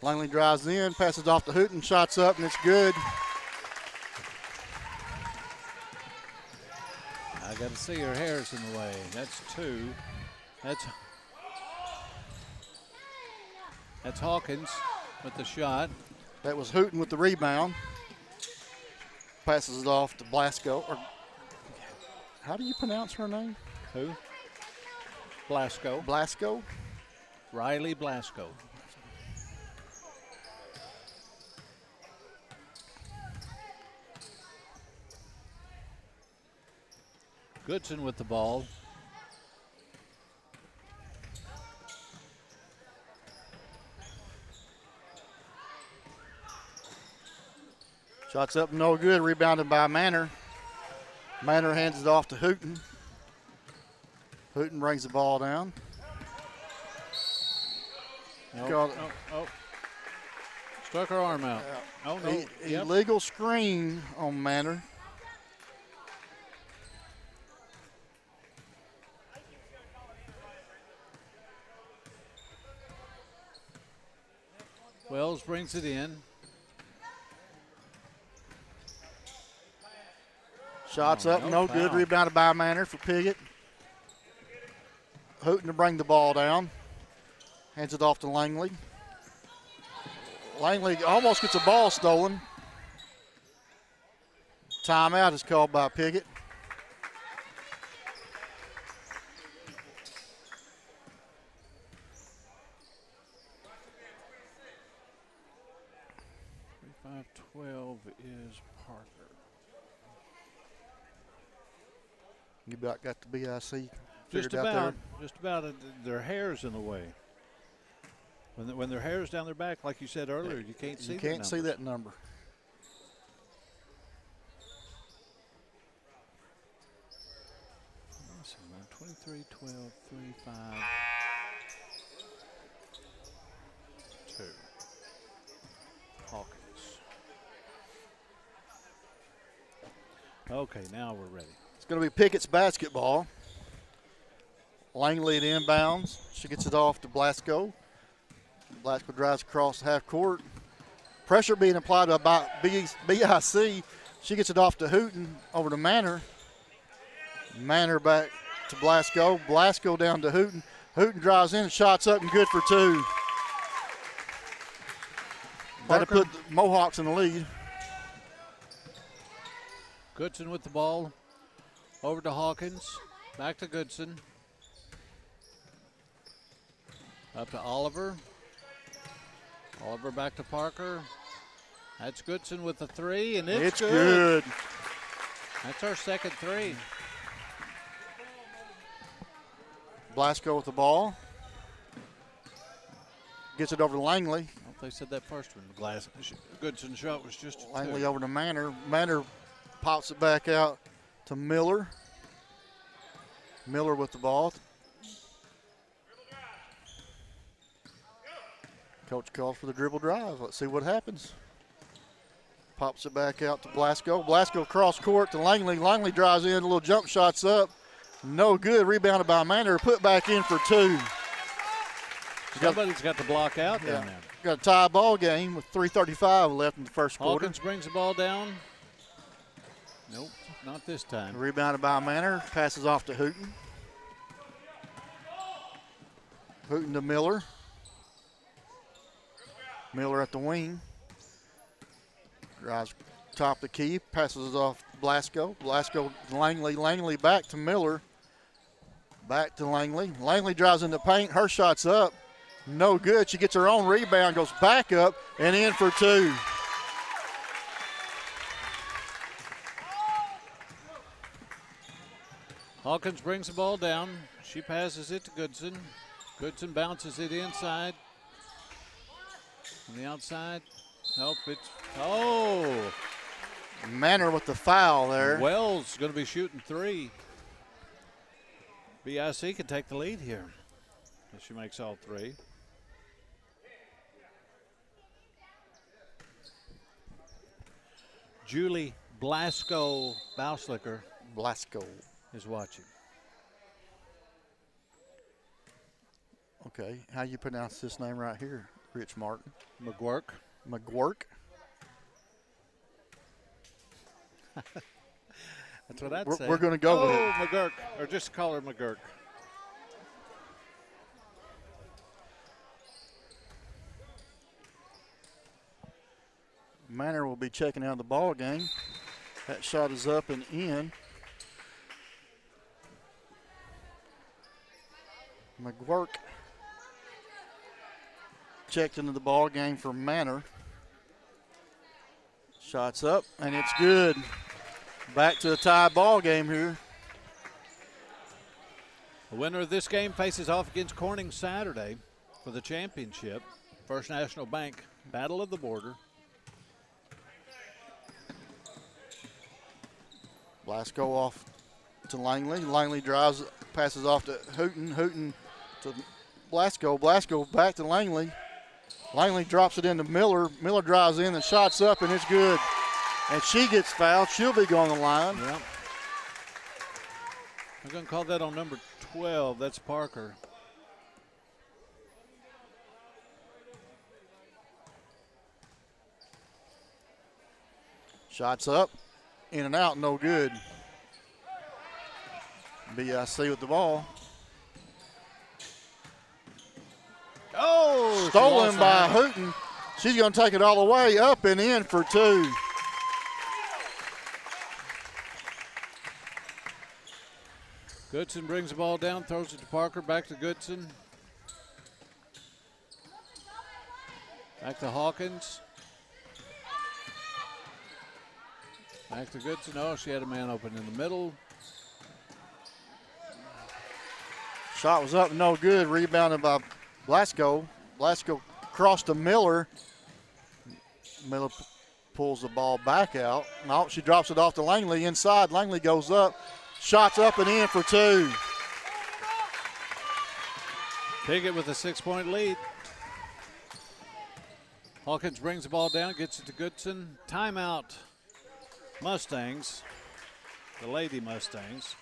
Langley drives in, passes off to Hooten, shots up, and it's good. I got to see her hair's in the way. That's 2. That's Hawkins with the shot. That was Hooten with the rebound. Passes it off to Blasco. Or how do you pronounce her name? Who? Blasco. Blasco? Riley Blasco. Goodson with the ball. Shots up, no good. Rebounded by Manor. Manor hands it off to Hooten. Hooten brings the ball down. Struck her arm out. Oh, no. Yep. Illegal screen on Manor. Wells brings it in. Shots up, no good. Foul. Rebounded by Manor for Piggott. Hooten to bring the ball down. Hands it off to Langley. Langley almost gets a ball stolen. Timeout is called by Piggott. .512 is Parker. You about got the BIC Just figured out there? about. Their hair's in the way. When their hair's down their back, like you said earlier, you can't see. You can't see that number. Let's see, 23, 12, 3, 5, 2. Hawkins. Okay, now we're ready. It's going to be Pickett's basketball. Langley at inbounds. She gets it off to Blasco. Blasco drives across the half court. Pressure being applied by BIC. She gets it off to Hooten over to Manor. Manor back to Blasco. Blasco down to Hooten. Hooten drives in and shots up and good for two. That'll put the Mohawks in the lead. Goodson with the ball. Over to Hawkins. Back to Goodson. Up to Oliver. Oliver back to Parker. That's Goodson with the three, and it's good. That's our second three. Blasco with the ball. Gets it over to Langley. I don't think they said that first one. Goodson's shot was just a Langley two. over to Manor. Manor pops it back out to Miller. Miller with the ball. Coach calls for the dribble drive. Let's see what happens. Pops it back out to Blasco. Blasco cross court to Langley. Langley drives in, a little jump shots up. No good. Rebounded by Manor. Put back in for two. Somebody's got to block out down there. Got a tie ball game with 3:35 left in the first quarter. Hawkins brings the ball down. Nope, not this time. Rebounded by Manor. Passes off to Hooten. Hooten to Miller. Miller at the wing. Drives top of the key. Passes it off Blasco. Blasco to Langley. Langley back to Miller. Back to Langley. Langley drives in the paint. Her shot's up. No good. She gets her own rebound. Goes back up and in for two. Hawkins brings the ball down. She passes it to Goodson. Goodson bounces it inside. On the outside. Nope, it's, Manor with the foul there. Wells going to be shooting three. BIC can take the lead here if she makes all three. Julie Blasco-Bauslicker is watching. Okay, how you pronounce this name right here, Rich Martin? McGuirk. McGuirk. That's what I'd say. We're going to go with it. McGuirk, or just call her McGuirk. Manor will be checking out the ball game. That shot is up and in. McGuirk checked into the ball game for Manor. Shots up, and it's good. Back to a tie ball game here. The winner of this game faces off against Corning Saturday for the championship. First National Bank Battle of the Border. Blasco off to Langley. Langley drives, passes off to Hooten. Hooten to Blasco. Blasco back to Langley. Langley drops it into Miller. Miller drives in and shots up, and it's good. And she gets fouled. She'll be going to the line. Yep. I'm going to call that on number 12. That's Parker. Shots up, in and out, no good. BIC with the ball. Oh! Stolen by Hooten. She's going to take it all the way up and in for two. Goodson brings the ball down, throws it to Parker, back to Goodson. Back to Hawkins. Back to Goodson. Oh, she had a man open in the middle. Shot was up, no good. Rebounded by Blasco. Blasco crossed to Miller. Miller pulls the ball back out. No, she drops it off to Langley inside. Langley goes up. Shots up and in for two. Piggott with a 6-point lead. Hawkins brings the ball down, gets it to Goodson. Timeout. Mustangs, the Lady Mustangs.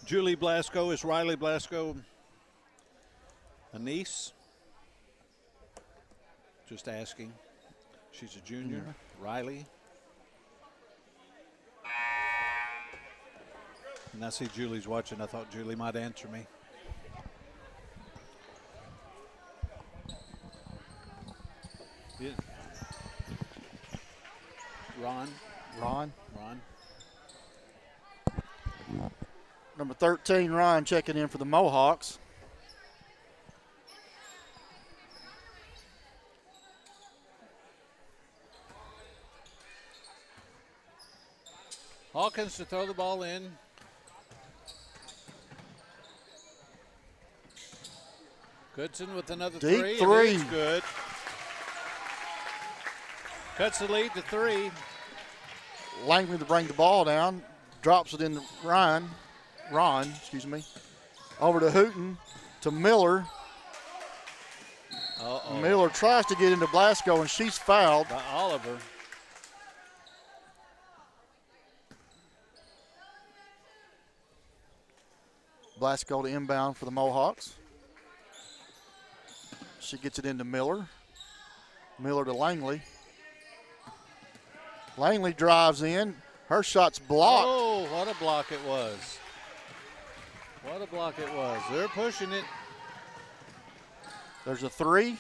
Julie Blasco, is Riley Blasco a niece? Just asking. She's a junior. Riley. And I see Julie's watching. I thought Julie might answer me. Yeah. Ron. Number 13, Ron, checking in for the Mohawks. Hawkins to throw the ball in. Goodson with another Deep three. three. And it's good. Cuts the lead to 3. Langley to bring the ball down. Drops it in Ron, over to Hooten, to Miller. Uh-oh. Miller tries to get into Blasco, and she's fouled. By Oliver. Blasco to inbound for the Mohawks. She gets it into Miller. Miller to Langley. Langley drives in. Her shot's blocked. Oh, what a block it was. What a block it was. They're pushing it. There's a three,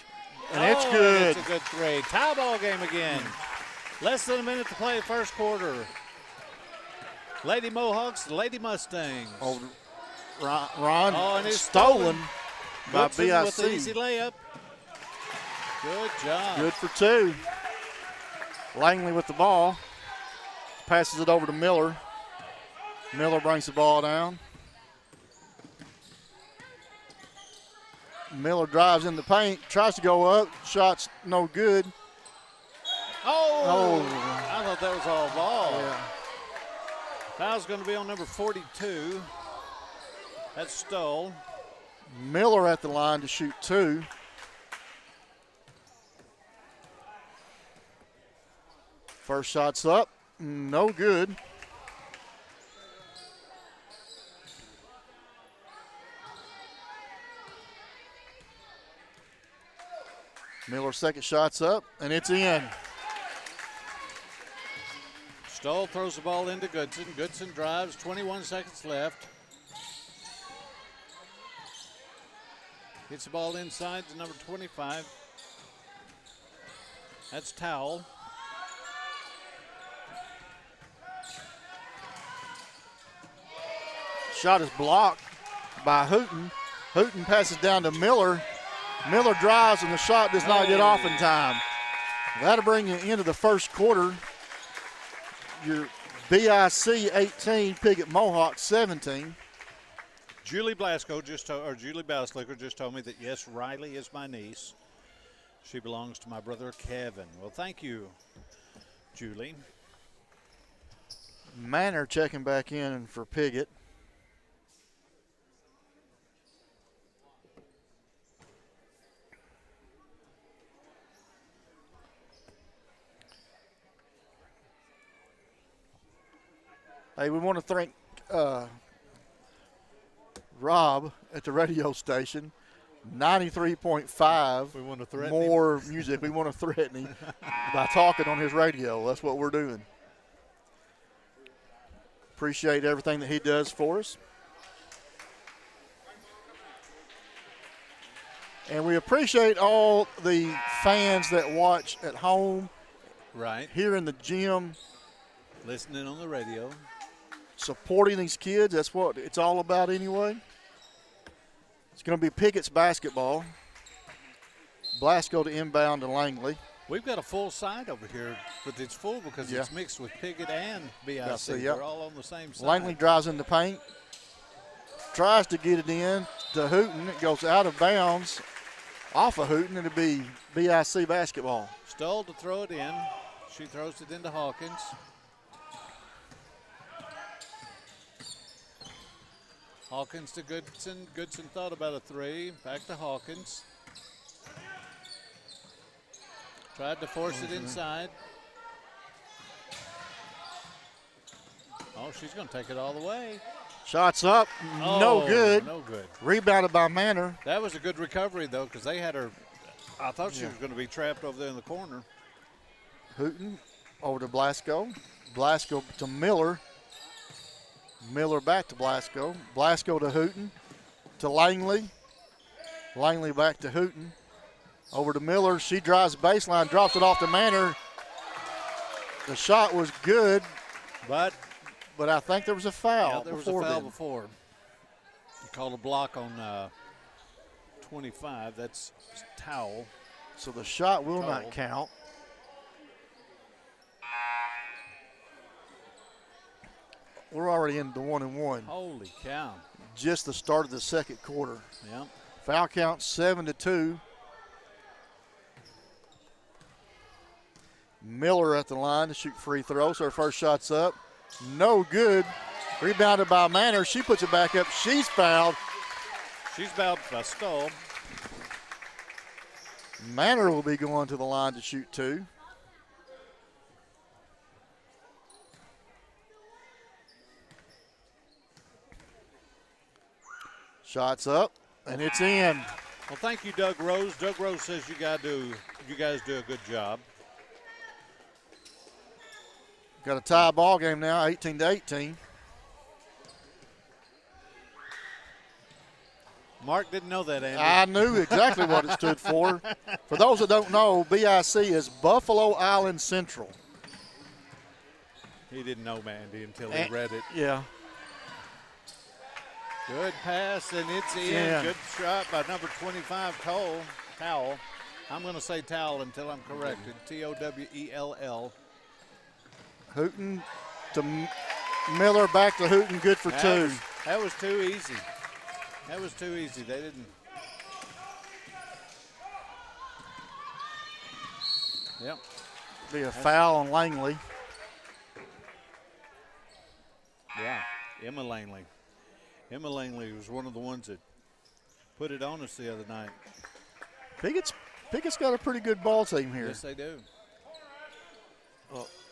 and it's good. It's a good three. Tie ball game again. Less than a minute to play first quarter. Lady Mohawks, Lady Mustangs. Oh, Ron and it's stolen by Woodson BIC. with the easy layup. Good job. Good for two. Langley with the ball. Passes it over to Miller. Miller brings the ball down. Miller drives in the paint, tries to go up. Shot's no good. Oh! I thought that was all ball. Yeah. Foul's going to be on number 42. That's Stoll. Miller at the line to shoot two. First shot's up, no good. Miller's second shot's up, and it's in. Stoll throws the ball into Goodson. Goodson drives, 21 seconds left. Gets the ball inside to number 25. That's Towle. Shot is blocked by Hooten. Hooten passes down to Miller. Miller drives, and the shot does not get off in time. That'll bring you into the first quarter. Your BIC 18, Piggott Mohawk 17. Julie Blasco Julie Baslicker just told me that yes, Riley is my niece. She belongs to my brother Kevin. Well, thank you, Julie. Manor checking back in for Piggott. Hey, we want to thank Rob at the radio station. 93.5. We want to threaten more music. We want to threaten him by talking on his radio. That's what we're doing. Appreciate everything that he does for us. And we appreciate all the fans that watch at home. Right. Here in the gym. Listening on the radio. Supporting these kids. That's what it's all about anyway. It's going to be Pickett's basketball. Blasco to inbound to Langley. We've got a full side over here, but it's full because it's mixed with Piggott and BIC. They're all on the same side. Langley drives in the paint. Tries to get it in to Hooten. It goes out of bounds off of Hooten. It'll be BIC basketball. Stoll to throw it in. She throws it into Hawkins. Hawkins to Goodson. Goodson thought about a three. Back to Hawkins. Tried to force it inside. Oh, she's going to take it all the way. Shots up. Oh, no good. No good. Rebounded by Manor. That was a good recovery, though, because they had her. I thought she was going to be trapped over there in the corner. Hooten over to Blasco. Blasco to Miller. Miller back to Blasco. Blasco to Hooten. To Langley. Langley back to Hooten. Over to Miller. She drives baseline, drops it off to Manor. The shot was good, but I think there was a foul. Yeah, there was a foul before. He called a block on 25. That's Towel. So the shot will not count. We're already into 1-1. Holy cow. Just the start of the second quarter. Yep. Foul count 7-2. Miller at the line to shoot free throws. Her first shot's up. No good. Rebounded by Manor. She puts it back up. She's fouled. She's fouled by Stoll. Manor will be going to the line to shoot two. Shots up, and it's in. Well, thank you, Doug Rose. Doug Rose says you guys do a good job. Got a tie ball game now, 18-18. Mark didn't know that, Andy. I knew exactly what it stood for. For those that don't know, BIC is Buffalo Island Central. He didn't know, Andy, until he read it. Yeah. Good pass, and it's in. Good shot by number 25, Towel. I'm going to say Towel until I'm corrected. Towell. Hooten to Miller, back to Hooten, good for two. That was too easy. That was too easy. They didn't. Yep. Be a foul on Langley. Yeah, Emma Langley. Emma Langley was one of the ones that put it on us the other night. Pickett's got a pretty good ball team here. Yes, they do.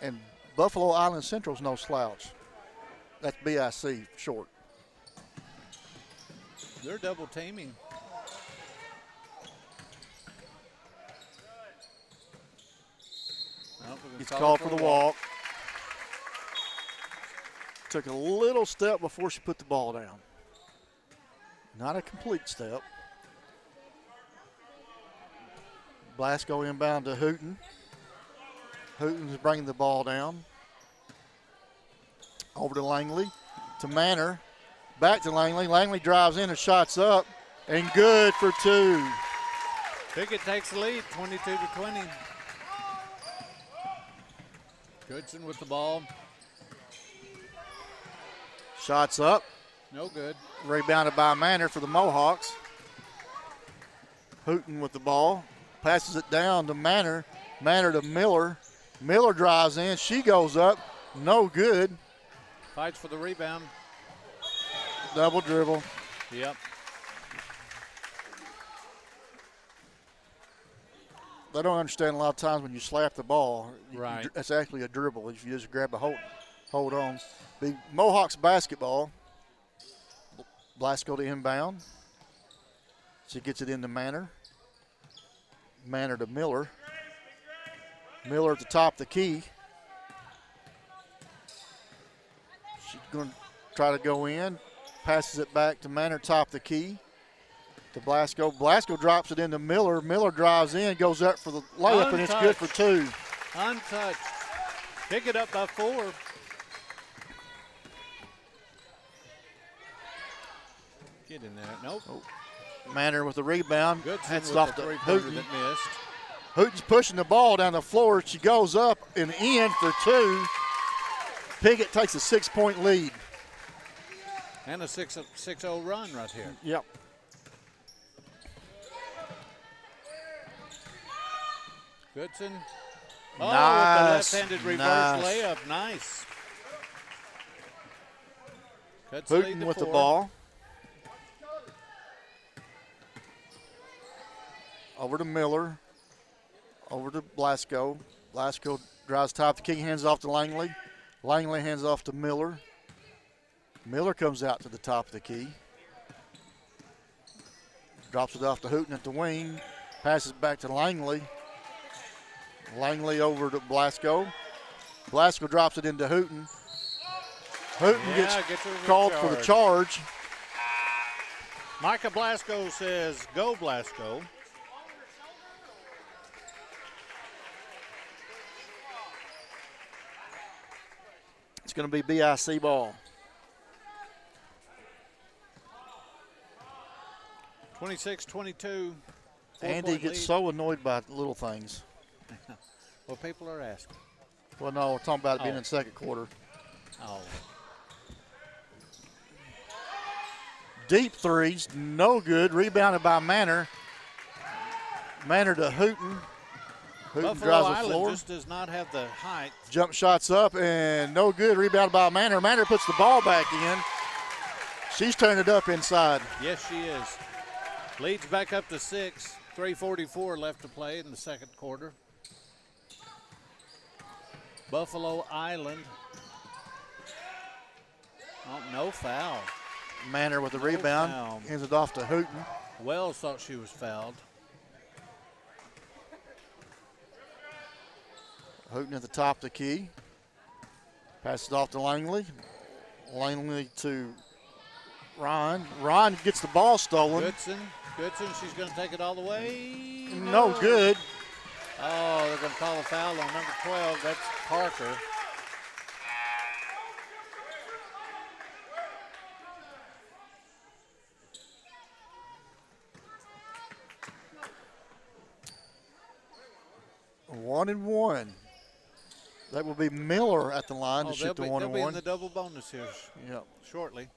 And Buffalo Island Central's no slouch. That's BIC short. They're double teaming. He's called for the walk. Took a little step before she put the ball down. Not a complete step. Blasco inbound to Hooten. Hooten's bringing the ball down. Over to Langley. To Manor. Back to Langley. Langley drives in and shots up. And good for two. Pickett takes the lead, 22-20. Goodson with the ball. Shots up. No good. Rebounded by Manor for the Mohawks. Hooten with the ball. Passes it down to Manor. Manor to Miller. Miller drives in. She goes up. No good. Fights for the rebound. Double dribble. Yep. They don't understand a lot of times when you slap the ball. Right. That's actually a dribble if you just grab a hold on. The Mohawks basketball. Blasco to inbound. She gets it into Manor. Manor to Miller. Miller at the top of the key. She's going to try to go in. Passes it back to Manor, top of the key. To Blasco. Blasco drops it into Miller. Miller drives in, goes up for the layup, and it's good for 2. Untouched. Pick it up by 4. Get in there. Nope. Oh. Manor with the rebound. Good. Heads off to Hooten. Hooten. That missed. Hooten's pushing the ball down the floor. She goes up and in for 2. Pickett takes a 6-point lead. And a 6-0 run right here. Yep. Goodson. Nice. With the left-handed reverse Nice. layup. Nice. Cuts lead Hooten to with 4. the ball. Over to Miller. Over to Blasco. Blasco drives top of the key, hands off to Langley. Langley hands off to Miller. Miller comes out to the top of the key. Drops it off to Hooten at the wing. Passes back to Langley. Langley over to Blasco. Blasco drops it into Hooten. Hooten gets called for the charge. Micah Blasco says, go Blasco. It's going to be BIC ball. 26-22. Andy gets so annoyed by little things. Well, people are asking. Well, no, we're talking about it being in the second quarter. Oh. Deep threes, no good. Rebounded by Manor. Manor to Hooten. Hooten Buffalo drives the Island floor. just does not have the height. Jump shots up and no good. Rebounded by Manor. Manor puts the ball back in. She's turned it up inside. Yes, she is. Leads back up to 6. 3:44 left to play in the second quarter. Buffalo Island. Oh, no foul. Manor with the No rebound. foul. Hands it off to Hooten. Wells thought she was fouled. Hooten at the top of the key. Passes off to Langley. Langley to Ron. Ron gets the ball stolen. Goodson, she's going to take it all the way. No good. Oh, they're going to call a foul on number 12. That's Parker. One and one. That will be Miller at the line to shoot the one and they'll be in one. the double bonus here Yep. shortly.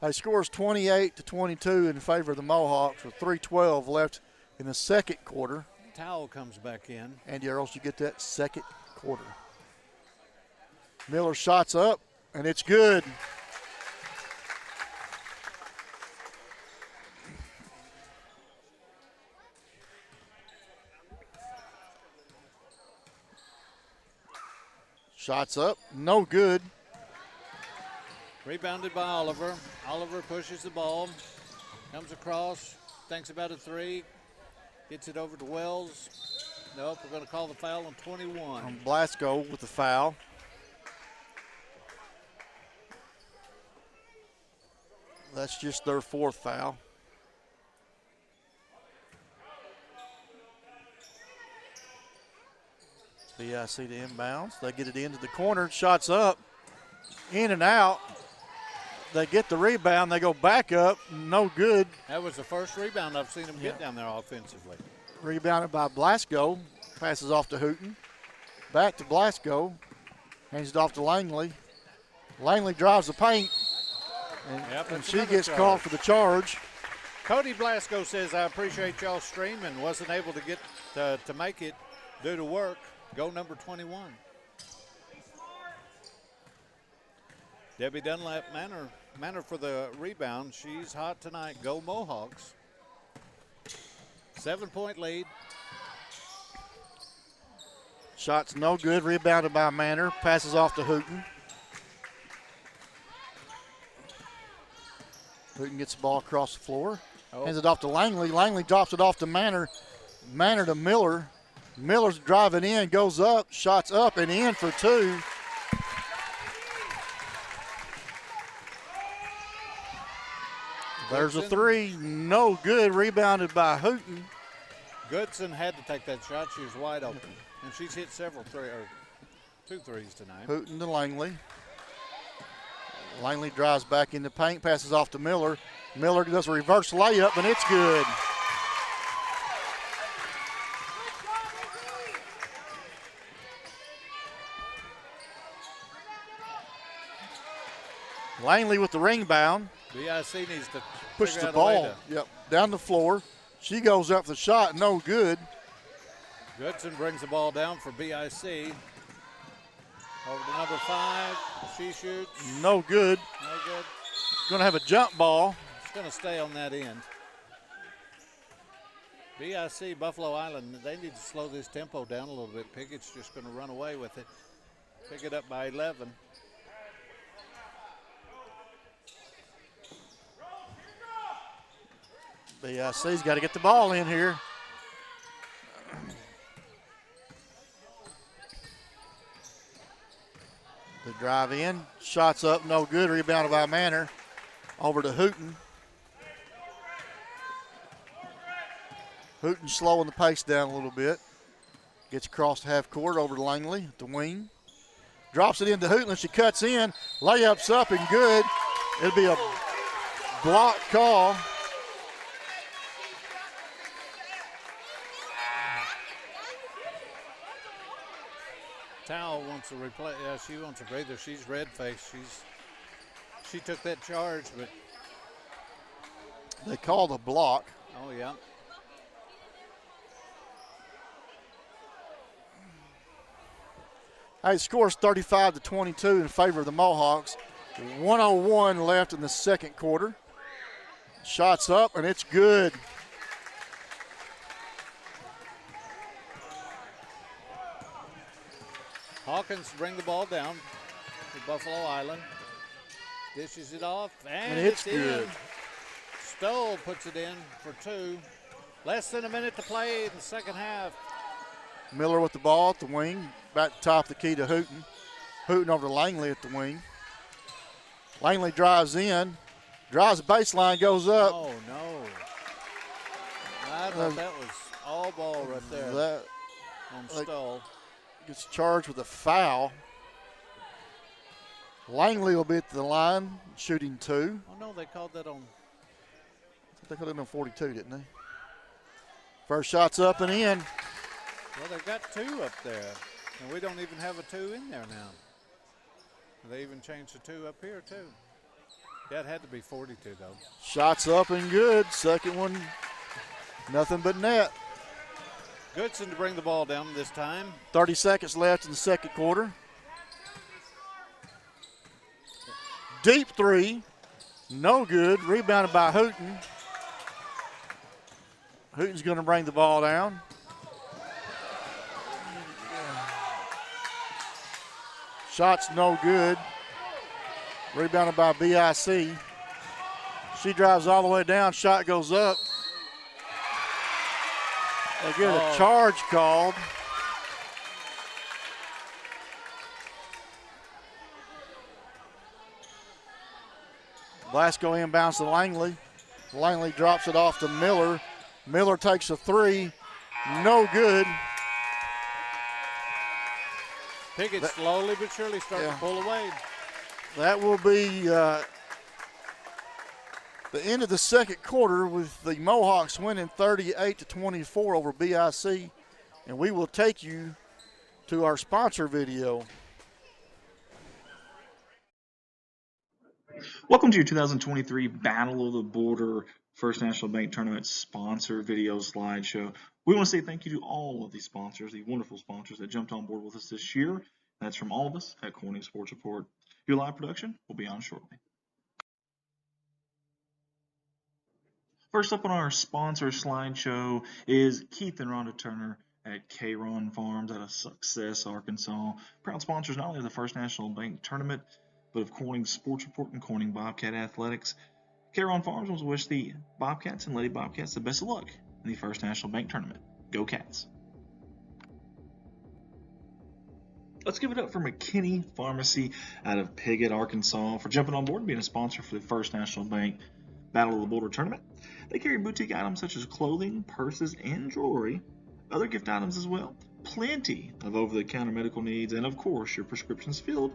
They scores 28-22 in favor of the Mohawks with 3:12 left in the second quarter. Towel comes back in. Andy Earls, you get that second quarter. Miller shots up, and it's good. Shots up, no good. Rebounded by Oliver. Oliver pushes the ball, comes across, thinks about a three, gets it over to Wells. Nope, we're going to call the foul on 21. Blasco with the foul. That's just their fourth foul. BIC to inbounds. They get it into the corner. Shots up. In and out. They get the rebound. They go back up. No good. That was the first rebound I've seen them get down there offensively. Rebounded by Blasco. Passes off to Hooten. Back to Blasco. Hands it off to Langley. Langley drives the paint. Yep, and that's she another gets charge. called for the charge. Cody Blasco says, I appreciate y'all streaming. Wasn't able to get to make it due to work. Go number 21. Debbie Dunlap Manor for the rebound. She's hot tonight. Go Mohawks. 7-point lead. Shot's no good. Rebounded by Manor. Passes off to Hooten. Hooten gets the ball across the floor. Hands it off to Langley. Langley drops it off to Manor. Manor to Miller. Miller's driving in, goes up, shots up and in for two. There's a three, no good. Rebounded by Hooten. Goodson had to take that shot. She was wide open. And she's hit two threes tonight. Hooten to Langley. Langley drives back into paint, passes off to Miller. Miller does a reverse layup, and it's good. Langley with the rebound. BIC needs to Push figure the out a way ball down the floor. She goes up the shot, no good. Goodson brings the ball down for BIC. Over to number 5. She shoots. No good. No good. Going to have a jump ball. It's going to stay on that end. BIC, Buffalo Island, they need to slow this tempo down a little bit. Pickett's just going to run away with it. Pick it up by 11. BIC's got to get the ball in here. The drive in, shots up, no good. Rebounded by Manor. Over to Hooten. Hooten slowing the pace down a little bit. Gets across the half court over to Langley at the wing. Drops it into Hooten. She cuts in. Layups up and good. It'll be a block call. Towel wants to replay. Yeah, she wants a breather. She's red-faced. She took that charge, but they called a block. Oh yeah. Hey, the score is 35-22 in favor of the Mohawks. 1:01 left in the second quarter. Shots up and it's good. Hawkins bring the ball down to Buffalo Island. Dishes it off, and it's good. In. Stoll puts it in for 2. Less than a minute to play in the second half. Miller with the ball at the wing. Back to top of the key to Hooten. Hooten over to Langley at the wing. Langley drives in. Drives the baseline, goes up. Oh, no. I thought that was all ball right there on Stoll. Gets charged with a foul. Langley will be at the line, shooting 2. Oh, no, they called that on. I think they called it on 42, didn't they? First shot's up and in. Well, they've got 2 up there, and we don't even have a 2 in there now. They even changed the 2 up here, too. Yeah, it had to be 42, though. Shots up and good. Second one, nothing but net. Goodson to bring the ball down this time. 30 seconds left in the second quarter. Deep 3, no good. Rebounded by Hooten. Hooten's going to bring the ball down. Shot's no good. Rebounded by BIC. She drives all the way down. Shot goes up. They get a charge called. Blasco inbounds to Langley. Langley drops it off to Miller. Miller takes a 3. No good. Pickett slowly but surely starting to pull away. That will be the end of the second quarter with the Mohawks winning 38-24 over BIC. And we will take you to our sponsor video. Welcome to your 2023 Battle of the Border First National Bank Tournament sponsor video slideshow. We want to say thank you to all of these sponsors, the wonderful sponsors that jumped on board with us this year. That's from all of us at Corning Sports Report. Your live production will be on shortly. First up on our sponsor slideshow is Keith and Rhonda Turner at K-Ron Farms out of Success, Arkansas. Proud sponsors not only of the First National Bank Tournament, but of Corning Sports Report and Corning Bobcat Athletics. K-Ron Farms wants to wish the Bobcats and Lady Bobcats the best of luck in the First National Bank Tournament. Go Cats! Let's give it up for McKinney Pharmacy out of Piggott, Arkansas for jumping on board and being a sponsor for the First National Bank Battle of the Border Tournament. They carry boutique items such as clothing, purses, and jewelry, other gift items as well, plenty of over-the-counter medical needs, and of course your prescriptions filled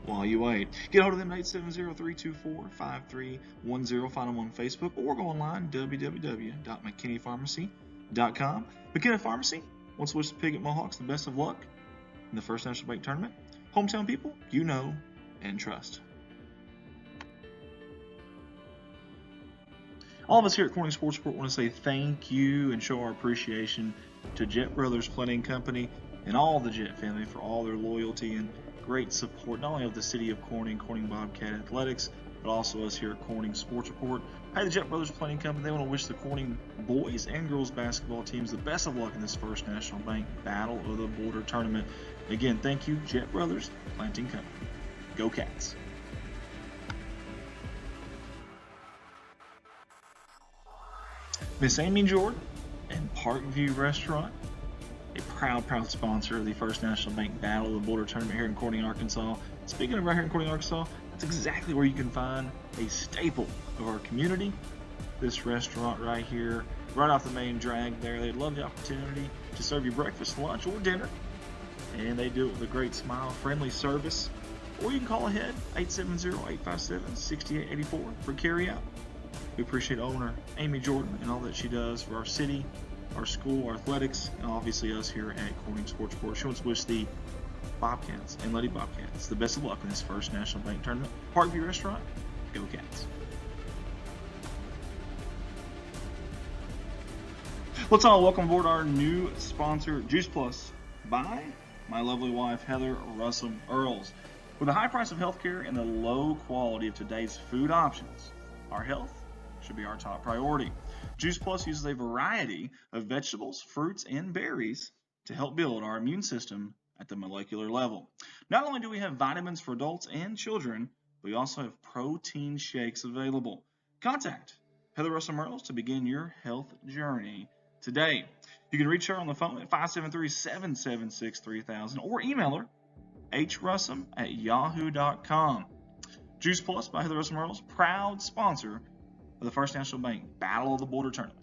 while you wait. Get a hold of them at 870-324-5310. Find them on Facebook or go online, www.mckinneypharmacy.com. McKinney Pharmacy wants to wish the Piggott Mohawks the best of luck in the First National Bank Tournament. Hometown people you know and trust. All of us here at Corning Sports Report want to say thank you and show our appreciation to Jet Brothers Planning Company and all the Jet family for all their loyalty and great support, not only of the city of Corning, Corning Bobcat Athletics, but also us here at Corning Sports Report. Hey, the Jet Brothers Planning Company, they want to wish the Corning boys and girls basketball teams the best of luck in this First National Bank Battle of the Border Tournament. Again, thank you, Jet Brothers Planting Company. Go Cats! Miss Amy Jordan and Parkview Restaurant, a proud sponsor of the First National Bank Battle of the Border Tournament here in Corning, Arkansas. Speaking of right here in Corning, Arkansas, that's exactly where you can find a staple of our community. This restaurant right here, right off the main drag there. They'd love the opportunity to serve you breakfast, lunch, or dinner. And they do it with a great smile, friendly service. Or you can call ahead, 870-857-6884 for carry out. We appreciate owner Amy Jordan and all that she does for our city, our school, our athletics, and obviously us here at Corning Sports Report. She wants to wish the Bobcats and Lady Bobcats the best of luck in this First National Bank Tournament. Parkview Restaurant, go Cats! Let's all welcome aboard our new sponsor, Juice Plus, by my lovely wife, Heather Russell Earls. With the high price of healthcare and the low quality of today's food options, our health should be our top priority. Juice Plus uses a variety of vegetables, fruits, and berries to help build our immune system at the molecular level. Not only do we have vitamins for adults and children, we also have protein shakes available. Contact Heather Russell Earls to begin your health journey today. You can reach her on the phone at 573-776-3000 or email her hrussum@yahoo.com. Juice Plus by Heather Russell Earls, proud sponsor of the First National Bank Battle of the Border Tournament.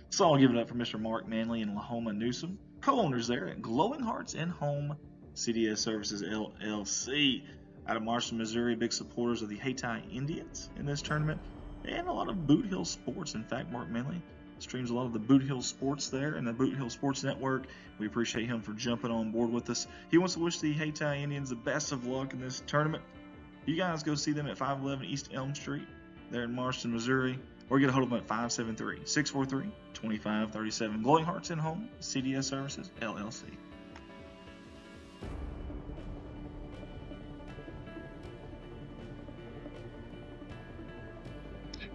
So I'll give it up for Mr. Mark Manley and Lahoma Newsom, co-owners there at Glowing Hearts and Home CDS Services LLC. Out of Marston, Missouri, big supporters of the Hayti Indians in this tournament and a lot of Boot Hill sports. In fact, Mark Manley streams a lot of the Boot Hill sports there and the Boot Hill Sports Network. We appreciate him for jumping on board with us. He wants to wish the Hayti Indians the best of luck in this tournament. You guys go see them at 511 East Elm Street there in Marston, Missouri, or get a hold of them at 573-643-2537. Glowing Hearts and Home CDS Services LLC.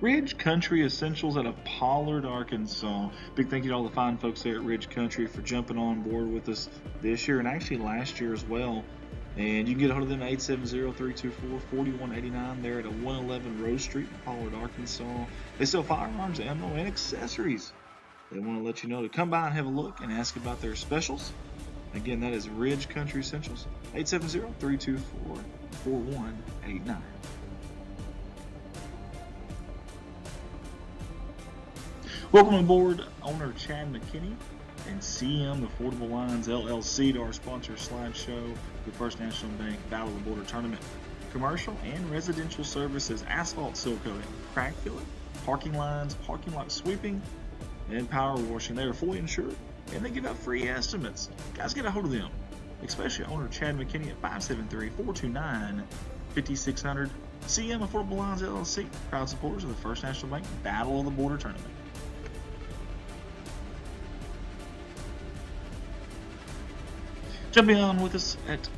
Ridge Country Essentials out of Pollard, Arkansas. Big thank you to all the fine folks there at Ridge Country for jumping on board with us this year and actually last year as well. And you can get a hold of them at 870-324-4189 there at 111 Rose Street in Pollard, Arkansas. They sell firearms, ammo, and accessories. They want to let you know to come by and have a look and ask about their specials. Again, that is Ridge Country Essentials, 870-324-4189. Welcome aboard owner Chad McKinney and CM Affordable Lines LLC to our sponsor slideshow, the First National Bank Battle of the Border Tournament. Commercial and residential services, asphalt seal coating, crack filling, parking lines, parking lot sweeping, and power washing. They are fully insured and they give out free estimates. Guys, get a hold of them especially owner Chad McKinney at 573-429-5600. CM Affordable Loans LLC, proud supporters of the First National Bank Battle of the Border Tournament. Jumping on with us at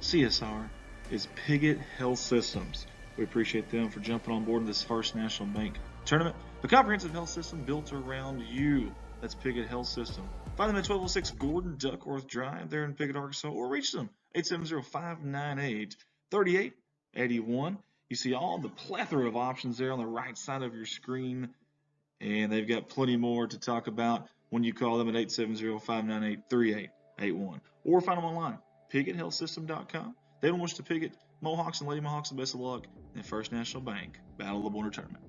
CSR is Piggott Health Systems. We appreciate them for jumping on board this First National Bank Tournament. The comprehensive health system built around you. That's Piggott Health System. Find them at 1206 Gordon Duckworth Drive there in Piggott, Arkansas, or reach them 870-598-3881. You see all the plethora of options there on the right side of your screen, and they've got plenty more to talk about when you call them at 870-598-3881. Or find them online, PiggottHealthSystem.com. They don't wish to Piggott, Mohawks, and Lady Mohawks the best of luck in the First National Bank Battle of the Border Tournament.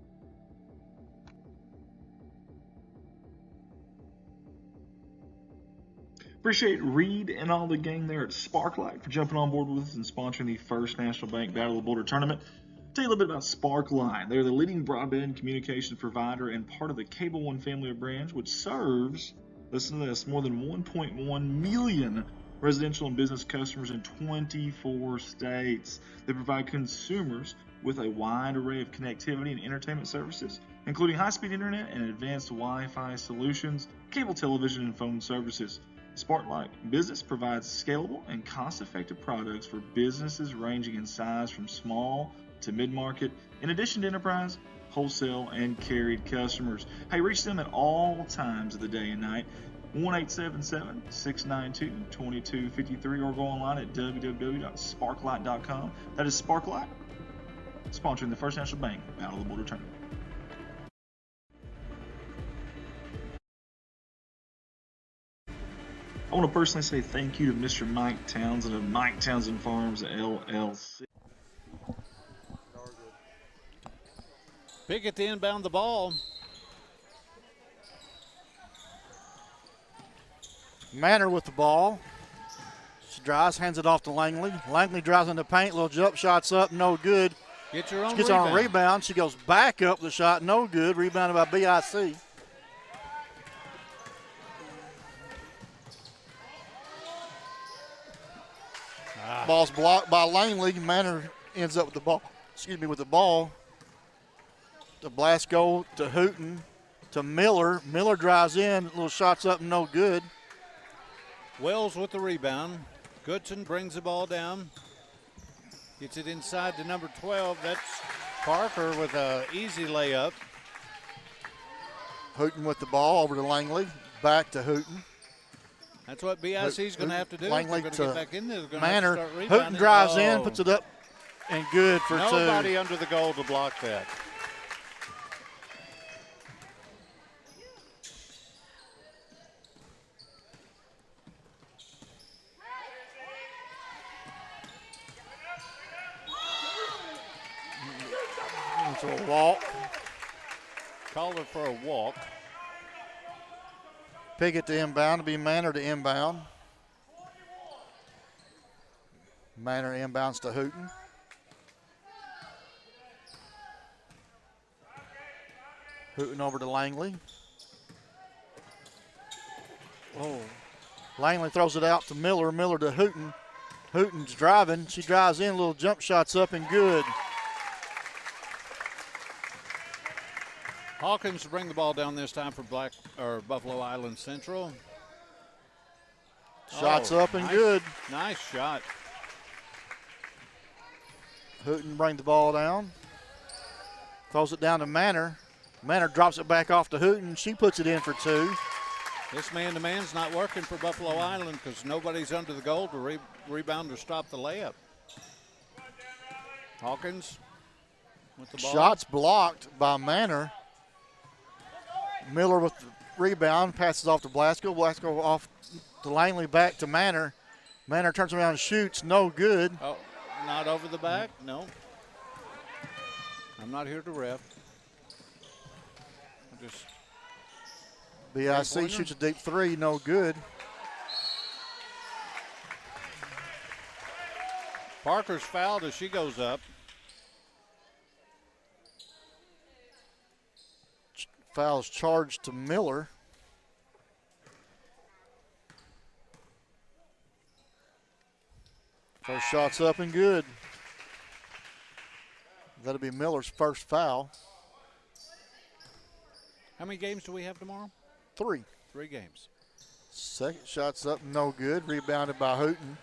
Appreciate Reed and all the gang there at Sparklight for jumping on board with us and sponsoring the First National Bank Battle of the Border Tournament. Tell you a little bit about Sparkline. They're the leading broadband communications provider and part of the Cable One family of brands, which serves, listen to this, more than 1.1 million residential and business customers in 24 states. They provide consumers with a wide array of connectivity and entertainment services, including high-speed internet and advanced Wi-Fi solutions, cable television, and phone services. Sparklight Business provides scalable and cost-effective products for businesses ranging in size from small to mid-market, in addition to enterprise, wholesale, and carried customers. Hey, reach them at all times of the day and night. 1-877-692-2253 or go online at www.sparklight.com. That is Sparklight, sponsoring the First National Bank Battle of the Border Tournament. I want to personally say thank you to Mr. Mike Townsend of Mike Townsend Farms LLC. Piggott to inbound the ball. Manor with the ball. She drives, hands it off to Langley. Langley drives in the paint, little jump shots up, no good. Get your own She gets rebound. on a rebound. She goes back up the shot, no good. Rebounded by BIC. Ball's blocked by Langley. Manor ends up with the ball. With the ball. To Blasco, to Hooten, to Miller. Miller drives in, little shots up, no good. Wells with the rebound. Goodson brings the ball down. Gets it inside to number 12. That's Parker with an easy layup. Hooten with the ball over to Langley. Back to Hooten. That's what BIC is going to have to do. Langley They're to going to get back in there. They're going Manor. to have to start rebounding. Hooten drives in, puts it up, and good for two. Nobody under the goal to block that. It's a walk. Called her for a walk. Piggott to inbound, to be Manor to inbound. Manor inbounds to Hooten. Hooten over to Langley. Oh, Langley throws it out to Miller. Miller to Hooten. Hooten's driving. She drives in, little jump shots up and good. Hawkins to bring the ball down this time for Buffalo Island Central. Shots up and nice, good. Nice shot. Hooten bring the ball down. Throws it down to Manor. Manor drops it back off to Hooten. She puts it in for two. This man-to-man's not working for Buffalo Island because nobody's under the goal to rebound or stop the layup. Hawkins with the ball. Shots blocked by Manor. Miller with the rebound, passes off to Blasco. Blasco off to Langley, back to Manor. Manor turns around and shoots, no good. Oh, not over the back? No. I'm not here to ref. Just BIC shoots a deep three, no good. Parker's fouled as she goes up. Foul's charged to Miller. First shot's up and good. That'll be Miller's first foul. How many games do we have tomorrow? 3. 3 games. Second shot's up, no good. Rebounded by Hooten.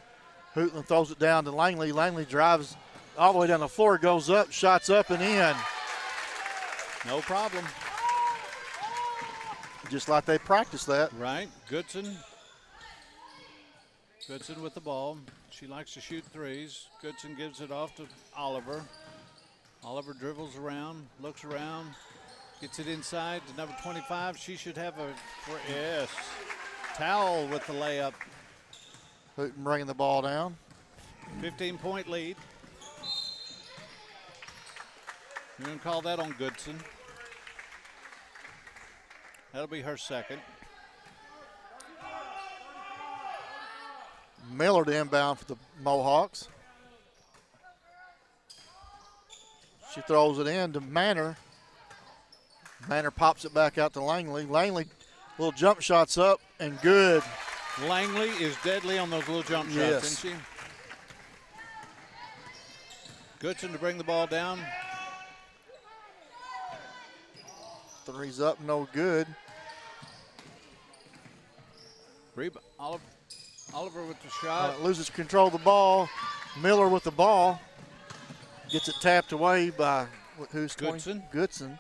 Hooten throws it down to Langley. Langley drives all the way down the floor, goes up, shots up and in. No problem. Just like they practiced that. Right. Goodson. Goodson with the ball. She likes to shoot threes. Goodson gives it off to Oliver. Oliver dribbles around, looks around, gets it inside to number 25. She should have a, yes. Towel with the layup. Hooten bringing the ball down. 15-point lead. You can call that on Goodson. That'll be her second. Miller to inbound for the Mohawks. She throws it in to Manor. Manor pops it back out to Langley. Langley, little jump shots up and good. Langley is deadly on those little jump shots, Yes. isn't she? Goodson to bring the ball down. Three's up, no good. Oliver with the shot. Loses control of the ball. Miller with the ball. Gets it tapped away by who's Goodson. Goodson.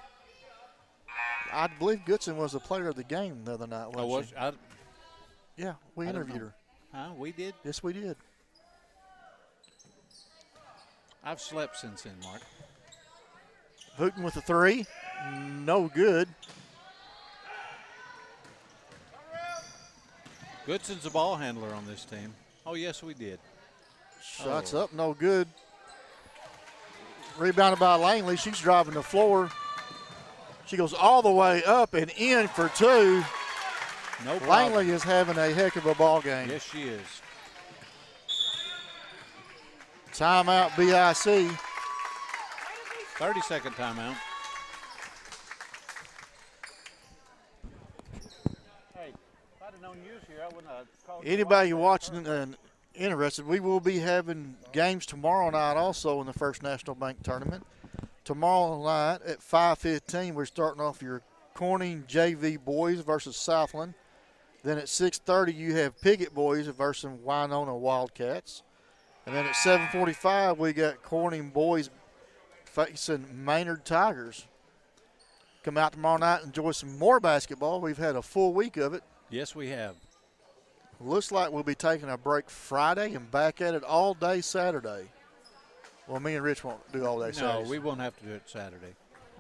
I believe Goodson was the player of the game the other night. Wasn't she? Yeah, we I don't interviewed know. her. Huh? We did? Yes, we did. I've slept since then, Mark. Hooten with the three. No good. Goodson's a ball handler on this team. Oh, yes, we did. Shots up, no good. Rebounded by Langley. She's driving the floor. She goes all the way up and in for two. No problem. Langley is having a heck of a ball game. Yes, she is. Timeout, BIC. 30-second timeout. Hey, if I'd have known you was here, I wouldn't have called you. Anybody watching and interested, we will be having games tomorrow night also in the First National Bank Tournament. Tomorrow night at 5:15, we're starting off your Corning JV boys versus Southland. Then at 6:30, you have Piggott boys versus Winona Wildcats. And then at 7:45, we got Corning boys facing Maynard Tigers. Come out tomorrow night and enjoy some more basketball. We've had a full week of it. Yes, we have. Looks like we'll be taking a break Friday and back at it all day Saturday. Well, me and Rich won't do all day Saturday. No, we won't have to do it Saturday.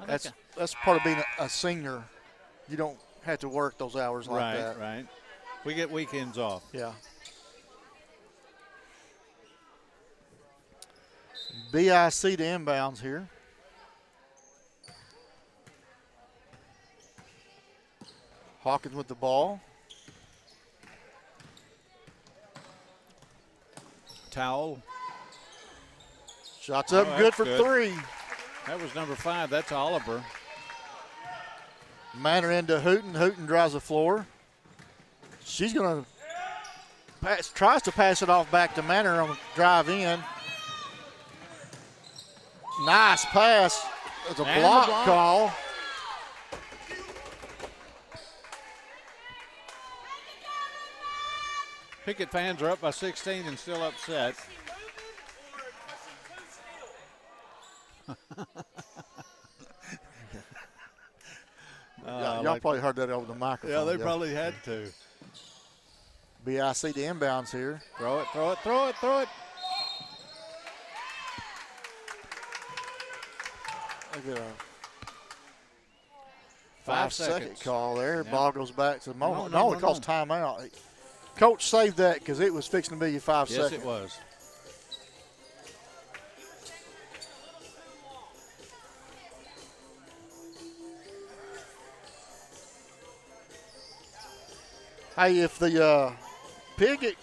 That's part of being a senior. You don't have to work those hours like that. Right. We get weekends off. Yeah. BIC to inbounds here. Hawkins with the ball. Towel. Shots up, Oh, good that's for good. three. That was number 5. That's Oliver. Manor into Hooten. Hooten drives the floor. She's going to pass, tries to pass it off back to Manor on the drive in. Nice pass. It's a And block the block. call. Pickett fans are up by 16 and still upset. Y'all probably heard that over the microphone. Yeah, they probably had to. BIC to inbounds here. Throw it, throw it, throw it, throw it. Look at a 5 5-second seconds. call there. Yeah. Ball goes back to the Mohawk. No, It calls timeout. Coach saved that because it was fixing to be your 5 Yes, seconds. it was. Hey, if the Piggott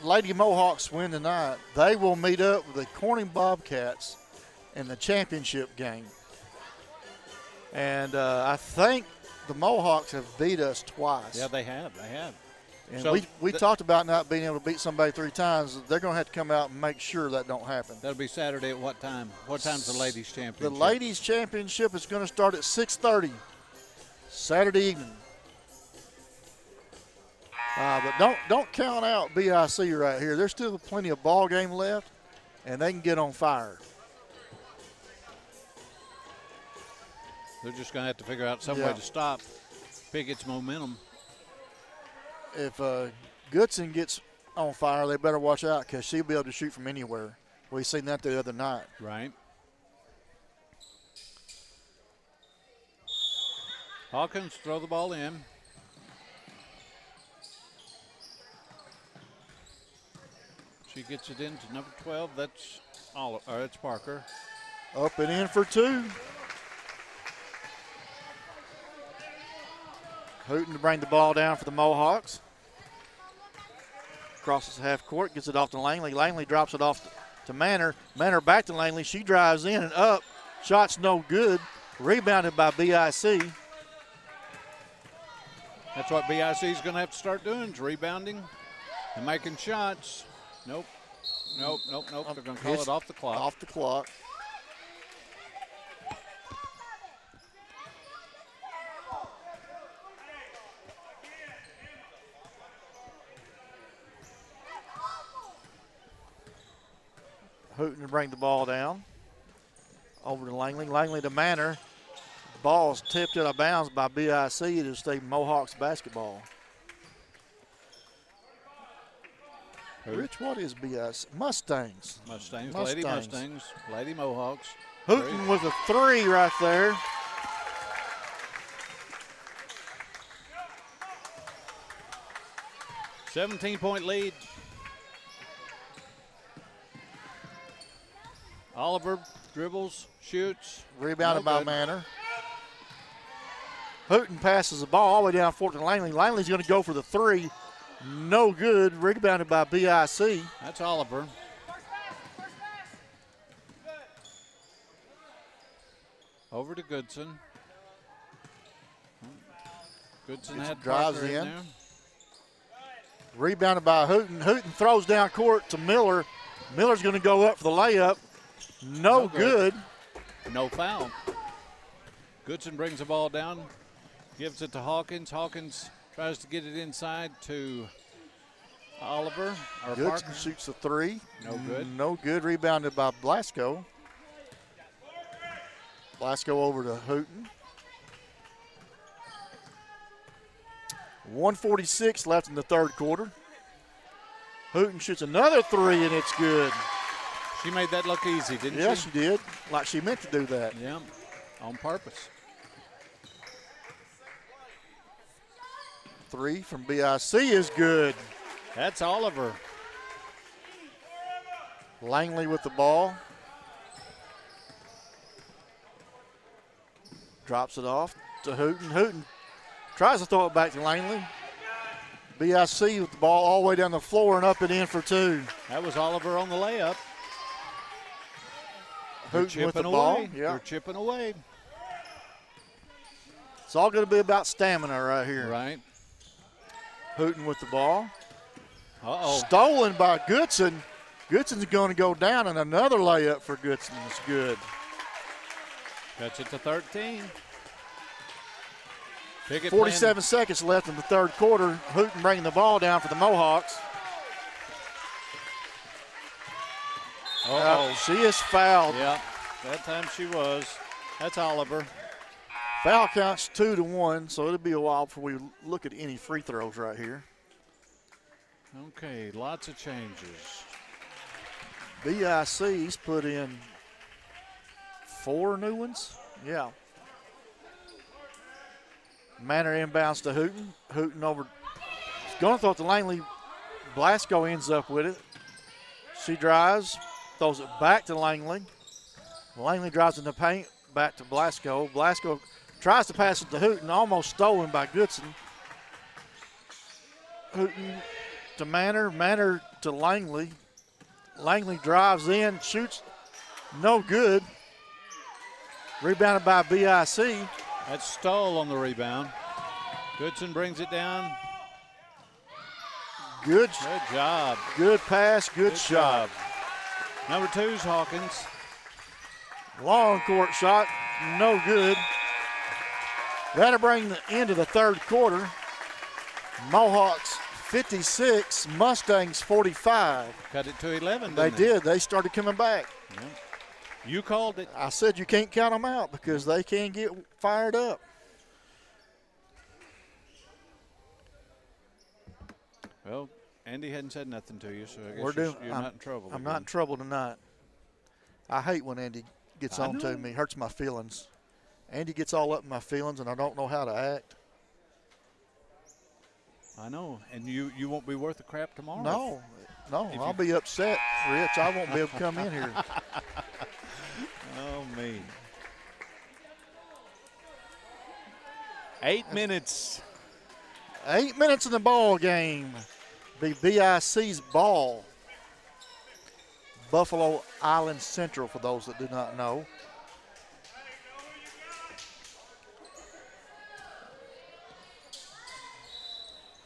Lady Mohawks win tonight, they will meet up with the Corning Bobcats in the championship game. And I think the Mohawks have beat us twice. Yeah, they have. They have. And So we talked about not being able to beat somebody 3 times. They're going to have to come out and make sure that don't happen. That'll be Saturday at what time? What time's the ladies' championship? The ladies' championship is going to start at 6:30 Saturday evening. But don't count out BIC right here. There's still plenty of ball game left, and they can get on fire. They're just going to have to figure out some way to stop Pickett's momentum. If Goodson gets on fire, they better watch out because she'll be able to shoot from anywhere. We seen that the other night. Right. Hawkins throw the ball in. She gets it into number 12. That's that's Parker. Up and in for 2. Hooten to bring the ball down for the Mohawks. Crosses half court, gets it off to Langley. Langley drops it off to Manor. Manor back to Langley. She drives in and up. Shot's no good. Rebounded by BIC. That's what BIC is going to have to start doing, is rebounding and making shots. Nope. They're going to call it off the clock. Off the clock. Hooten to bring the ball down. Over to Langley. Langley to Manor. The ball's tipped out of bounds by BIC. It'll stay Mohawks basketball. Rich, what is BIC? Mustangs. Lady Mustangs, Lady Mohawks. Hooten with a 3 right there. $17-point lead. Oliver dribbles, shoots. Rebounded by Manor. Hooten passes the ball all the way down court to Langley. Langley's going to go for the 3. No good. Rebounded by BIC. That's Oliver. Over to Goodson. Goodson had drives Parker in. there. Rebounded by Hooten. Hooten throws down court to Miller. Miller's going to go up for the layup. No good. No foul. Goodson brings the ball down, gives it to Hawkins. Hawkins tries to get it inside to Oliver. Goodson Parker. shoots a 3. No good. No good. Rebounded by Blasco. Blasco over to Hooten. 1:46 left in the third quarter. Hooten shoots another 3, and it's good. She made that look easy, didn't she? Yeah, she did. Like she meant to do that. Yeah, on purpose. 3 from BIC is good. That's Oliver. Langley with the ball. Drops it off to Hooten. Hooten tries to throw it back to Langley. BIC with the ball all the way down the floor and up and in for 2. That was Oliver on the layup. Hooten with the ball. Yeah. They're chipping away. It's all going to be about stamina right here. Right. Hooten with the ball. Uh-oh. Stolen by Goodson. Goodson's going to go down, and another layup for Goodson is good. Cuts it to 13. Pickett 47 seconds left in the third quarter. Hooten bringing the ball down for the Mohawks. She is fouled. Yeah, that time she was. That's Oliver. Foul counts 2-1, so it'll be a while before we look at any free throws right here. Okay, lots of changes. BIC's put in 4 new ones. Yeah. Manor inbounds to Hooten. Hooten over. He's going to throw it to Langley. Blasco ends up with it. She drives, throws it back to Langley. Langley drives in the paint, back to Blasco. Blasco tries to pass it to Hooten, almost stolen by Goodson. Hooten to Manor, Manor to Langley. Langley drives in, shoots, no good. Rebounded by BIC. That's Stoll on the rebound. Goodson brings it down. Good job. Good pass, good shot. job. Number 2's Hawkins. Long court shot, no good. That'll bring the end of the third quarter. Mohawks 56, Mustangs 45. Cut it to 11. They didn't did. They started coming back. Yeah. You called it. I said you can't count them out because they can get fired up. Well, Andy hadn't said nothing to you, so I We're guess doing. you're not in trouble. I'm again. not in trouble tonight. I hate when Andy gets I on to know. me. Hurts my feelings. Andy gets all up in my feelings, and I don't know how to act. I know, and you won't be worth a crap tomorrow. No, if I'll you- be upset, Rich. I won't be able to come in here. Oh, me. 8 minutes. 8 minutes in the ball game. Be BIC's ball. Buffalo Island Central, for those that do not know.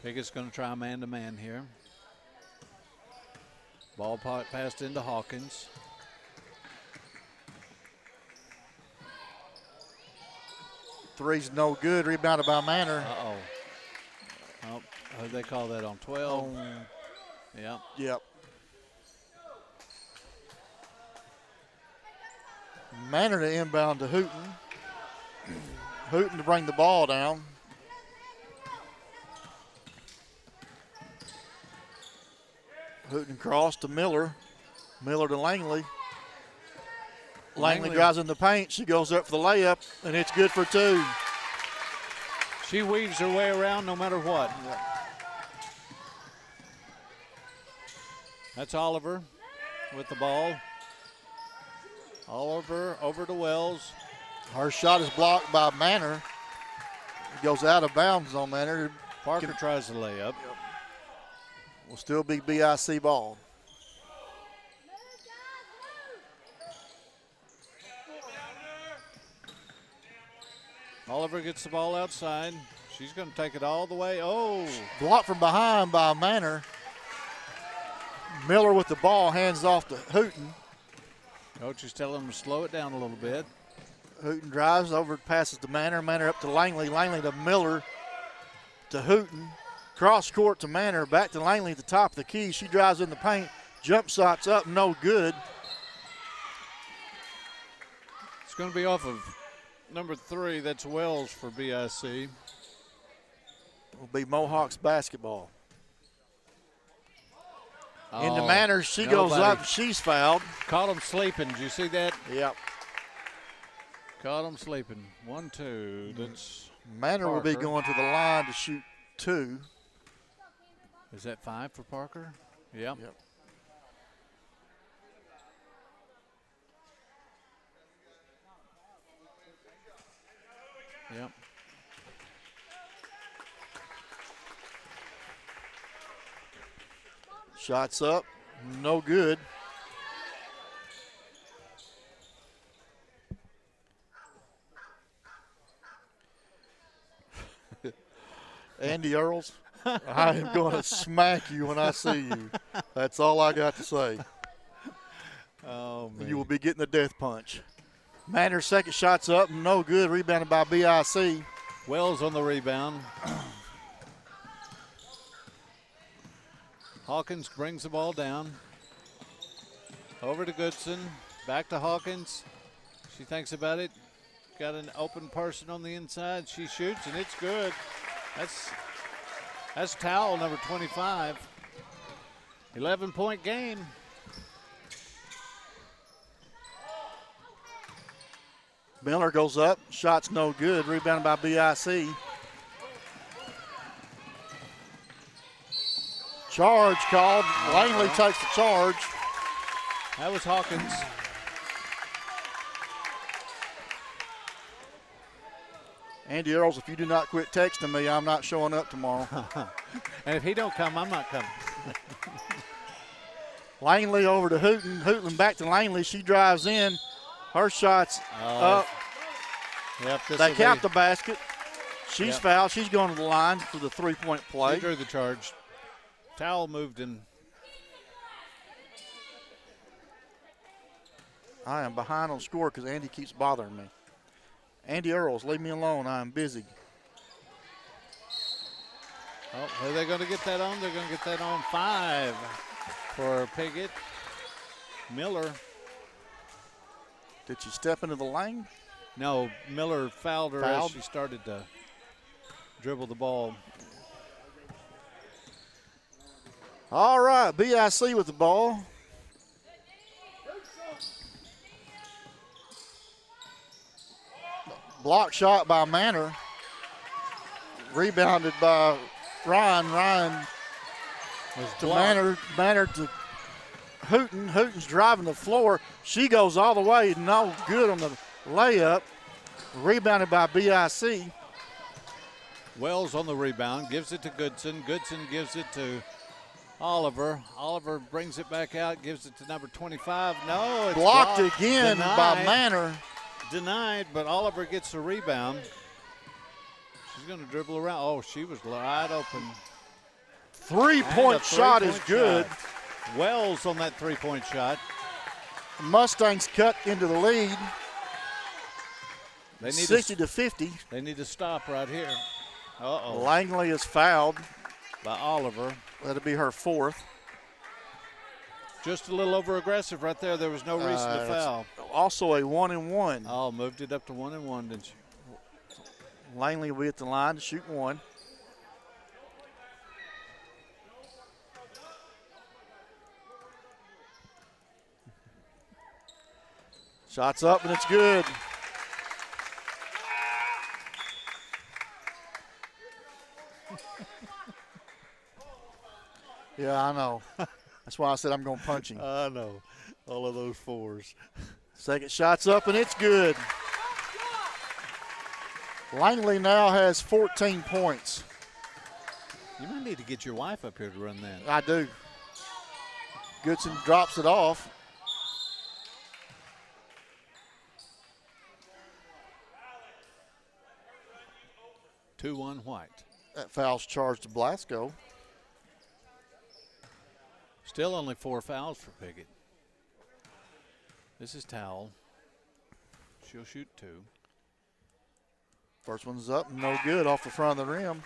Pickett's going to try man-to-man here. Ball passed into Hawkins. Three's no good. Rebounded by Manor. Uh-oh. Oh, they call that on 12. Yeah. Yep. Manor to inbound to Hooten. Hooten to bring the ball down. Hooten cross to Miller. Miller to Langley. Langley drives in the paint. She goes up for the layup, and it's good for 2. She weaves her way around no matter what. Yep. That's Oliver with the ball. Oliver over to Wells. Her shot is blocked by Manor. It goes out of bounds on Manor. Parker tries the layup. Will still be BIC ball. Oliver gets the ball outside. She's going to take it all the way. Oh. Blocked from behind by Manor. Miller with the ball, hands off to Hooten. Coach is telling him to slow it down a little bit. Hooten drives over, passes to Manor. Manor up to Langley. Langley to Miller to Hooten. Cross court to Manor. Back to Langley at the top of the key. She drives in the paint. Jump shots up, no good. It's going to be off of number 3. That's Wells for BIC. Will be Mohawks basketball. Into Oh, Manor. She goes nobody. up. She's fouled. Caught him sleeping. Did you see that? Yep. Caught him sleeping. 1-2. That's Manor will be Parker. going to the line to shoot 2. Is that 5 for Parker? Yep. Yep. Yep. Shots up, no good. Andy Earls, I am going to smack you when I see you. That's all I got to say. Oh, man. You will be getting the death punch. Manor's second shot's up, no good. Rebounded by BIC. Wells on the rebound. Hawkins brings the ball down. Over to Goodson. Back to Hawkins. She thinks about it. Got an open person on the inside. She shoots, and it's good. That's Towel, number 25. 11-point game. Miller goes up, shot's no good. Rebounded by BIC. Charge called. Langley takes the charge. That was Hawkins. Andy Earls, if you do not quit texting me, I'm not showing up tomorrow. And if he don't come, I'm not coming. Langley over to Hooten. Hooten back to Langley. She drives in. Her shot's up. Yep, They count the basket. She's Yep. fouled. She's going to the line for the three-point play. She drew the charge. Towel moved in. I am behind on score because Andy keeps bothering me. Andy Earls, leave me alone. I am busy. Oh, are they going to get that on? They're going to get that on 5 for Piggott. Miller. Did she step into the lane? No, Miller fouled her as she started to dribble the ball. All right, BIC with the ball. Block shot by Manor. Rebounded by Ryan. Ryan to Manor. Manor to Hooten. Hooten's driving the floor. She goes all the way. No good on the layup. Rebounded by BIC. Wells on the rebound. Gives it to Goodson. Goodson gives it to Oliver. Oliver brings it back out. Gives it to number 25. No, it's blocked again by Manor. Denied, but Oliver gets the rebound. She's going to dribble around. Oh, she was wide open. Three-point shot is good. Wells on that three-point shot. Mustangs cut into the lead. They need 60 to 50. They need to stop right here. Uh-oh. Langley is fouled by Oliver. That'll be her 4th. Just a little over-aggressive right there. There was no reason to foul. Also a 1-and-1. Oh, moved it up to 1-and-1, didn't you? Langley will be at the line to shoot 1. Shots up, and it's good. Yeah, I know. That's why I said I'm going to punch him. I know. All of those 4s. Second shot's up, and it's good. Langley now has 14 points. You might need to get your wife up here to run that. I do. Goodson drops it off. Two on White. That foul's charged to Blasco. Still only 4 fouls for Piggott. This is Towel. She'll shoot 2. First one's up, no good off the front of the rim.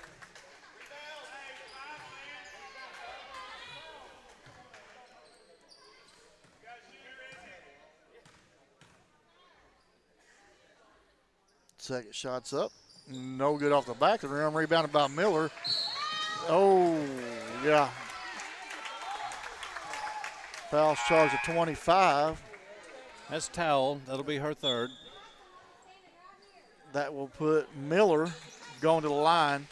Second shot's up, no good off the back of the rim. Rebounded by Miller. Oh, yeah. Foul's charged at 25. That's Towel. That'll be her 3rd. That will put Miller going to the line.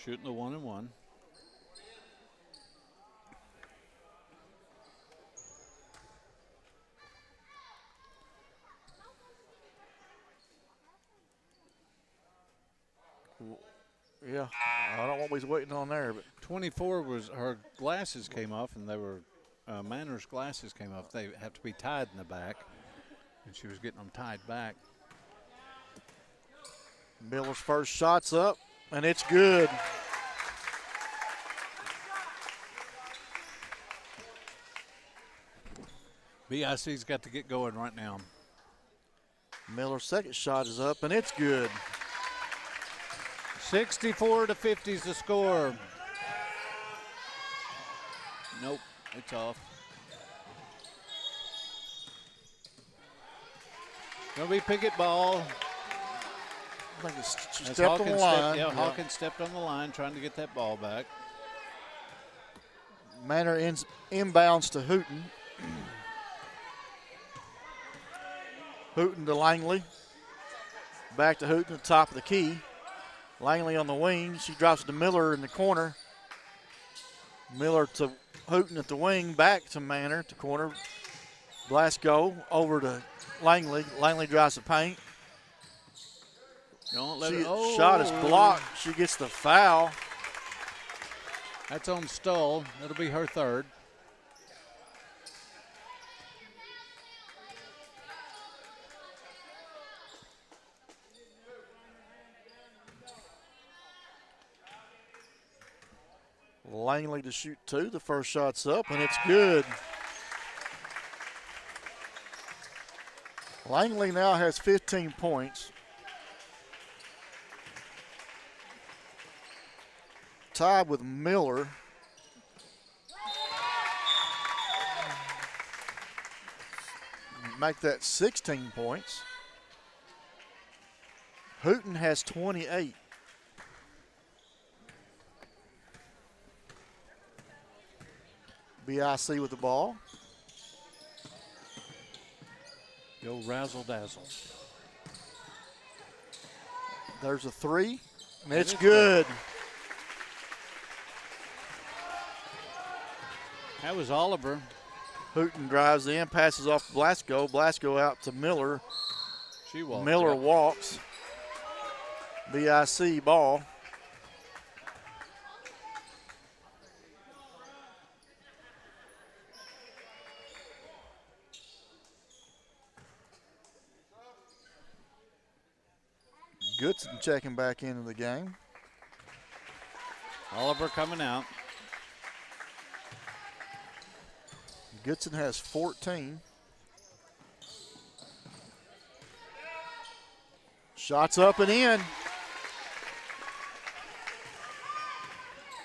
Shooting the 1-and-1. Yeah, I don't know what we's waiting on there, but 24 was her glasses came off, and they were Manor's glasses came off. They have to be tied in the back, and she was getting them tied back. Miller's first shot's up, and it's good. BIC's got to get going right now. Miller's second shot is up, and it's good. 64 to 50 is the score. Nope, it's off. Gonna be Piggott ball. I think she stepped on the line. Hawkins stepped on the line trying to get that ball back. Manor inbounds to Hooten. Hooten to Langley. Back to Hooten at the top of the key. Langley on the wing. She drops it to Miller in the corner. Miller to Hooten at the wing. Back to Manor at the corner. Blasco over to Langley. Langley drives the paint. Don't let it. Oh. Shot is blocked. She gets the foul. That's on Stoll. That'll be her 3rd. Langley to shoot 2. The first shot's up, and it's good. Langley now has 15 points. Tied with Miller. Make that 16 points. Hooten has 28. BIC with the ball. Go razzle dazzle. There's a 3, and it's good. That was Oliver. Hooten drives in, passes off to Blasco. Blasco out to Miller. She walks. Miller up. walks. BIC ball. Goodson checking back into the game. Oliver coming out. Goodson has 14. Shots up and in.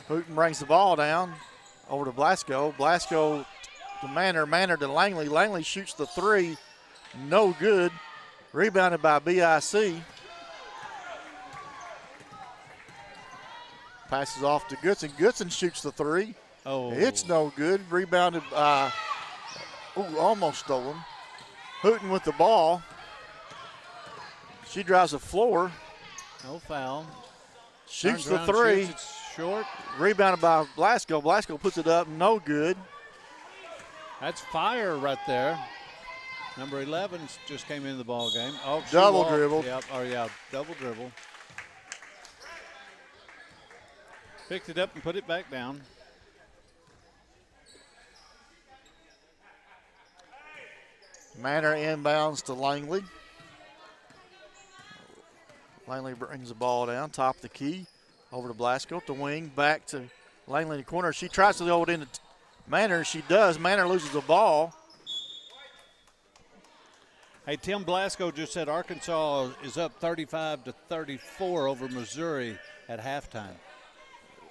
Hooten brings the ball down over to Blasco. Blasco to Manor. Manor to Langley. Langley shoots the 3. No good. Rebounded by BIC. Passes off to Goodson. Goodson shoots the 3. Oh. It's no good. Rebounded by, almost stolen. Hooten with the ball. She drives the floor. No foul. Shoots Turns the around, 3. shoots, it's short. Rebounded by Blasco. Blasco puts it up. No good. That's fire right there. Number 11 just came into the ball game. Oh, she Double walked. dribble. Yep. Oh, yeah, double dribble. Picked it up and put it back down. Manor inbounds to Langley. Langley brings the ball down, top of the key, over to Blasco, up the wing, back to Langley in the corner. She tries to go it into Manor. She does. Manor loses the ball. Hey, Tim Blasco just said Arkansas is up 35-34 over Missouri at halftime.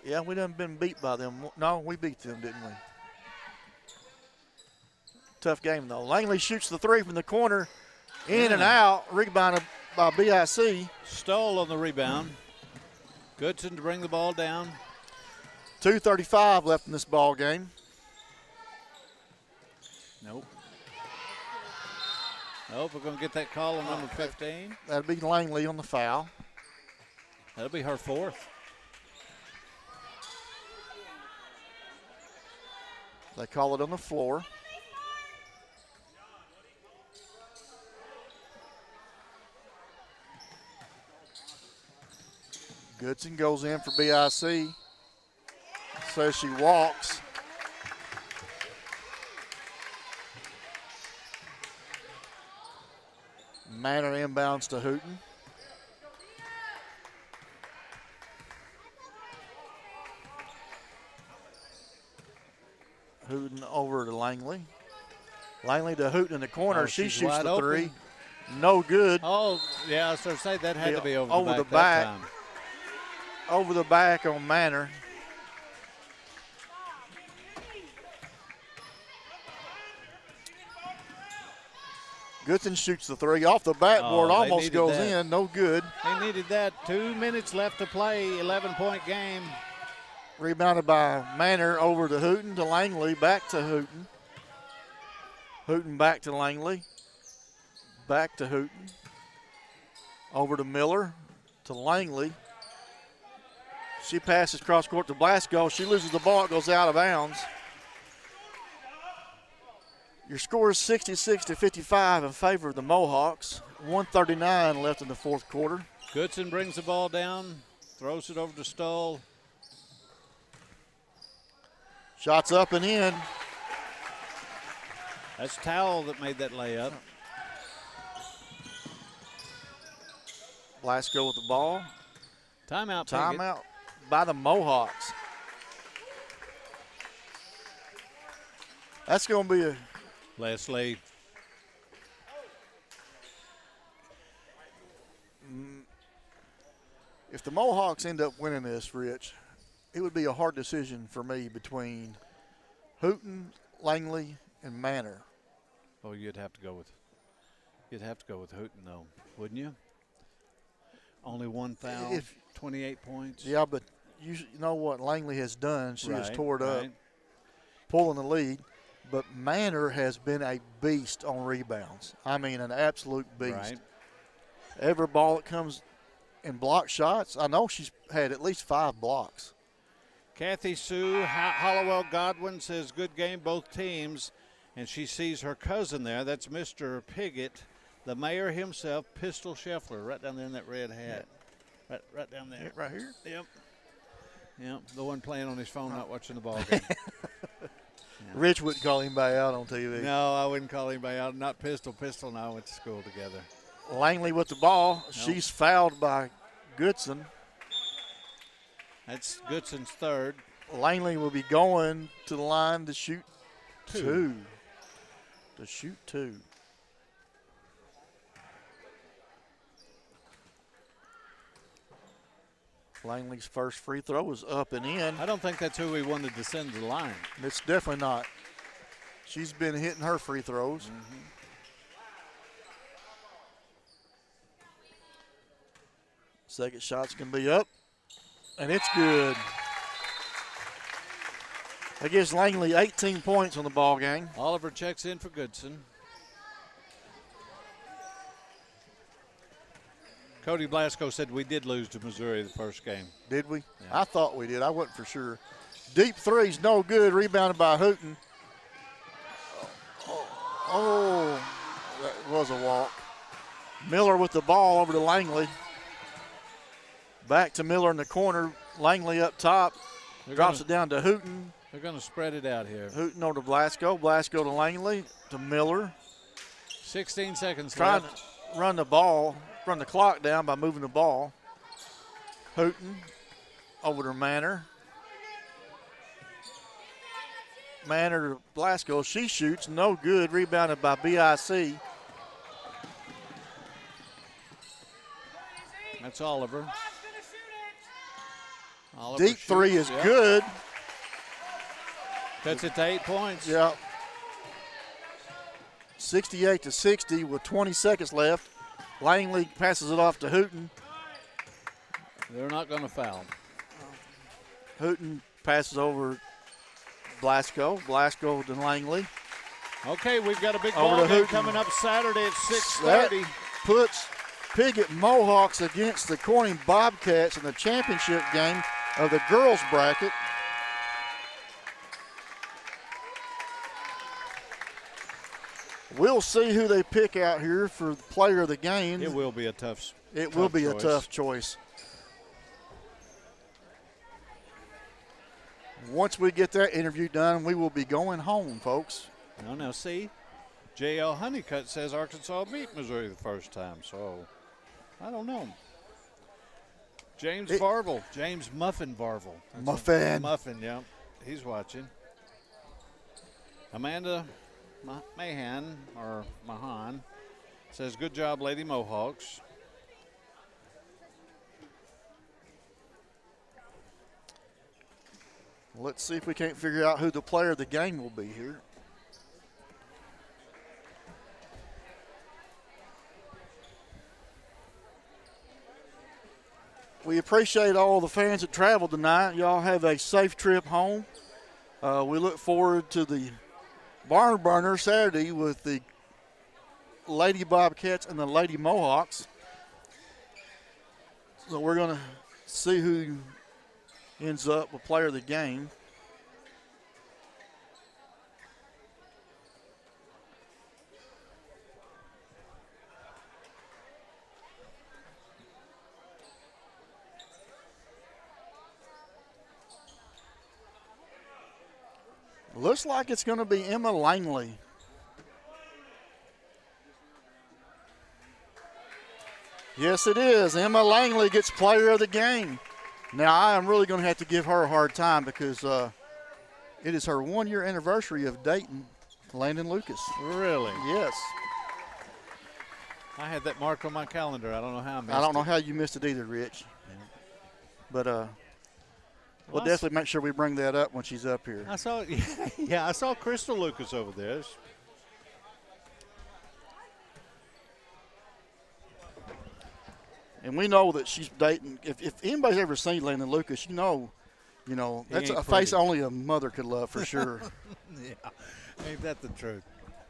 Yeah, we done been beat by them. No, we beat them, didn't we? Tough game, though. Langley shoots the 3 from the corner, in and out, rebounded by BIC. Stoll on the rebound. Goodson to bring the ball down. 2:35 left in this ball game. Nope. Nope, we're going to get that call on number 15. That'll be Langley on the foul. That'll be her 4th. They call it on the floor. Goodson goes in for BIC. Says she walks. Manor inbounds to Hooten. Hooten over to Langley. Langley to Hooten in the corner. Oh, she she's shoots wide the open. 3. No good. Oh, yeah, I was going to say that had to be over Over the the back, back. that time. Over the back on Manor. Goodson shoots the 3 off the backboard, Oh, they almost needed goes that. in, no good. They needed that. 2 minutes left to play, 11-point game. Rebounded by Manor over to Hooten to Langley, back to Hooten. Hooten back to Langley. Back to Hooten. Over to Miller, to Langley. She passes cross court to Blasco. She loses the ball, it goes out of bounds. Your score is 66-55 in favor of the Mohawks. 1:39 left in the fourth quarter. Goodson brings the ball down, throws it over to Stoll. Shots up and in. That's Towell that made that layup. Blasco with the ball. Timeout. Pickett. Timeout by the Mohawks. That's going to be a Leslie. If the Mohawks end up winning this, Rich, it would be a hard decision for me between Hooten, Langley, and Manor. Oh, you'd have to go with Hooten, though, wouldn't you? Only one foul, 28 points. Yeah, but you know what Langley has done. She has tore it up, right. pulling the lead. But Manor has been a beast on rebounds. I mean, an absolute beast. Right. Every ball that comes in block shots, I know she's had at least 5 blocks. Kathy Sue Hollowell Godwin says, good game, both teams. And she sees her cousin there. That's Mr. Piggott, the mayor himself, Pistol Scheffler, right down there in that red hat. Right down there. Right here? Yep, the one playing on his phone, not watching the ball game. Rich wouldn't call anybody out on TV. No, I wouldn't call anybody out. Not Pistol. Pistol and I went to school together. Langley with the ball. Nope. She's fouled by Goodson. That's Goodson's third. Langley will be going to the line to shoot two. To shoot 2. Langley's first free throw was up and in. I don't think that's who we wanted to send to the line. It's definitely not. She's been hitting her free throws. Mm-hmm. Second shot's going to be up, and it's good. That gives Langley 18 points on the ball game. Oliver checks in for Goodson. Cody Blasco said we did lose to Missouri the first game. Did we? Yeah. I thought we did. I wasn't for sure. Deep three's no good. Rebounded by Hooten. Oh, that was a walk. Miller with the ball over to Langley. Back to Miller in the corner. Langley up top. Drops it down to Hooten. They're going to spread it out here. Hooten over to Blasco. Blasco to Langley. To Miller. 16 seconds Trying left. to run the clock down by moving the ball. Hooten over to Manor. Manor to Blasco. She shoots. No good. Rebounded by BIC. That's Oliver. Deep three is good. Cuts it to 8 points. Yep. 68-60 with 20 seconds left. Langley passes it off to Hooten. They're not going to foul. Hooten passes over Blasco. Blasco to Langley. Okay, we've got a big ball game coming up Saturday at 6:30. That puts Piggott Mohawks against the Corning Bobcats in the championship game of the girls bracket. We'll see who they pick out here for the player of the game. It will be a tough a tough choice. Once we get that interview done, we will be going home, folks. No, see, J.L. Honeycutt says Arkansas beat Missouri the first time, so I don't know. James Muffin Varvel. Muffin, yeah. He's watching. Amanda Mahan says, good job, Lady Mohawks. Let's see if we can't figure out who the player of the game will be here. We appreciate all the fans that traveled tonight. Y'all have a safe trip home. We look forward to the barn burner Saturday with the Lady Bobcats and the Lady Mohawks. So we're going to see who ends up with player of the game. Looks like it's going to be Emma Langley. Yes, it is. Emma Langley gets player of the game. Now, I am really going to have to give her a hard time because it is her 1 year anniversary of Dayton Landon Lucas. Really? Yes. I had that marked on my calendar. I don't know how I missed I don't know it. how you missed it either, Rich. But we'll Well, definitely make sure we bring that up when she's up here. I saw, yeah, I saw Crystal Lucas over there. And we know that she's dating. If anybody's ever seen Landon Lucas, you know, He that's ain't a face pretty. only a mother could love for sure. Yeah, ain't that the truth?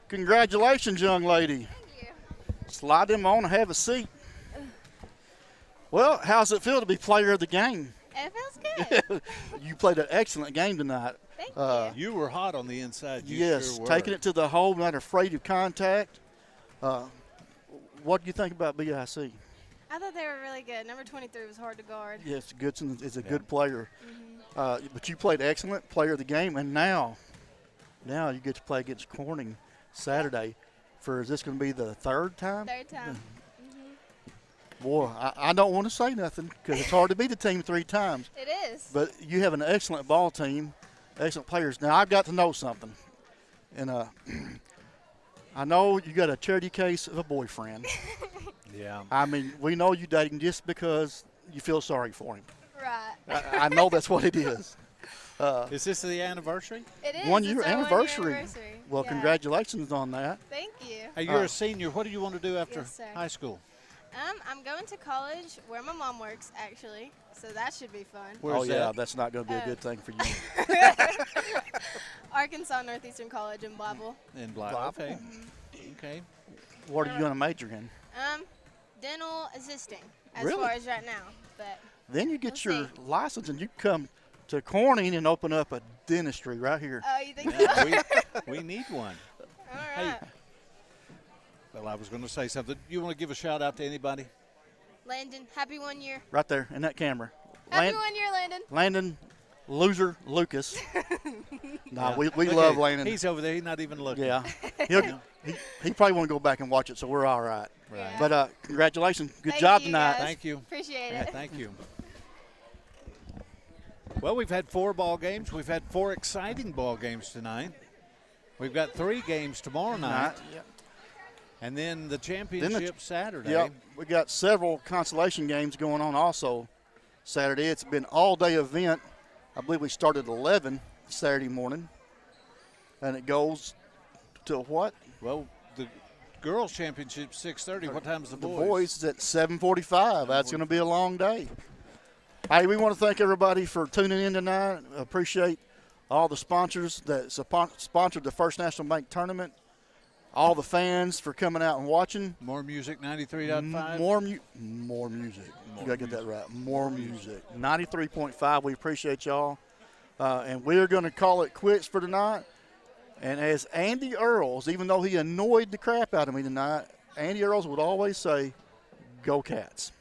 Congratulations, young lady. Thank you. Slide them on and have a seat. Well, how's it feel to be player of the game? It feels good. You played an excellent game tonight. Thank you. You were hot on the inside. You Yes, sure were. taking it to the hole, not afraid of contact. What do you think about BIC? I thought they were really good. Number 23 was hard to guard. Yes, Goodson is a good player. But you played excellent, player of the game, and now you get to play against Corning Saturday. Is this going to be the third time? Third time. Boy, I don't want to say nothing because it's hard to beat the team 3 times. It is. But you have an excellent ball team, excellent players. Now, I've got to know something. And I know you got a charity case of a boyfriend. Yeah. I mean, we know you dating just because you feel sorry for him. Right. I know that's what it is. Is this the anniversary? It is. 1 It's year our 1 year anniversary. anniversary. Well, Yeah. congratulations on that. Thank you. Hey, you're a senior. What do you want to do after Yes, sir. high school? I'm going to college where my mom works, actually. So that should be fun. Where's yeah, that? that's not going to be a good thing for you. Arkansas Northeastern College in Blytheville. In Blythe. Okay. Okay. What are you going to major in? Dental assisting as Really? far as right now. But Then you get We'll your see. license and you come to Corning and open up a dentistry right here. oh, you think so? Yeah, we need one. All Hey, right. well, I was going to say something. You want to give a shout out to anybody? Landon, happy 1 year. Right there in that camera. Happy 1 year, Landon. Landon, loser Lucas. Nah, Yeah. we Look love at- Landon. He's over there. He's not even looking. Yeah. He probably want to go back and watch it, so we're all right. Right. Yeah. But congratulations. Good Thank job you, tonight. guys. Thank you. Appreciate Yeah, it. thank you. Well, we've had 4 ball games. We've had 4 exciting ball games tonight. We've got 3 games tomorrow night, Yep. and then the championship Saturday. Yep. We got several consolation games going on also Saturday. It's been all-day event. I believe we started at 11 Saturday morning, and it goes to what? Well, the girls' championship 6:30. What time's the The boys? boys is at 7:45. That's going to be a long day. Hey, we want to thank everybody for tuning in tonight. Appreciate all the sponsors that sponsored the First National Bank Tournament. All the fans for coming out and watching. More Music 93.5. More music. You got to get that right. More music. 93.5. We appreciate y'all. And we're going to call it quits for tonight. And as Andy Earls, even though he annoyed the crap out of me tonight, Andy Earls would always say, "Go Cats."